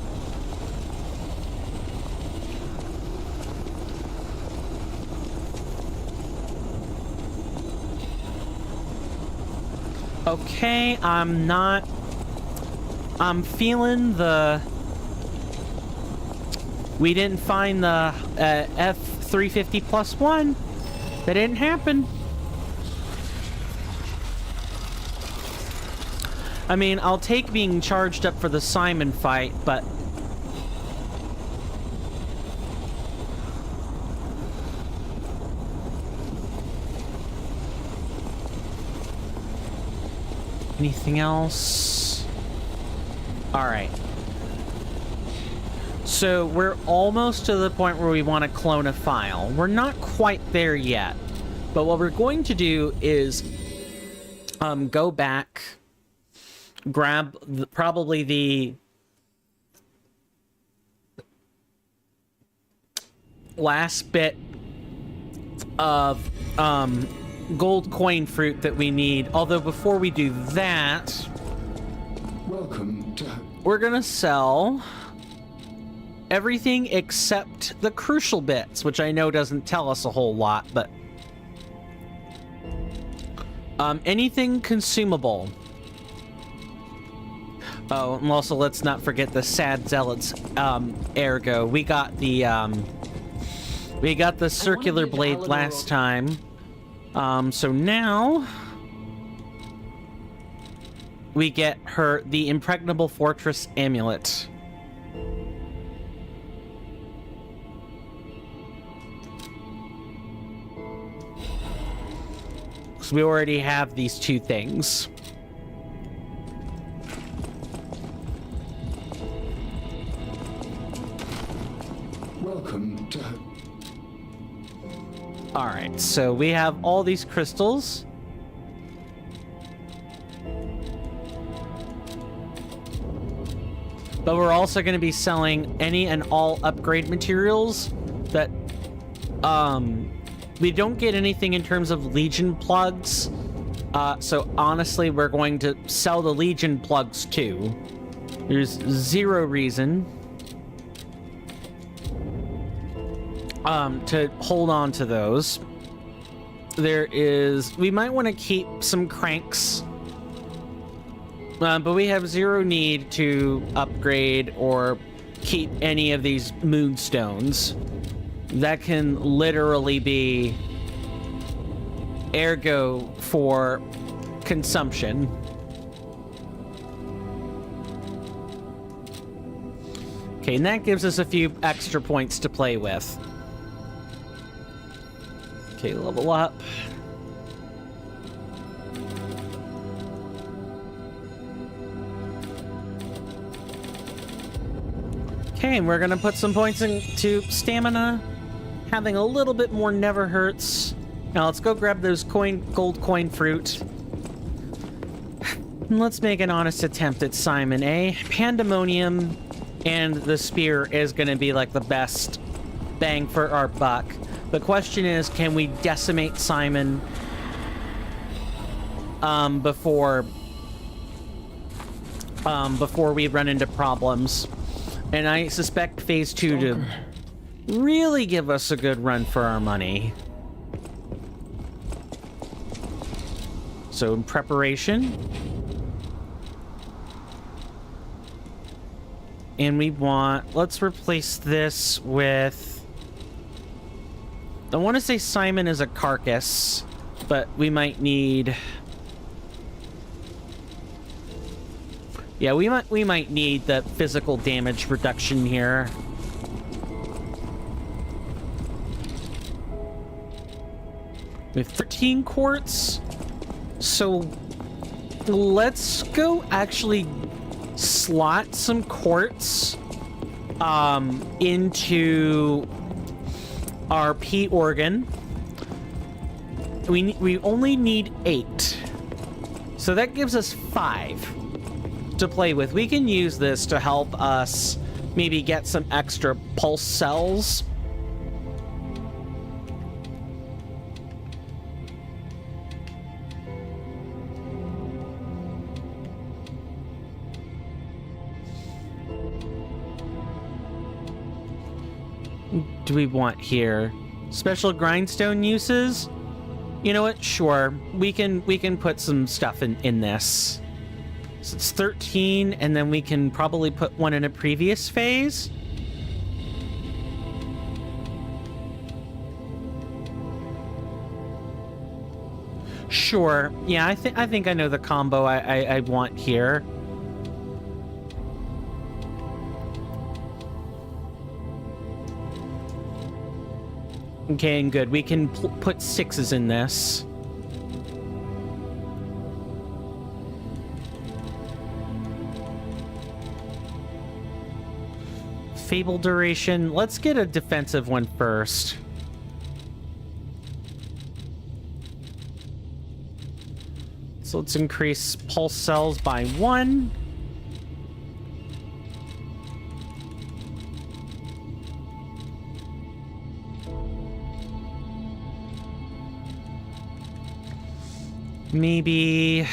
Okay, I'm feeling the... We didn't find the F350 plus one. That didn't happen. I mean, I'll take being charged up for the Simon fight, but... Anything else? Alright. So we're almost to the point where we want to clone a file. We're not quite there yet. But what we're going to do is go back, grab probably the last bit of gold coin fruit that we need. Although before we do that, we're gonna sell everything except the crucial bits, which I know doesn't tell us a whole lot, but anything consumable. Oh, and also let's not forget the sad zealots ergo. We got the circular blade last time. So now we get her the impregnable fortress amulet. So we already have these two things. Welcome to... Alright, so we have all these crystals. But we're also going to be selling any and all upgrade materials that, we don't get anything in terms of Legion plugs. So honestly, we're going to sell the Legion plugs too. There's zero reason to hold on to those. We might want to keep some cranks, but we have zero need to upgrade or keep any of these moonstones. That can literally be ergo for consumption. Okay, and that gives us a few extra points to play with. Okay, level up. Okay, and we're gonna put some points into stamina. Having a little bit more never hurts. Now let's go grab those gold coin fruit. And let's make an honest attempt at Simon, eh? Pandemonium and the spear is gonna be like the best bang for our buck. The question is, can we decimate Simon before we run into problems? And I suspect phase 2 to really give us a good run for our money. So in preparation. And we want, let's replace this with, I want to say Simon is a carcass, but we might need, yeah, we might need the physical damage reduction here. We have 13 quartz, so let's go actually slot some quartz into our P organ. We only need 8, so that gives us 5 to play with. We can use this to help us maybe get some extra pulse cells. Do we want here? Special grindstone uses? You know what? Sure. We can put some stuff in this. So it's 13, and then we can probably put one in a previous phase. Sure. Yeah, I think I know the combo I want here. Okay, and good. We can put 6s in this. Fable duration. Let's get a defensive one first. So let's increase pulse cells by 1. Maybe...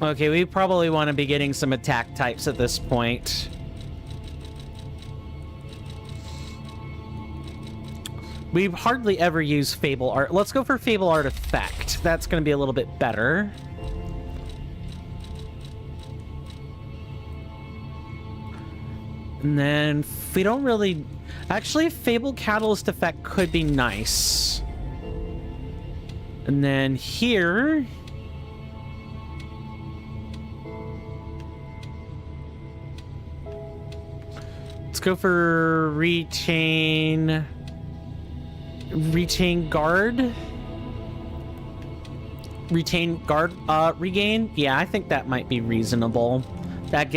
Okay, we probably want to be getting some attack types at this point. We hardly ever use Fable Art. Let's go for Fable Artifact. That's going to be a little bit better. And then we don't really... Actually, Fable Catalyst Effect could be nice. And then here... Let's go for Retain Guard. Retain Guard Regain? Yeah, I think that might be reasonable. That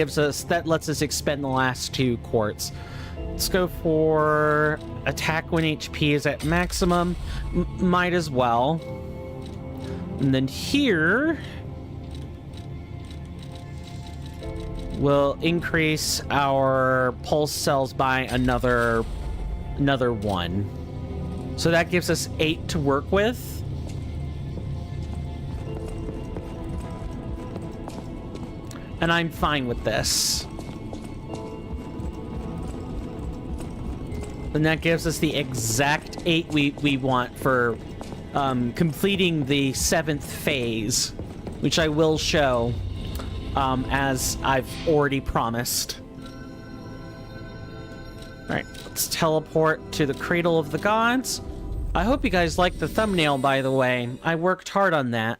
lets us expend the last 2 quartz. Let's go for attack when HP is at maximum. Might as well. And then here, we'll increase our pulse cells by another 1. So that gives us 8 to work with. And I'm fine with this. And that gives us the exact 8 we want for completing the 7th phase, which I will show, as I've already promised. Alright, let's teleport to the Cradle of the Gods. I hope you guys liked the thumbnail, by the way. I worked hard on that.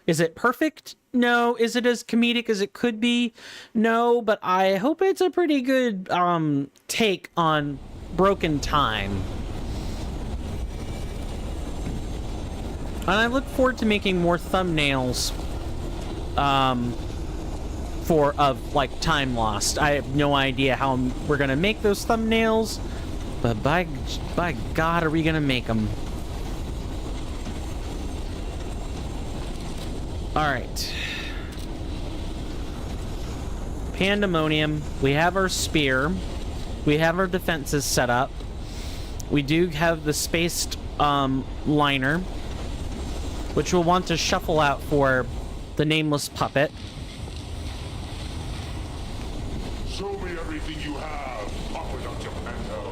Is it perfect? No. Is it as comedic as it could be? No, but I hope it's a pretty good take on broken time. And I look forward to making more thumbnails of like time lost. I have no idea how we're gonna make those thumbnails, but by God, are we gonna make them? All right. Pandemonium. We have our spear. We have our defenses set up. We do have the spaced liner, which we'll want to shuffle out for the nameless puppet. Show me everything you have, Papa Geppetto.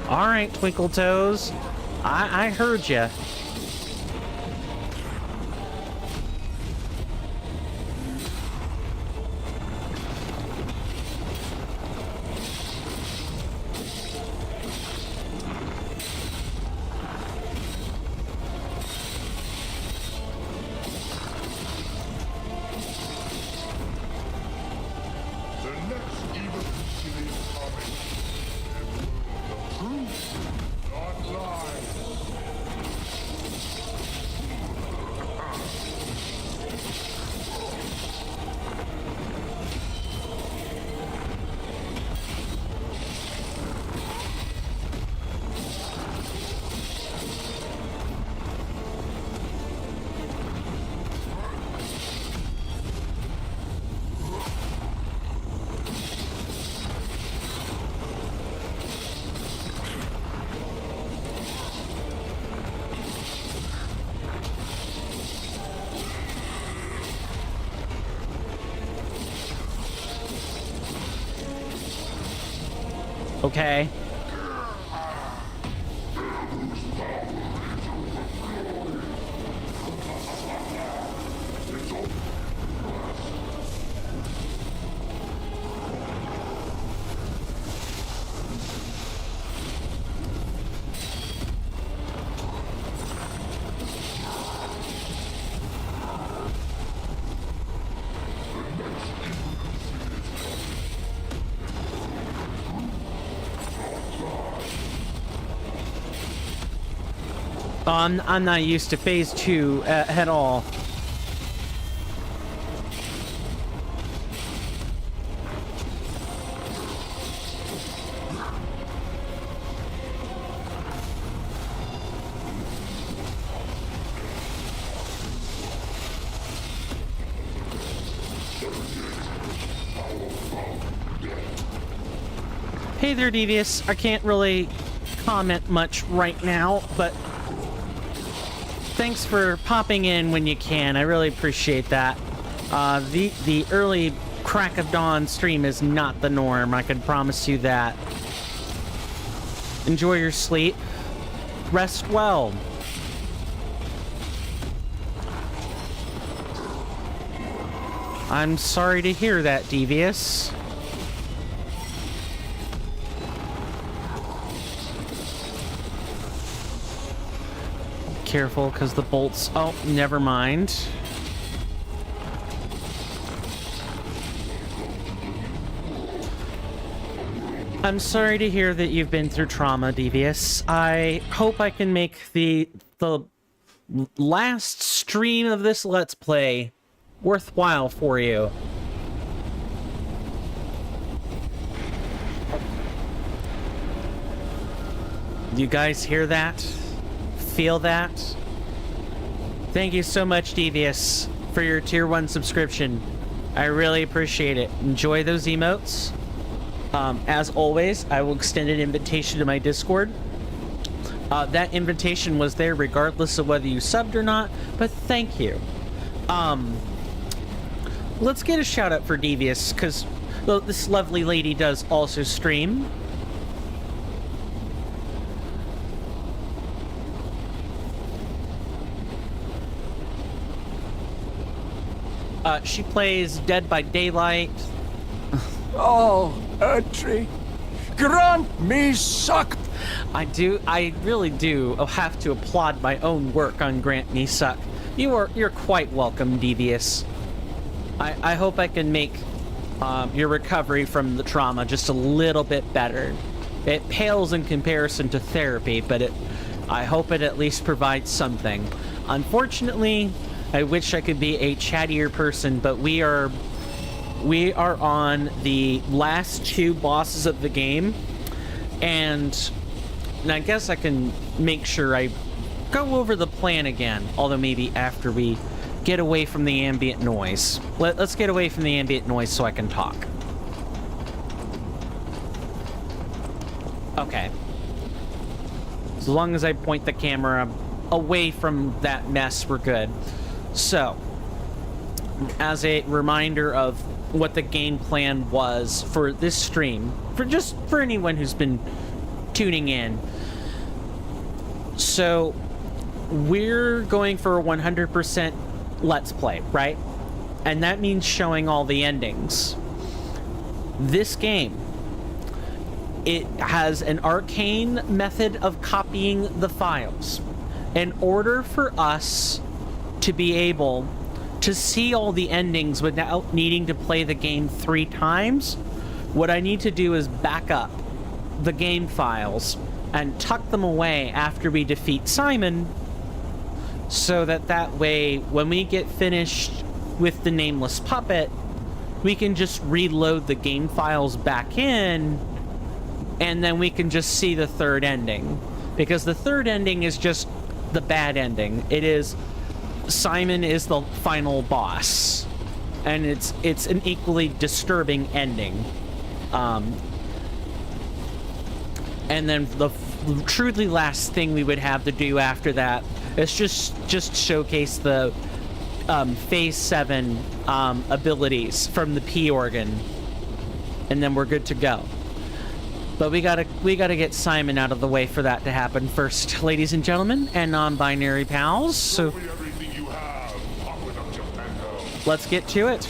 All right, Twinkle Toes. I heard ya. The next evolution is coming. And will the truth not lie? Okay. I'm not used to phase 2 at all. Hey there, Devious. I can't really comment much right now, but thanks for popping in when you can. I really appreciate that. The early crack of dawn stream is not the norm. I can promise you that. Enjoy your sleep. Rest well. I'm sorry to hear that, Devious. Careful, because the bolts... Oh, never mind. I'm sorry to hear that you've been through trauma, Devious. I hope I can make the last stream of this Let's Play worthwhile for you. You guys hear that? Feel that? Thank you so much, Devious, for your tier 1 subscription. I really appreciate it. Enjoy those emotes. As always, I will extend an invitation to my Discord. That invitation was there regardless of whether you subbed or not, but thank you. let's get a shout out for Devious, because this lovely lady does also stream. She plays Dead by Daylight. Oh, Ertry, grant me suck. I really do have to applaud my own work on Grant Me Suck. You're quite welcome, Devious. I hope I can make your recovery from the trauma just a little bit better. It pales in comparison to therapy, but I hope it at least provides something. Unfortunately, I wish I could be a chattier person, but we are on the last 2 bosses of the game, and I guess I can make sure I go over the plan again, although maybe after we get away from the ambient noise. Let's get away from the ambient noise so I can talk. Okay. As long as I point the camera away from that mess, we're good. So, as a reminder of what the game plan was for this stream, for anyone who's been tuning in. So, we're going for a 100% Let's Play, right? And that means showing all the endings. This game, it has an arcane method of copying the files. In order for us to be able to see all the endings without needing to play the game 3 times, what I need to do is back up the game files and tuck them away after we defeat Simon, so that way when we get finished with the nameless puppet, we can just reload the game files back in, and then we can just see the 3rd ending. Because the 3rd ending is just the bad ending. It is Simon is the final boss, and it's an equally disturbing ending. And then the truly last thing we would have to do after that is just showcase the Phase 7 abilities from the P organ, and then we're good to go. But we gotta get Simon out of the way for that to happen first, ladies and gentlemen, and non-binary pals. So let's get to it.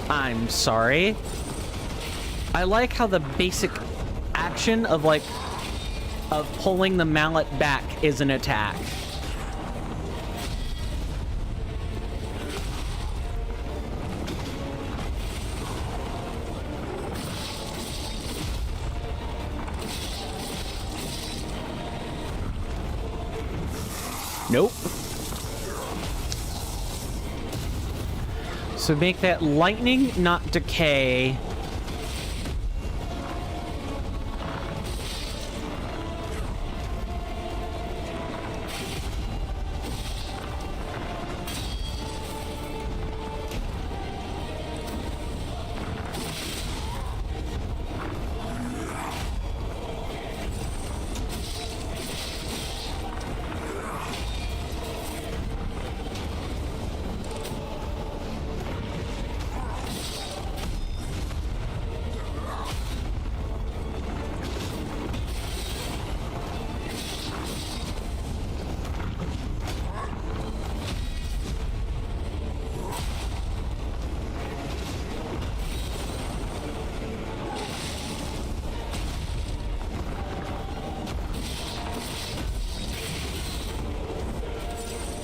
I'm sorry. I like how the basic action of pulling the mallet back is an attack. Nope. So make that lightning, not decay.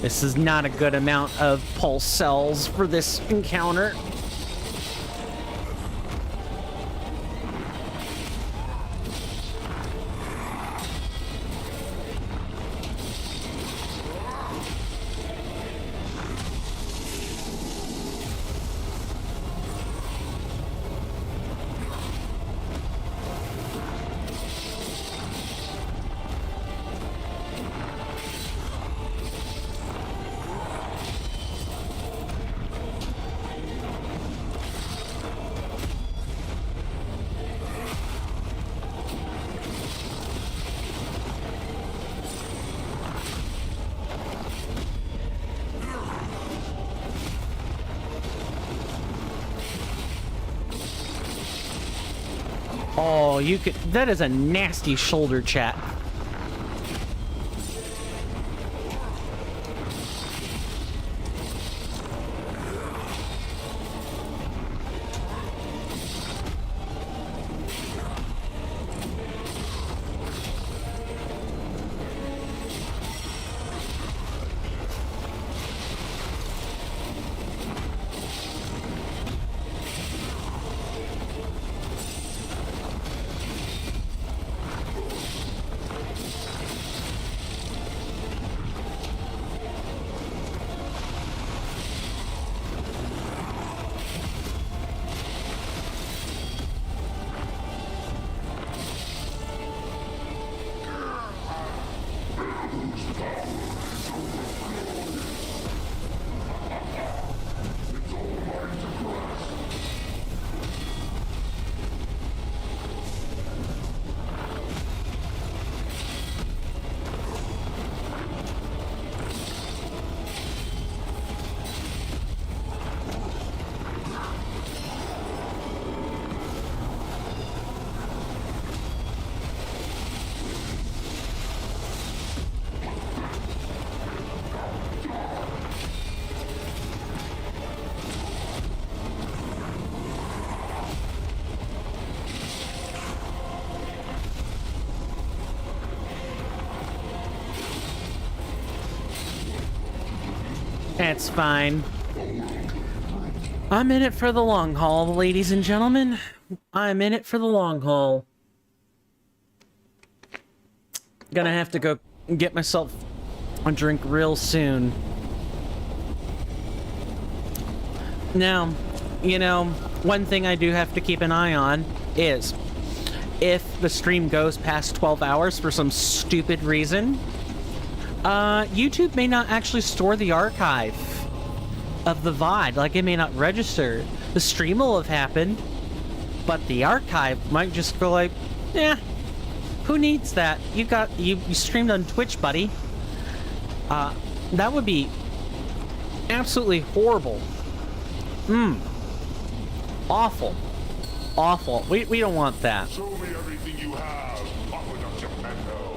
This is not a good amount of pulse cells for this encounter. Oh, you could... That is a nasty shoulder chat. That's fine. I'm in it for the long haul, ladies and gentlemen. I'm in it for the long haul. Gonna have to go get myself a drink real soon. Now, you know, one thing I do have to keep an eye on is if the stream goes past 12 hours for some stupid reason, YouTube may not actually store the archive of the VOD. Like, it may not register. The stream will have happened, but the archive might just go like, eh, who needs that? You streamed on Twitch, buddy. That would be absolutely horrible. Awful. Awful. We don't want that. Show me everything you have, Papa Geppetto.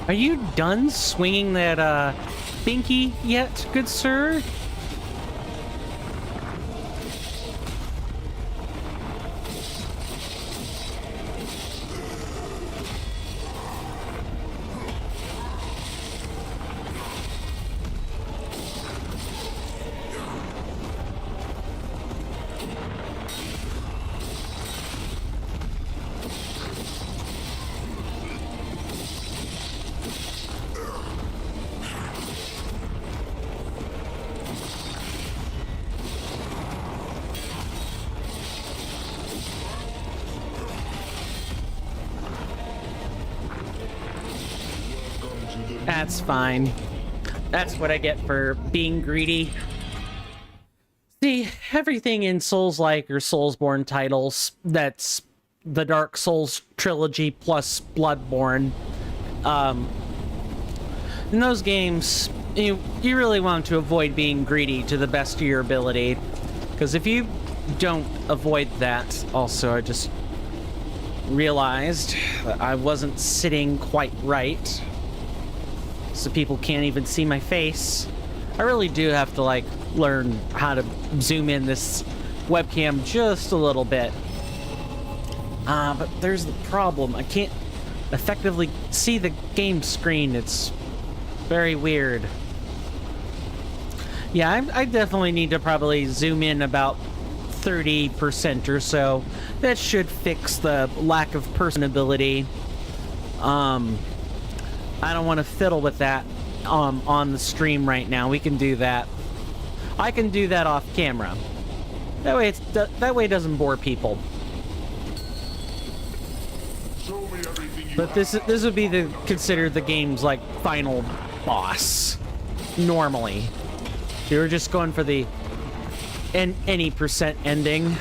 Are you done swinging that, binky yet, good sir? That's fine. That's what I get for being greedy. See, everything in Souls-like or Soulsborne titles, that's the Dark Souls trilogy plus Bloodborne. In those games, you really want to avoid being greedy to the best of your ability. Because if you don't avoid that, also, I just realized that I wasn't sitting quite right. So people can't even see my face. I really do have to, like, learn how to zoom in this webcam just a little bit. But there's the problem. I can't effectively see the game screen. It's very weird. Yeah, I definitely need to probably zoom in about 30% or so. That should fix the lack of personability. I don't want to fiddle with that on the stream right now. We can do that. I can do that off camera. That way it doesn't bore people. But this would be considered the game's like final boss. Normally, you were just going for the any percent ending.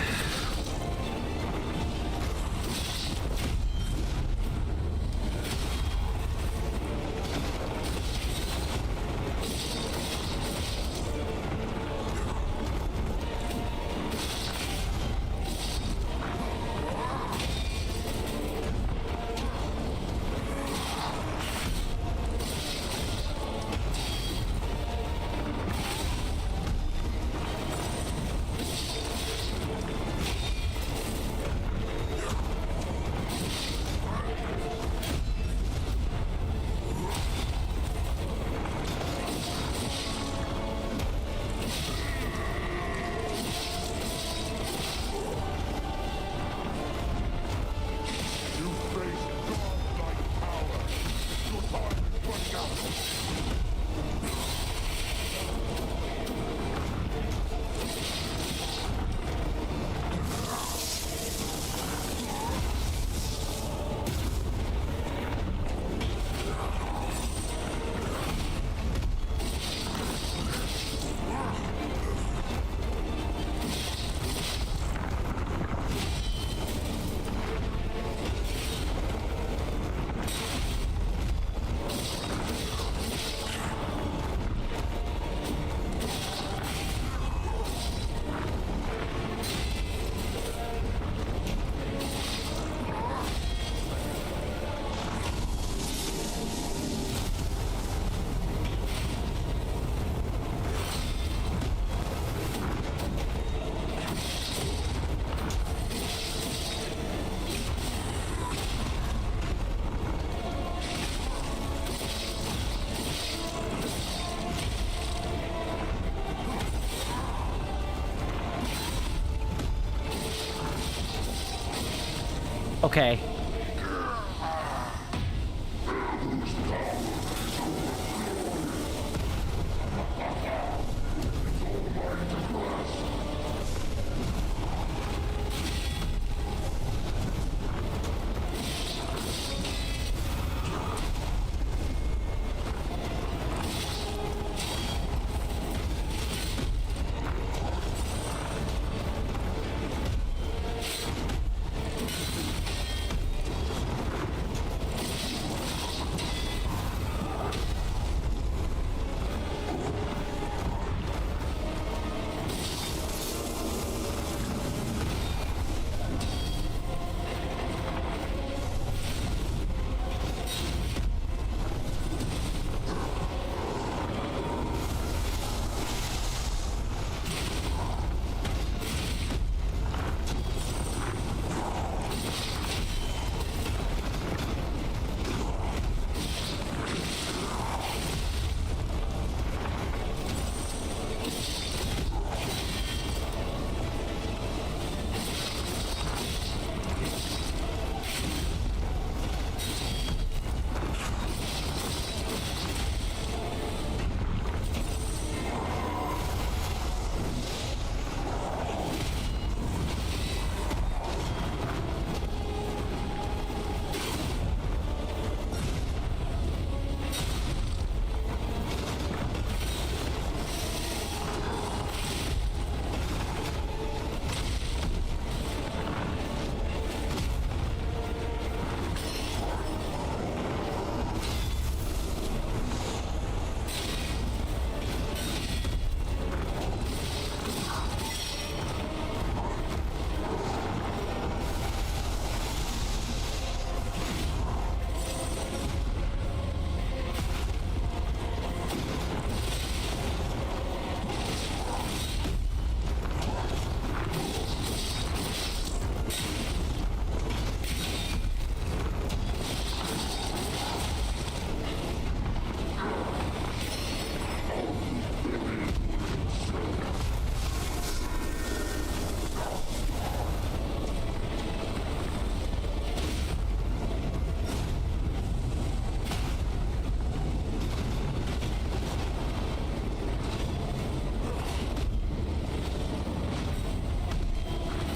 Okay.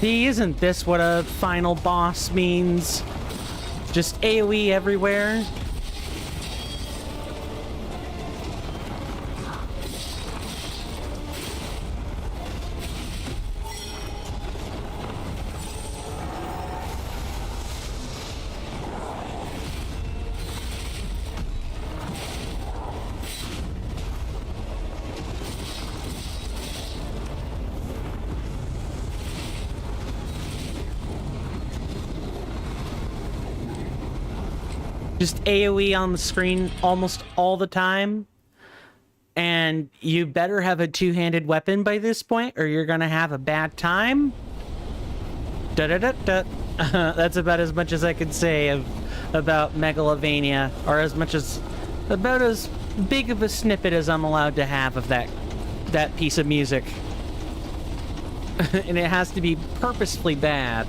Isn't this what a final boss means? Just AoE everywhere? Just AoE on the screen almost all the time. And you better have a two-handed weapon by this point, or you're gonna have a bad time. Da-da-da-da. That's about as much as I could say about Megalovania, or about as big of a snippet as I'm allowed to have of that piece of music. And it has to be purposefully bad.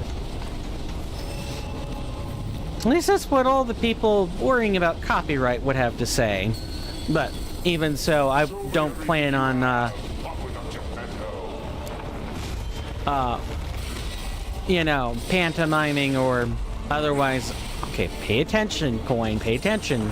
At least that's what all the people worrying about copyright would have to say. But even so, I don't plan on, you know, pantomiming or otherwise. Okay, pay attention, coin, pay attention.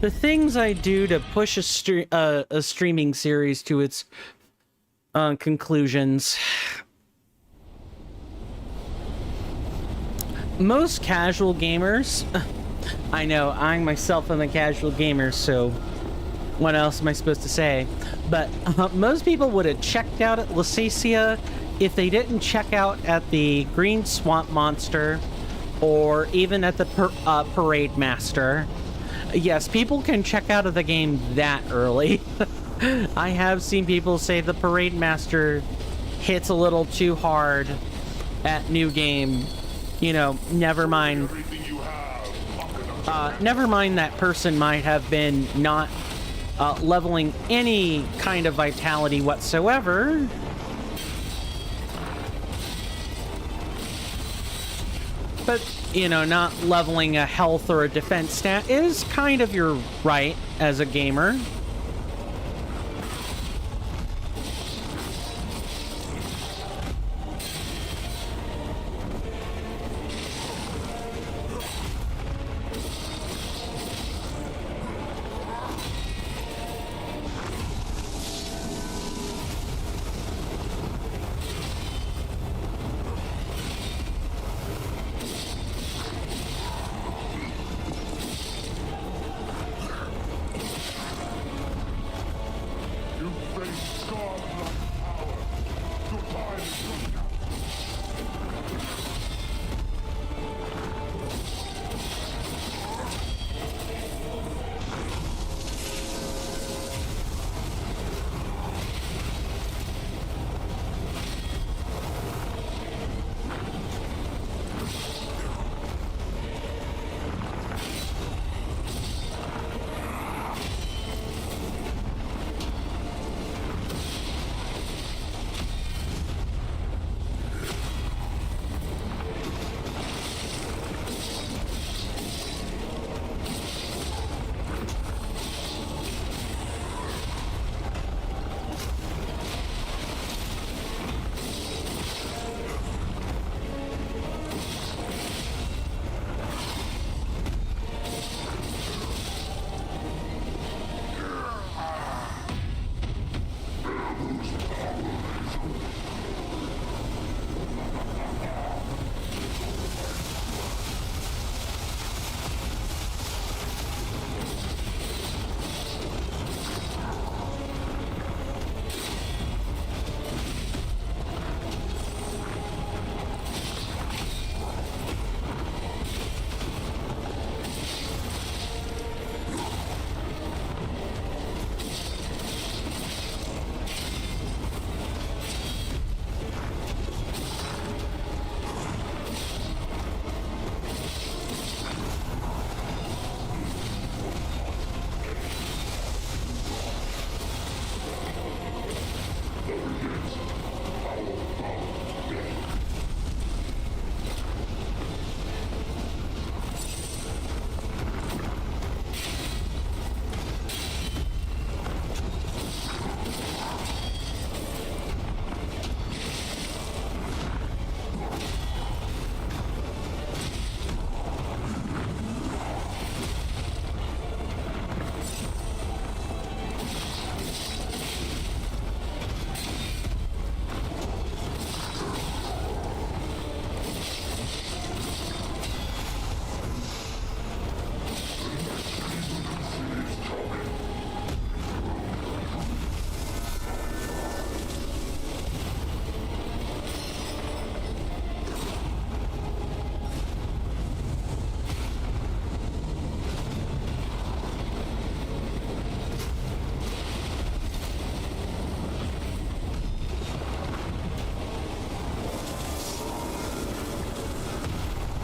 The things I do to push a streaming series to its conclusions. Most casual gamers, I know I myself am a casual gamer, so what else am I supposed to say? But most people would have checked out at Lusacia if they didn't check out at the Green Swamp Monster or even at the Parade Master. Yes, people can check out of the game that early. I have seen people say the Parade Master hits a little too hard at new game. You know, never mind. Never mind that person might have been not leveling any kind of vitality whatsoever. But, you know, not leveling a health or a defense stat is kind of your right as a gamer.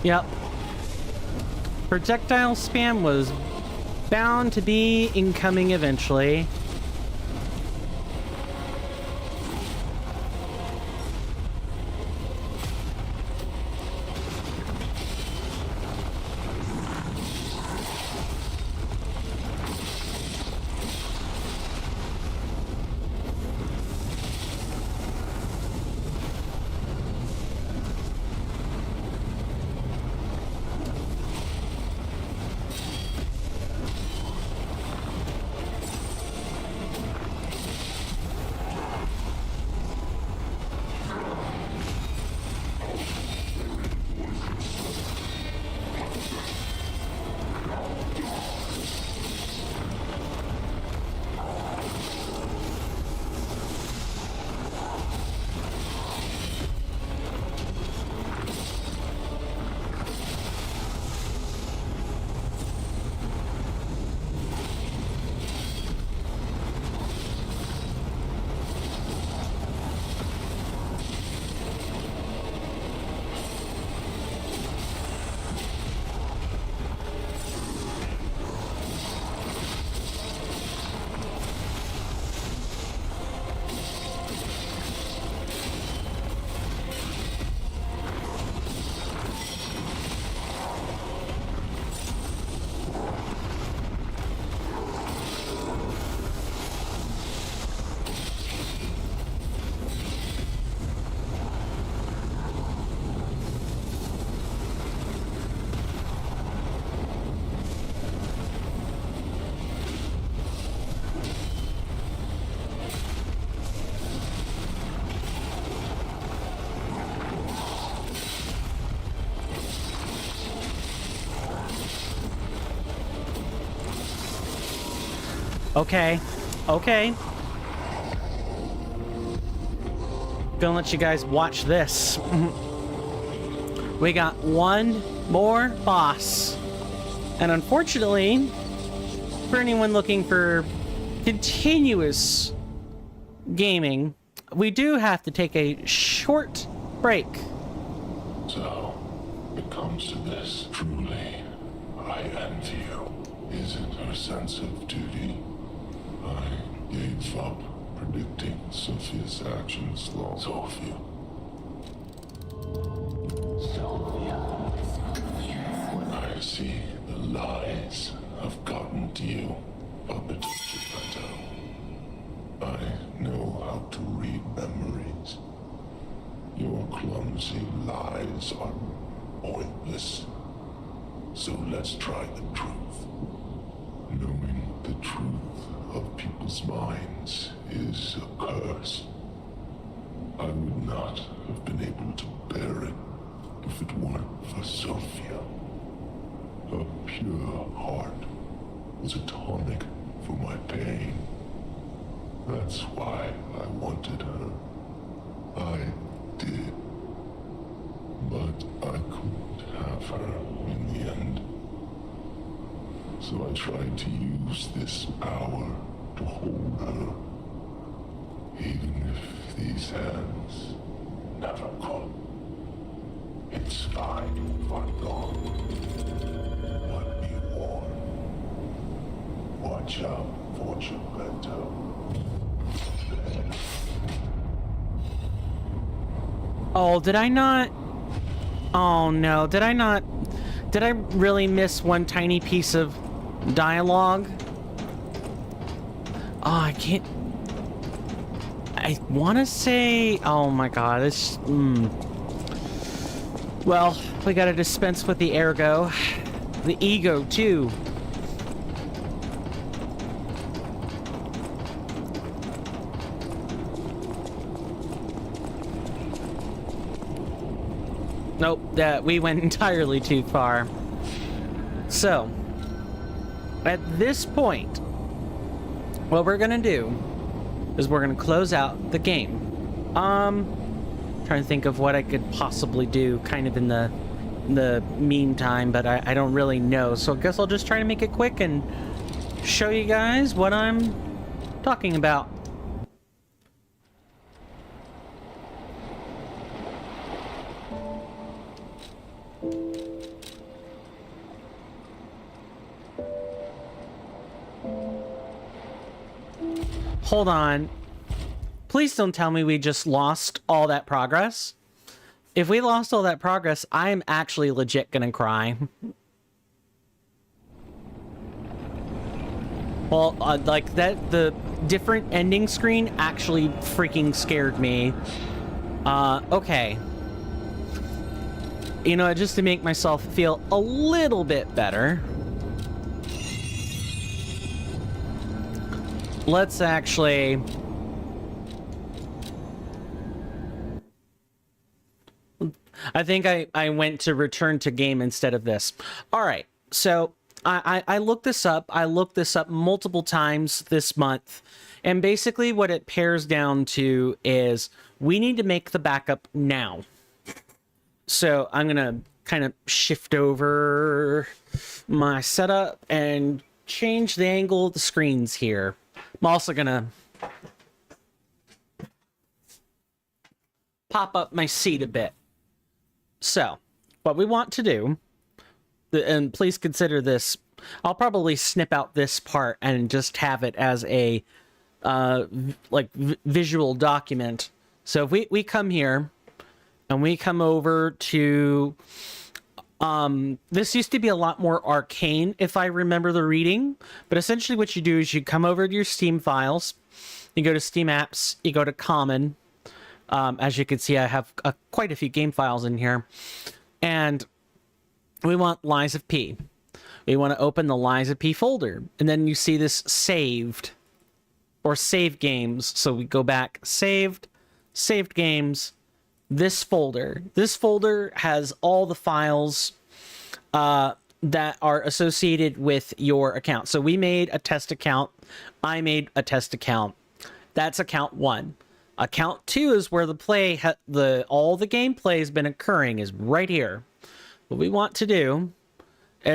Yep. Projectile spam was bound to be incoming eventually. Okay. Okay. Gonna let you guys watch this. We got one more boss. And unfortunately, for anyone looking for continuous gaming, we do have to take a short break. So, it comes to this. Truly, I envy you. Is it a sense of duty? I gave up predicting Sophia's actions long. Sophia. When I see the lies have gotten to you, puppet Geppetto, I know how to read memories. Your clumsy lies are pointless. So let's try the truth. Knowing the truth of people's minds is a curse. I would not have been able to bear it if it weren't for Sophia. Her pure heart was a tonic for my pain. That's why I wanted her. I did. But I couldn't have her in the end. So I tried to use this power to hold her. Even if these hands never could. It's fine, Vargon. But be warned. Watch out for Geppetto. Oh, did I not? Oh no, did I not? Did I really miss one tiny piece of dialogue? Oh, I can't. I want to say. Oh my god, this. Well, we gotta dispense with the ergo. The ego, too. Nope, we went entirely too far. So, at this point, what we're gonna do is we're gonna close out the game. Trying to think of what I could possibly do kind of in the meantime, but I don't really know. So I guess I'll just try to make it quick and show you guys what I'm talking about. Hold on. Please don't tell me we just lost all that progress. If we lost all that progress, I'm actually legit gonna cry. Well, like that, the different ending screen actually freaking scared me. Okay. You know, just to make myself feel a little bit better, let's actually... I think I went to return to game instead of this. All right, so I looked this up. I looked this up multiple times this month, and basically what it pairs down to is we need to make the backup now. So I'm gonna kind of shift over my setup and change the angle of the screens here. I'm also gonna pop up my seat a bit. So, what we want to do, and please consider this, I'll probably snip out this part and just have it as a visual document. So if we come here and we come over to this used to be a lot more arcane if I remember the reading, but essentially what you do is you come over to your Steam files, you go to Steam apps, you go to common. As you can see, I have quite a few game files in here. And we want Lies of P. We want to open the Lies of P folder. And then you see this saved. Or save games. So we go back, saved games, this folder. This folder has all the files that that are associated with your account. So we made a test account. I made a test account. That's account 1. Account 2 is where all the gameplay has been occurring, is right here. What we want to do,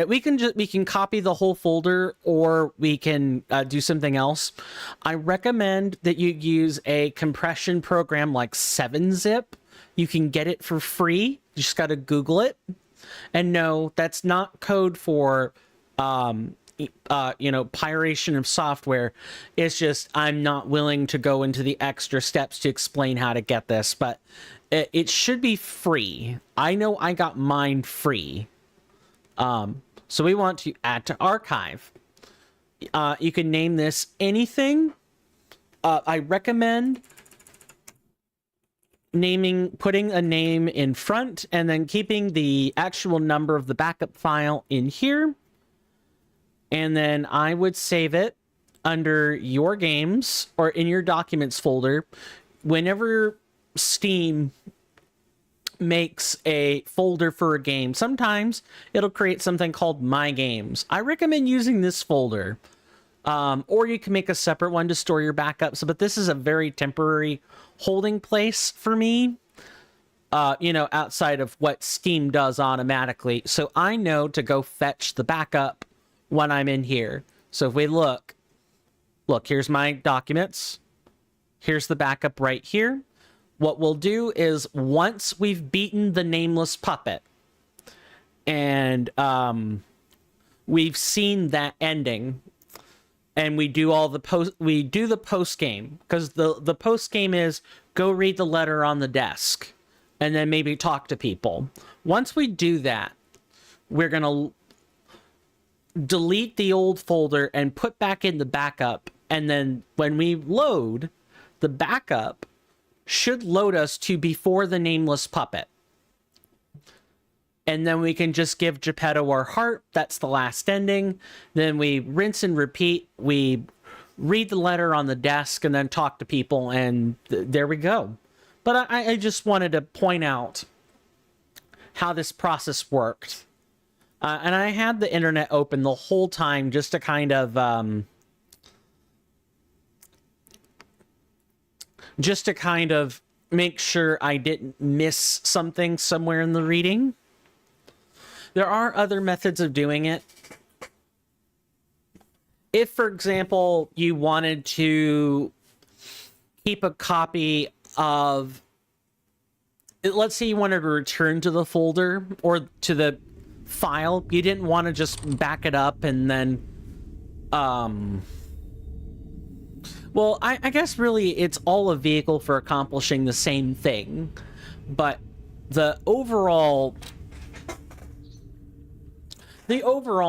we can copy the whole folder, or we can do something else. I recommend that you use a compression program like 7-Zip. You can get it for free. You just got to Google it. And no, that's not code for, piratation of software. It's just I'm not willing to go into the extra steps to explain how to get this, but it should be free. I know I got mine free. So we want to add to archive. You can name this anything. I recommend putting a name in front and then keeping the actual number of the backup file in here. And then I would save it under your games or in your documents folder. Whenever Steam makes a folder for a game, sometimes it'll create something called My Games. I recommend using this folder. Or you can make a separate one to store your backups, but this is a very temporary holding place for me, outside of what Steam does automatically. So I know to go fetch the backup when I'm in here. So if we look, here's my documents. Here's the backup right here. What we'll do is once we've beaten the nameless puppet and we've seen that ending, and we do the post game, because the post game is go read the letter on the desk and then maybe talk to people. Once we do that, we're going to delete the old folder and put back in the backup. And then when we load, the backup should load us to before the nameless puppet. And then we can just give Geppetto our heart. That's the last ending. Then we rinse and repeat. We read the letter on the desk and then talk to people, and there we go. But I just wanted to point out how this process worked. And I had the internet open the whole time just to kind of make sure I didn't miss something somewhere in the reading. There are other methods of doing it. If, for example, you wanted to keep a copy of, let's say you wanted to return to the folder or to the file, you didn't want to just back it up and then, well, I guess really it's all a vehicle for accomplishing the same thing, but the overall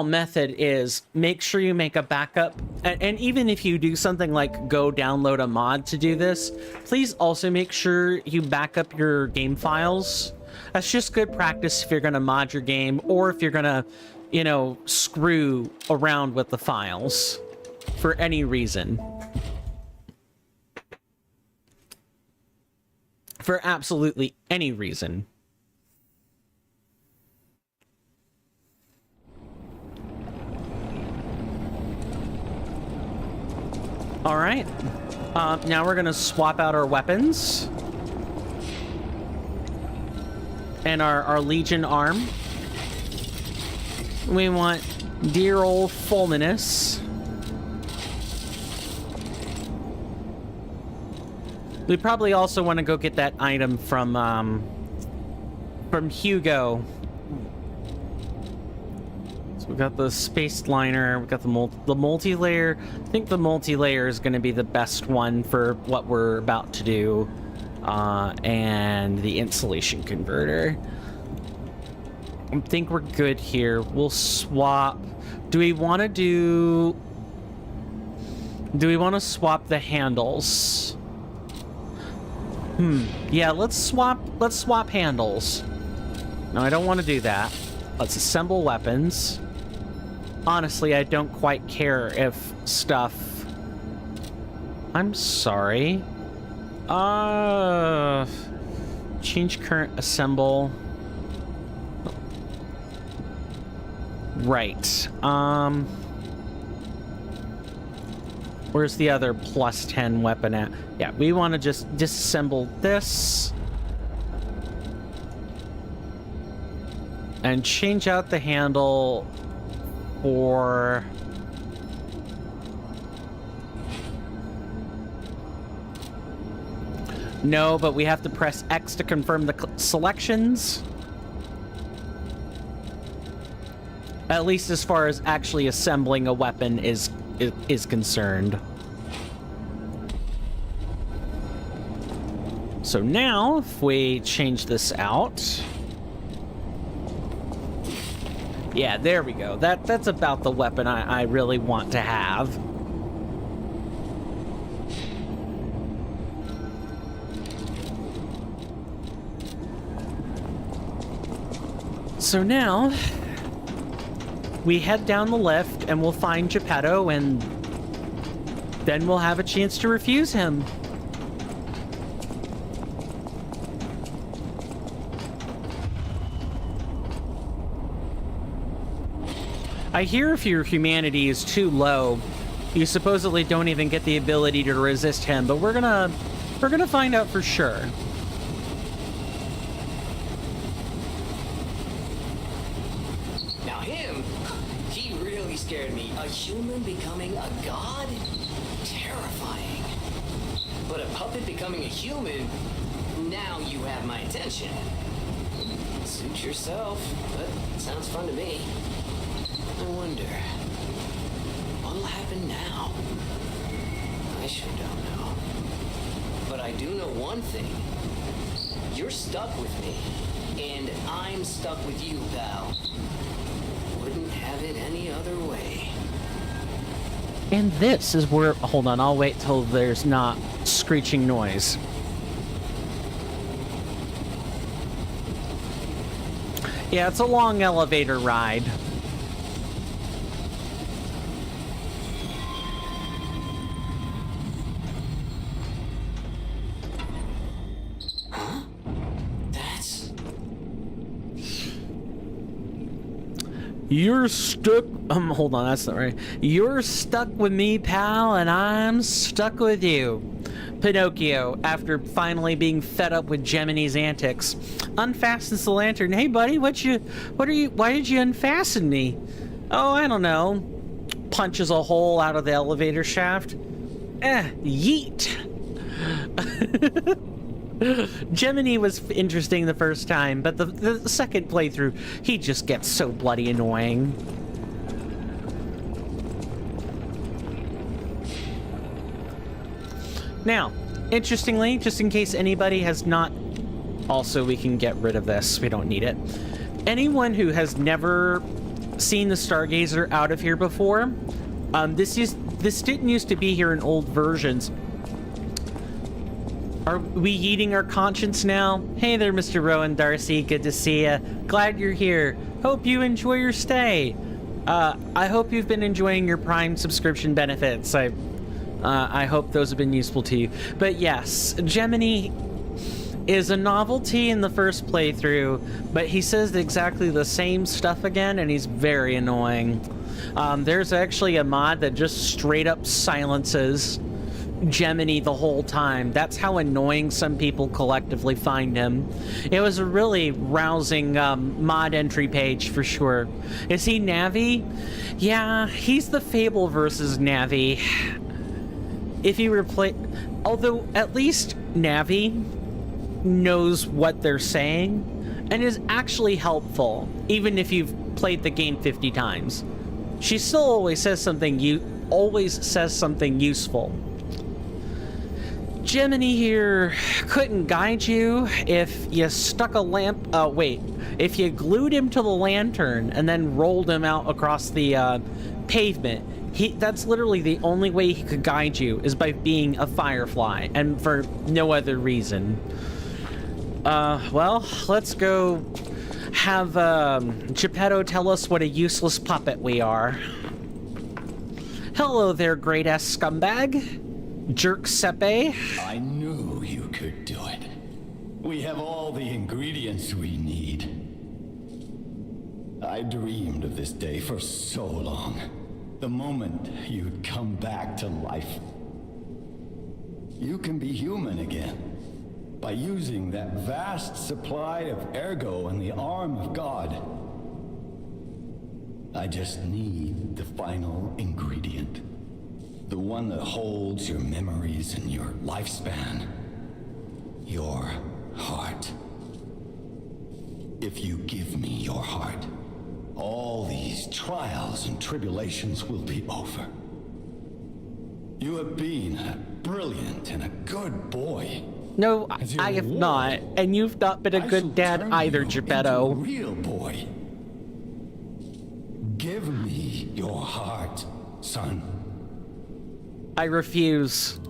method is make sure you make a backup. And even if you do something like go download a mod to do this, please also make sure you back up your game files. That's just good practice if you're going to mod your game, or if you're going to, screw around with the files for any reason. For absolutely any reason. All right. Now we're going to swap out our weapons. And our Legion arm. We want dear old Fulminous. We probably also want to go get that item from Hugo. So we've got the space liner, we've got the multi-layer. I think the multi-layer is going to be the best one for what we're about to do. And the insulation converter. I think we're good here. We'll swap. Do we want to swap the handles? Yeah, let's swap handles. No, I don't want to do that. Let's assemble weapons. Honestly, I don't quite care if stuff... I'm sorry. Change current, assemble. Right. Where's the other plus 10 weapon at? Yeah, we want to just disassemble this. And change out the handle for... No, but we have to press X to confirm the selections. At least as far as actually assembling a weapon is concerned. So now, if we change this out... Yeah, there we go. That's about the weapon I really want to have. So now, we head down the lift and we'll find Geppetto, and then we'll have a chance to refuse him. I hear if your humanity is too low, you supposedly don't even get the ability to resist him, but we're gonna find out for sure. Now him, he really scared me. A human becoming a god? Terrifying. But a puppet becoming a human? Now you have my attention. Suit yourself, but sounds fun to me. I wonder, what'll happen now? I sure don't know. But I do know one thing. You're stuck with me, and I'm stuck with you, pal. Wouldn't have it any other way. And this is where... Hold on, I'll wait till there's not screeching noise. Yeah, it's a long elevator ride. You're stuck... hold on, that's not right. You're stuck with me, pal, and I'm stuck with you. Pinocchio, after finally being fed up with Gemini's antics, unfastens the lantern. Hey, buddy, why did you unfasten me? Oh, I don't know. Punches a hole out of the elevator shaft. Yeet. Gemini was interesting the first time, but the second playthrough, he just gets so bloody annoying. Now, interestingly, just in case anybody has not... Also, we can get rid of this. We don't need it. Anyone who has never seen the Stargazer out of here before, this didn't used to be here in old versions. Are we eating our conscience now? Hey there, Mr. Rowan Darcy. Good to see ya. Glad you're here. Hope you enjoy your stay. I hope you've been enjoying your Prime subscription benefits. I hope those have been useful to you. But yes, Gemini is a novelty in the first playthrough, but he says exactly the same stuff again, and he's very annoying. There's actually a mod that just straight up silences Gemini the whole time. That's how annoying some people collectively find him. It was a really rousing mod entry page for sure. Is he Navi? Yeah, he's the Fable versus Navi. If you replace... Although, at least Navi knows what they're saying and is actually helpful, even if you've played the game 50 times. She still always says something useful. Gemini here couldn't guide you if you stuck a lamp... if you glued him to the lantern and then rolled him out across the pavement. That's literally the only way he could guide you, is by being a firefly, and for no other reason. Well, let's go have Geppetto tell us what a useless puppet we are. Hello there, great-ass scumbag. Jerk Sepe. I knew you could do it. We have all the ingredients we need. I dreamed of this day for so long. The moment you'd come back to life. You can be human again by using that vast supply of ergo in the arm of God. I just need the final ingredient. The one that holds your memories and your lifespan. Your heart. If you give me your heart, all these trials and tribulations will be over. You have been a brilliant and a good boy. No, I have not. And you've not been a good dad either, Geppetto. Real boy. Give me your heart, son. I refuse.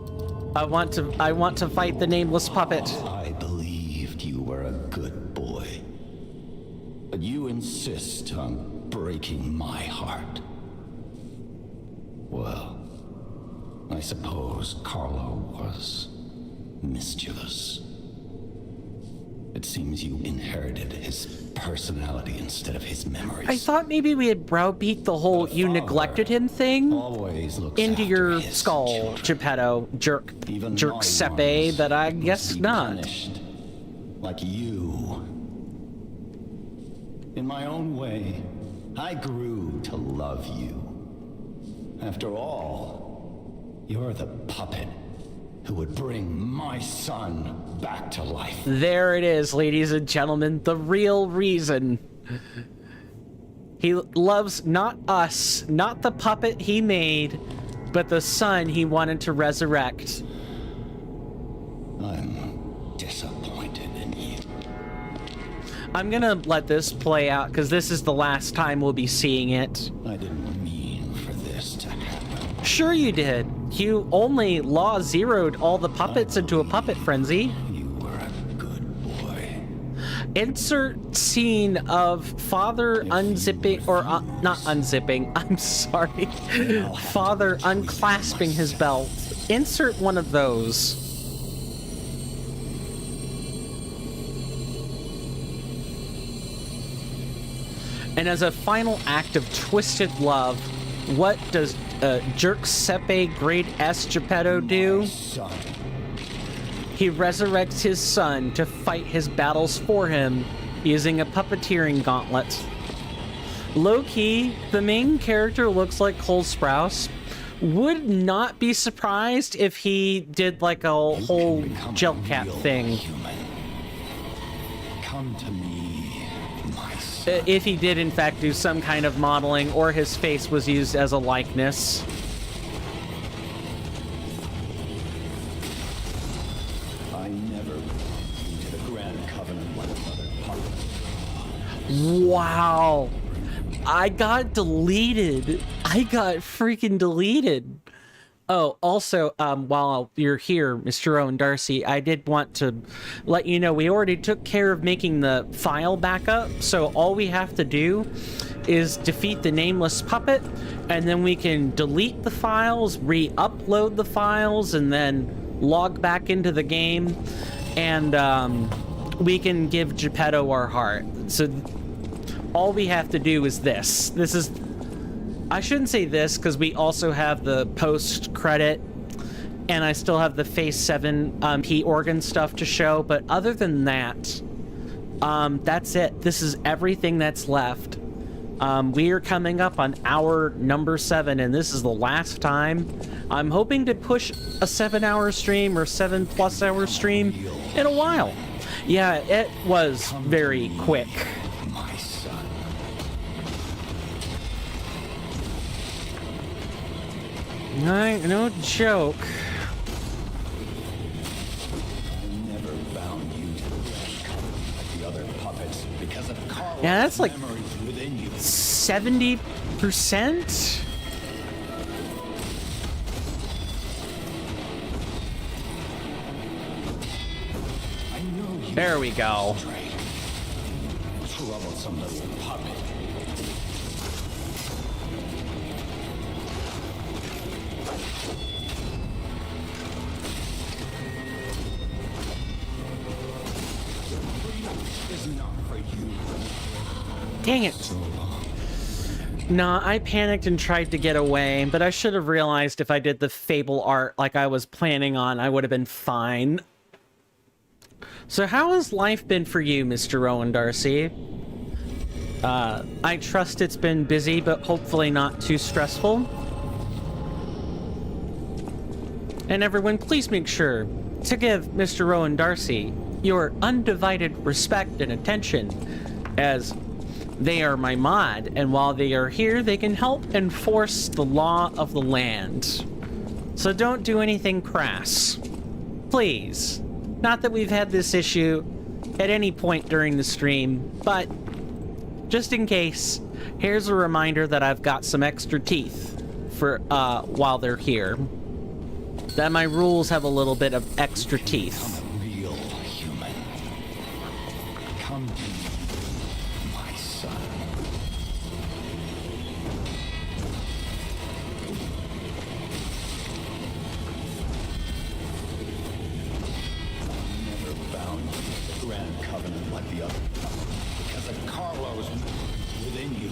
I want to fight the nameless puppet. I believed you were a good boy. But you insist on breaking my heart. Well, I suppose Carlo was mischievous. It seems you inherited his personality instead of his memories. I thought maybe we had browbeat the whole "you neglected him" thing into your skull, Geppetto, jerk Sepe, but I guess not. Like you. In my own way, I grew to love you. After all, you're the puppet who would bring my son back to life. There it is, ladies and gentlemen, the real reason. He loves not us, not the puppet he made, but the son he wanted to resurrect. I'm disappointed in you. I'm gonna let this play out, because this is the last time we'll be seeing it. I didn't mean for this to happen. Sure you did. You only law zeroed all the puppets into a puppet frenzy. You were a good boy. Insert scene of father unzipping, or not unzipping, I'm sorry. Father unclasping his belt. Insert one of those. And as a final act of twisted love, what does Jerk Sepe Grade S Geppetto do? He resurrects his son to fight his battles for him using a puppeteering gauntlet. Low-key, the main character looks like Cole Sprouse. Would not be surprised if he did like a whole gel cap thing. Come to me. If he did in fact do some kind of modeling, or his face was used as a likeness. I never did a grand covenant like Mother Puppet. Wow. I got deleted. I got freaking deleted. Oh, also, while you're here, Mr. Owen Darcy, I did want to let you know we already took care of making the file backup, so all we have to do is defeat the nameless puppet, and then we can delete the files, re-upload the files, and then log back into the game, and we can give Geppetto our heart. So all we have to do is this. This is... I shouldn't say this, because we also have the post-credit, and I still have the Phase 7 P-Organ stuff to show, but other than that, that's it. This is everything that's left. We are coming up on hour number 7, and this is the last time. I'm hoping to push a 7-hour stream or 7+ hour stream in a while. Yeah, it was very quick. No joke. I never bound you to the grand covenant like the other puppets because of Carlo's Yeah, that's like memories within you. 70%? There we go. Troublesome little puppet. Is not for you. Dang it. Nah, I panicked and tried to get away, but I should have realized if I did the fable art like I was planning on, I would have been fine. So how has life been for you, Mr. Rowan Darcy? I trust it's been busy, but hopefully not too stressful. And everyone, please make sure to give Mr. Rowan Darcy your undivided respect and attention, as they are my mod, and while they are here, they can help enforce the law of the land. So don't do anything crass. Please. Not that we've had this issue at any point during the stream, but just in case, here's a reminder that I've got some extra teeth for while they're here. That my rules have a little bit of extra teeth. I'm a real human. Come to me, my son. Never bound to the Grand Covenant like the other, because of Carlo's within you.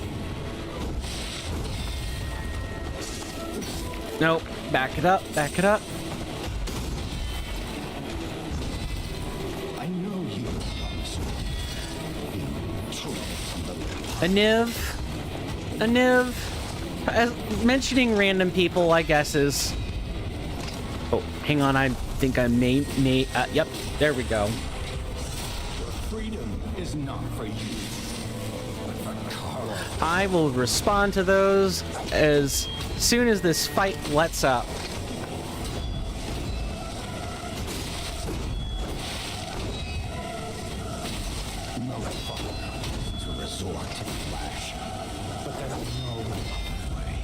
Nope. Back it up. Back it up. I know you A Niv. Mentioning random people, I guess, is... Oh, hang on, I think I may... Yep, there we go. freedom is not for you, but for Carlo. I will respond to those as soon as this fight lets up. No father to resort to flash, but there is no other way.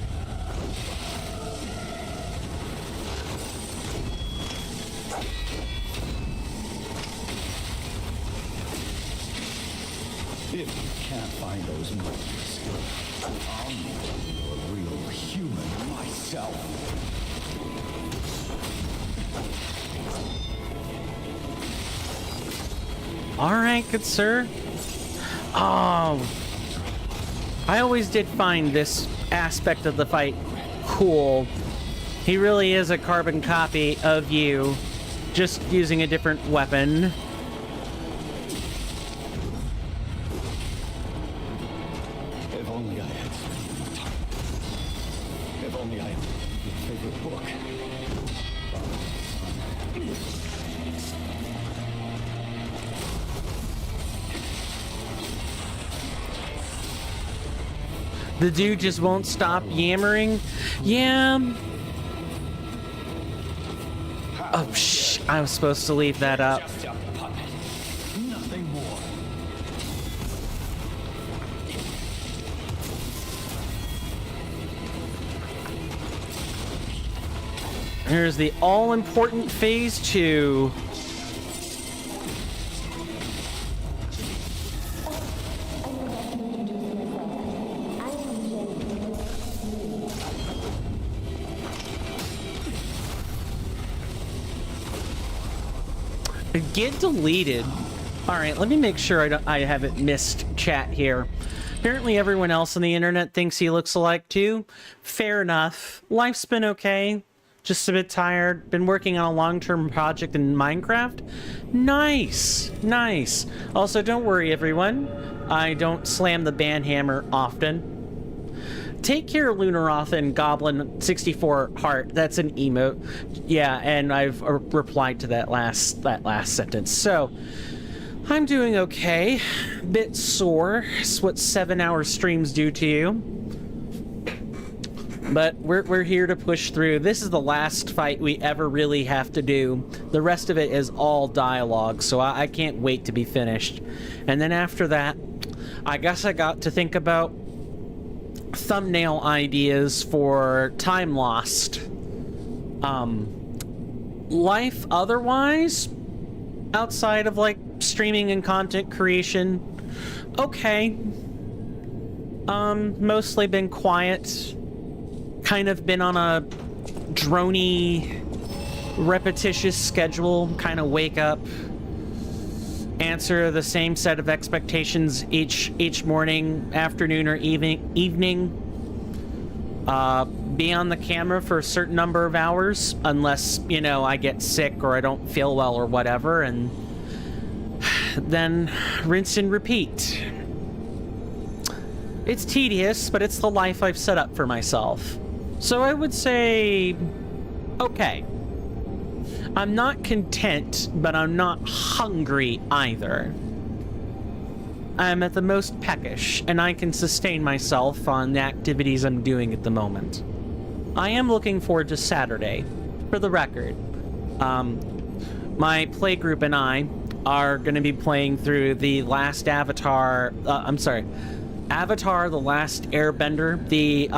If you can't find those moves, I'll make you a real human myself. All right, good sir. Oh, I always did find this aspect of the fight cool. He really is a carbon copy of you, just using a different weapon. If only I had spent more time. If only I had your favorite book. The dude just won't stop yammering. Yeah. Oh, shh. I was supposed to leave that up. Just a puppet. Nothing more. Here's the all-important phase 2. Get deleted. All right, let me make sure I haven't missed chat here. Apparently everyone else on the internet thinks he looks alike too. Fair enough. Life's been okay. Just a bit tired. Been working on a long-term project in Minecraft. Nice. Nice. Also, don't worry, everyone. I don't slam the banhammer often. Take care, Lunaroth and Goblin 64 Heart. That's an emote. Yeah, and I've replied to that last sentence. So, I'm doing okay. Bit sore. It's what 7-hour streams do to you. But we're here to push through. This is the last fight we ever really have to do. The rest of it is all dialogue, so I can't wait to be finished. And then after that, I guess I got to think about thumbnail ideas for Time Lost. Life otherwise, outside of like streaming and content creation, okay. Mostly been quiet. Kind of been on a drony, repetitious schedule. Kind of wake up, answer the same set of expectations each morning, afternoon, or evening. Be on the camera for a certain number of hours, unless, you know, I get sick or I don't feel well or whatever, and then rinse and repeat. It's tedious, but it's the life I've set up for myself. So I would say, okay. I'm not content, but I'm not hungry either. I'm at the most peckish, and I can sustain myself on the activities I'm doing at the moment. I am looking forward to Saturday, for the record. My playgroup and I are going to be playing through the last Avatar, Avatar: The Last Airbender, the